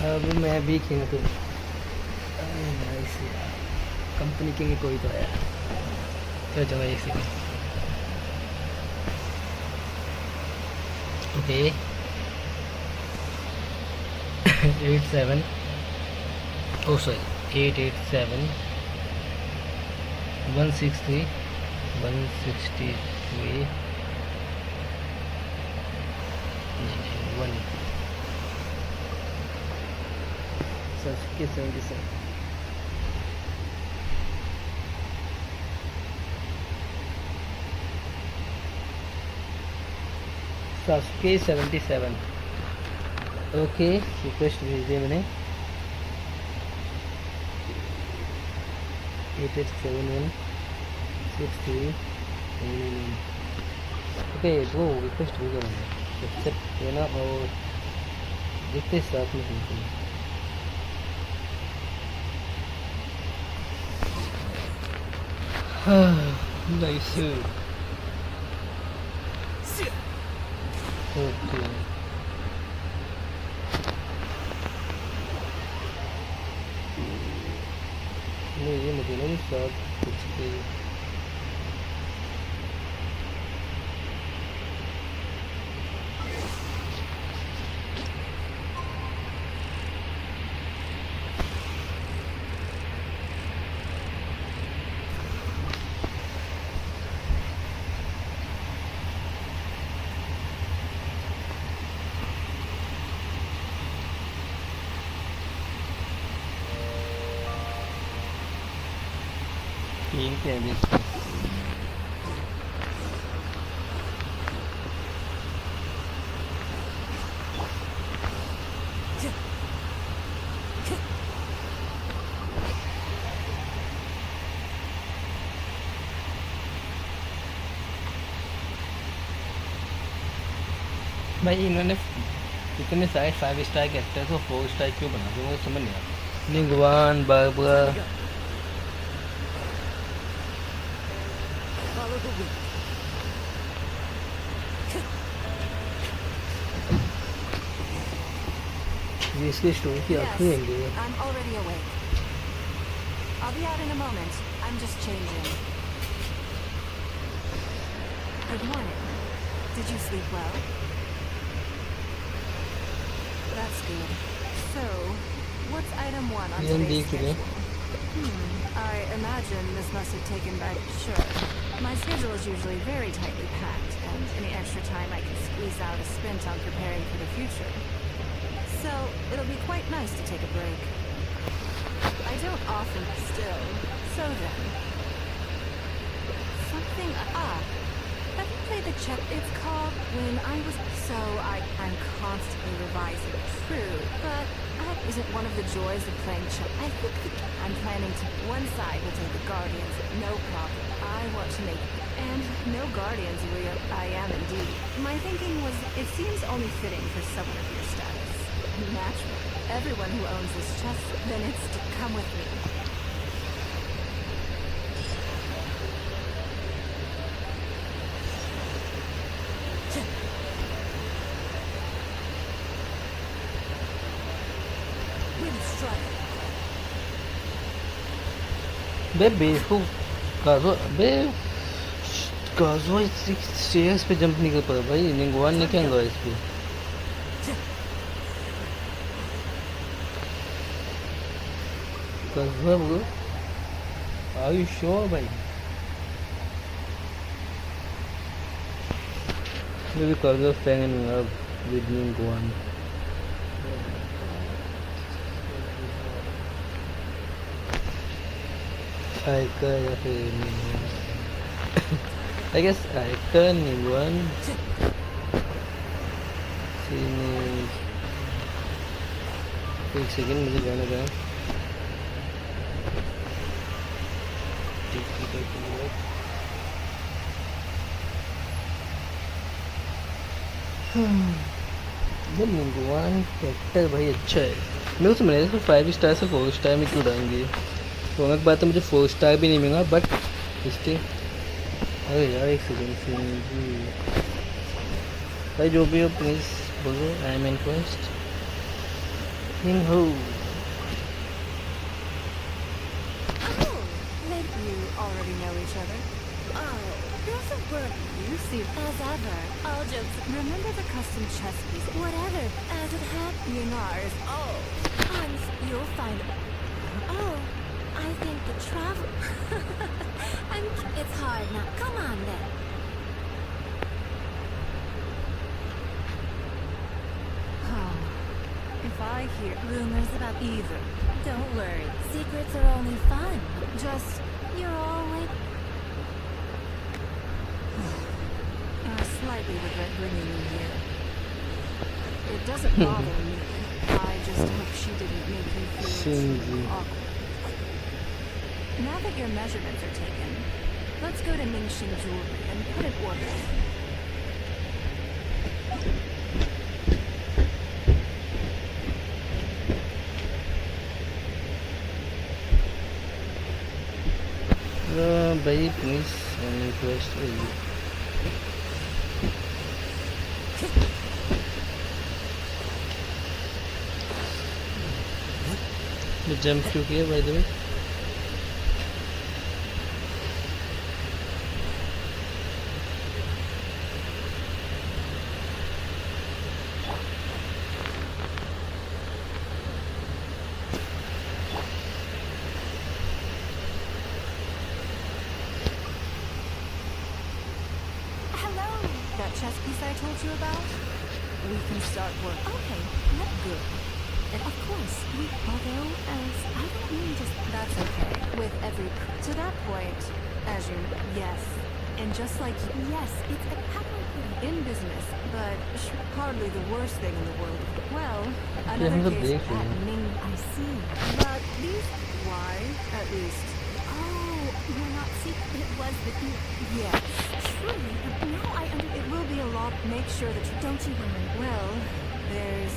अब मैं भी किंग तो नाइस यार, कंपनी किंग कोई तो है। चलो चलो एक सेकंड। ओके 87 ओ सॉरी 887 163 163 1 के 77 Sasuke 77। ओके रिक्वेस्ट भेज दिया मैंने। 8871 63 ओके वो रिक्वेस्ट भेजा मैंने, एक्सेप्ट देना और देखते साथ में सुनते हैं। Nice. Okay. नहीं ये मुझे नहीं साथ कुछ के है भी। भाई इन्होंने इतने सारे 5 स्टार कैरेक्टर्स को 4 स्टार क्यों बना दिया, मुझे समझ नहीं आता। निगवान बाबा ये इसकी स्टोरी की आखिरी एंडिंग है। I'm already awake. I'll be out in a moment. I'm just changing. Good morning. Did you sleep well? That's good. So, what's item 1 on today's schedule? I imagine this must have taken back. Sure. My schedule is usually very tightly packed, and any extra time I can squeeze out is spent on preparing for the future. So, it'll be quite nice to take a break. I don't often still. So then. Something. Have you played the chess? It's called When I Was. So I'm constantly revising. True, but that isn't one of the joys of playing chess. I think I'm planning to. One side will take the Guardians, no problem. I want to make. And no Guardians, I am indeed. My thinking was, it seems only fitting for someone of your status. Naturally, everyone who owns this chest, then it's to come with me. बे बेवकूफ गाजो बे गाजो स्टेयर्स पे जंप नहीं कर पाया भाई निंगवान ने क्या हुआ इस पे गाजो ब्रो आर यू श्योर भाई maybe गाजो fell in love with Ningguan. I guess icon one sini एक सेकंड मुझे जाना था निंगुआन कैरेक्टर भाई अच्छा है मेरे को समझ नहीं था 5 स्टार से 4 स्टार में क्यों डालेंगे तो अलग बात है मुझे 4 स्टार भी नहीं मिला बट इसके अरे यार एक सेकंड भाई जो भी हो प्लीज़ बोलो आई एम इंटरेस्ट इन हो already know each other. Oh, there's a word you see as ever. All jokes. Remember the custom chess piece? Whatever. As it happened. Ours. Oh, you'll find. Oh, I think the travel. It's hard now. Come on then. If I hear rumors about either, Don't worry. Secrets are only fun. just You're always. I slightly regret bringing you here. It doesn't bother me. I just hope she didn't make you feel too awkward. Now that your measurements are taken, let's go to Mingxin Jewelry and put an order in. भाई प्लीज रिक्वेस्ट जंप क्यों किया भाई the way Chess piece I told you about? We can start work. Okay, that's good. And of course, although, as I don't mean just. That's okay. With every. To that point, as you know, yes. And just like you. Yes, it's a happy in business, but hardly the worst thing in the world. Well, another case at Ning. I see. But these. Why? At least. Oh, you're not secret. It was the. Yes. Truly, now I understand. It will be a lot. Make sure that you don't you worry. Well, there's.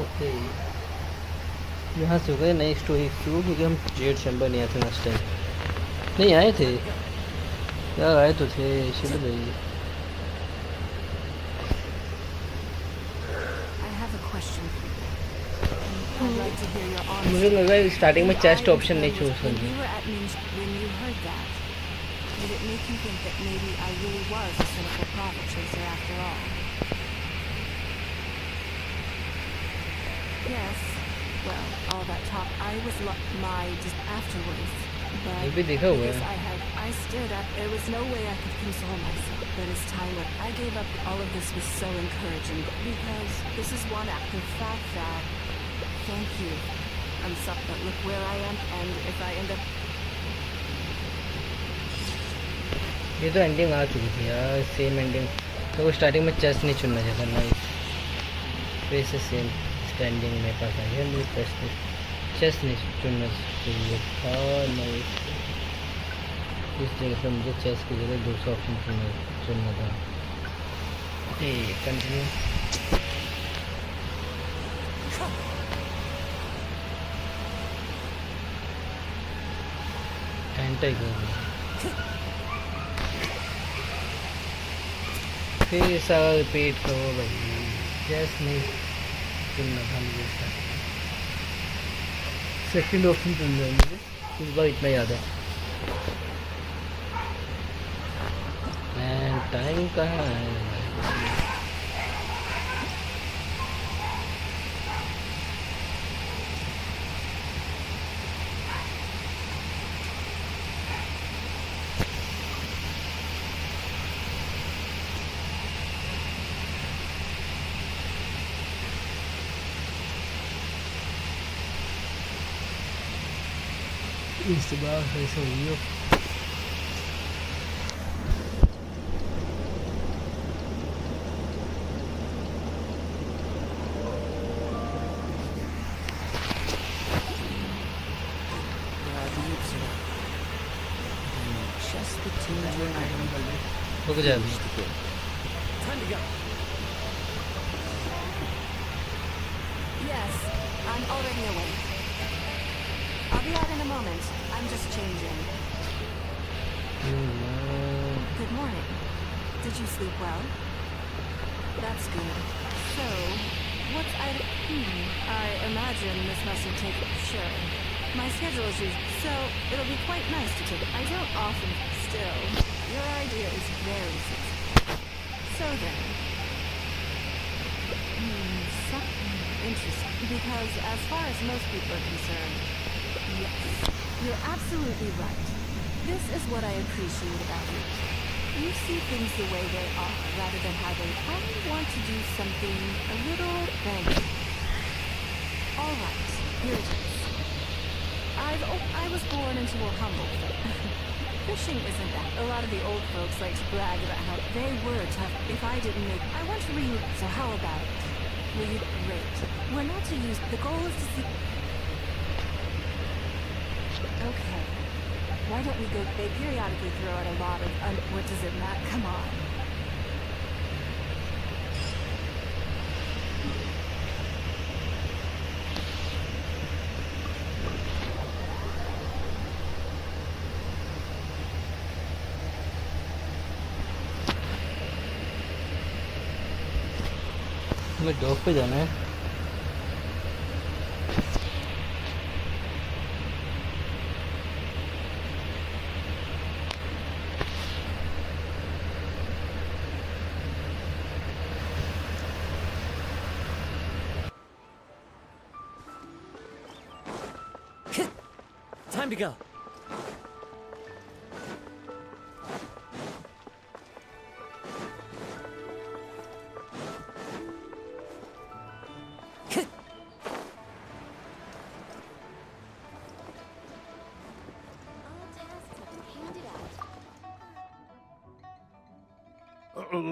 Okay यहाँ से हो गए नई स्टोरी शुरू क्योंकि हम जेड चैम्बर नहीं आए थे लास्ट टाइम नहीं आए थे यार आए तो थे चलो भाई मुझे लगा स्टार्टिंग में चेस्ट ऑप्शन नहीं चूज करना Did it make you think that maybe I really was a cynical profit chaser after all? Yes. Well, all that talk, I was just afterwards. But ये भी देखा हुआ because है I stood up, there was no way I could console myself. But as time went, I gave up. All of this was so encouraging because this is one active fact that, thank you. I'm sorry, but look where I am, and if I end up. ये तो एंडिंग आ चुकी थी यार, सेम एंडिंग। तो वो स्टार्टिंग में चेस नहीं चुनना चाहिए था। नाइस, फिर से सेम स्टैंडिंग मेरे पास आ गया। मुझे चेस नहीं चुनना चाहिए था। नाइस, इस जगह पे मुझे चेस की जगह दूसरा ऑप्शन चुनना था। Okay, continue. एंटर कर फिर सारा रिपीट करो भाई। चेस नहीं चुनना था मुझे, सेकंड ऑप्शन चुन रहा मुझे इस बार, इतना याद है। एंड टाइम कहाँ है? इसके बाद ऐसा हुई हो। रुक जा अभी। Yes, I'm already awake. I'll be out in a moment. I'm just changing. Good morning. Did you sleep well? That's good. So, what's I imagine this must have taken. Sure. My schedule is usually, so it'll be quite nice to take. I don't often. Still, your idea is very sensible. So then. Something interesting. Because as far as most people are concerned, yes, you're absolutely right. This is what I appreciate about you. You see things the way they are, rather than how they. I want to do something a little. Thank you. All right, here it is. I was born into a humble. Fishing isn't that. A lot of the old folks like to brag about how they were tough. If I didn't make, I want to read. So how about it? Will you rate? We're not to use. The goal is to see. Okay. Why don't we go? They periodically throw out a lot of. What does it matter? Come on. हमें डॉग पे जाना है। Time to go.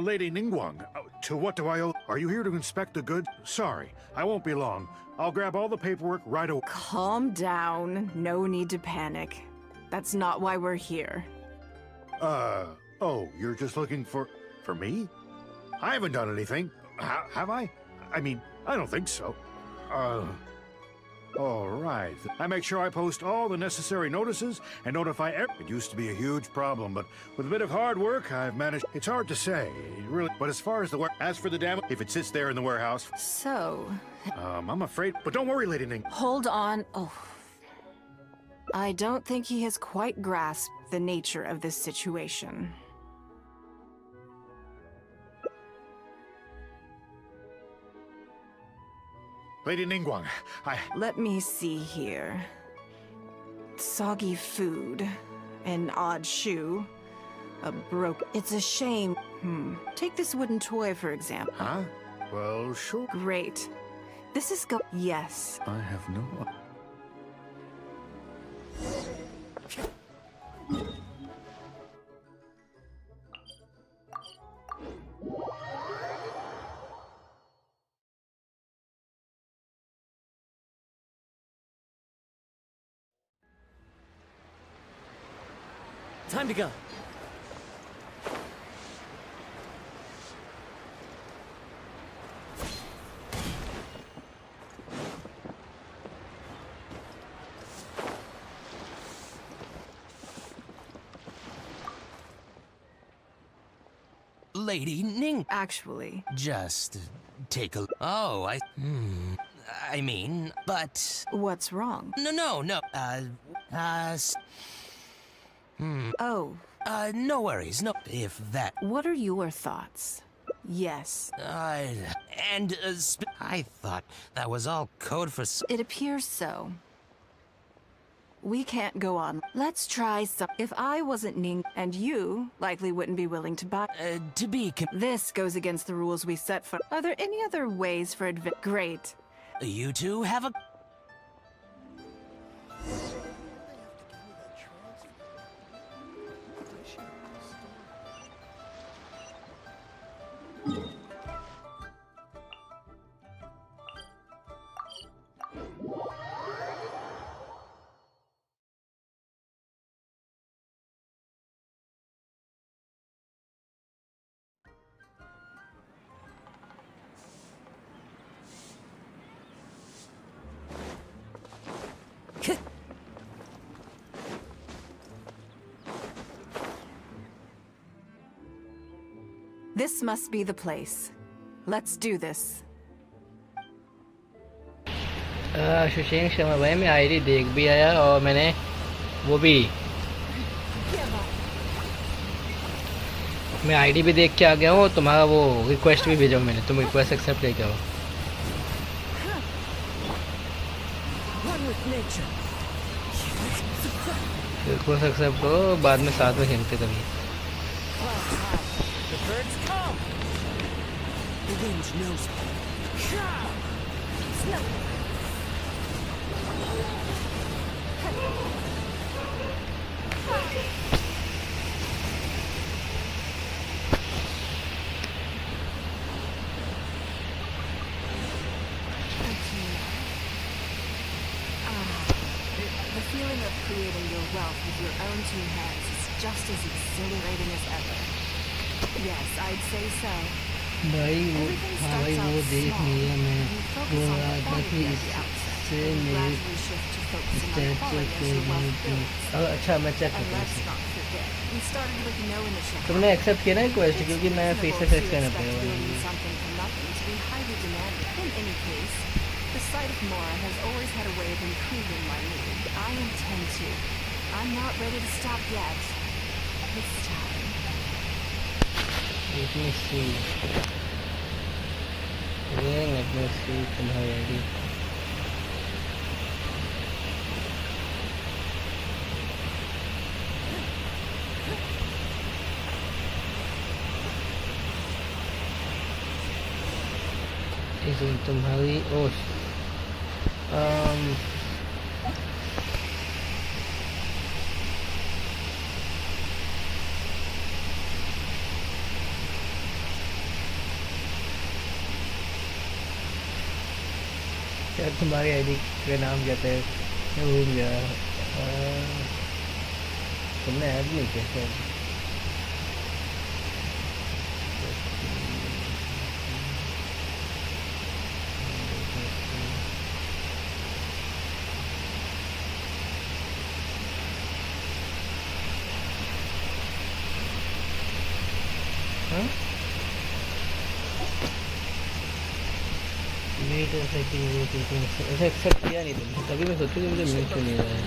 Lady Ningguang, to what do I owe? Are you here to inspect the goods? Sorry, I won't be long. I'll grab all the paperwork right away. Calm down. No need to panic. That's not why we're here. Oh, you're just looking for me? I haven't done anything. Have I? I mean, I don't think so. All right. I make sure I post all the necessary notices and notify It used to be a huge problem, but with a bit of hard work, I've managed. It's hard to say, really. But as far as as for the damage, if it sits there in the warehouse. So. I'm afraid. But don't worry, Lady Ning. Hold on. Oh. I don't think he has quite grasped the nature of this situation. Lady Ningguang, Let me see here. Soggy food, an odd shoe, It's a shame. Take this wooden toy, for example. Huh? Well, sure. Great. This is Yes. I have no... Time to go. Lady Ning. Actually. Just take a... Oh, I mean, but... What's wrong? No. Oh. No worries, no, if that... What are your thoughts? Yes. I thought that was all code for... It appears so. We can't go on. Let's try some... If I wasn't Ning, and you likely wouldn't be willing to buy... This goes against the rules we set for... Are there any other ways for Great. You two have a... This must be the place. Let's do this. Sushil Sharma भाई मैं आईडी देख भी आया और मैंने वो भी मैं आईडी भी देख के आ गया हूँ तुम्हारा वो रिक्वेस्ट भी भेजा मैंने तुम रिक्वेस्ट एक्सेप्ट लेके आओ रिक्वेस्ट एक्सेप्ट करो बाद में साथ में खेलते कभी The birds come. The wind knows it. The feeling of creating your wealth with your own two hands is just as exhilarating as ever. Yes, I'd say so. भाई वो हाँ भाई वो देख लिया मैं बोल रहा था कि इससे मेरी स्टेट चेक कर अच्छा मैं चेक करता हूँ तुमने एक्सेप्ट किया ना रिक्वेस्ट क्योंकि मैं फेस से फेस करना पड़ेगा The sight of Mora has always had a way of improving my mood. I intend to. I'm not ready to stop yet. This time. Let me see. Let me see तुम्हारी आईडी इसमें तुम्हारी ओश क्या तुम्हारी आईडी का नाम क्या था मैं भूल गया तुमने ऐड नहीं किया क्या ऐसा एक्सेप्ट किया नहीं तुमने तभी मैं सोचूं कि मुझे मिल क्यों नहीं रहा है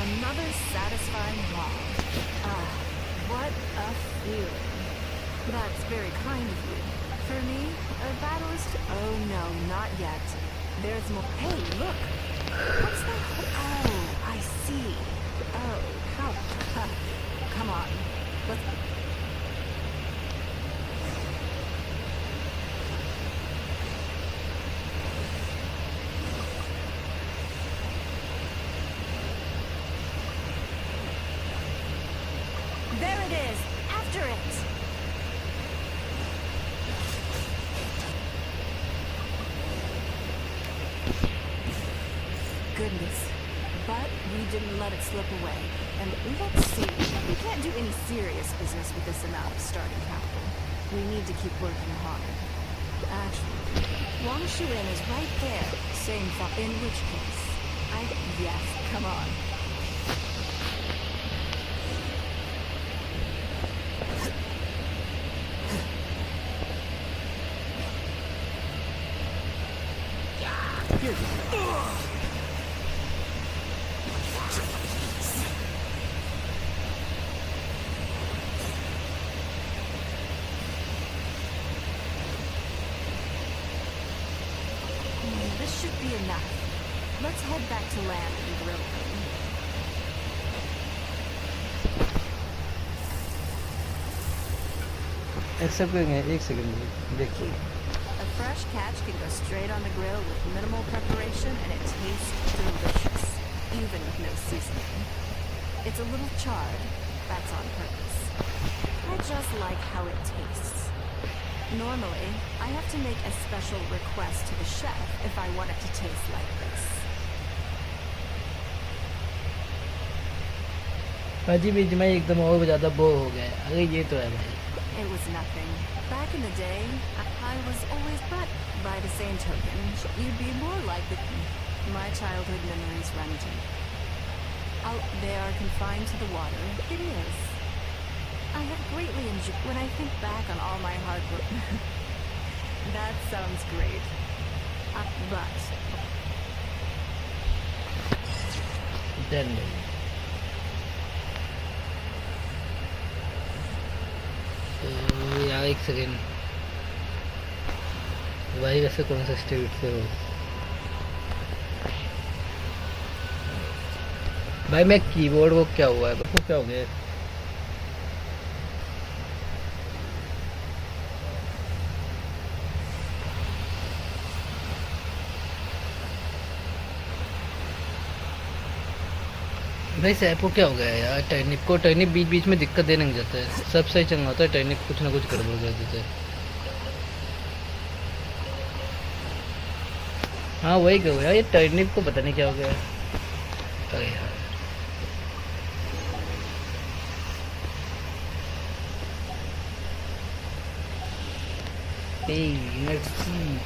Another satisfying log. Ah, what a feeling. That's very kind of you. For me, a battlist? Oh no, not yet. There's more. Hey, look! What's that? Oh, I see. Oh, how? Come on. Let's. There it is! After it! Goodness. But we didn't let it slip away. And let's see. We can't do any serious business with this amount of starting capital. We need to keep working hard. Actually, Wangshuin is right there. Same thought. In which case, yes, come on. This should be enough. Let's head back to land and grill them. Accept करेंगे 1 सेकंड देखिए A fresh catch can go straight on the grill with minimal preparation and it tastes delicious, even with no seasoning. It's a little charred. That's on purpose. I just like how it tastes. Normally, I have to make a special request to the chef if I want it to taste like this. भाजी बीच में एकदम और ज़्यादा बोर हो गया। अरे ये तो है भाई। It was nothing. Back in the day, I was always, but by the same token, you'd be more likely. My childhood memories run deep. They are confined to the water. It is. I have greatly enjoyed when I think back on all my hard work. That sounds great. But then यार 1 सेकंड भाई वैसे कौन सा स्टेट से हो भाई मैं कीबोर्ड को क्या हुआ है वो क्या हो गया भाई सैप को क्या हो गया यार टर्निप बीच बीच में दिक्कत देने लग जाता है सब सही चंगा होता है टर्निप कुछ ना कुछ गड़बड़ कर देता है हाँ वही कहो यार ये टर्निप को पता नहीं क्या हो गया अरे यार let's see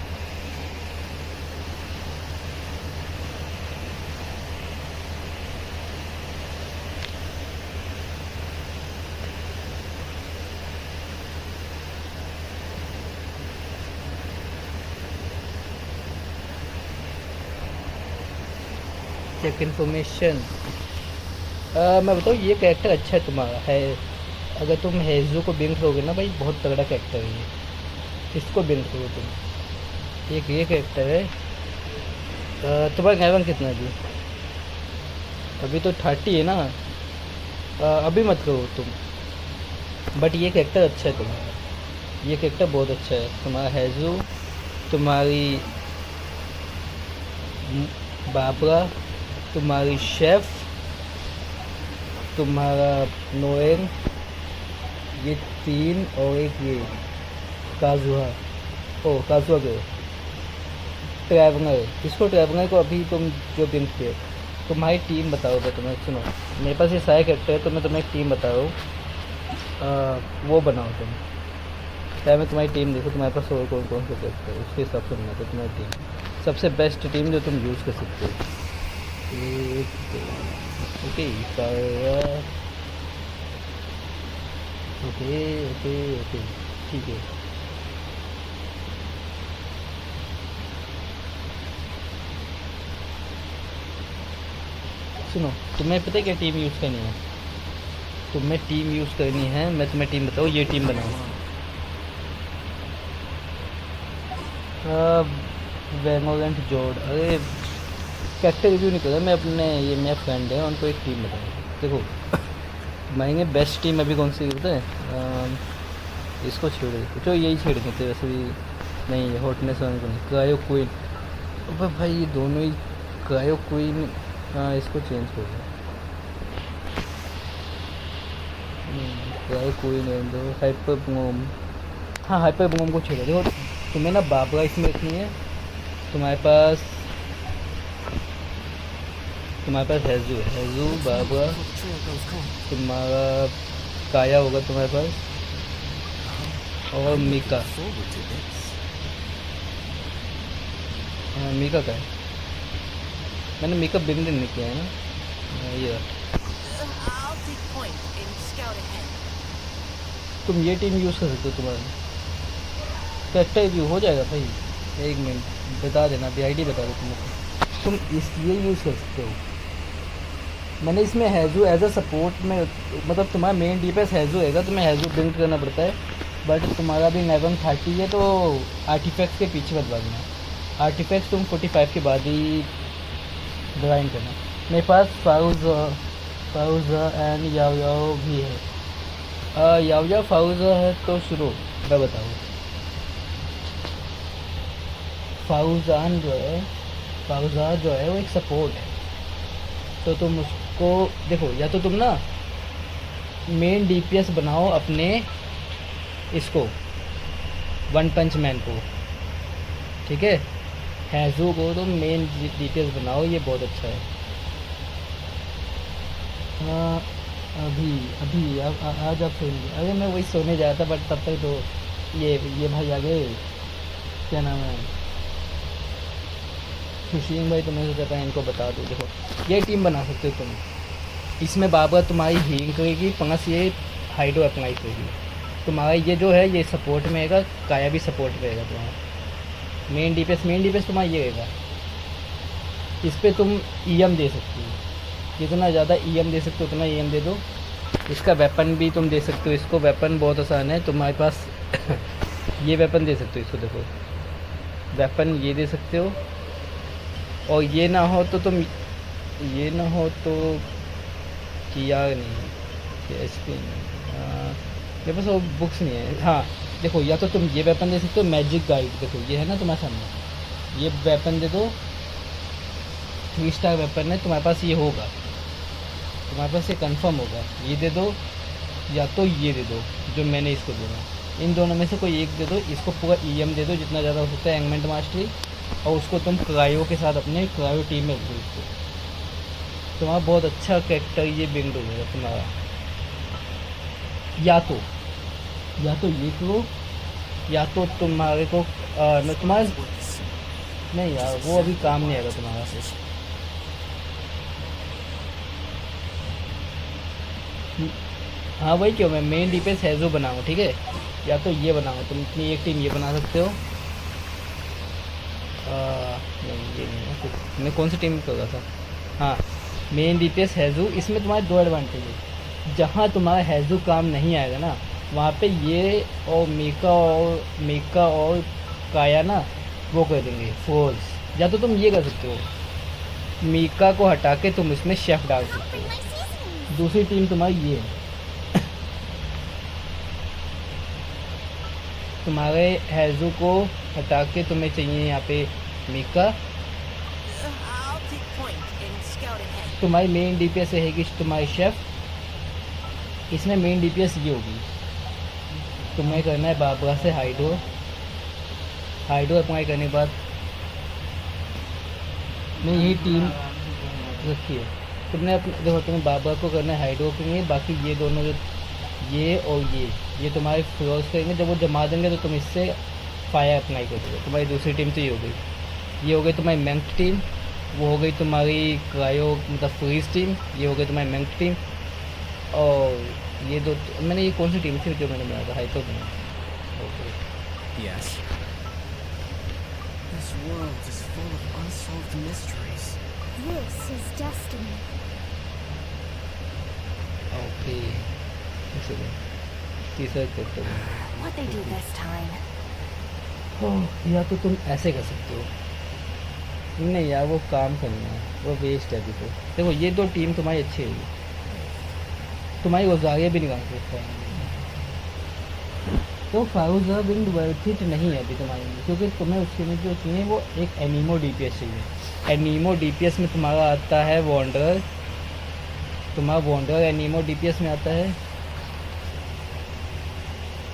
चेक इन्फॉर्मेशन मैं बताऊँ ये कैरेक्टर अच्छा है तुम्हारा है अगर तुम हेजू को बिंग करोगे ना भाई बहुत तगड़ा कैरेक्टर है ये इसको बिंग करो तुम एक ये कैरेक्टर है तुम्हारा गैवन कितना है अभी तो 30 है ना अभी मत करो तुम बट ये कैरेक्टर अच्छा है तुम्हारा ये कैरेक्टर बहुत अच्छा है तुम्हारा हेजू तुम्हारी बाबरा तुम्हारी शेफ तुम्हारा नोएल ये 3 और एक ये काजुआ गए ट्रैवलर इसको ट्रैवलर को अभी तुम जो बिंग किए तुम्हारी टीम बताओ तुम्हें सुनो मेरे पास ये सारे कैरेक्टर है तो मैं तुम्हें एक टीम बता रहा हूँ वो बनाओ तुम चाहे मैं तुम्हारी टीम देखो तुम्हारे पास और कौन कौन से कैरेक्टर है उसके हिसाब से बनाते तुम्हारी टीम सबसे बेस्ट टीम जो तुम यूज़ कर सकते हो। ओके ओके ओके ओके ठीक है। सुनो, तुम्हें पता है क्या टीम यूज़ करनी है? तुम्हें टीम यूज़ करनी है, मैं तुम्हें टीम बताऊँ, ये टीम बनाओ। वैलोरेंट जोड़, अरे कैरेक्टर रिव्यू नहीं कर रहा मैं अपने, ये मेरा फ्रेंड है, उनको एक टीम बताओ। देखो मांगेंगे बेस्ट टीम अभी कौन सी करते हैं, इसको छेड़ देते, तो यही छेड़ देते वैसे भी नहीं है, हॉटनेस उनको नहीं, क्रायो क्वीन। अब भाई ये दोनों ही क्रायो क्वीन, हाँ इसको चेंज कर दो, क्रायो क्वीन है दो, हाइपर बूम, हाँ हाइपर बूम को छेड़ो। देखो तुम्हें ना बाबरा इसमें रखनी है, तुम्हारे पास हैजू है, हैजू बाबरा, तुम्हारा काया होगा तुम्हारे पास, और मीका। हाँ मीका का है, मैंने मीका बिल्ड नहीं किया है ना, ये तुम ये टीम यूज़ कर सकते हो, तुम्हारा कैरेक्टर रिव्यू हो जाएगा भाई, एक मिनट बता देना, अभी आईडी बता दो तुम इसलिए यूज़ कर सकते हो। मैंने इसमें हैजू एज अ सपोर्ट में, मतलब तुम्हारा मेन डीपीएस हैजू रहेगा, तुम्हें हैजू बिल्ड करना पड़ता है, बट तुम्हारा भी लेवल 30 है तो आर्टिफैक्ट्स के पीछे मत भागना, आर्टिफैक्ट्स तुम 45 के बाद ही डिज़ाइन करना। मेरे पास फाउज एंड याओ भी है, याओ फाउज है तो शुरू मैं बताऊँ। फाउजान जो है वो एक सपोर्ट है, तो तुम उसको देखो, या तो तुम ना मेन डीपीएस बनाओ अपने इसको वन पंच मैन को, ठीक है, हैजू को तुम मेन डीपीएस बनाओ, ये बहुत अच्छा है। हाँ अभी आज आप सोइए, अरे मैं वही सोने जा रहा था, बट तब तक तो ये भाई आ गए, क्या नाम है, खुशीन भाई, तुम्हें सोचा था इनको बता दो। देखो ये टीम बना सकते हो तुम, इसमें बाबा तुम्हारी हीलिंग करेगी, 5 ये हाइडो अप्लाई करेगी, तुम्हारा ये जो है ये सपोर्ट में रहेगा, काया भी सपोर्ट में रहेगा तुम्हारा। मेन डीपीएस तुम्हारा ये रहेगा, इस पर तुम ईएम दे सकते हो, जितना ज़्यादा ईएम दे सकते हो उतना ईएम दे दो। इसका वेपन भी तुम दे सकते हो, इसको वेपन बहुत आसान है तुम्हारे पास ये वेपन दे सकते हो इसको, देखो वेपन ये दे सकते हो, और ये ना हो तो किया नहीं, एसपी मेरे पास वो बुक्स नहीं है। हाँ देखो, या तो तुम ये वेपन दे सकते हो, मैजिक गाइड, देखो ये है ना तुम्हारे सामने, ये वेपन दे दो, 3 स्टार वेपन है तुम्हारे पास, ये होगा तुम्हारे पास, ये कंफर्म होगा, ये दे दो, या तो ये दे दो जो मैंने इसको दिया, इन दोनों में से कोई एक दे दो, इसको पूरा ईएम दे दो जितना ज़्यादा हो सकता है, एंगमेंट मास्टरी, और उसको तुम क्रायो के साथ अपने क्रायो टीम में रखो, इसको तुम्हारा बहुत अच्छा कैरेक्टर ये बिल्ड हो गया तुम्हारा। या तो ये करो, या तो तुम्हारे को तुम्हारे नहीं यार वो अभी काम नहीं आएगा तुम्हारा। हाँ वही क्यों, मैं मेन डीपीएस हैजो बनाऊँ, ठीक है, या तो ये बनाओ तुम, अपनी एक टीम ये बना सकते हो, नहीं ये नहीं है, मैं कौन सी टीम कर रहा था, हाँ मेन डीपीएस हैजू, इसमें तुम्हारे 2 एडवांटेज है, जहाँ तुम्हारा हैजू काम नहीं आएगा ना वहाँ पे ये और मीका और काया ना वो कर देंगे फोर्स, या तो तुम ये कर सकते हो, मीका को हटा के तुम इसमें शेफ डाल सकते हो। दूसरी टीम तुम्हारी ये है, तुम्हारे हैजू को हटा के तुम्हें चाहिए यहाँ पे मीका, तुम्हारी मेन डीपीएस रहेगी तुम्हारी शेफ, इसमें मेन डीपीएस ये होगी, तुम्हें करना है बाबरा से हाइडो अप्लाई करने के बाद मैं यही टीम रखी है, तुमने अपने देखो तुम्हें बाबरा को करना है हाइडो के लिए, बाकी ये दोनों जो ये और ये तुम्हारे फ्लोर्स करेंगे, जब वो जमा देंगे तो तुम इससे फायर अप्लाई कर दोगे, तुम्हारी दूसरी टीम तो ये हो गई। ये हो गई तुम्हारी मैंक्ड टीम, वो हो गई तुम्हारी क्रायो मतलब फ्रीज टीम, ये हो गई तुम्हारी मैंक्ड टीम, और ये दो मैंने ये कौन सी टीम थी जो मैंने बनाया था, हाइपर बनाया। Okay Yes. This world is full of unsolved mysteries. This is destiny. Okay तीसरा character What they do this time? या तो तुम ऐसे कर सकते हो, नहीं यार वो काम करना है, वो वेस्ट है अभी तो। देखो ये दो टीम तुम्हारी अच्छी है, तुम्हारी रोज़ारिया भी निकाल सकता है, तो फारूजा विंड वर्थ इट नहीं है अभी तुम्हारे लिए, क्योंकि तुम्हें उसके में जो चाहिए वो एक एनिमो डीपीएस चाहिए। एनिमो डीपीएस में तुम्हारा आता है वॉन्डर, तुम्हारा वॉन्डर एनिमो डीपीएस में आता है,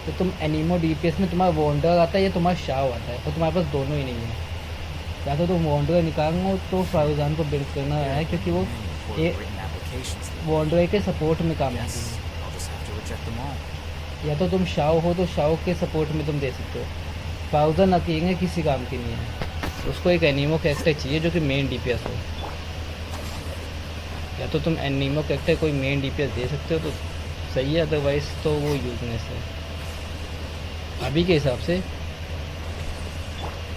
तो तुम एनिमो डीपीएस में तुम्हारा वॉन्डर आता है या तुम्हारा शाव आता है, और तुम्हारे पास दोनों ही नहीं है। या तो तुम वॉन्डर निकालना तो फारूजान को बिल्ड करना है, क्योंकि वो वॉन्डर के सपोर्ट में काम आती है, या तो तुम शाव हो तो शाव के सपोर्ट में तुम दे सकते हो। फारूजान अकेले किसी काम की नहीं है, उसको एक एनिमो कैरेक्टर चाहिए जो कि मेन डीपीएस हो, या तो तुम एनिमो कैरेक्टर कोई मेन डीपीएस दे सकते हो तो सही है, अदरवाइज़ तो वो यूजलेस है अभी के हिसाब से।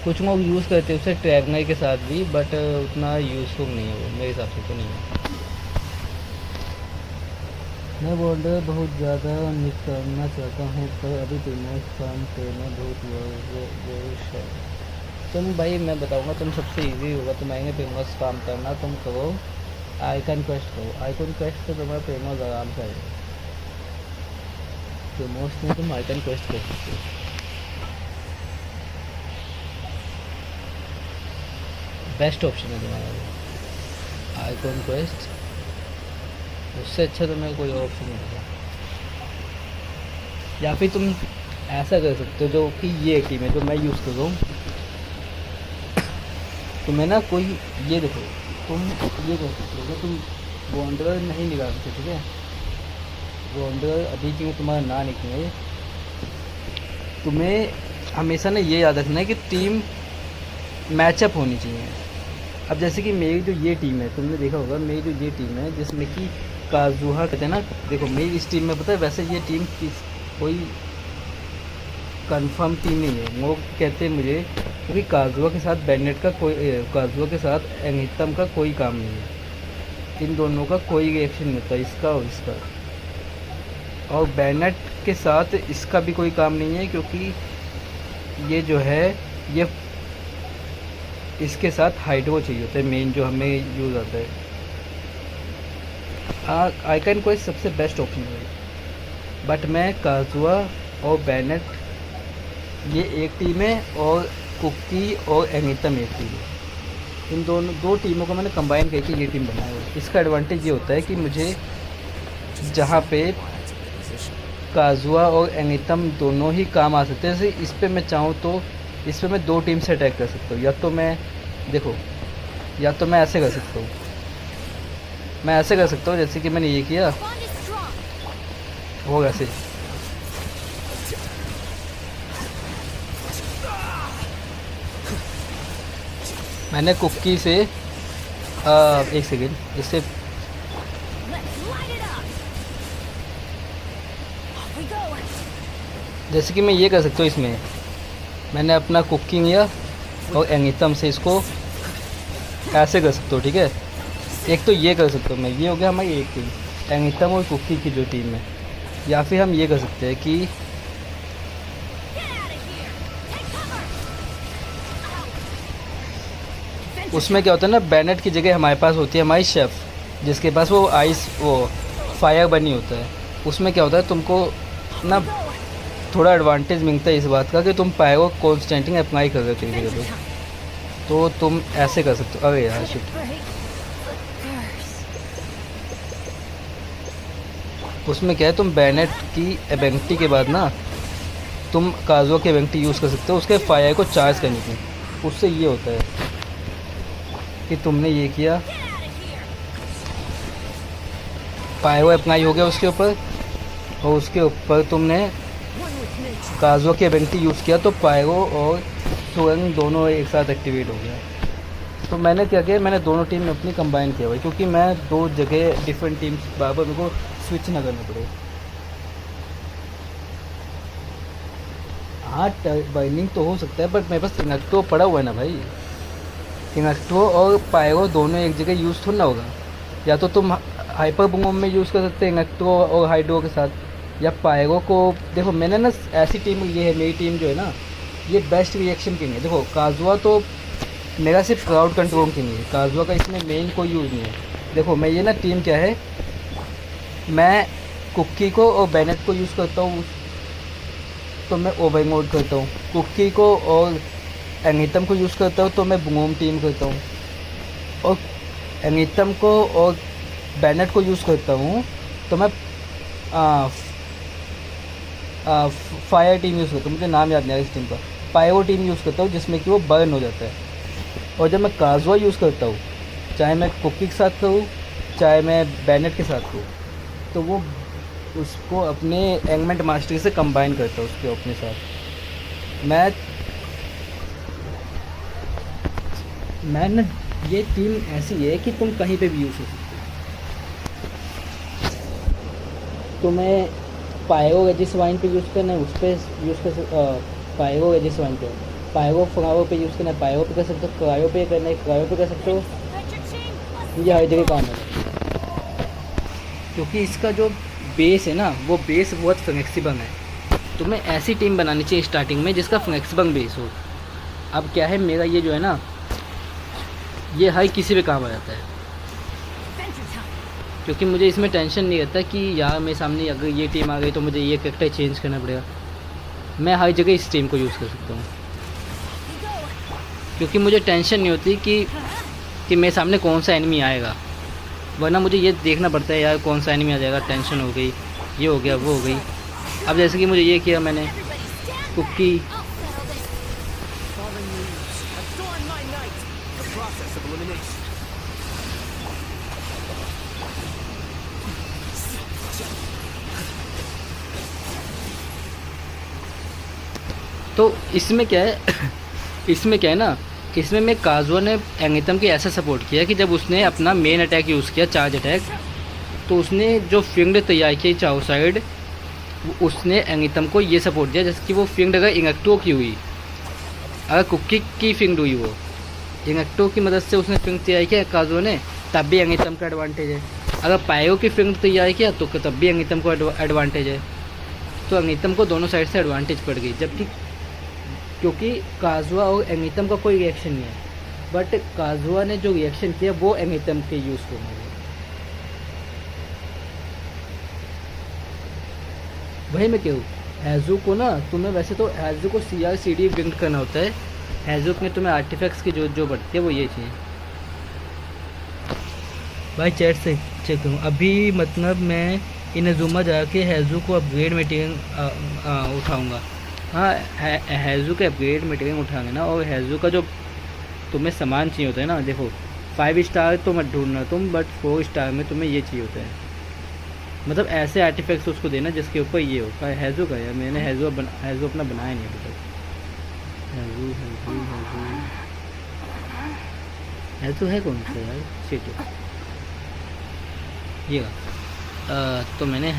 कुछ लोग यूज़ करते हैं उसे ट्रैवलर के साथ भी, बट उतना यूज़फुल नहीं है वो, मेरे हिसाब से तो नहीं है। मैं वॉन्डर बहुत ज़्यादा निकालना चाहता हूँ, पर अभी तुम्हें काम करना बहुत वर्ष है। तुम भाई मैं बताऊँगा तुम सबसे इजी होगा, तुम आएंगे फेमस काम करना, तुम करो आइकन क्वेस्ट करो, आइकन क्वेस्ट तो तुम्हारा फेमस आराम से आएगा। तो मोस्ट में तुम आइकन क्वेस्ट कर सकते हो, बेस्ट ऑप्शन है तुम्हारा आइकन क्वेस्ट, उससे अच्छा तो मेरे कोई ऑप्शन नहीं होगा। या फिर तुम ऐसा कर सकते हो जो कि ये टीम है जो मैं यूज़ कर रहा हूँ, तुम्हें ना कोई ये देखो तुम ये कर सकते हो, तुम वॉन्डर नहीं निकाल सकते, ठीक है, वॉन्डर अभी की तुम्हारा ना निकले, तुम्हें हमेशा ना ये याद रखना है कि टीम मैचअप होनी चाहिए। अब जैसे कि मेरी जो ये टीम है, तुमने देखा होगा मेरी जो ये टीम है जिसमें कि काजुहा कहते हैं ना, देखो मेरी इस टीम में पता है वैसे ये टीम कोई कंफर्म टीम नहीं है, वो कहते हैं मुझे, क्योंकि काजुहा के साथ बैनेट का कोई, काजुहा के साथ एंगितम का कोई काम नहीं है, इन दोनों का कोई रिएक्शन नहीं होता, इसका और इसका, और बैनेट के साथ इसका भी कोई काम नहीं है, क्योंकि ये जो है ये इसके साथ हाइड्रो चाहिए होता है मेन जो हमें यूज़ आता है। आइकन कोई सबसे बेस्ट ऑप्शन है, बट मैं काजुआ और बैनेट ये एक टीम है, और कुकी और एनितम एक टीम है, इन दोनों दो टीमों को मैंने कंबाइन करके ये टीम बनाया है। इसका एडवांटेज ये होता है कि मुझे जहाँ पे काजुआ और एनितम दोनों ही काम आ सकते हैं, जैसे इस पर मैं चाहूँ तो इस पर मैं दो टीम से अटैक कर सकता हूँ, या तो मैं देखो या तो मैं ऐसे कर सकता हूँ, मैं ऐसे कर सकता हूँ जैसे कि मैंने ये किया वो वैसे, मैंने कुकी से एक सेकेंड इससे जैसे कि मैं ये कर सकता हूँ, इसमें मैंने अपना कुकिंग लिया और एंगितम से इसको ऐसे कर सकता हूँ, ठीक है, एक तो ये कर सकता हूँ मैं, ये हो गया हमारी एक टीम एंगितम और कुकी की जो टीम है, या फिर हम ये कर सकते हैं कि उसमें क्या होता है ना, बैनेट की जगह हमारे पास होती है हमारी शेफ़, जिसके पास वो आइस वो फायर बनी होता है, उसमें क्या होता है तुमको ना थोड़ा एडवांटेज मिलता है इस बात का कि तुम पाएगो कॉन्स्टेंटिंग अप्लाई कर रहे हो किसी जगह, तो तुम ऐसे कर सकते हो। अरे यार शिट, उसमें क्या है तुम बैनेट की एबिलिटी के बाद ना तुम काजुआ की एबिलिटी यूज़ कर सकते हो उसके फायर को चार्ज करने की, उससे ये होता है कि तुमने ये किया पायरो अप्लाई हो गया उसके ऊपर, और उसके ऊपर तुमने काजुआ की एबिलिटी यूज़ किया तो पायरो और सुरंग दोनों एक साथ एक्टिवेट हो गया। तो मैंने क्या किया, मैंने दोनों टीम में अपनी कंबाइन किया हुआ है, क्योंकि मैं 2 जगह डिफरेंट टीम्स बार बार मेरे को स्विच ना करना पड़े। हाँ बाइंडिंग तो हो सकता है, बट मेरे पास इनएक्टिव पड़ा हुआ है ना भाई। इनएक्टिव और पायरो दोनों एक जगह यूज़ थोड़ा ना होगा। या तो तुम हाइपर बूम में यूज़ कर सकते हैं इनएक्टिव और हाइड्रो के साथ, या पायरो को। देखो मैंने ना ऐसी टीम, ये है मेरी टीम जो है ना, ये बेस्ट रिएक्शन की नहीं है। देखो काजुआ तो मेरा सिर्फ क्राउड कंट्रोल की नहीं है, काजुआ का इसमें मेन कोई यूज़ नहीं है। देखो मैं ये ना टीम क्या है, मैं कुक्की को और बैनेट को यूज़ करता हूँ, तो मैं ओवर मोड करता हूँ। कुक्की को और एनिथम को यूज़ करता हूँ, तो मैं बूम टीम करता हूँ। और एनिथम को और बैनेट को यूज़ करता हूँ, तो मैं फायर टीम यूज़ करता हूँ। मुझे नाम याद नहीं आ रहा इस टीम का। पायरो टीम यूज़ करता हूँ जिसमें कि वो बर्न हो जाता है। और जब मैं काजुआ यूज़ करता हूँ, चाहे मैं कुकी के साथ करूँ चाहे मैं बैनेट के साथ करूँ, तो वो उसको अपने एंगमेंट मास्टरी से कंबाइन करता हूँ उसके अपने साथ। मैं ना ये टीम ऐसी है कि तुम कहीं पे भी यूज़ कर सकते हो। तुम्हें पायरो एजिस वाइन पे यूज़ करना है, उस पर यूज़ कर पायरो एजिस वाइन पे, पायरो फ्लावर पे यूज़ करना है, पायरो पे कर सकते हो, क्रायो पे करना है, क्रायो पे कर सकते हो। ये हर जगह काम है, क्योंकि इसका जो बेस है ना, वो बेस बहुत फ्लेक्सिबल है। तुम्हें ऐसी टीम बनानी चाहिए स्टार्टिंग में जिसका फ्लेक्सिबल बेस हो। अब क्या है, मेरा ये जो है ना, ये हर किसी पे काम आ जाता है, क्योंकि मुझे इसमें टेंशन नहीं रहता कि यार मेरे सामने अगर ये टीम आ गई तो मुझे ये कैरेक्टर चेंज करना पड़ेगा। मैं हर जगह इस टीम को यूज़ कर सकता हूँ, क्योंकि मुझे टेंशन नहीं होती कि मेरे सामने कौन सा एनिमी आएगा। वरना मुझे ये देखना पड़ता है यार कौन सा एनिमी आ जाएगा, टेंशन हो गई, ये हो गया वो हो गई। अब जैसे कि मुझे ये किया मैंने, कुकी तो इसमें क्या है इसमें क्या है ना, इसमें मैं काजुआ ने एंगितम की ऐसा सपोर्ट किया कि जब उसने अपना मेन अटैक यूज़ किया, चार्ज अटैक, तो उसने जो फिंगड तैयार की चारों साइड, उसने एंगितम को ये सपोर्ट दिया जैसे कि वो फिंगड अगर इंगेक्टो की हुई, अगर कुकी की फिंगड हुई, वो इंगेक्टो की मदद से उसने फिंग तैयार किया काजुआ ने, तब भी एंगितम का एडवांटेज है। अगर पायो की फिंग तैयार किया तो तब भी एंगितम को एडवांटेज है। तो एंगितम को दोनों साइड से एडवांटेज पड़ गई, जबकि क्योंकि काजुआ और एंगितम का कोई रिएक्शन नहीं है, बट काजुआ ने जो रिएक्शन किया वो एंगितम के यूज़ को मिला। वही मैं कहूँ, हैजू को ना, तुम्हें वैसे तो हैजू को CR/CD विंग करना होता है। हैजू में तुम्हें आर्टिफैक्ट्स की जो बढ़ती है वो ये चाहिए। भाई चैट से चेक करूँ अभी, मतलब मैं इनजुमा जाके हैजू को अपग्रेड मटेरियल उठाऊँगा। हाँ हैजू के अपग्रेड मटेरियल उठाएंगे ना, और हैजू का जो तुम्हें सामान चाहिए होता है ना, देखो 5 स्टार तो मत ढूंढना तुम, बट 4 स्टार में तुम्हें ये चाहिए होता है, मतलब ऐसे आर्टिफैक्ट्स उसको देना जिसके ऊपर ये हो। हैजू का यार मैंने हैजू अपना बनाया नहीं अभी तक। हैजू है कौन सा यार, सीट ये तो मैंने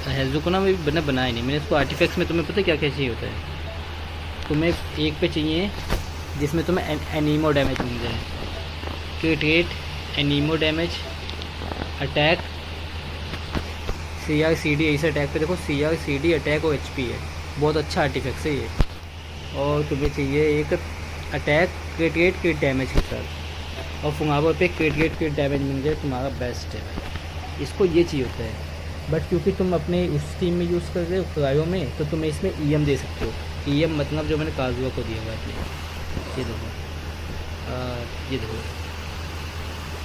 हैजू को ना मैंने बनाया नहीं, मैंने इसको आर्टिफैक्ट्स में तुम्हें पता है क्या क्या चाहिए होता है। तुम्हें एक पे चाहिए जिसमें तुम्हें एनीमो डैमेज मिल जाए, क्रिट, एनीमो डैमेज, अटैक, CR/CD। ऐसे अटैक पे देखो CR/CD अटैक और HP है, बहुत अच्छा आर्टिफैक्ट्स है ये। और तुम्हें चाहिए एक अटैक क्रिट डैमेज के साथ, और फुंगावर पे क्रिट डैमेज मिल जाए, तुम्हारा बेस्ट है भाई। इसको ये चाहिए होता है, बट क्योंकि तुम अपने उस टीम में यूज़ कर रहे हो क्रायो में, तो तुम्हें इसमें EM दे सकते हो। EM मतलब जो मैंने काजुआ को दिया हुआ है अपने, ये देखो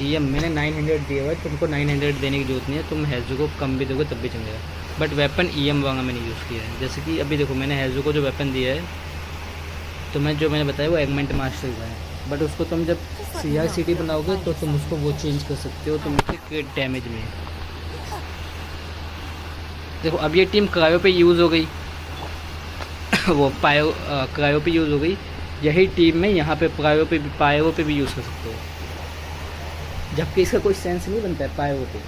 EM मैंने 900 दिया हुआ है, तुमको 900 देने की जरूरत नहीं है, तुम हैजू को कम भी दोगे तब भी चलेगा। बट वेपन EM वाला मैंने यूज़ किया है, जैसे कि अभी देखो मैंने हैजू को जो वेपन दिया है, तो जो मैंने बताया वो एगमेंट मास्टर का है, बट उसको तुम जब CR/CD बनाओगे तो तुम उसको वो चेंज कर सकते हो, तुम उसके क्रिट डैमेज में। देखो अब ये टीम क्रायो पे यूज़ हो गई वो क्रायो पे यूज़ हो गई, यही टीम में यहाँ पे पायरो पे भी यूज़ कर सकते हो, जबकि इसका कोई सेंस नहीं बनता है पायरो पे।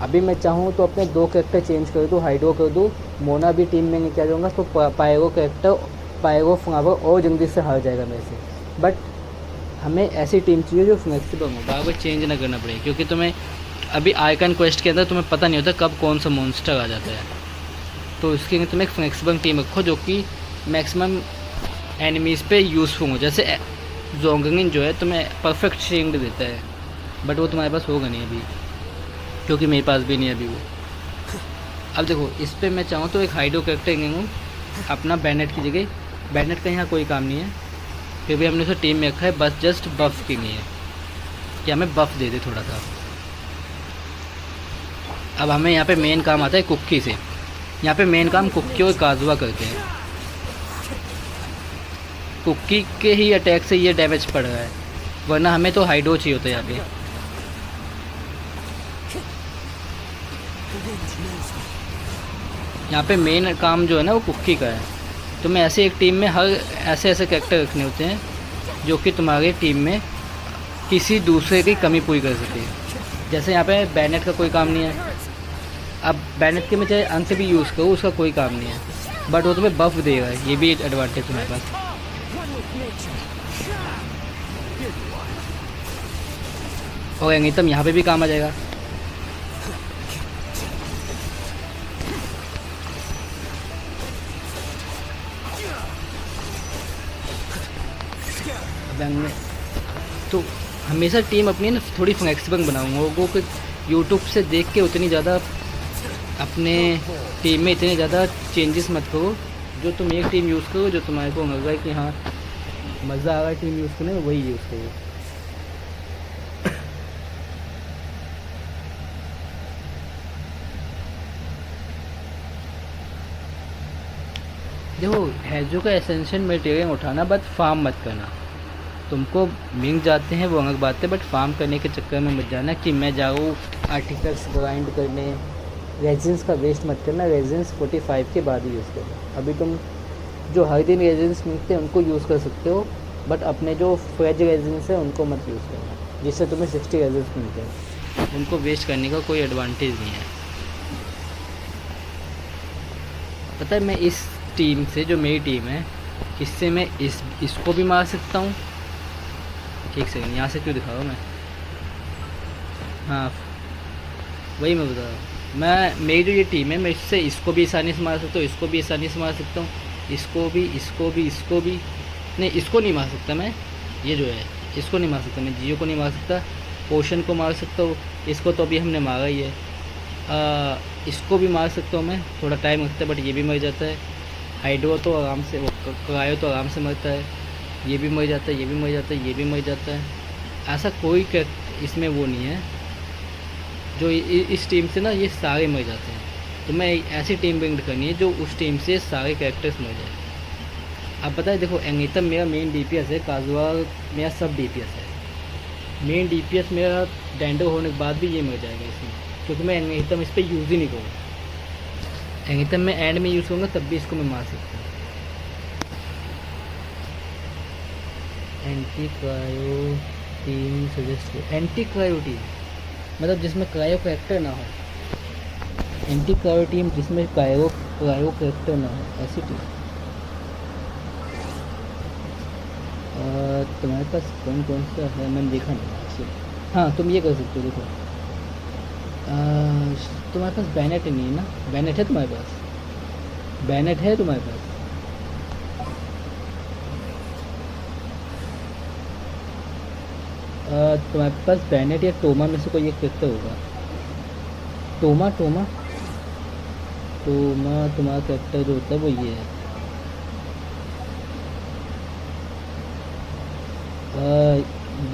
अभी मैं चाहूँ तो अपने 2 कैरेक्टर चेंज कर दूँ, हाइड्रो कर दूँ, मोना भी टीम में लेके आ जाऊँगा, तो पायरो कैरेक्टर, पायरो फ्लावर और जल्दी से हार जाएगा मेरे से। बट हमें ऐसी टीम चाहिए जो फ्लेक्सिबल हो, बार बार चेंज ना करना पड़े, क्योंकि तुम्हें अभी आइकन क्वेस्ट के अंदर तुम्हें पता नहीं होता कब कौन सा मॉन्स्टर आ जाता है। तो इसके लिए तुम्हें एक फ्लेक्सिबल टीम रखो जो कि मैक्सिमम एनिमीज़ पे यूज़फुल हो। जैसे जोंगिंग जो है तुम्हें परफेक्ट शील्ड देता है, बट वो तुम्हारे पास होगा नहीं अभी, क्योंकि मेरे पास भी नहीं है अभी वो। अब देखो इस पर मैं चाहूँ तो एक हाइड्रो कैरेक्टर लूँ अपना बैनेट की जगह। बैनेट का यहाँ कोई काम नहीं है, फिर भी हमने उसे टीम में रखा है बस जस्ट बफ के लिए, कि हमें बफ दे दे थोड़ा सा। अब हमें यहाँ पे मेन काम आता है कुक्की से। यहाँ पे मेन काम कुक्की और काजुआ करते हैं। कुक्की के ही अटैक से ये डैमेज पड़ रहा है, वरना हमें तो हाइड्रो चाहिए होता है यहाँ पे। यहाँ पे मेन काम जो है ना वो कुक्की का है। तो मैं ऐसे एक टीम में हर ऐसे कैरेक्टर रखने होते हैं जो कि तुम्हारी टीम में किसी दूसरे की कमी पूरी कर सके। जैसे यहाँ पे बैनेट का कोई काम नहीं है। अब बैनेट के मैं चाहे अंत भी यूज़ करूँ उसका कोई काम नहीं है, बट वो तुम्हें बफ देगा, ये भी एक एडवांटेज तुम्हारे पास। और एंगीतम यहाँ पे भी काम आ जाएगा। तो हमेशा टीम अपनी ना थोड़ी फ्लेक्सिबल बनाऊंगा। लोगों को यूट्यूब से देख के उतनी ज़्यादा अपने टीम में इतने ज़्यादा चेंजेस मत करो। जो तुम एक टीम यूज़ करो, जो तुम्हारे को लग रहा है कि हाँ मज़ा आ रहा है टीम यूज़ करने में, वही यूज़ करो। देखो हैजो का एसेंशियल मटेरियल उठाना, बट फार्म मत करना। तुमको मिल जाते हैं वो अलग बात है, बट फार्म करने के चक्कर में मत जाना कि मैं जाऊँ आर्टिकल्स ग्राइंड करने। रेजिन्स का वेस्ट मत करना, रेजिन्स 45 के बाद ही यूज़ करना। अभी तुम जो हर दिन रेजिन्स मिलते हैं उनको यूज़ कर सकते हो, बट अपने जो फ्रेज रेजिन्स है उनको मत यूज़ करना, जिससे तुम्हें 60 रेजिन्स मिलते हैं। उनको वेस्ट करने का कोई एडवांटेज नहीं है। पता है मैं इस टीम से, जो मेरी टीम है, इससे मैं इसको भी मार सकता हूँ। एक सेकंड, यहाँ से क्यों दिखा रहा हूँ मैं? हाँ वही मैं बता रहा हूँ। मेरी जो ये टीम है, मैं इससे इसको भी आसानी से मार सकता हूँ, इसको भी आसानी से मार सकता हूँ, इसको भी नहीं, इसको नहीं मार सकता मैं। ये जो है इसको नहीं मार सकता मैं, जियो को नहीं मार सकता, पोशन को मार सकता हूँ, इसको तो अभी हमने मारा ही है। इसको भी मार सकता हूँ मैं, थोड़ा टाइम लगता है बट ये भी मर जाता है। हाइड्रो तो आराम से, क्रायो तो आराम से मरता है, ये भी मर जाता है, ये भी मर जाता है, ये भी मर जाता है। ऐसा कोई इसमें वो नहीं है जो इस टीम से ना ये सारे मर जाते हैं। तो मैं ऐसी टीम बिल्ड करनी है जो उस टीम से सारे कैरेक्टर्स मर जाए। अब पता है देखो, एंगीतम मेरा मेन DPS है, काजुआ मेरा सब DPS है। मेन DPS मेरा डैंडो होने के बाद भी ये मर जाएगा इसमें, क्योंकि मैं एंगीतम इस पर यूज़ ही नहीं करूँगा। एंगीतम मैं एंड में यूज़ करूँगा तब भी इसको मैं मार सकता हूँ। Anti cryo team suggest, anti cryo team मतलब जिसमें क्रायो कैरेक्टर ना हो। एंटी क्रायो टीम जिसमें क्रायो कैरेक्टर ना हो, ऐसी टीम। तुम्हारे पास कौन कौन सा है मैंने देखा नहीं। हाँ तुम ये कर सकते हो, देखो तुम्हारे पास बैनेट नहीं है ना? बैनेट है तुम्हारे पास? बैनेट है तुम्हारे पास? तुम्हारे पास बैनेट या टोमा में से कोई एक कैरेक्टर होगा। टोमा तुम्हारा कैरेक्टर जो होता है वो ये है।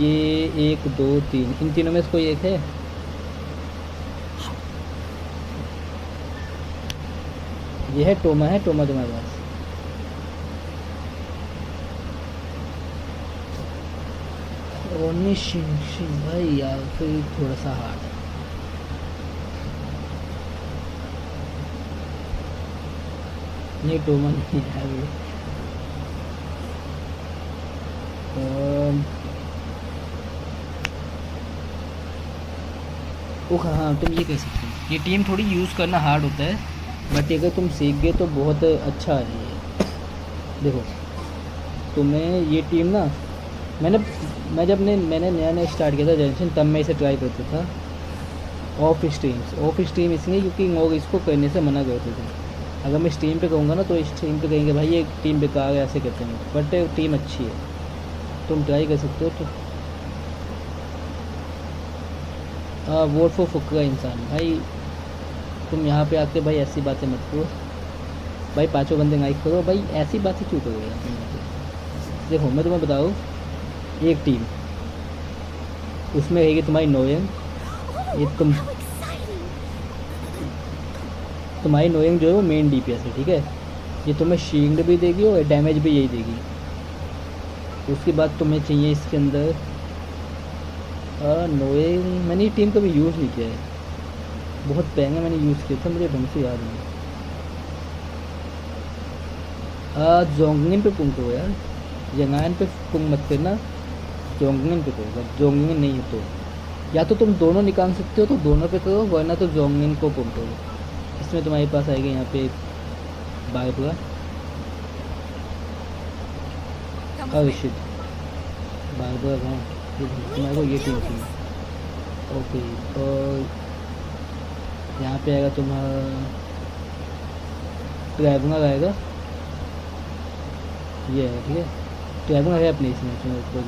ये 1 2 3 इन तीनों में से कोई एक है? ये है टोमा तुम्हारे पास? भाई यार फिर थोड़ा सा हार्ड है। नहीं टोमा नहीं है अभी। ओह हाँ, तुम ये कह सकते हो। ये टीम थोड़ी यूज़ करना हार्ड होता है, बट अगर तुम सीख गए तो बहुत अच्छा है ये। देखो तुम्हें ये टीम ना, मैंने नया स्टार्ट किया था जेंशिन, तब मैं इसे ट्राई करता था ऑफ स्ट्रीम इसलिए क्योंकि लोग इसको करने से मना करते थे। अगर मैं स्ट्रीम पे कहूँगा ना तो स्ट्रीम पे कहेंगे भाई ये टीम बेकार है, ऐसे कहते हैं, बट टीम अच्छी है, तुम ट्राई कर सकते हो। तो वोट फॉर फुकरा इंसान भाई, तुम यहाँ पे आके भाई ऐसी बातें मत करो भाई, 5 बंदे लाइक करो भाई, ऐसी बातें क्यों करो यार तुम यहाँ पे। देखो मैं तुम्हें बताऊँ, एक टीम उसमें रहेगी तुम्हारी नोयंग, ये तुम्हारी नोयंग जो है वो मेन DPS है, ठीक है। ये तुम्हें शील्ड भी देगी और डैमेज भी यही देगी। उसके बाद तुम्हें चाहिए इसके अंदर नोयंग, मैंने ये टीम कभी यूज़ नहीं किया है, बहुत पहले मैंने यूज़ किया था, मुझे ढंग से याद नहीं। जोंगनिन पे पुंग करो यार, यंगान पे पुंग मत करना, जोंगनिन पे करो। जोंगनिन नहीं है तो या तो तुम दोनों निकाल सकते हो तो दोनों पे करो, वरना तो जोंगनिन को पुंग करो। इसमें तुम्हारे पास आएगा यहाँ पे बारबरा, बारबरा कहाँ, तुम्हारे को ये टीम चाहिए। ओके, और यहाँ पे आएगा तुम्हारा ट्रैवलर आएगा, ये है ठीक है, ट्रैवलर है अपने इसमें ऊपर।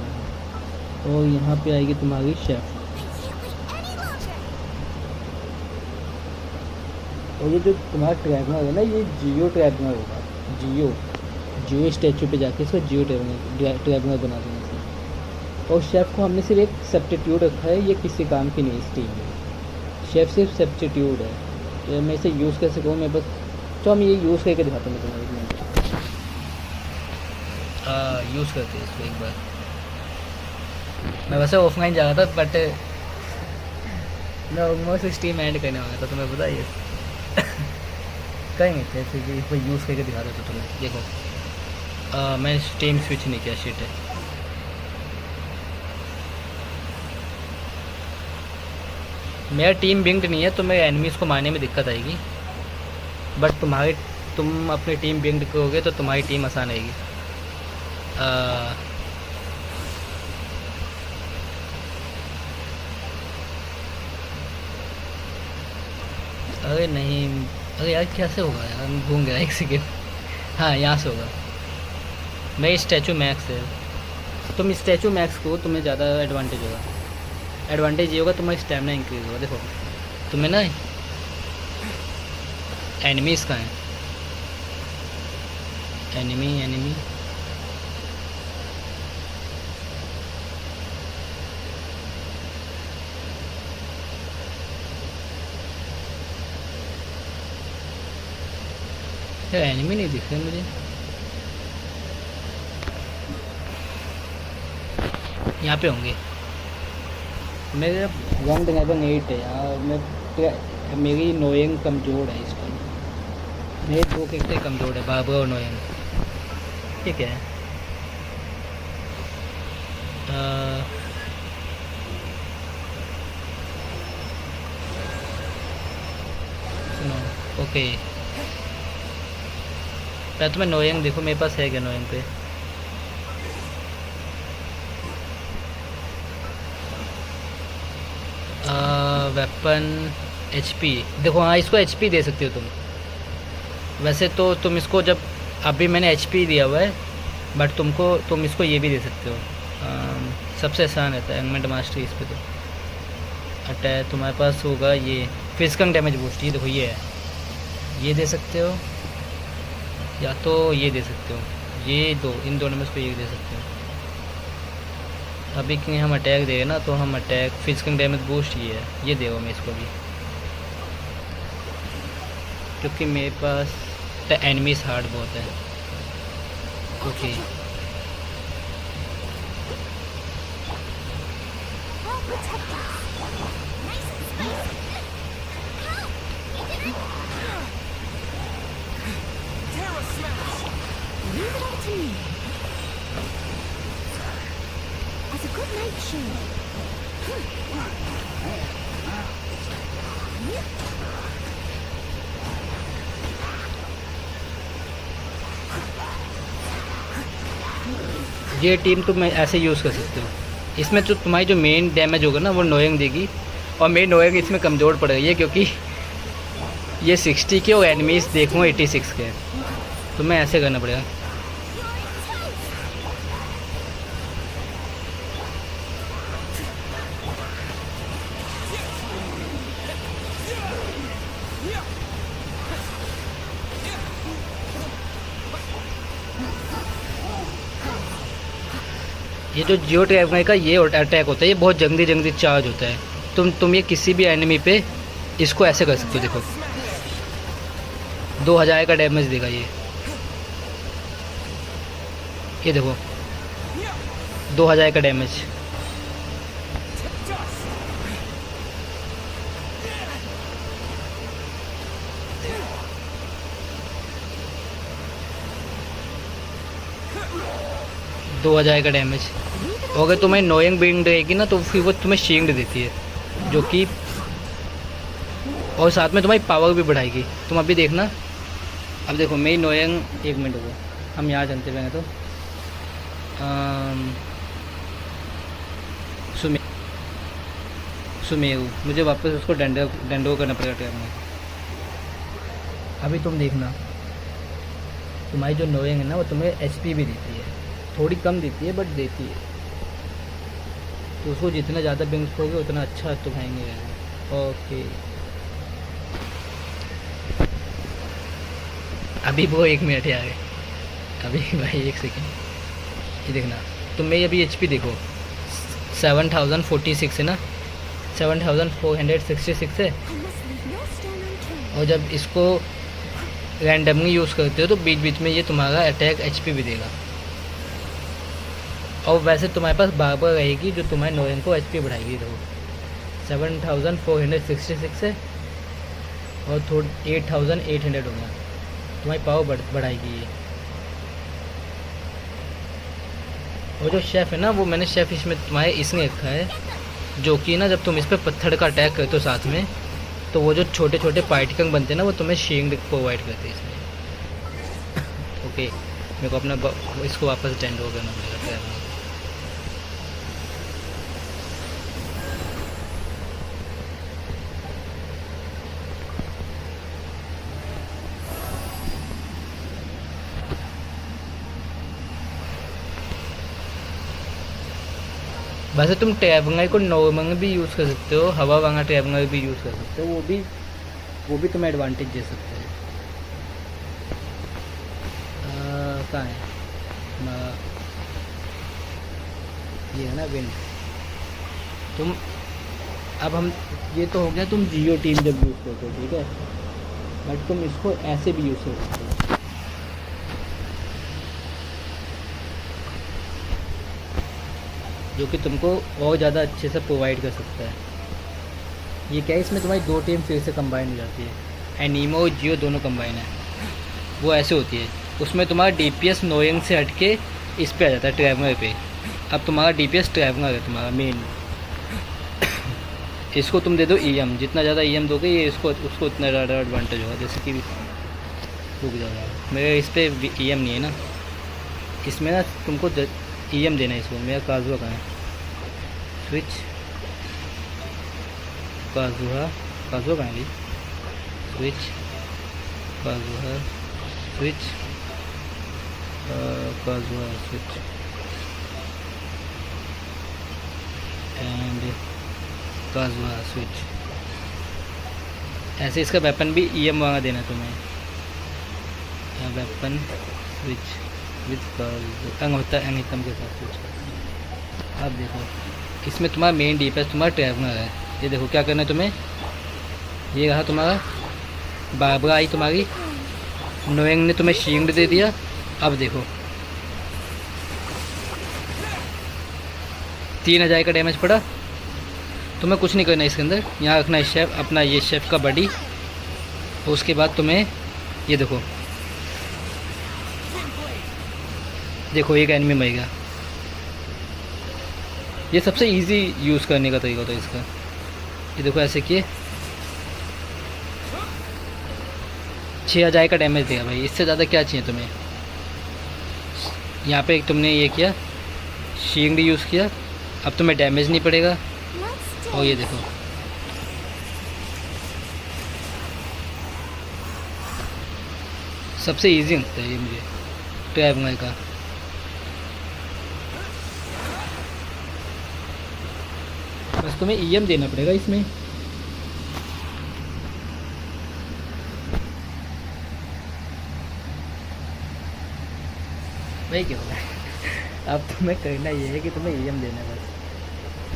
और यहाँ पे आएगी तुम्हारी शेफ, और ये जो तुम्हारा ट्रैवलर है ना, ये जियो ट्रैवलर होगा, जियो स्टैचू पे जाके इसको जियो ट्रैवलर बना देना। और शेफ़ को हमने सिर्फ एक सब्स्टिट्यूट रखा है, ये किसी काम की नहीं इस टीम में, शेफ़ सिर्फ सब्स्टिट्यूट है, तो मैं इसे यूज़ कैसे कहूँ, मैं बस तो हम ये यूज़ करके दिखाता हूँ तुम्हारे लिए। यूज़ करते हैं इसको एक बार। मैं वैसे ऑफलाइन जा रहा था, बट मैं ऑलमोस्ट स्टीम एंड करने वाला था, तुम्हें पता ही है। कहीं नहीं थे फिर इसको यूज़ करके दिखा देता तुम्हें। देखो मैं स्टीम स्विच नहीं किया, शिट है। मेरा टीम बिंग्ड नहीं है तो मेरे एनिमीज़ को मारने में दिक्कत आएगी, बट तुम अपनी टीम बिंग्ड करोगे तो तुम्हारी टीम आसान आएगी। अरे नहीं, अरे यार कैसे होगा यार, मैं भूल गया, एक सेकेंड। हाँ यहाँ से होगा, मैं स्टैचू मैक्स है, तुम स्टैचू मैक्स को, तुम्हें ज़्यादा एडवांटेज होगा। एडवांटेज ये होगा तुम्हारी स्टैमिना इंक्रीज होगा। देखो तुम्हें ना एनिमीज़ कहाँ हैं, एनिमी यार, एनिमी नहीं दिख रहे मुझे। यहाँ पे होंगे, मेरे रंग लेवल 8 है यार, मेरी नोयंग कमज़ोर है इस टाइम, मेरे 2 कैरेक्टर कमज़ोर है, बाबरा और नोयंग, ठीक है। सुनो, ओके पहले तुम्हें नोयंग देखो, मेरे पास है क्या नोयंग पे, वेपन HP, देखो हाँ इसको HP दे सकते हो तुम। वैसे तो तुम इसको, जब अभी मैंने HP दिया हुआ है, बट तुम इसको ये भी दे सकते हो, सबसे आसान रहता है एलिमेंट मास्टरी इस पे। तो अटैक तुम्हारे पास होगा ये फिजिकल डैमेज बूस्ट, ये देखो ये है, ये दे सकते हो या तो ये दे सकते हो, ये दो, इन दोनों में इसको ये दे सकते हो। अभी क्योंकि हम अटैक दे रहे ना, तो हम अटैक फिजिकल डैमेज बूस्ट ये है, ये देगा मैं इसको भी, क्योंकि मेरे पास एनिमीज हार्ड बहुत है। Okay Leave it all to me. As a good night shield. ये टीम तुम ऐसे यूज़ कर सकते हो। इसमें जो तुम्हारी जो मेन डैमेज होगा ना वो नोयंग देगी, और मेन नोयंग इसमें कमज़ोर पड़ रही है क्योंकि ये 60 के और एनिमीज़ देखूँ 86 के, तो मैं ऐसे करना पड़ेगा। ये जो जियो ट्रैवलर का ये अटैक होता है, ये बहुत जल्दी चार्ज होता है। तुम ये किसी भी एनिमी पे इसको ऐसे कर सकते हो। देखो 2000 का डैमेज देगा ये देखो 2000 का डैमेज। का डैमेज। और अगर तुम्हें नोइंग बिंग रहेगी ना तो फिर वो तुम्हें शील्ड देती है, जो कि और साथ में तुम्हारी पावर भी बढ़ाएगी। तुम अभी देखना, अब देखो मेरी नोइंग, 1 मिनट हो, हम यहाँ चलते हुए हैं तो सुमेरु, मुझे वापस उसको डंडो करना पड़ेगा ट्रैप में। अभी तुम देखना, तुम्हारी जो नोइंग है ना वो तुम्हें एचपी भी देती है, थोड़ी कम देती है बट देती है। तो उसको जितना ज़्यादा बिंग्स होगे उतना अच्छा तो खाएंगे। ओके अभी वो 1 मिनट आ गए अभी भाई 1 सेकेंड। ये देखना तुम मेरी अभी एचपी देखो 7046 है ना, 7466 है। और जब इसको रैंडमली यूज़ करते हो तो बीच बीच में ये तुम्हारा अटैक एचपी भी देगा। और वैसे तुम्हारे पास बार रहेगी जो तुम्हारे नोएन को एचपी बढ़ाएगी। देखो 7466 है और 8800 हो गया, तुम्हारी पावर बढ़ाएगी ये। और जो शेफ़ है ना वो मैंने शेफ़ इसमें तुम्हारे इसमें रखा है, जो कि ना जब तुम इस पर पत्थर का अटैक करते हो साथ में, तो वो जो छोटे छोटे पार्टिकल बनते हैं ना वो तुम्हें शील्ड प्रोवाइड करते हैं इसमें। ओके मेरे को अपना इसको वापस डेंडो करना पड़ेगा। वैसे तुम ट्रैवलर को नॉर्मल भी यूज़ कर सकते हो, हवा वाला ट्रैवलर भी यूज़ कर सकते हो, वो भी तुम्हें एडवांटेज दे सकते हैं। कहाँ है हमारा, ये है ना विंड। तुम अब हम ये तो हो गया तुम जियो टीम जब यूज़ करते हो, ठीक है, बट तुम इसको ऐसे भी यूज़ कर सकते हो। जो कि तुमको और ज़्यादा अच्छे से प्रोवाइड कर सकता है। ये क्या है, इसमें तुम्हारी 2 टीम फिर से कंबाइन हो जाती है, एनीमो और जियो दोनों कंबाइन है। वो ऐसे होती है, उसमें तुम्हारा डीपीएस नोइंग से हटके इस पे आ जाता है ट्रैवलर पे। अब तुम्हारा डीपीएस ट्रैवलर है तुम्हारा मेन। इसको तुम दे दो ईएम, जितना ज़्यादा ईएम दोगे ये उसको उतना ज़्यादा एडवांटेज होगा। जैसे कि रुक जाओ, मेरे इस पर ईएम नहीं है ना, इसमें ना तुमको ईएम देना है इसको। मेरा काजुआ कहाँ है, स्विच काजुआ कहाँ है, स्विच काजुआ स्विच काजुआ स्विच एंड काजुआ स्विच। ऐसे इसका वेपन भी ईएम वाला देना तुम्हें, वेपन स्विच विद होता है एनिथम के साथ कुछ। अब देखो इसमें तुम्हारा मेन डीपीएस तुम्हारा ट्रैवलर है। ये देखो क्या करना है तुम्हें, ये रहा तुम्हारा बारबरा आई, तुम्हारी नोएंग ने तुम्हें शील्ड दे दिया। अब देखो 3000 का डैमेज पड़ा। तुम्हें कुछ नहीं करना इसके अंदर, यहाँ रखना है शेफ अपना, ये शेफ का बॉडी। उसके बाद तुम्हें ये देखो एक एनिमी मर गया। ये सबसे इजी यूज़ करने का तरीका होता है इसका। ये देखो ऐसे किए 6000 का डैमेज देगा भाई, इससे ज़्यादा क्या चाहिए तुम्हें। यहाँ पे तुमने ये किया, शील्ड यूज़ किया, अब तुम्हें डैमेज नहीं पड़ेगा। और ये देखो सबसे इजी लगता है ये मुझे ट्रैवलर का। बस तुम्हें ईएम देना पड़ेगा इसमें। भाई क्या होगा अब तुम्हें करना ये है कि तुम्हें ईएम देना है बस।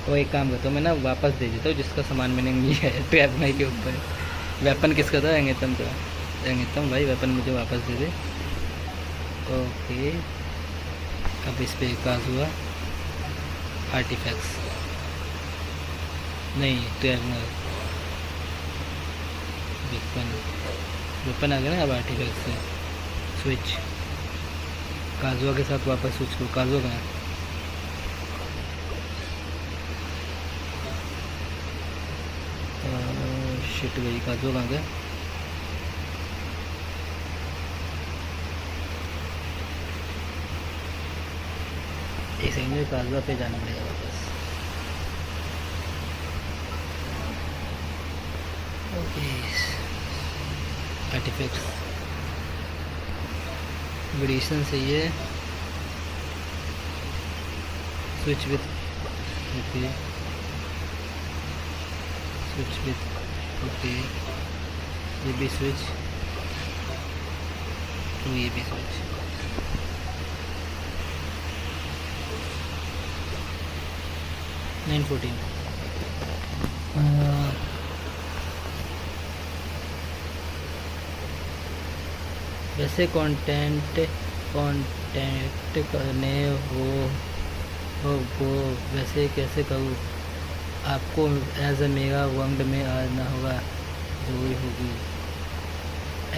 तो एक काम करता हूँ, मैं ना वापस दे देता हूँ जिसका सामान मैंने लिया है ट्रैवलर के ऊपर। वेपन किसका था? एंगेतम का। एंगेतम भाई वेपन मुझे वापस दे दे। ओके अब इस पर काज हुआ आर्टिफैक्ट्स नहीं ट्रैवलर वेपन, वेपन आ गया ना। अब आर्टिफैक्ट्स से स्विच काजुआ के साथ वापस स्विच करो। काजुआ का शिट गई, काजुआ कहाँ गया? एक सेकंड में काजुआ पे जाना पड़ेगा वापस। ओके आर्टिफैक्ट्स मेडिसिन सही है। Switch with okay, switch with okay, ये भी स्विच तो ये भी स्विच। नाइन 14 वैसे कांटेक्ट करने हो वो वैसे कैसे करूँ? आपको एज अ मेगा वर्ल्ड में आना होगा, जरूरी होगी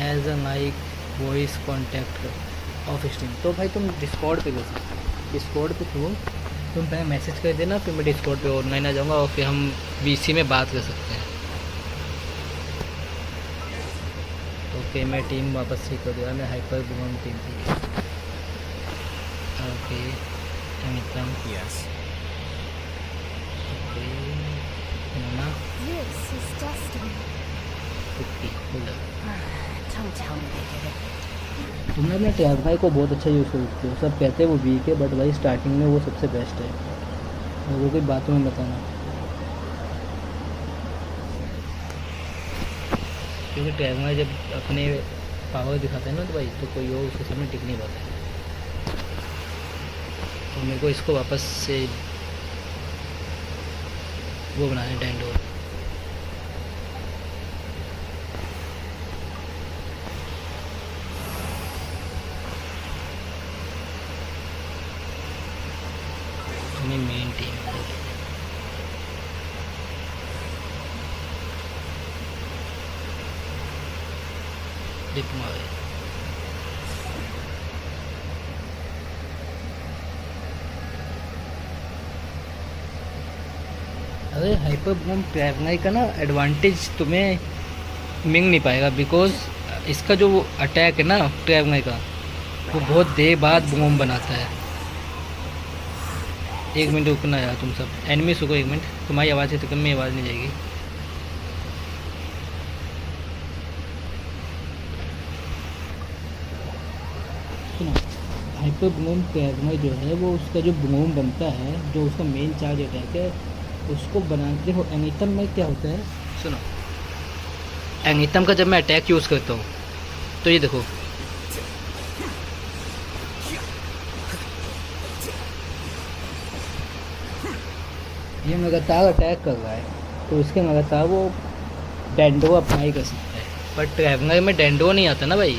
as a like voice contact of stream. तो भाई तुम डिस्कॉर्ड पे कर सकते हो, डिस्कॉर्ड पे हो तुम पहले मैसेज कर देना, फिर मैं डिस्कॉर्ड पे ऑनलाइन आ जाऊँगा और फिर हम बीसी में बात कर सकते हैं। ओके मैं टीम वापस ठीक कर दिया, मैं हाइपर बुम टीम थी। ओके एकदम Yes. ओके ना This is destiny. 50 बोला। Don't tell me they did it. तुमने अपने टैग भाई को बहुत अच्छा यूज़ करते हो। सब कहते हैं वो वीक है बट भाई स्टार्टिंग में वो सबसे बेस्ट है। लोगों की बातों में बताना, क्योंकि टैग में जब अपने पावर दिखाते हैं ना तो भाई तो कोई और उसके सामने टिक नहीं पाता है। तो मेरे को इसको वापस से वो बनाना है डैंडो। मेन टीम डिप्लॉय अरे हाइपर बूम ट्रैवलर का ना एडवांटेज तुम्हें मिल नहीं पाएगा, बिकॉज इसका जो अटैक है ना ट्रैवलर का वो बहुत देर बाद बूम बनाता है। एक मिनट रुकना यार तुम सब, एनिमी सुको एक मिनट, तुम्हारी आवाज़ से तो कम में आवाज़ नहीं जाएगी। सुनो हाइपर बूम ट्रैवलर जो है वो उसका जो बूम बनता है, जो उसका मेन चार्ज अटैक है उसको बनाते हो। एनिथम में क्या होता है सुनो, एनिथम का जब मैं अटैक यूज़ करता हूँ तो ये देखो ये लगातार अटैक कर रहा है तो इसके लगातार वो डैंडो अप्लाई कर सकता है। पर ट्रैवलर में डैंडो नहीं आता ना भाई।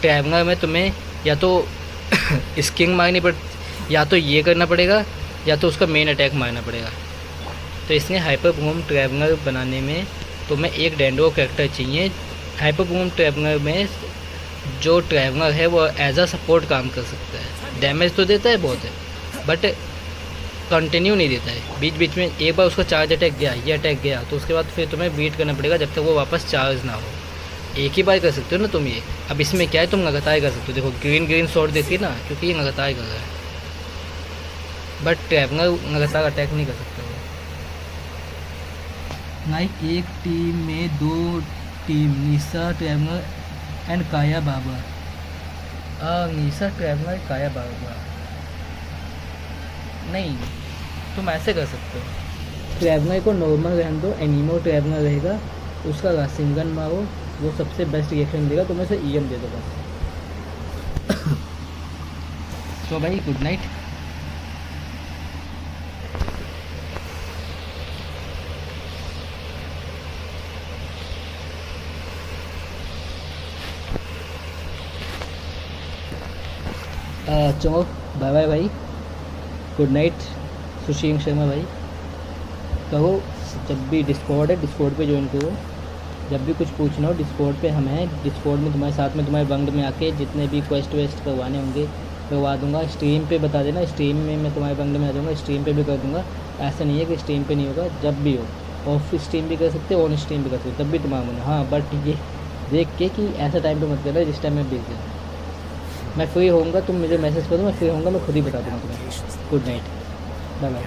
ट्रैवलर में तुम्हें या तो स्किंग मारनी पड़, या तो ये करना पड़ेगा या तो उसका मेन अटैक मारना पड़ेगा। तो इसलिए हाइपर बूम ट्रैवलर बनाने में तुम्हें एक डैंडो कैरेक्टर चाहिए। हाइपर बूम ट्रैवलर में जो ट्रैवलर है वो एज अ सपोर्ट काम कर सकता है। डैमेज तो देता है बहुत है बट कंटिन्यू नहीं देता है। बीच बीच में एक बार उसका चार्ज अटैक गया, ये अटैक गया तो उसके बाद फिर तुम्हें बीट करना पड़ेगा जब तक वो वापस चार्ज ना हो। एक ही बार कर सकते हो ना तुम ये। अब इसमें क्या है, तुम लगातार कर सकते हो। देखो ग्रीन शॉट देखिए ना, क्योंकि ये लगातार कर रहा है, बट ट्रैवलर लगातार अटैक नहीं कर सकते हो। लाइक एक टीम में 2 टीम, निशा ट्रैवलर एंड काया बाबा। निशा ट्रैवलर काया बाबा नहीं, तुम ऐसे कर सकते हो। ट्रैवलर को नॉर्मल रहने दो, एनिमो ट्रैवलर रहेगा, उसका रासिंगन मारो, वो सबसे बेस्ट रिएक्शन देगा, तुम्हें से EM दे दो बस। तो भाई गुड नाइट। चलो बाय बाय भाई, गुड नाइट। सुशील शर्मा भाई कहो, जब भी डिस्कॉर्ड है डिस्कॉर्ड पे ज्वाइन करो, जब भी कुछ पूछना हो डिस्कॉर्ड पे हम हैं। डिस्कॉर्ड में तुम्हारे साथ में तुम्हारे बंग में आके जितने भी क्वेस्ट वेस्ट करवाने होंगे करवा दूंगा। स्ट्रीम पे बता देना, स्ट्रीम में मैं तुम्हारे बंग में आ जाऊँगा, स्ट्रीम पे भी कर दूंगा। ऐसा नहीं है कि स्ट्रीम पे नहीं होगा, जब भी हो। ऑफ स्ट्रीम भी कर सकते हो, ऑन स्ट्रीम भी कर सकते हो, तब भी तुम्हारा मन। हाँ बट ये देख के कि ऐसा टाइम पे मत करना जिस टाइम मैं बिजी हूँ। मैं फ्री होऊंगा, तुम मुझे मैसेज करो, मैं फ्री होऊंगा, मैं खुद ही बता दूँगा तुम्हें। Good night, bye bye.